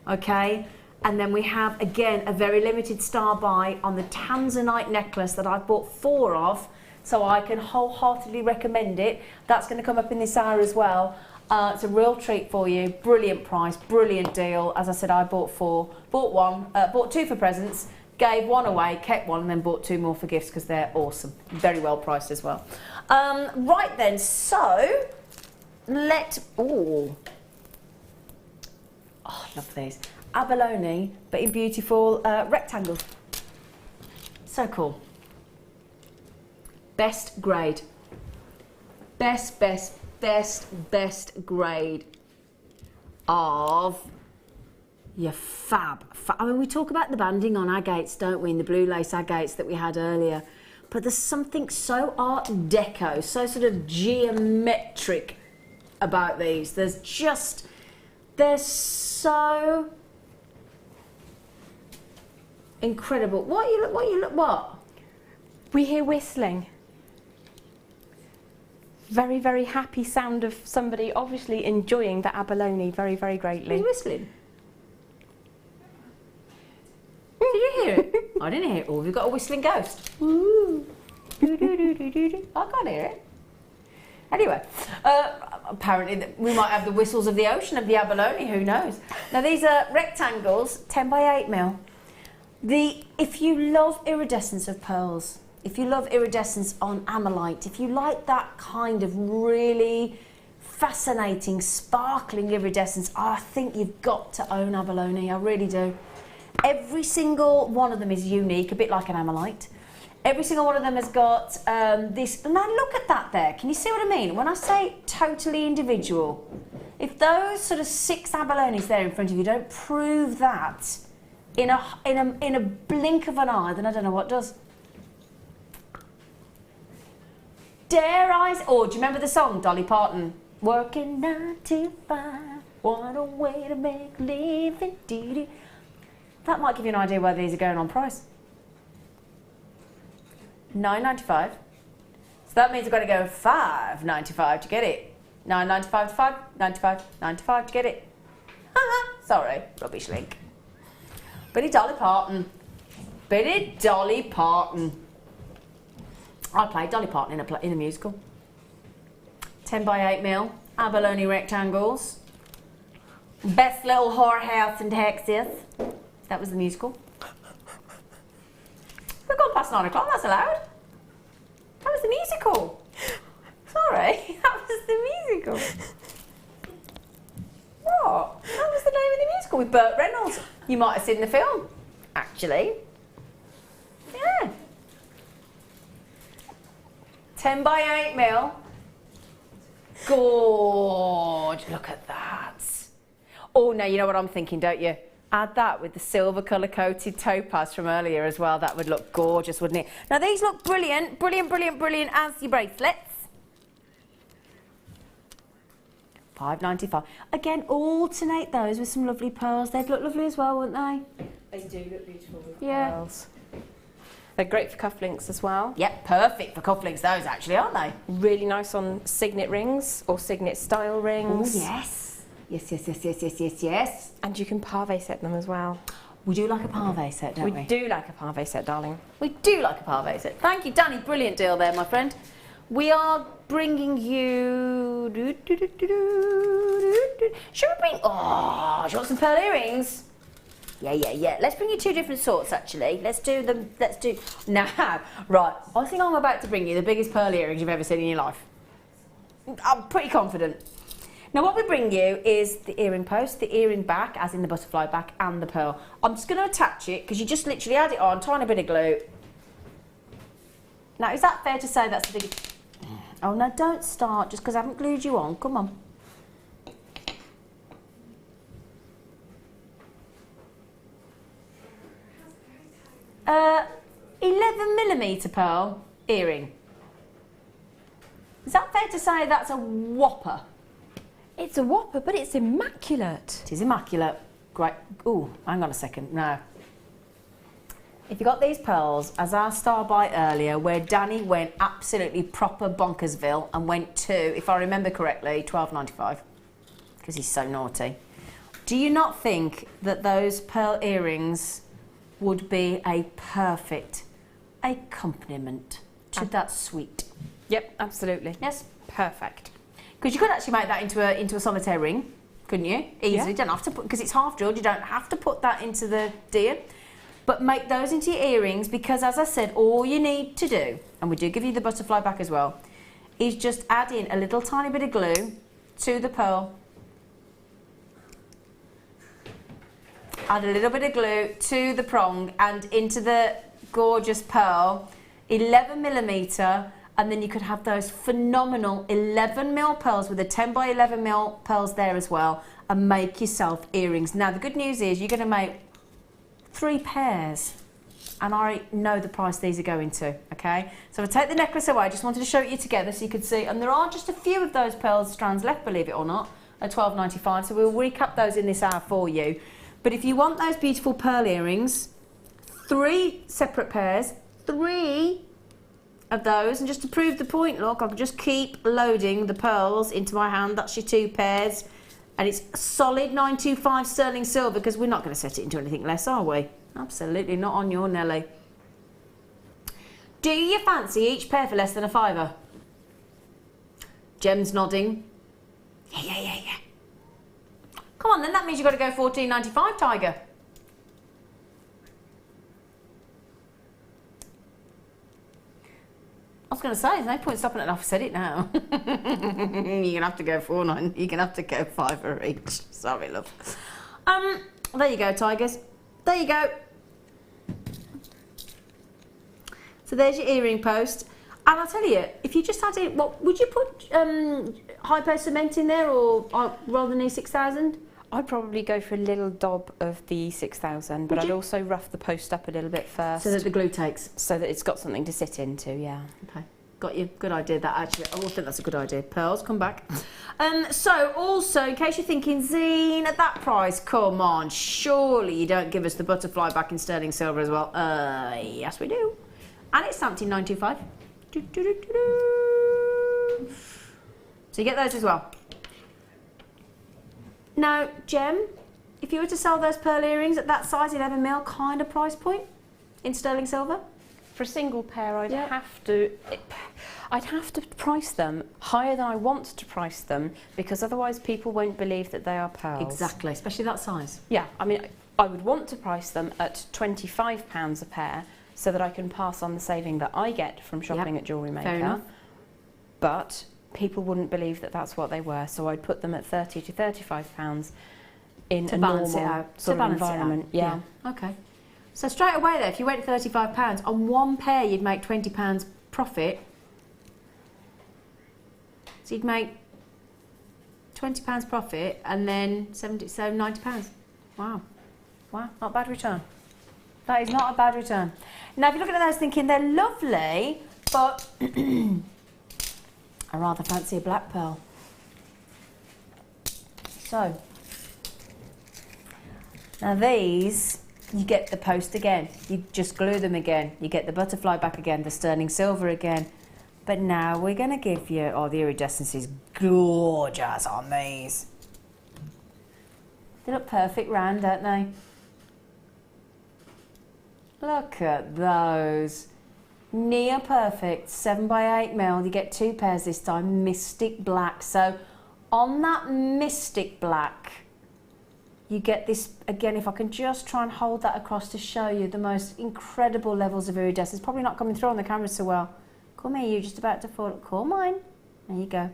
okay? And then we have, again, a very limited star buy on the Tanzanite necklace that I've bought 4 of, so I can wholeheartedly recommend it. That's going to come up in this hour as well. It's a real treat for you. Brilliant price, brilliant deal. As I said, I bought 4, bought 2 for presents, gave 1 away, kept 1, and then bought 2 more for gifts because they're awesome. Very well priced as well. Right then, so oh, I love these. Abalone, but in beautiful rectangles. So cool. Best grade. Best grade of your fab. I mean, we talk about the banding on agates, don't we, in the blue lace agates that we had earlier, but there's something so art deco, so sort of geometric about these. They're so incredible. What? We hear whistling. Very, very happy sound of somebody obviously enjoying the abalone very, very greatly. Who's whistling? Did you hear it? I didn't hear it. Oh, we've got a whistling ghost. Ooh. I can't hear it. Anyway, apparently we might have the whistles of the ocean of the abalone, who knows? Now these are rectangles, 10 by 8 mil. If you love iridescence of pearls, if you love iridescence on amalite, if you like that kind of really fascinating, sparkling iridescence, I think you've got to own abalone, I really do. Every single one of them is unique, a bit like an amalite. Every single one of them has got this, now look at that there, can you see what I mean? When I say totally individual, if those sort of 6 abalones there in front of you don't prove that in a blink of an eye, then I don't know what does. Dare I say, oh, do you remember the song, Dolly Parton? Working 9 to 5, what a way to make a living, dee-dee. That might give you an idea where these are going on price. $9.95. So that means I've got to go $5.95 to get it. $9.95 to $5.95, $9.95 to get it. Sorry, rubbish link. Billy Dolly Parton. Billy Dolly Parton. I played Dolly Parton in a musical. 10 by 8 mil, abalone rectangles. Best little whorehouse in Texas. That was the musical. We've gone past 9 o'clock, that's allowed. That was the musical. Sorry, that was the musical. What? That was the name of the musical with Burt Reynolds. You might have seen the film, actually. Yeah. 10 by 8 mil. Gorge, look at that. Oh, now you know what I'm thinking, don't you? Add that with the silver colour coated topaz from earlier as well. That would look gorgeous, wouldn't it? Now these look brilliant, brilliant, brilliant, brilliant as your bracelets. $5.95. Again, alternate those with some lovely pearls. They'd look lovely as well, wouldn't they? They do look beautiful with pearls. They're great for cufflinks as well. Yep, perfect for cufflinks those actually, aren't they? Really nice on signet rings or signet style rings. Oh yes. Yes, yes, yes, yes, yes, yes, yes. And you can parve set them as well. We do like a parve set, don't we? We do like a parve set, darling. We do like a parve set. Thank you, Danny. Brilliant deal there, my friend. We are bringing you... Should we bring... Oh, do you want some pearl earrings? Yeah. Let's bring you 2 different sorts, actually. Let's do them... Let's do... Now, right. I think I'm about to bring you the biggest pearl earrings you've ever seen in your life. I'm pretty confident. Now what we bring you is the earring post, the earring back, as in the butterfly back, and the pearl. I'm just going to attach it, because you just literally add it on, tiny bit of glue. Now, is that fair to say that's the biggest... Oh, no, don't start, just because I haven't glued you on. Come on. $11 11mm pearl earring. Is that fair to say that's a whopper? It's a whopper, but it's immaculate. It is immaculate. Great. Ooh, hang on a second. No. If you got these pearls, as our star buy earlier, where Danny went absolutely proper bonkersville and went to, if I remember correctly, $12.95, because he's so naughty. Do you not think that those pearl earrings would be a perfect accompaniment to that suite? Yep, absolutely. Yes? Perfect. Because you could actually make that into a solitaire ring, couldn't you? Easily. Yeah. You don't have to put, because it's half drilled, you don't have to put that into the deer. But make those into your earrings, because as I said, all you need to do, and we do give you the butterfly back as well, is just add in a little tiny bit of glue to the pearl. Add a little bit of glue to the prong and into the gorgeous pearl, 11mm, and then you could have those phenomenal 11mm pearls with the 10x11mm pearls there as well, and make yourself earrings. Now the good news is you're going to make 3 pairs, and I know the price these are going to, okay? So if I take the necklace away, I just wanted to show it you together so you could see, and there are just a few of those pearl strands left, believe it or not, at $12.95, so we'll recap those in this hour for you. But if you want those beautiful pearl earrings, 3 separate pairs, 3 of those, and just to prove the point, look, I can just keep loading the pearls into my hand. That's your 2 pairs, and it's solid 925 sterling silver, because we're not going to set it into anything less, are we? Absolutely not on your Nelly. Do you fancy each pair for less than a £5? Gem's nodding. Yeah. Come on then, that means you've got to go $14.95, Tiger. I was going to say, there's no point stopping it, I've said it now. You're going to have to go $4.9. You're going to have to go $5 each. Sorry, love. There you go, Tigers. There you go. So there's your earring post. And I'll tell you, if you just had it, what would you put hypo cement in there, or rather than E6000? I'd probably go for a little daub of the 6000, but I'd also rough the post up a little bit first. So that the glue takes? So that it's got something to sit into, yeah. Okay, got you. Good idea, that actually. I will think that's a good idea. Pearls, come back. So also, in case you're thinking, Zine, at that price, come on, surely you don't give us the butterfly back in sterling silver as well. Yes, we do. And it's stamped in 925. So you get those as well. Now, Gem, if you were to sell those pearl earrings at that size, 11mm kind of price point in sterling silver? For a single pair, I'd have to price them higher than I want to price them, because otherwise people won't believe that they are pearls. Exactly, especially that size. Yeah, I mean, I would want to price them at £25 a pair, so that I can pass on the saving that I get from shopping at Jewellery Maker. Fair enough. But people wouldn't believe that that's what they were, so I'd put them at £30 to £35 in a normal sort of environment. Yeah. Okay. So straight away there, if you went £35 on one pair, you'd make £20 profit. So you'd make £20 profit, and then £90. Wow, not a bad return. That is not a bad return. Now, if you're looking at those thinking they're lovely, but I rather fancy a black pearl. So, now these, you get the post again. You just glue them again. You get the butterfly back again, the sterling silver again. But now we're going to give you, the iridescence is gorgeous on these. They look perfect round, don't they? Look at those. Near perfect, 7x8mm. You get 2 pairs this time, Mystic Black. So on that Mystic Black, you get this, again, if I can just try and hold that across to show you the most incredible levels of iridescence. Probably not coming through on the camera so well. Come here, you're just about to fall. Come on. There you go.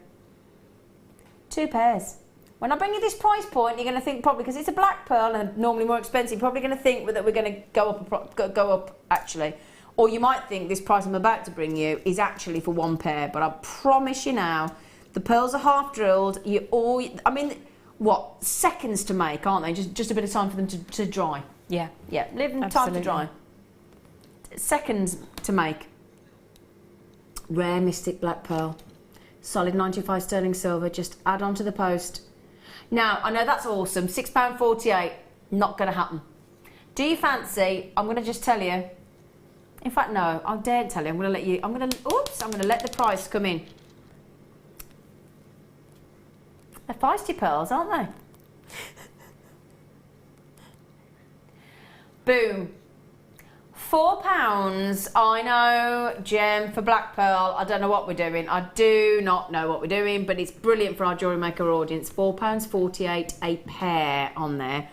2 pairs. When I bring you this price point, you're going to think probably, because it's a black pearl and normally more expensive, you're probably going to think that we're going to go up actually. Or you might think this price I'm about to bring you is actually for 1 pair. But I promise you now, the pearls are half drilled. Seconds to make, aren't they? Just a bit of time for them to dry. Yeah. Leave them time to dry. Seconds to make. Rare Mystic Black Pearl. Solid 95 sterling silver, just add on to the post. Now, I know that's awesome, £6.48, not going to happen. Do you fancy, I'm going to just tell you, in fact, no, I daren't tell you, I'm going to let you, I'm going to let the price come in. They're feisty pearls, aren't they? Boom. £4, I know, gem for black pearl. I don't know what we're doing. I do not know what we're doing, but it's brilliant for our Jewellery Maker audience. £4.48 a pair on there.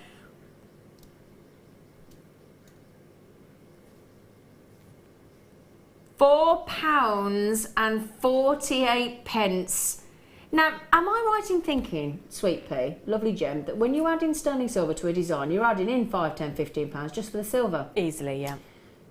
£4.48. Now, am I right in thinking, Sweet Pea, lovely gem, that when you add in sterling silver to a design, you're adding in £5, £10, £15 just for the silver? Easily, yeah.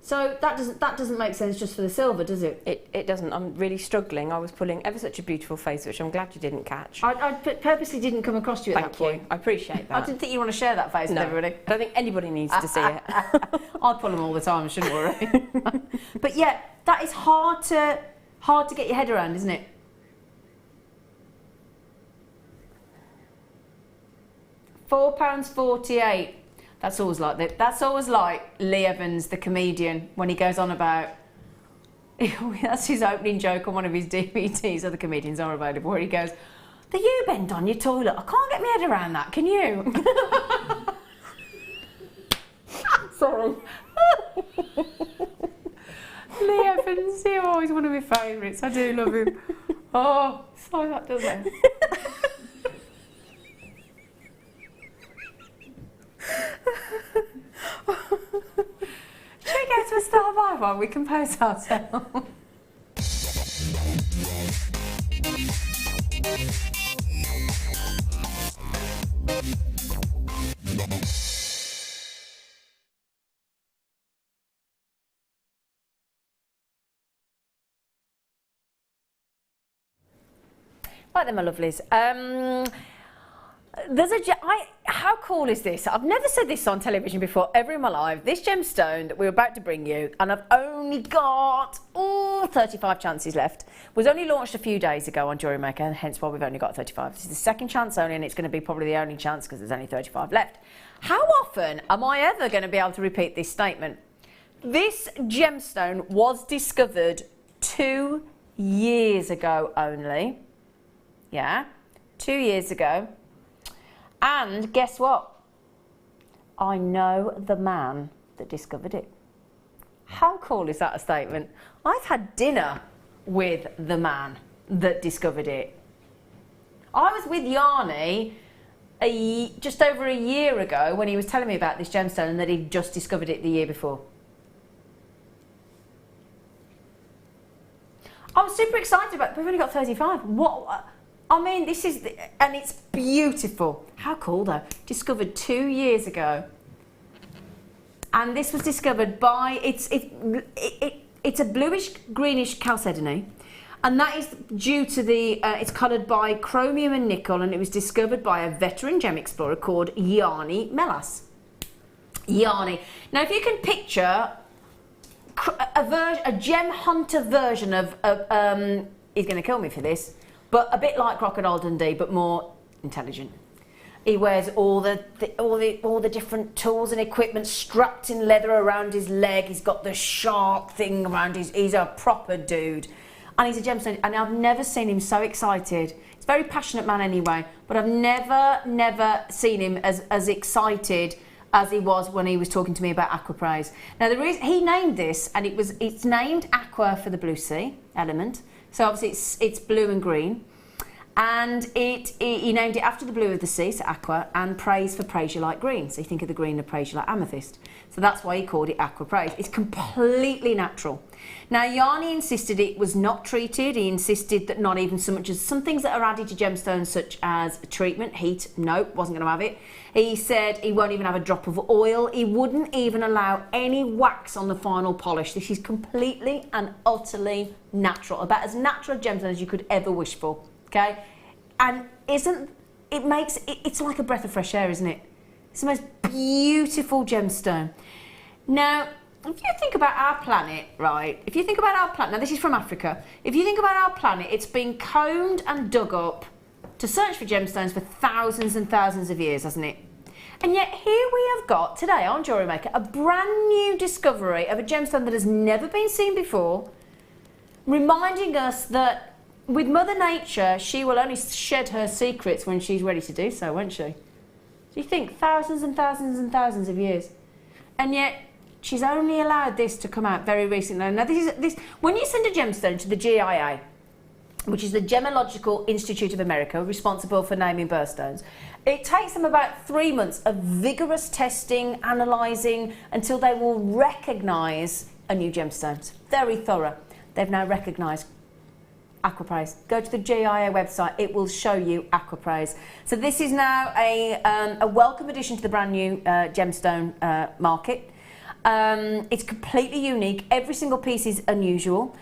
So that doesn't make sense just for the silver, does it? It doesn't. I'm really struggling. I was pulling ever such a beautiful face, which I'm glad you didn't catch. I purposely didn't come across to you at that point. I appreciate that. I didn't think you want to share that face with everybody. I don't think anybody needs to see it. I pull them all the time, shouldn't worry. But yeah, that is hard to get your head around, isn't it? £4.48. That's always like that. That's always like Lee Evans, the comedian, when he goes on about. That's his opening joke on one of his DVDs. Other comedians are available, where he goes, "The U-bend on your toilet. I can't get my head around that. Can you?" Sorry. Lee Evans, he's always one of my favourites. I do love him. Oh, sorry, that does it. Should we go to a star by while we compose ourselves? Right then, my lovelies. How cool is this? I've never said this on television before ever in my life. This gemstone that we're about to bring you, and I've only got 35 chances left, was only launched a few days ago on Jewellery Maker, and hence why we've only got 35. This is the second chance only, and it's going to be probably the only chance because there's only 35 left. How often am I ever going to be able to repeat this statement? This gemstone was discovered 2 years ago only. Yeah, 2 years ago. And guess what? I know the man that discovered it. How cool is that a statement? I've had dinner with the man that discovered it. I was with Yanni just over a year ago when he was telling me about this gemstone and that he'd just discovered it the year before. I was super excited about it, but we've only got 35. What? I mean, this is, and it's beautiful. How cool though. Discovered 2 years ago. And this was discovered by, it's a bluish greenish chalcedony. And that is due to the, it's coloured by chromium and nickel, and it was discovered by a veteran gem explorer called Yanni Melas. Yanni. Now if you can picture a gem hunter version of he's going to kill me for this, but a bit like Crocodile Dundee, but more intelligent. He wears all the different tools and equipment strapped in leather around his leg. He's got the sharp thing around his. He's a proper dude, and he's a gemstone. And I've never seen him so excited. He's a very passionate man anyway, but I've never seen him as excited as he was when he was talking to me about aquapraise. Now the reason he named this, and it's named aqua for the blue sea element. So obviously it's blue and green, and he named it after the blue of the sea, so aqua, and praise for praise you like green. So you think of the green of praise you like amethyst. So that's why he called it aqua praise. It's completely natural. Now Yanni insisted it was not treated. He insisted that not even so much as some things that are added to gemstones, such as treatment, heat, nope, wasn't going to have it. He said he won't even have a drop of oil. He wouldn't even allow any wax on the final polish. This is completely and utterly natural, about as natural a gemstone as you could ever wish for, okay? And it's like a breath of fresh air, isn't it? It's the most beautiful gemstone. Now, if you think about our planet, right, if you think about our planet, now this is from Africa, if you think about our planet, it's been combed and dug up to search for gemstones for thousands and thousands of years, hasn't it? And yet here we have got today on Jewellery Maker a brand new discovery of a gemstone that has never been seen before, reminding us that with Mother Nature, she will only shed her secrets when she's ready to do so, won't she? So you think thousands and thousands and thousands of years. And yet she's only allowed this to come out very recently. Now this when you send a gemstone to the GIA, which is the Gemological Institute of America, responsible for naming birthstones, it takes them about 3 months of vigorous testing, analysing, until they will recognise a new gemstone. It's very thorough. They've now recognised aquapraise. Go to the GIA website, it will show you aquapraise. So this is now a welcome addition to the brand new gemstone market. It's completely unique. Every single piece is unusual.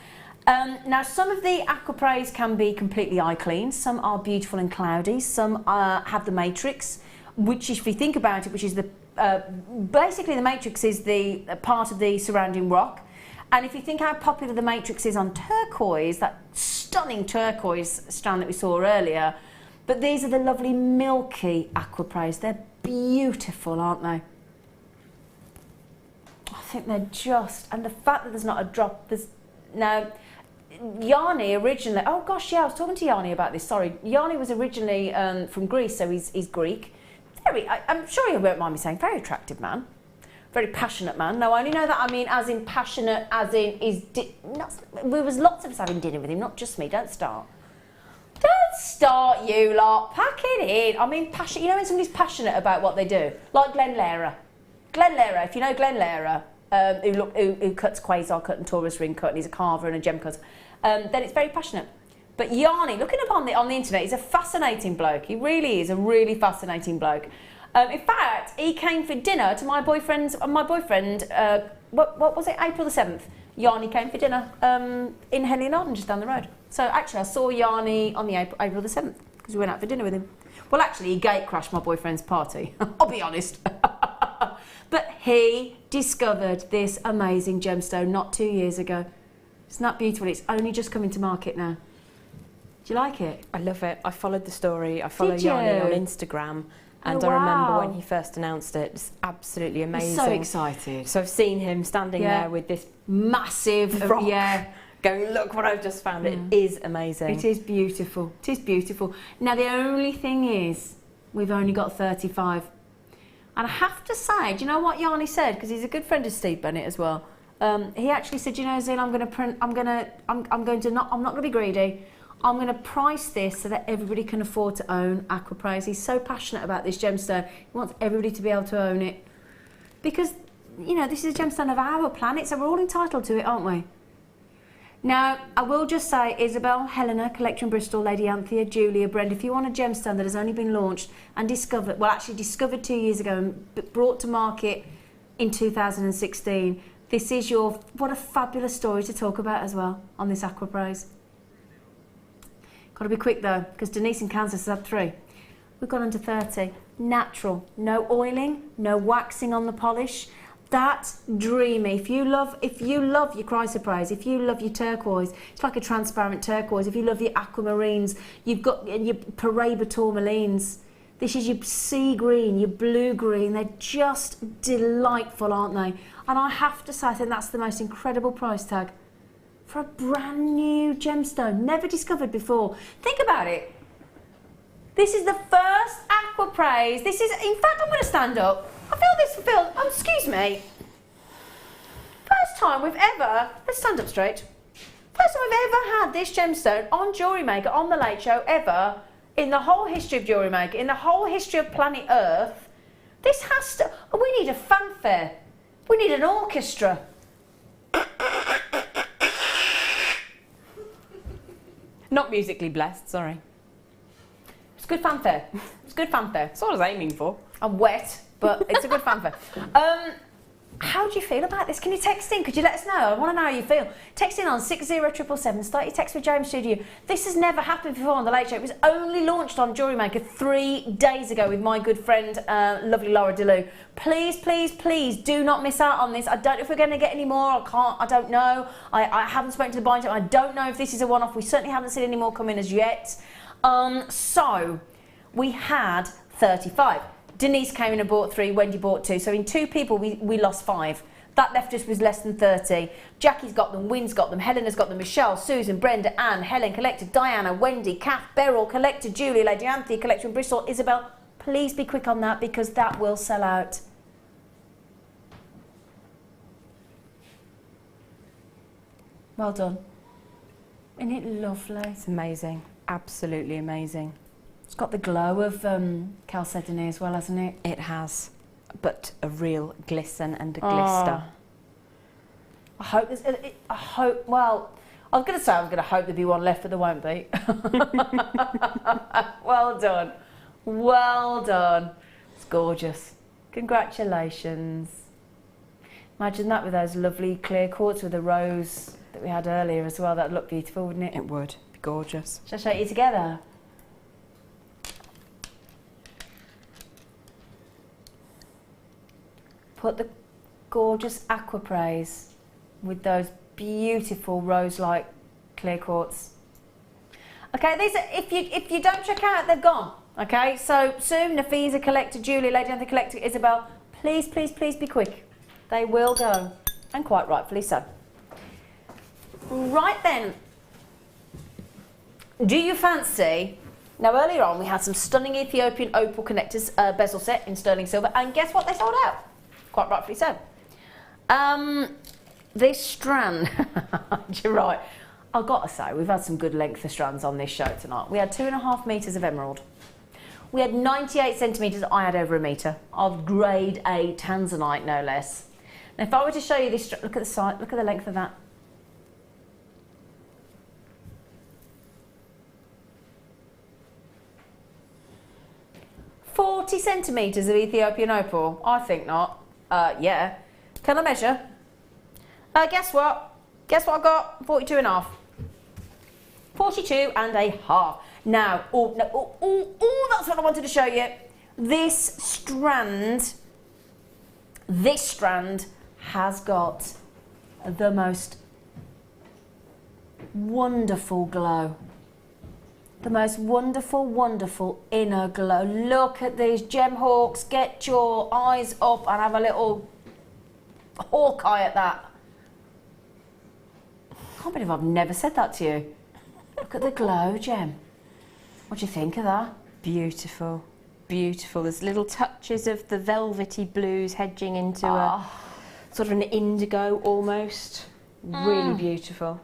Now, some of the aquapraise can be completely eye clean. Some are beautiful and cloudy. Some have the matrix, which, if you think about it, which is the basically the matrix is the part of the surrounding rock. And if you think how popular the matrix is on turquoise, that stunning turquoise strand that we saw earlier, but these are the lovely milky aquapraise. They're beautiful, aren't they? I think they're just, and the fact that there's not a drop, now, Yanni originally, oh gosh, yeah, I was talking to Yanni about this, sorry. Yanni was originally from Greece, so he's Greek. I'm sure you won't mind me saying, very attractive man. Very passionate man. No, I only know that I mean as in passionate, as in there was lots of us having dinner with him, not just me. Don't start. Don't start, you lot. Pack it in. I mean, passion. You know when somebody's passionate about what they do, like Glenn Lehrer. Glenn Lehrer. If you know Glenn Lehrer, who cuts quasar cut and torus ring cut, and he's a carver and a gem cutter, then it's very passionate. But Yanni, looking up on the internet, he's a fascinating bloke. He really is a really fascinating bloke. In fact, he came for dinner to my boyfriend, what was it, April the 7th? Yanni came for dinner in Henley and Arden, just down the road. So actually I saw Yanni on the April the 7th, because we went out for dinner with him. Well, actually, he gate crashed my boyfriend's party, I'll be honest. But he discovered this amazing gemstone not 2 years ago. Isn't that beautiful? It's only just coming to market now. Do you like it? I love it. I followed the story. I follow Yanni on Instagram. And I remember when he first announced it, it's absolutely amazing. I'm so excited. So I've seen him standing there with this massive rock, going, look what I've just found. It is amazing. It is beautiful. It is beautiful. Now, the only thing is, we've only got 35. And I have to say, do you know what Yanni said? Because he's a good friend of Steve Bennett as well. He actually said, you know, Zena, I'm not going to be greedy. I'm going to price this so that everybody can afford to own aquapraise. He's so passionate about this gemstone. He wants everybody to be able to own it. Because, you know, this is a gemstone of our planet, so we're all entitled to it, aren't we? Now, I will just say, Isabel, Helena, Collection Bristol, Lady Anthea, Julia, Brenda, if you want a gemstone that has only been launched and discovered, well, actually discovered 2 years ago and brought to market in 2016, this is what a fabulous story to talk about as well on this aquapraise. Got to be quick though, because Denise in Kansas has had 3. We've gone under 30. Natural, no oiling, no waxing on the polish. That's dreamy. If you love your chrysoprase, if you love your turquoise, it's like a transparent turquoise. If you love your aquamarines, you've got your Paraiba tourmalines. This is your sea green, your blue green. They're just delightful, aren't they? And I have to say, I think that's the most incredible price tag for a brand new gemstone, never discovered before. Think about it. This is the first aquapraise. This is, in fact, I'm going to stand up. I feel, excuse me. First time we've ever, let's stand up straight. First time we've ever had this gemstone on Jewellery Maker, on The Late Show, ever, in the whole history of Jewellery Maker, in the whole history of planet Earth. This has to, we need a fanfare. We need an orchestra. Not musically blessed, sorry. It's good fanfare. It's good fanfare. That's what I was aiming for. I'm wet, but it's a good fanfare. How do you feel about this? Can you text in? Could you let us know? I want to know how you feel. Text in on 60777. Start your text with James Studio. This has never happened before on The Late Show. It was only launched on Jewellery Maker 3 days ago with my good friend, lovely Laura DeLu. Please, please, please do not miss out on this. I don't know if we're going to get any more. I don't know. I haven't spoken to the buying team. I don't know if this is a one-off. We certainly haven't seen any more come in as yet. So we had 35. Denise came in and bought 3, Wendy bought 2. So in 2 people, we lost 5. That left us with less than 30. Jackie's got them, Wynn's got them, Helena's got them, Michelle, Susan, Brenda, Anne, Helen collected, Diana, Wendy, Kath, Beryl collected, Julie, Lady Anthony collected in Bristol, Isabel. Please be quick on that because that will sell out. Well done. Isn't it lovely? It's amazing. Absolutely amazing. It's got the glow of chalcedony as well, hasn't it? It has, but a real glisten and a glister. I hope there's. I hope. Well, I was going to say I was going to hope there'd be one left, but there won't be. Well done, well done. It's gorgeous. Congratulations. Imagine that with those lovely clear quartz with the rose that we had earlier as well. That'd look beautiful, wouldn't it? It would. Be gorgeous. Shall I show you together? Put the gorgeous aquapraise with those beautiful rose-like clear quartz. Okay, these are, if you don't check out, they're gone. Okay, so soon Nafisa collected, Julie, Lady Anthony collected, Isabel. Please, please, please be quick. They will go, and quite rightfully so. Right then, do you fancy? Now earlier on we had some stunning Ethiopian opal connectors bezel set in sterling silver, and guess what? They sold out. Quite rightfully so. This strand, you're right. I've got to say, we've had some good length of strands on this show tonight. We had 2.5 metres of emerald. We had 98 centimetres, I had over 1 metre, of grade A tanzanite, no less. Now, if I were to show you this, look at the side, look at the length of that. "40 centimetres of Ethiopian opal? I think not. Yeah. Can I measure? Guess what? Guess what I got? 42 and a half. 42 and a half. Now, that's what I wanted to show you. This strand has got the most wonderful glow. The most wonderful, wonderful inner glow. Look at these gem hawks. Get your eyes up and have a little hawk eye at that. I can't believe I've never said that to you. Look at the glow, Gem. What do you think of that? Beautiful, beautiful. There's little touches of the velvety blues hedging into a sort of an indigo almost. Really beautiful.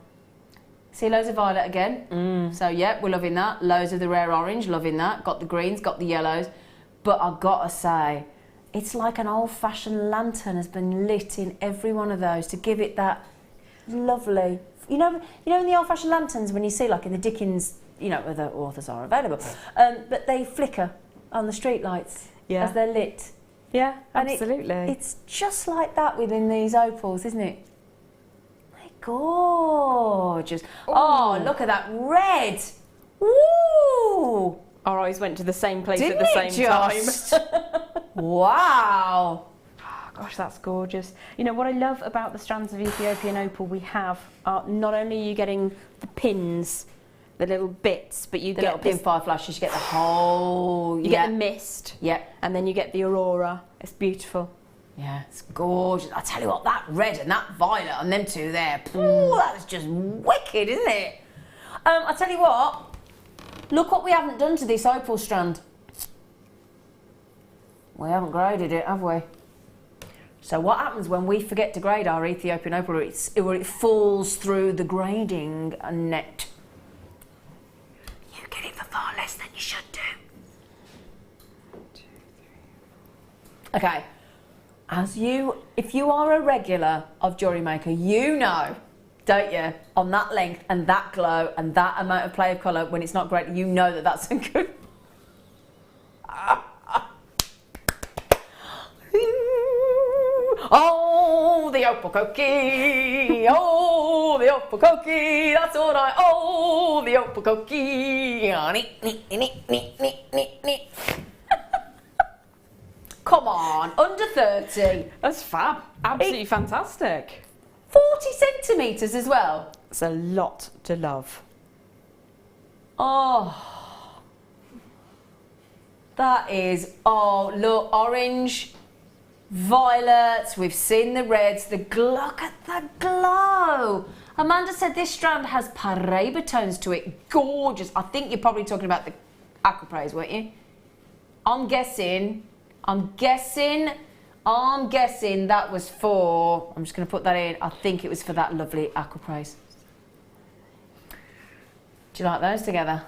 See loads of violet again. So yeah, we're loving that. Loads of the rare orange, loving that. Got the greens, got the yellows. But I've got to say, it's like an old-fashioned lantern has been lit in every one of those to give it that lovely. You know in the old-fashioned lanterns when you see like in the Dickens, you know, where the authors are available, but they flicker on the street lights as they're lit. Yeah, and absolutely. It's just like that within these opals, isn't it? They're gorgeous. Oh, look at that red. Woo! Our eyes went to the same place at the same time. Wow. Gosh, that's gorgeous. You know, what I love about the strands of Ethiopian opal we have are not only are you getting the pins, the little bits, but you the get little pin fire flashes, you get the whole... You get the mist. Yeah. And then you get the aurora. It's beautiful. Yeah, it's gorgeous. I tell you what, that red and that violet and them two there, that's just wicked, isn't it? I tell you what, look what we haven't done to this opal strand. We haven't graded it, have we? So what happens when we forget to grade our Ethiopian opal, or it falls through the grading net? You get it for far less than you should do. 2, 3, 4. Okay, if you are a regular of Jewellery Maker, you know, don't you, on that length and that glow and that amount of play of colour, when it's not great, you know that that's a good... Oh, the opal cookie. Oh, the opal cookie. That's all right. Oh, the opal cookie. Come on, under 30. That's fab. Absolutely fantastic. 40 centimetres as well. It's a lot to love. Oh, that is, oh, look, orange, violets, we've seen the reds, look at the glow. Amanda said this strand has Paraiba tones to it, gorgeous. I think you're probably talking about the aquapraise, weren't you? I'm guessing that was for, I'm just going to put that in, I think it was for that lovely aquapraise. Do you like those together?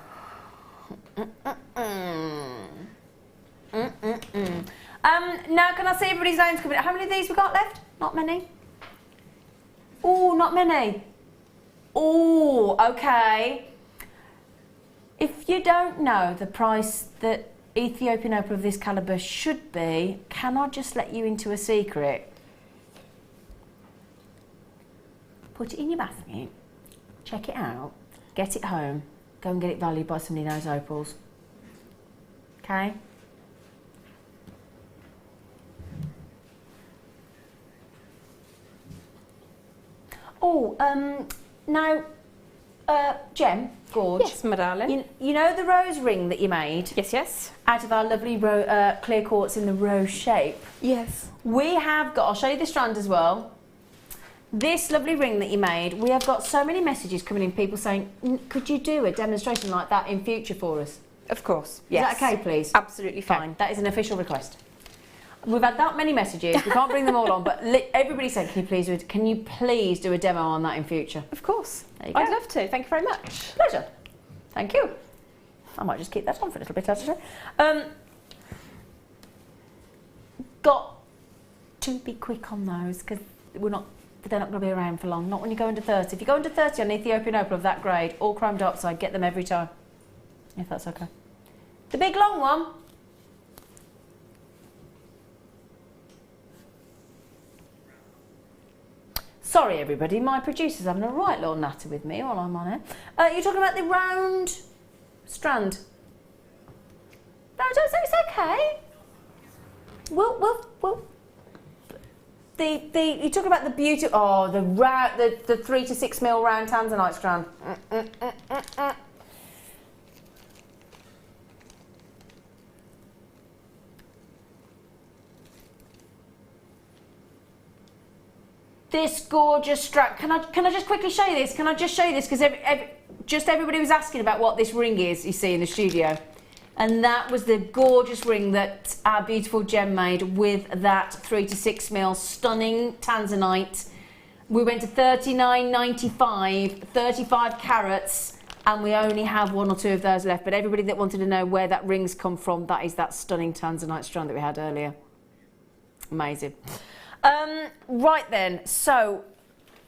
Now can I see everybody's names coming? How many of these we got left? Not many. Oh, not many. Oh, okay. If you don't know the price that Ethiopian opal of this calibre should be, can I just let you into a secret? Put it in your basket, check it out, get it home, go and get it valued by somebody who knows opals. Okay? Oh, now, Gem, Gorge. Yes, my darling. You know the rose ring that you made? Yes, yes. Out of our lovely clear quartz in the rose shape? Yes. We have got, I'll show you the strand as well. This lovely ring that you made, we have got so many messages coming in, people saying, could you do a demonstration like that in future for us? Of course, yes. Is that okay, please? Absolutely fine. Okay. That is an official request. We've had that many messages, we can't bring them all on, but everybody said, can you please do a demo on that in future? Of course. There you go. I'd love to. Thank you very much. Pleasure. Thank you. I might just keep that on for a little bit, actually. Got to be quick on those because they're not going to be around for long. Not when you go under 30. If you go under 30 on Ethiopian opal of that grade, all chrome dioxide, get them every time. If that's okay. The big long one. Sorry everybody, my producer's having a right little natter with me while I'm on it. You're talking about the round strand. No, don't say it's okay. You talk about the beauty. Oh, the 3 to 6 mil round tanzanite strand. This gorgeous strap. Can I just quickly show you this? Can I just show you this? Because just everybody was asking about what this ring is you see in the studio. And that was the gorgeous ring that our beautiful Gem made with that 3 to 6 mil stunning tanzanite. We went to 39.95, 35 carats, and we only have 1 or 2 of those left. But everybody that wanted to know where that ring's come from, that is that stunning tanzanite strand that we had earlier. Amazing. Right then, so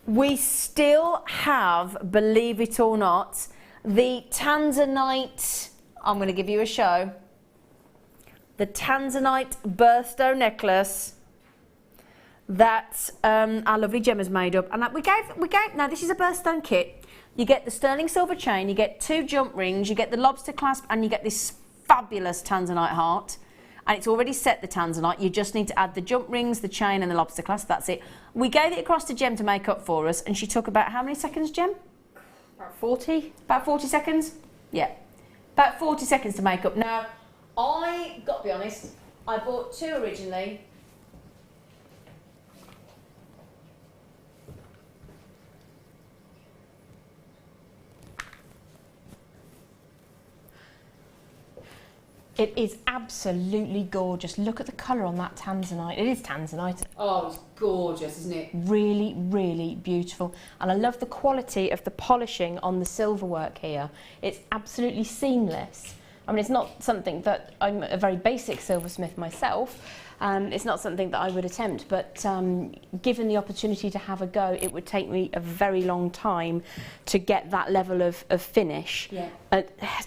we still have, believe it or not, the tanzanite, I'm going to give you a show, the tanzanite birthstone necklace that our lovely Gem has made up. And we gave, now this is a birthstone kit. You get the sterling silver chain, you get 2 jump rings, you get the lobster clasp, and you get this fabulous tanzanite heart. And it's already set, the tanzanite. You just need to add the jump rings, the chain, and the lobster clasp. That's it. We gave it across to Gem to make up for us, and she took about how many seconds, Gem? About 40. About 40 seconds? Yeah. About 40 seconds to make up. Now, I got to be honest, I bought 2 originally. It is absolutely gorgeous. Look at the colour on that tanzanite. It is tanzanite. Oh, it's gorgeous, isn't it? Really, really beautiful. And I love the quality of the polishing on the silver work here. It's absolutely seamless. I mean, it's not something that, I'm a very basic silversmith myself. It's not something that I would attempt, but given the opportunity to have a go, it would take me a very long time to get that level of finish. Yeah.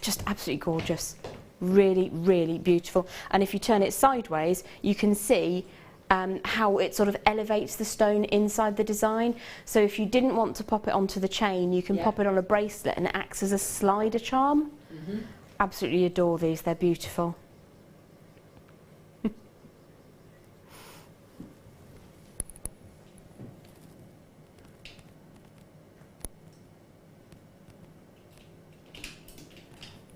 Just absolutely gorgeous. Really, really beautiful. And if you turn it sideways, you can see how it sort of elevates the stone inside the design. So if you didn't want to pop it onto the chain, you can pop it on a bracelet and it acts as a slider charm. Absolutely adore these, they're beautiful.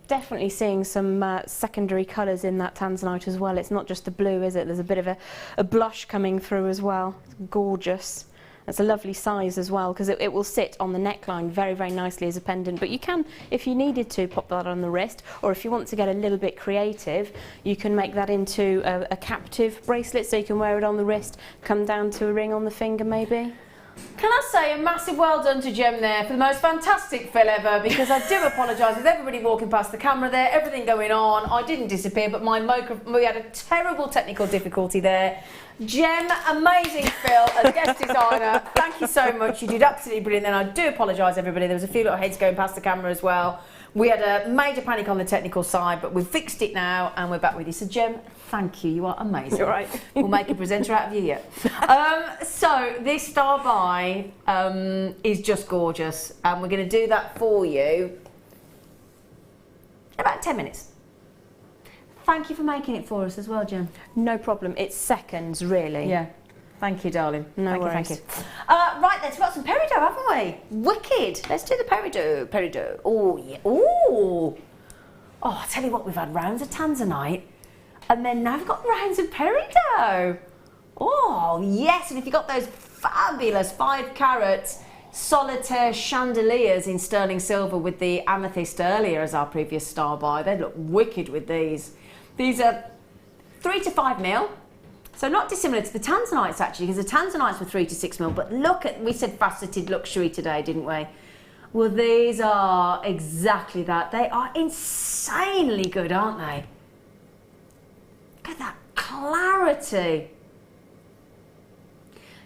Definitely seeing some secondary colours in that tanzanite as well. It's not just the blue, is it? There's a bit of a blush coming through as well. It's gorgeous. It's a lovely size as well, because it will sit on the neckline very, very nicely as a pendant. But you can, if you needed to, pop that on the wrist, or if you want to get a little bit creative, you can make that into a captive bracelet, so you can wear it on the wrist, come down to a ring on the finger maybe. Can I say a massive well done to Jem there for the most fantastic fill ever, because I do apologise with everybody walking past the camera there, everything going on. I didn't disappear, but we had a terrible technical difficulty there. Jem, amazing fill as guest designer. Thank you so much. You did absolutely brilliant. And I do apologise everybody. There was a few little heads going past the camera as well. We had a major panic on the technical side, but we've fixed it now and we're back with you. So Jem, thank you. You are amazing. You're right. We'll make a presenter out of you yet. So this star by is just gorgeous, and we're going to do that for you in about 10 minutes. Thank you for making it for us as well, Jem. No problem. It's seconds, really. Yeah. Thank you, darling. No worries. Thank you. Right then, so we've got some peridot, haven't we? Wicked. Let's do the peridot. Peridot. Oh, yeah. Ooh. Oh, I tell you what, we've had rounds of tanzanite, and then now we've got rounds of peridot. Oh, yes. And if you've got those fabulous 5 carat solitaire chandeliers in sterling silver with the amethyst earlier as our previous star by, they'd look wicked with these. These are 3 to 5 mil. So not dissimilar to the tanzanites actually, because the tanzanites were 3 to 6 mil. But look at, we said faceted luxury today, didn't we? Well, these are exactly that. They are insanely good, aren't they? Look at that clarity.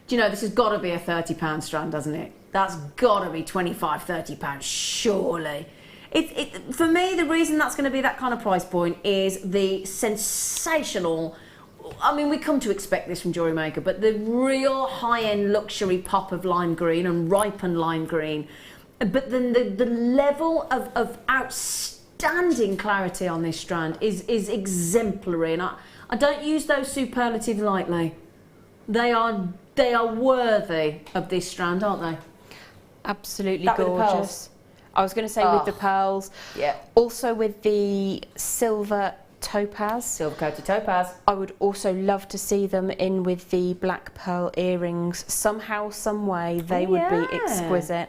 Do you know, this has got to be a £30 strand, doesn't it? That's got to be £25, £30, surely. For me, the reason that's going to be that kind of price point is the sensational, I mean, we come to expect this from Jewellery Maker, but the real high-end luxury pop of lime green and ripened lime green, but then the level of outstanding clarity on this strand is exemplary, and I don't use those superlatives lightly. They are worthy of this strand, aren't they? Absolutely that gorgeous. I was going to say with the pearls. Yeah. Also with the silver topaz. Silver coated topaz. I would also love to see them in with the black pearl earrings. Somehow, some way, they would be exquisite.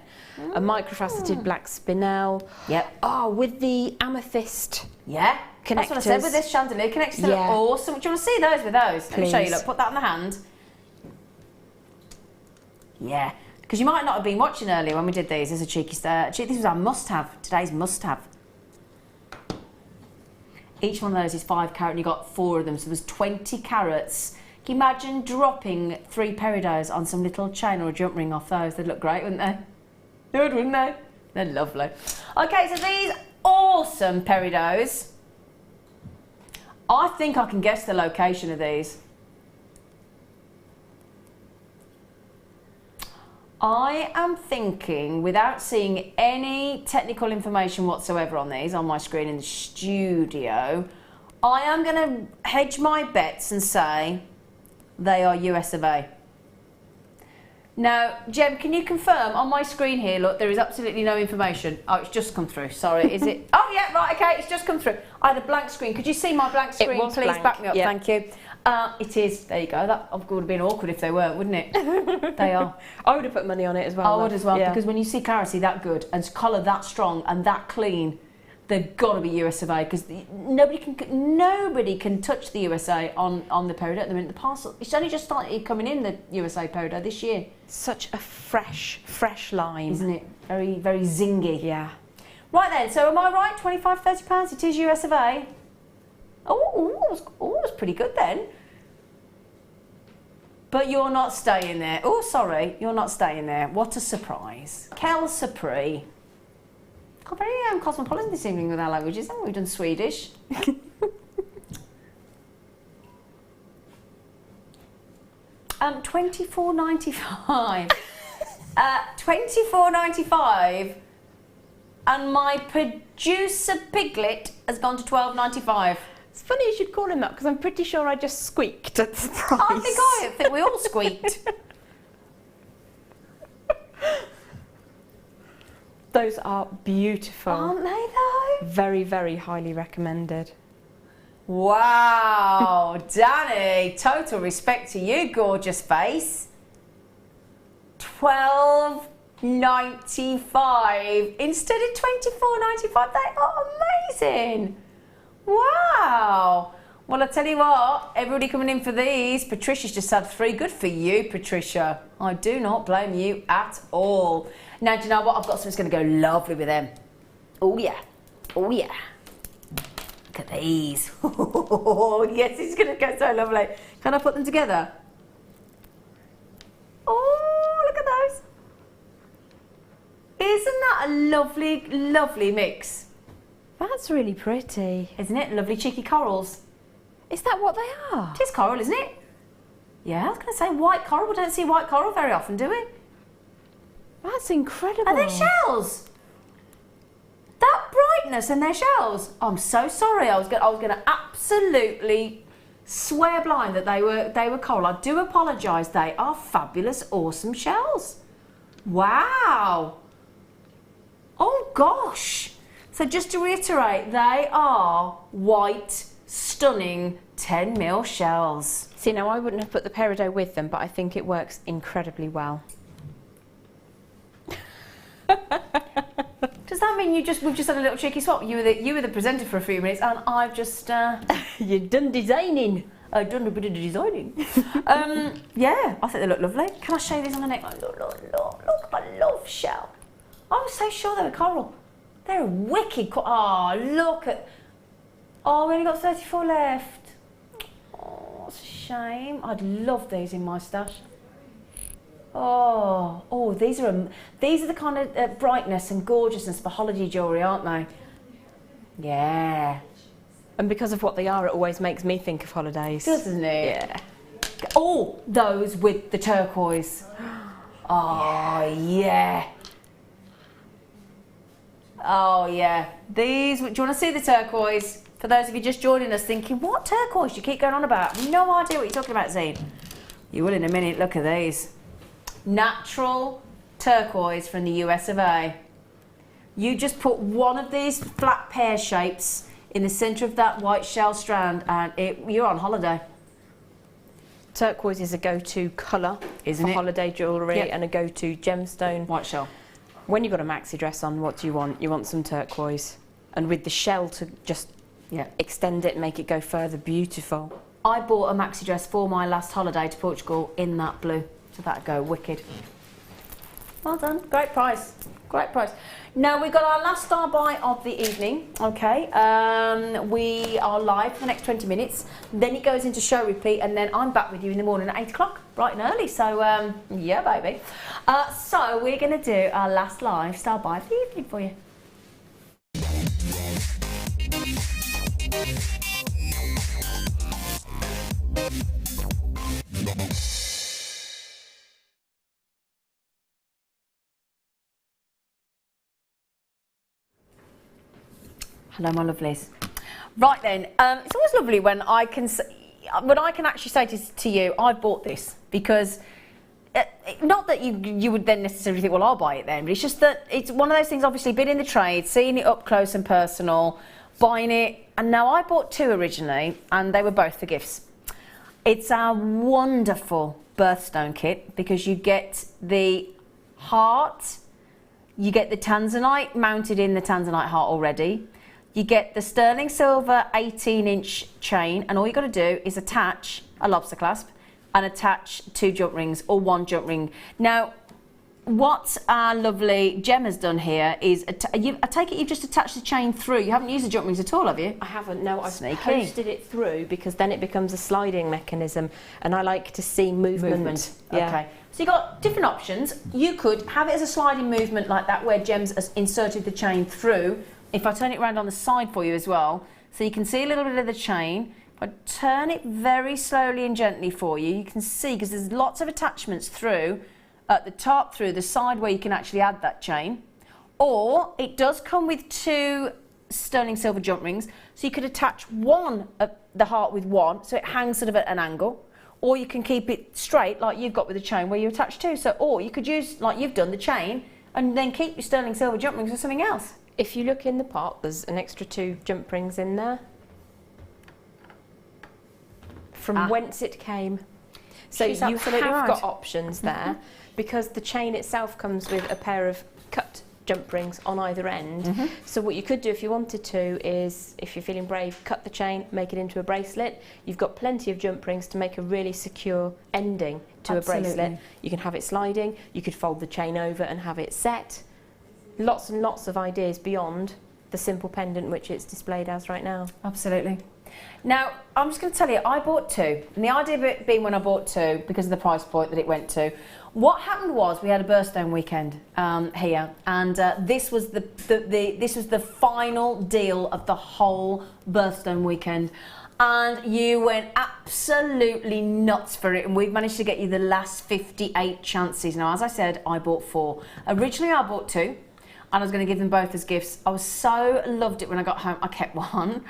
A microfaceted black spinel. Yep. Oh, with the amethyst. Yeah. Connectors. That's what I said with this chandelier. Connectors are awesome. Do you want to see those with those? Please. Let me show you. Look, put that on the hand. Yeah. Because you might not have been watching earlier when we did these. There's a cheeky stare. This was our must-have. Today's must-have. Each one of those is 5 carat and you got 4 of them, so there's 20 carats. Can you imagine dropping 3 peridots on some little chain or a jump ring off those? They'd look great, wouldn't they? They would, wouldn't they? They're lovely. Okay, so these awesome peridots. I think I can guess the location of these. I am thinking, without seeing any technical information whatsoever on these on my screen in the studio, I am going to hedge my bets and say they are US of A. Now, Jem, can you confirm on my screen here, look, there is absolutely no information. Oh, it's just come through, sorry, is it? Oh, yeah, right, okay, it's just come through. I had a blank screen. Could you see my blank screen? It was Please blank. back me up, Yep. thank you. It is, there you go. That would have been awkward if they weren't, wouldn't it? They are. I would have put money on it as well. I would as well, because when you see clarity that good and colour that strong and that clean, they've got to be US of A, because nobody can touch the USA on the peridot at the minute. The parcel, it's only just started coming in, the USA peridot this year. Such a fresh line. Isn't it? Very, very zingy. Yeah. Right then, so am I right? £25, £30, it is US of A. Oh, it was pretty good then. But you're not staying there. Oh, sorry, you're not staying there. What a surprise. Quel surprise. God, very cosmopolitan this evening with our languages, haven't we? We've done Swedish. £24.95. £24.95, and my producer Piglet has gone to £12.95. It's funny you should call him that because I'm pretty sure I just squeaked at the price. I think we all squeaked. Those are beautiful. Aren't they though? Very, very highly recommended. Wow, Danny, total respect to you, gorgeous face. £12.95 instead of £24.95. They are amazing. Wow. Well, I tell you what, everybody coming in for these. Patricia's just had 3. Good for you, Patricia. I do not blame you at all. Now, do you know what? I've got something that's going to go lovely with them. Oh, yeah. Oh, yeah. Look at these. Oh, yes, it's going to go so lovely. Can I put them together? Oh, look at those. Isn't that a lovely, lovely mix? That's really pretty. Isn't it? Lovely cheeky corals. Is that what they are? It is coral, isn't it? Yeah, I was going to say white coral. We don't see white coral very often, do we? That's incredible. Are they shells? That brightness in their shells. I'm so sorry. I was going to absolutely swear blind that they were coral. I do apologise. They are fabulous, awesome shells. Wow. Oh gosh. So just to reiterate, they are white, stunning 10mm shells. See, now I wouldn't have put the peridot with them, but I think it works incredibly well. Does that mean we've just had a little cheeky swap? You were the presenter for a few minutes, and I've just you've done designing. I've done a bit of designing. Yeah, I think they look lovely. Can I show you these on the neck? Look, I love shell. I was so sure they were coral. They're wicked. Oh, look at. Oh, we only got 34 left. Oh, that's a shame. I'd love these in my stash. Oh, these are the kind of brightness and gorgeousness for holiday jewellery, aren't they? Yeah. And because of what they are, it always makes me think of holidays. Doesn't it? Yeah. Oh, those with the turquoise. Oh, yeah. Oh, yeah. These, do you want to see the turquoise? For those of you just joining us thinking, what turquoise you keep going on about? No idea what you're talking about, Zane. You will in a minute. Look at these. Natural turquoise from the US of A. You just put one of these flat pear shapes in the centre of that white shell strand and you're on holiday. Turquoise is a go-to colour for holiday jewellery and a go-to gemstone. White shell. When you've got a maxi dress on, what do you want? You want some turquoise. And with the shell to just extend it and make it go further, beautiful. I bought a maxi dress for my last holiday to Portugal in that blue. So that'd go wicked. Well done. Great price. Great price. Now we've got our last star buy of the evening. Okay. We are live for the next 20 minutes. Then it goes into show repeat, and then I'm back with you in the morning at 8 o'clock, bright and early. So yeah, baby. So we're going to do our last live star buy of the evening for you. Hello, my lovelies. Right then, it's always lovely when I can actually say to you, I bought this because, not that you would then necessarily think, well, I'll buy it then, but it's just that it's one of those things, obviously, been in the trade, seeing it up close and personal, buying it, and now I bought 2 originally, and they were both for gifts. It's our wonderful birthstone kit because you get the heart, you get the tanzanite mounted in the tanzanite heart already. You get the sterling silver 18-inch chain, and all you've got to do is attach a lobster clasp and attach 2 jump rings or 1 jump ring. Now, what our lovely Gem has done here is, I take it you've just attached the chain through. You haven't used the jump rings at all, have you? I haven't, no. I've posted it through because then it becomes a sliding mechanism, and I like to see movement. Yeah. Okay. So you've got different options. You could have it as a sliding movement like that, where Gem's has inserted the chain through. If I turn it around on the side for you as well, so you can see a little bit of the chain, I turn it very slowly and gently for you. You can see, because there's lots of attachments through, at the top, through the side where you can actually add that chain. Or it does come with 2 sterling silver jump rings, so you could attach one at the heart with one, so it hangs sort of at an angle. Or you can keep it straight like you've got with the chain where you attach 2. So, or you could use, like you've done, the chain and then keep your sterling silver jump rings or something else. If you look in the pot, there's an extra 2 jump rings in there. From whence it came. So you have got options there, because the chain itself comes with a pair of cut jump rings on either end. So what you could do if you wanted to is, if you're feeling brave, cut the chain, make it into a bracelet. You've got plenty of jump rings to make a really secure ending to a bracelet. You can have it sliding, you could fold the chain over and have it set. Lots and lots of ideas beyond the simple pendant which it's displayed as right now. Absolutely. Now, I'm just going to tell you, I bought 2, and the idea of it being when I bought 2, because of the price point that it went to, what happened was we had a birthstone weekend here, and this was the final deal of the whole birthstone weekend, and you went absolutely nuts for it, and we've managed to get you the last 58 chances. Now, as I said, I bought 4. Originally, I bought 2. And I was going to give them both as gifts. I was so loved it when I got home, I kept one.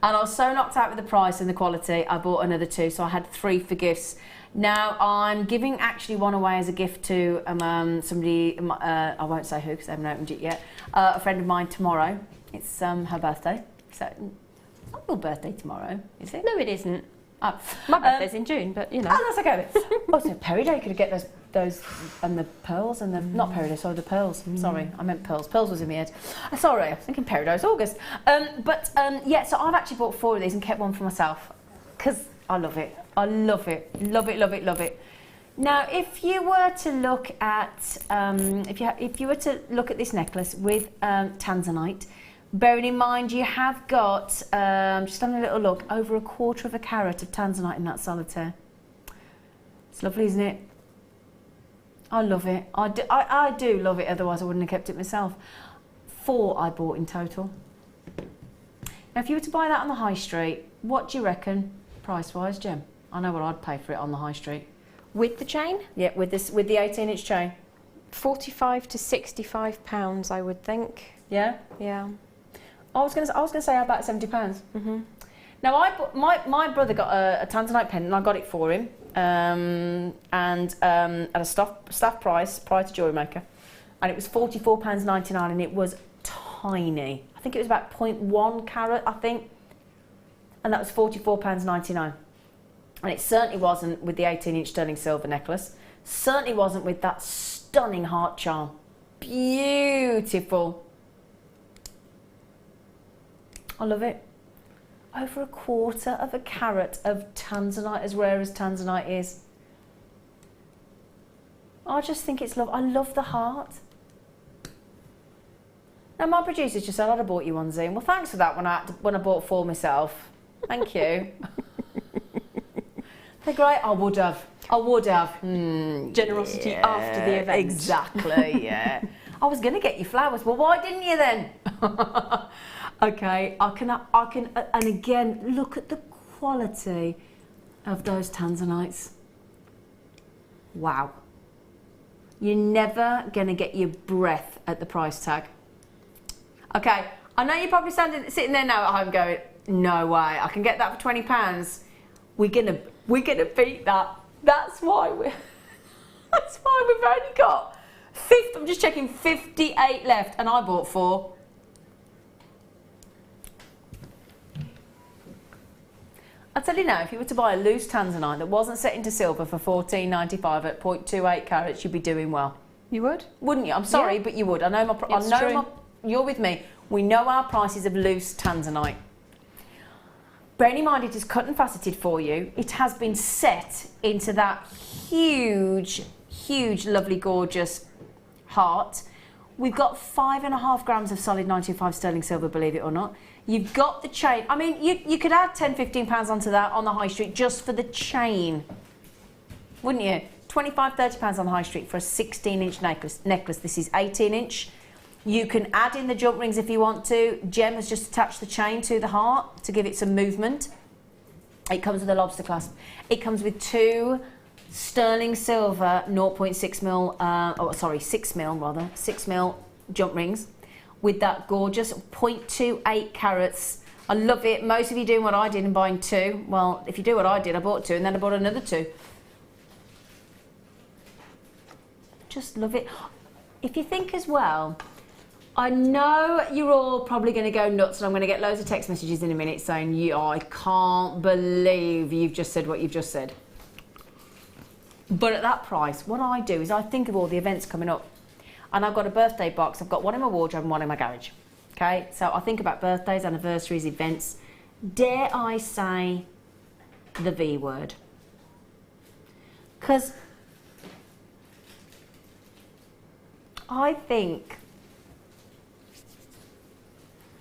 And I was so knocked out with the price and the quality, I bought another 2, so I had 3 for gifts. Now, I'm giving actually one away as a gift to somebody, I won't say who because I haven't opened it yet, a friend of mine tomorrow. It's her birthday. So, it's not your birthday tomorrow, is it? No, it isn't. My birthday's in June, but you know. Oh, that's okay. Also, Perry Day could get those and the pearls and the not Perry Day, sorry, the pearls. Sorry, I meant pearls. Pearls was in my head. Sorry, I was thinking Perry Day was August. Yeah, so I've actually bought 4 of these and kept one for myself because I love it. I love it. Love it. Love it. Love it. Now, if you were to look at if you were to look at this necklace with tanzanite, bearing in mind you have got, just having a little look, over 1/4 carat of tanzanite in that solitaire. It's lovely, isn't it? I love it. I do love it, otherwise I wouldn't have kept it myself. 4 I bought in total. Now, if you were to buy that on the high street, what do you reckon, price-wise, Jem? I know what I'd pay for it on the high street. With the chain? Yeah, with the 18-inch chain. £45 to £65, I would think. Yeah? Yeah. I was gonna say about £70. Now, my brother got a tanzanite pendant, and I got it for him, at a staff price prior to Jewellery Maker, and it was £44.99, and it was tiny. I think it was about 0.1 carat, I think, and that was £44.99. And it certainly wasn't with the 18-inch sterling silver necklace. Certainly wasn't with that stunning heart charm. Beautiful. I love it. Over 1/4 carat of tanzanite, as rare as tanzanite is. I just think it's love. I love the heart. Now, my producer just said I'd have bought you one, Zena. Well, thanks for that when I bought 4 myself. Thank you. They're great. I would have. Generosity after the event. Exactly, yeah. I was going to get you flowers. Well, why didn't you then? Okay, I can, and again, look at the quality of those tanzanites. Wow. You're never going to get your breath at the price tag. Okay, I know you're probably sitting there now at home going, no way, I can get that for £20. We're gonna beat that. That's why we've only got I'm just checking 58 left, and I bought 4. I'll tell you now, if you were to buy a loose tanzanite that wasn't set into silver for $14.95 at 0.28 carats, you'd be doing well. You would? Wouldn't you? I'm sorry, but you would. I know you're with me. We know our prices of loose tanzanite. Bearing in mind it is cut and faceted for you, it has been set into that huge, huge, lovely, gorgeous heart. We've got 5.5 grams of solid 925 sterling silver, believe it or not. You've got the chain. I mean, you could add £10-15 onto that on the high street just for the chain, wouldn't you? £25-30 on the high street for a 16-inch necklace. This is 18-inch. You can add in the jump rings if you want to. Jem has just attached the chain to the heart to give it some movement. It comes with a lobster clasp. It comes with 2 sterling silver 0.6mm, 6 mil jump rings with that gorgeous 0.28 carats. I love it. Most of you doing what I did and buying 2. Well, if you do what I did, I bought 2 and then I bought another 2. Just love it. If you think as well, I know you're all probably going to go nuts, and I'm going to get loads of text messages in a minute saying, yeah, I can't believe you've just said what you've just said. But at that price, what I do is I think of all the events coming up, and I've got a birthday box. I've got one in my wardrobe and one in my garage. Okay, so I think about birthdays, anniversaries, events. Dare I say the V word? Because I think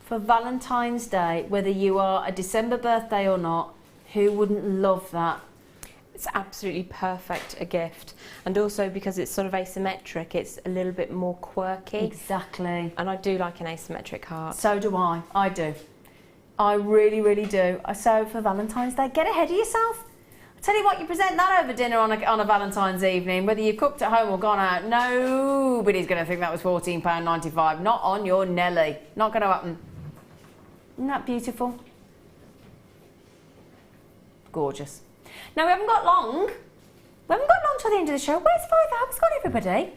for Valentine's Day, whether you are a December birthday or not, who wouldn't love that? It's absolutely perfect a gift, and also because it's sort of asymmetric, it's a little bit more quirky. Exactly. And I do like an asymmetric heart. So do I. I do. I really, really do. So for Valentine's Day, get ahead of yourself. I tell you what, you present that over dinner on a Valentine's evening, whether you cooked at home or gone out, nobody's going to think that was £14.95. Not on your Nelly. Not going to happen. Isn't that beautiful? Gorgeous. Now, we haven't got long. We haven't got long till the end of the show. Where's 5 hours gone, everybody?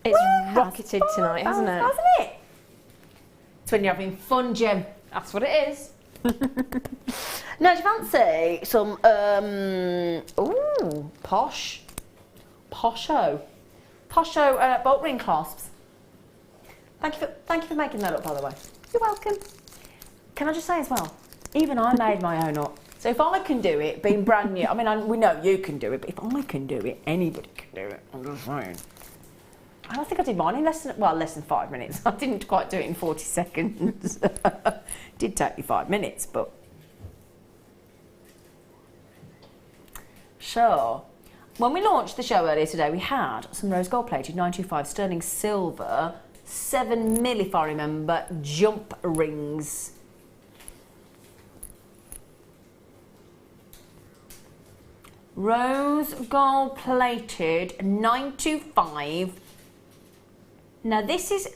It's rocketed tonight, hasn't it? Hasn't it? It's when you're having fun, Gem. That's what it is. Now, do you fancy some, Posho bolt ring clasps? Thank you for making that up, by the way. You're welcome. Can I just say as well, even I made my own up. So if I can do it, being brand new, I mean, we know you can do it, but if I can do it, anybody can do it. I'm just saying. And I think I did mine in less than 5 minutes. I didn't quite do it in 40 seconds. Did take me 5 minutes, but. So, when we launched the show earlier today, we had some rose gold plated 925 sterling silver, 7mm if I remember, jump rings. Rose gold plated 925. Now this is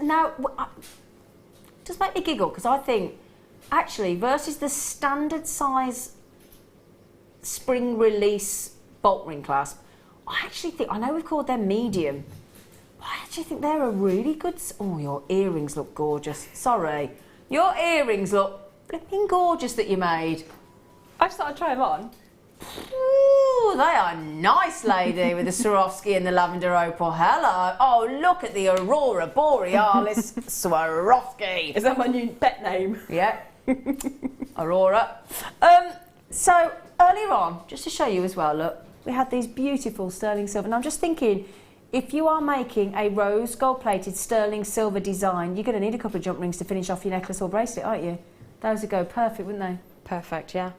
just make me giggle, because I think actually versus the standard size spring release bolt ring clasp, I actually think, I know we've called them medium, but I actually think they're a really good. Oh, your earrings look gorgeous. Sorry, your earrings look flipping gorgeous that you made. I just thought I'd try them on. Ooh, they are nice, lady, with the Swarovski and the lavender opal. Hello. Oh, look at the Aurora Borealis Swarovski. Is that my new pet name? Yeah. Aurora. So, earlier on, just to show you as well, look, we had these beautiful sterling silver. And I'm just thinking, if you are making a rose gold-plated sterling silver design, you're going to need a couple of jump rings to finish off your necklace or bracelet, aren't you? Those would go perfect, wouldn't they? Perfect, yeah.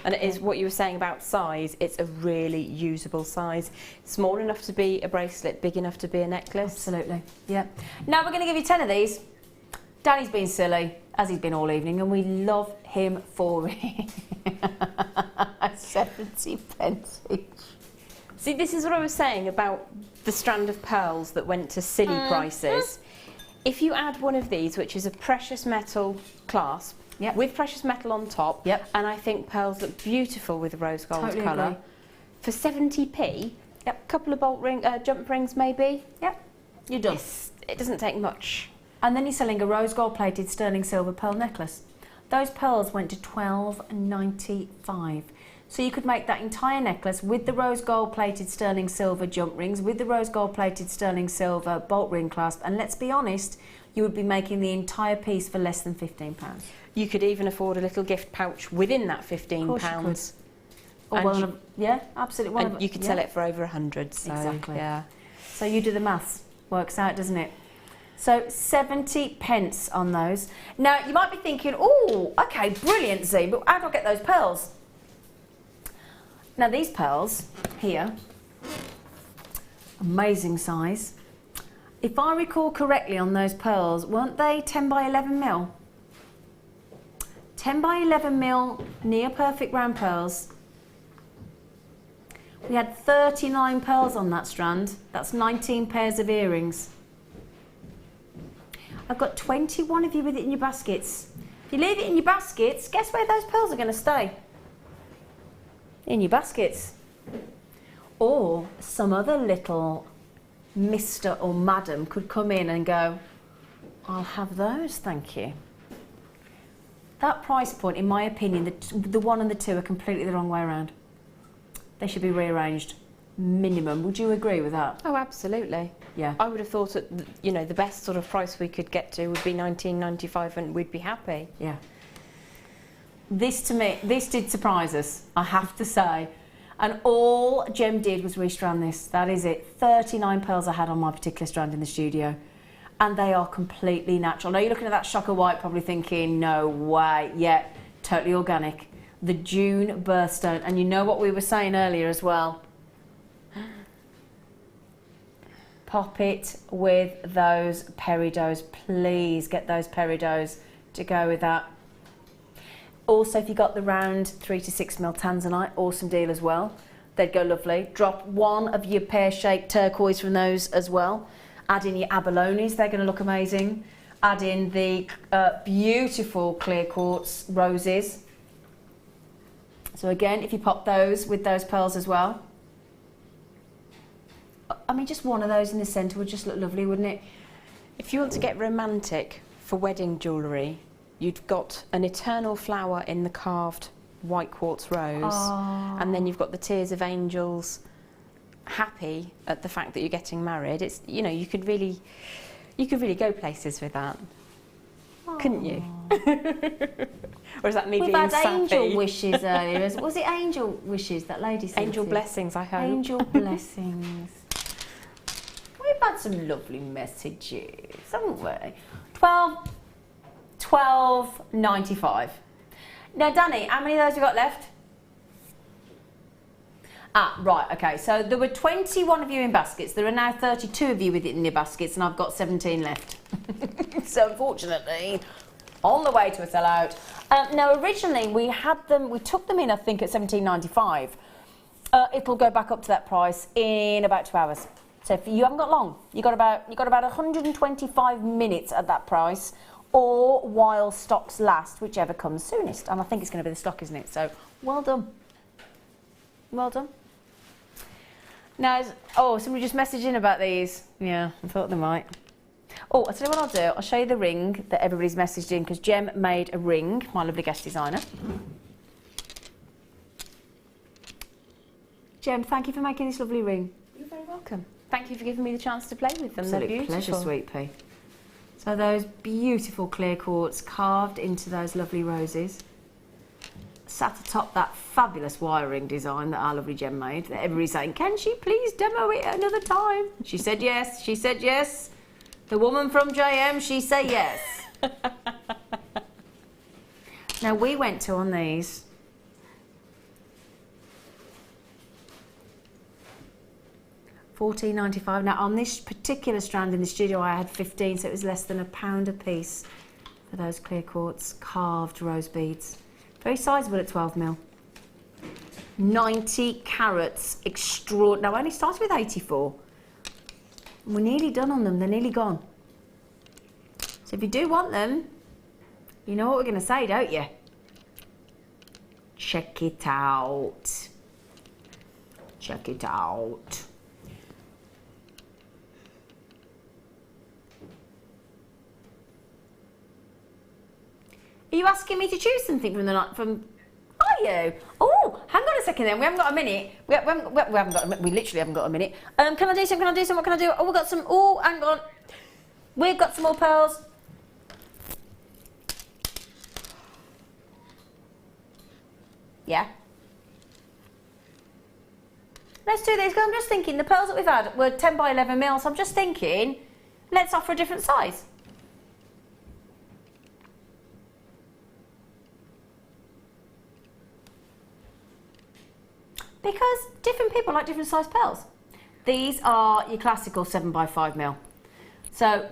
And it is what you were saying about size, it's a really usable size. Small enough to be a bracelet, big enough to be a necklace. Absolutely, yeah. Now we're going to give you 10 of these. Danny's been silly, as he's been all evening, and we love him for it. 70 pence each. See, this is what I was saying about the strand of pearls that went to silly prices. If you add one of these, which is a precious metal clasp, yep, with precious metal on top, yep, and I think pearls look beautiful with the rose gold totally colour. agree. For 70p, yep, couple of jump rings maybe. Yep, you're done. It doesn't take much. And then you're selling a rose gold plated sterling silver pearl necklace. Those pearls went to £12.95. So you could make that entire necklace with the rose gold plated sterling silver jump rings, with the rose gold plated sterling silver bolt ring clasp, and let's be honest, you would be making the entire piece for less than £15. You could even afford a little gift pouch within that £15. Or yeah, absolutely. And you could sell it for over 100. So, exactly. Yeah. So you do the maths. Works out, doesn't it? So 70 pence on those. Now you might be thinking, oh, okay, brilliant, Z, but how do I get those pearls? Now these pearls here, amazing size. If I recall correctly on those pearls, weren't they 10 by 11 mil? 10 by 11 mil near perfect round pearls. We had 39 pearls on that strand. That's 19 pairs of earrings. I've got 21 of you with it in your baskets. If you leave it in your baskets, guess where those pearls are going to stay? In your baskets. Or some other little Mr. or Madam could come in and go, I'll have those, thank you. That price point, in my opinion, the 1 and the 2 are completely the wrong way around. They should be rearranged, minimum. Would you agree with that? Oh, absolutely. Yeah. I would have thought that, you know, the best sort of price we could get to would be $19.95 and we'd be happy. Yeah. This, to me, this did surprise us, I have to say. And all Gem did was restrand this. That is it. 39 pearls I had on my particular strand in the studio. And they are completely natural. Now you're looking at that shocker white probably thinking, no way. Yeah, totally organic. The June birthstone. And you know what we were saying earlier as well? Pop it with those peridots. Please get those peridots to go with that. Also, if you got the round 3 to 6 mil tanzanite, awesome deal as well. They'd go lovely. Drop one of your pear-shaped turquoise from those as well. Add in your abalones, they're going to look amazing. Add in the beautiful clear quartz roses. So again, if you pop those with those pearls as well. I mean, just one of those in the centre would just look lovely, wouldn't it? If you want to get romantic for wedding jewellery, you've got an eternal flower in the carved white quartz rose, and then you've got the tears of angels, happy at the fact that you're getting married. It's, you know, you could really go places with that, couldn't you? Or is that me being had sappy? angel wishes earlier. Was it angel wishes that lady said? Angel blessings, I hope. Angel blessings. We've had some lovely messages, haven't we? 12.95. Now, Danny, how many of those have we got left? Ah, right, okay. So there were 21 of you in baskets. There are now 32 of you with it in your baskets, and I've got 17 left. So unfortunately, on the way to a sellout. Now, originally we took them in, I think, at $17.95. It'll go back up to that price in about 2 hours. So if you haven't got long, you got about 125 minutes at that price, or while stocks last, whichever comes soonest. And I think it's going to be the stock, isn't it? So well done. Well done. Now, somebody just messaged in about these. Yeah, I thought they might. Oh, I'll tell you what I'll do. I'll show you the ring that everybody's messaged in, because Gem made a ring, my lovely guest designer. Gem, thank you for making this lovely ring. You're very welcome. Thank you for giving me the chance to play with them. Absolute They're beautiful. pleasure, sweet pea. So those beautiful clear quartz carved into those lovely roses. Sat atop that fabulous wiring design that our lovely Gem made, that everybody's saying, can she please demo it another time? She said yes, she said yes. The woman from JM, she said yes. Now we went to on these. $14.95. Now on this particular strand in the studio I had 15, so it was less than £1 a piece for those clear quartz carved rose beads. Very sizable at 12 mil. 90 carats, extraordinary. Now I only started with 84. We're nearly done on them, they're nearly gone. So if you do want them, you know what we're going to say, don't you? Check it out. Check it out. Are you asking me to choose something from the night? Are you? Oh, hang on a second then. We haven't got a minute. We literally haven't got a minute. Can I do some? Can I do some? What can I do? Oh, we've got some. Oh, hang on. We've got some more pearls. Yeah. Let's do this, because I'm just thinking the pearls that we've had were 10 by 11 mil, so I'm just thinking, let's offer a different size. Because different people like different size pearls. These are your classical 7 by 5 mil. So,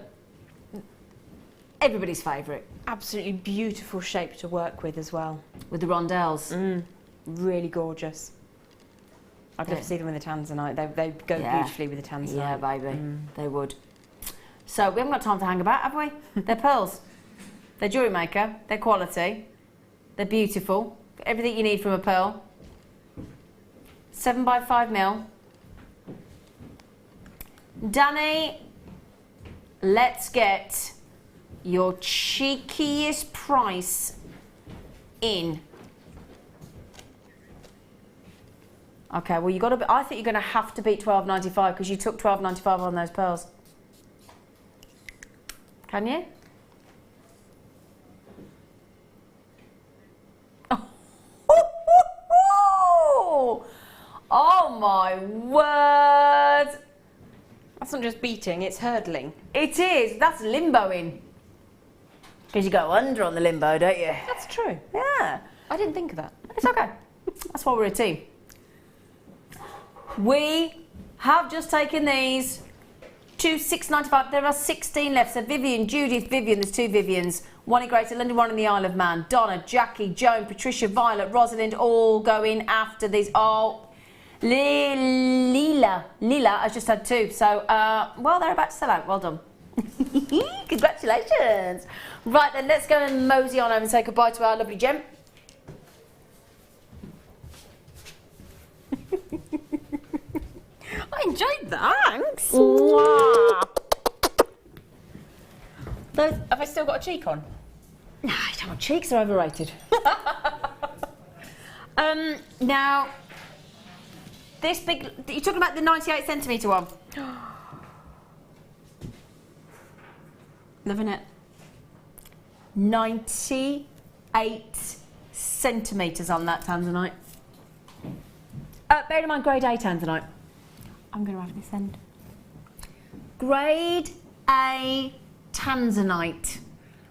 everybody's favourite. Absolutely beautiful shape to work with as well. With the rondelles. Really gorgeous. I'd love to see them with the tanzanite. They go beautifully with the tanzanite. Yeah, baby, they would. So we haven't got time to hang about, have we? They're pearls. They're Jewellery Maker. They're quality. They're beautiful. Everything you need from a pearl. 7 by 5 mil. Danny, let's get your cheekiest price in. Okay, well you got to. I think you're going to have to beat $12.95 because you took $12.95 on those pearls. Can you? Oh my word! That's not just beating, it's hurdling. It is. That's limboing. Because you go under on the limbo, don't you? That's true. Yeah. I didn't think of that. It's okay. That's why we're a team. We have just taken these to $6.95. There are 16 left. So Vivian, Judith, Vivian. There's 2 Vivians. One in Greater London, one in the Isle of Man. Donna, Jackie, Joan, Patricia, Violet, Rosalind, all going after these. Oh, Lila has just had 2. So, well, they're about to sell out. Well done. Congratulations. Right, then let's go and mosey on over and say goodbye to our lovely gem. I enjoyed that. Thanks. Have I still got a cheek on? Nah, I don't want cheeks are overrated. Now, this big, you're talking about the 98 centimetre one. Loving it. 98 centimetres on that tanzanite. Bear in mind, grade A tanzanite. I'm going to have this end. Grade A tanzanite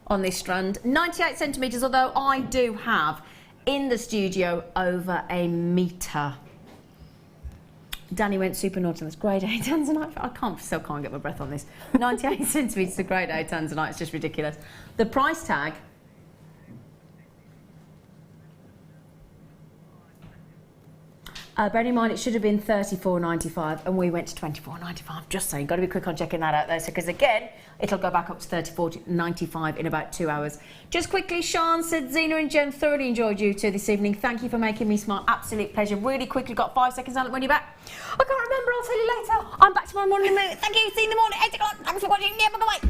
on this strand. 98 centimetres, although I do have in the studio over a metre. Danny went super naughty on this. Grade A tanzanite. I still can't get my breath on this. 98 centimetres to grade A tanzanite. It's just ridiculous. The price tag. Bearing in mind it should have been $34.95 and we went to $24.95. Just saying, got to be quick on checking that out there. So, because again, it'll go back up to $34.95 in about 2 hours. Just quickly, Sean said, Zena and Jen, thoroughly enjoyed you two this evening. Thank you for making me smile. Absolute pleasure. Really quickly, got 5 seconds on it when you're back. I can't remember. I'll tell you later. I'm back tomorrow morning. Thank you. See you in the morning, 8 o'clock. Thanks for watching. Yeah, bye-bye.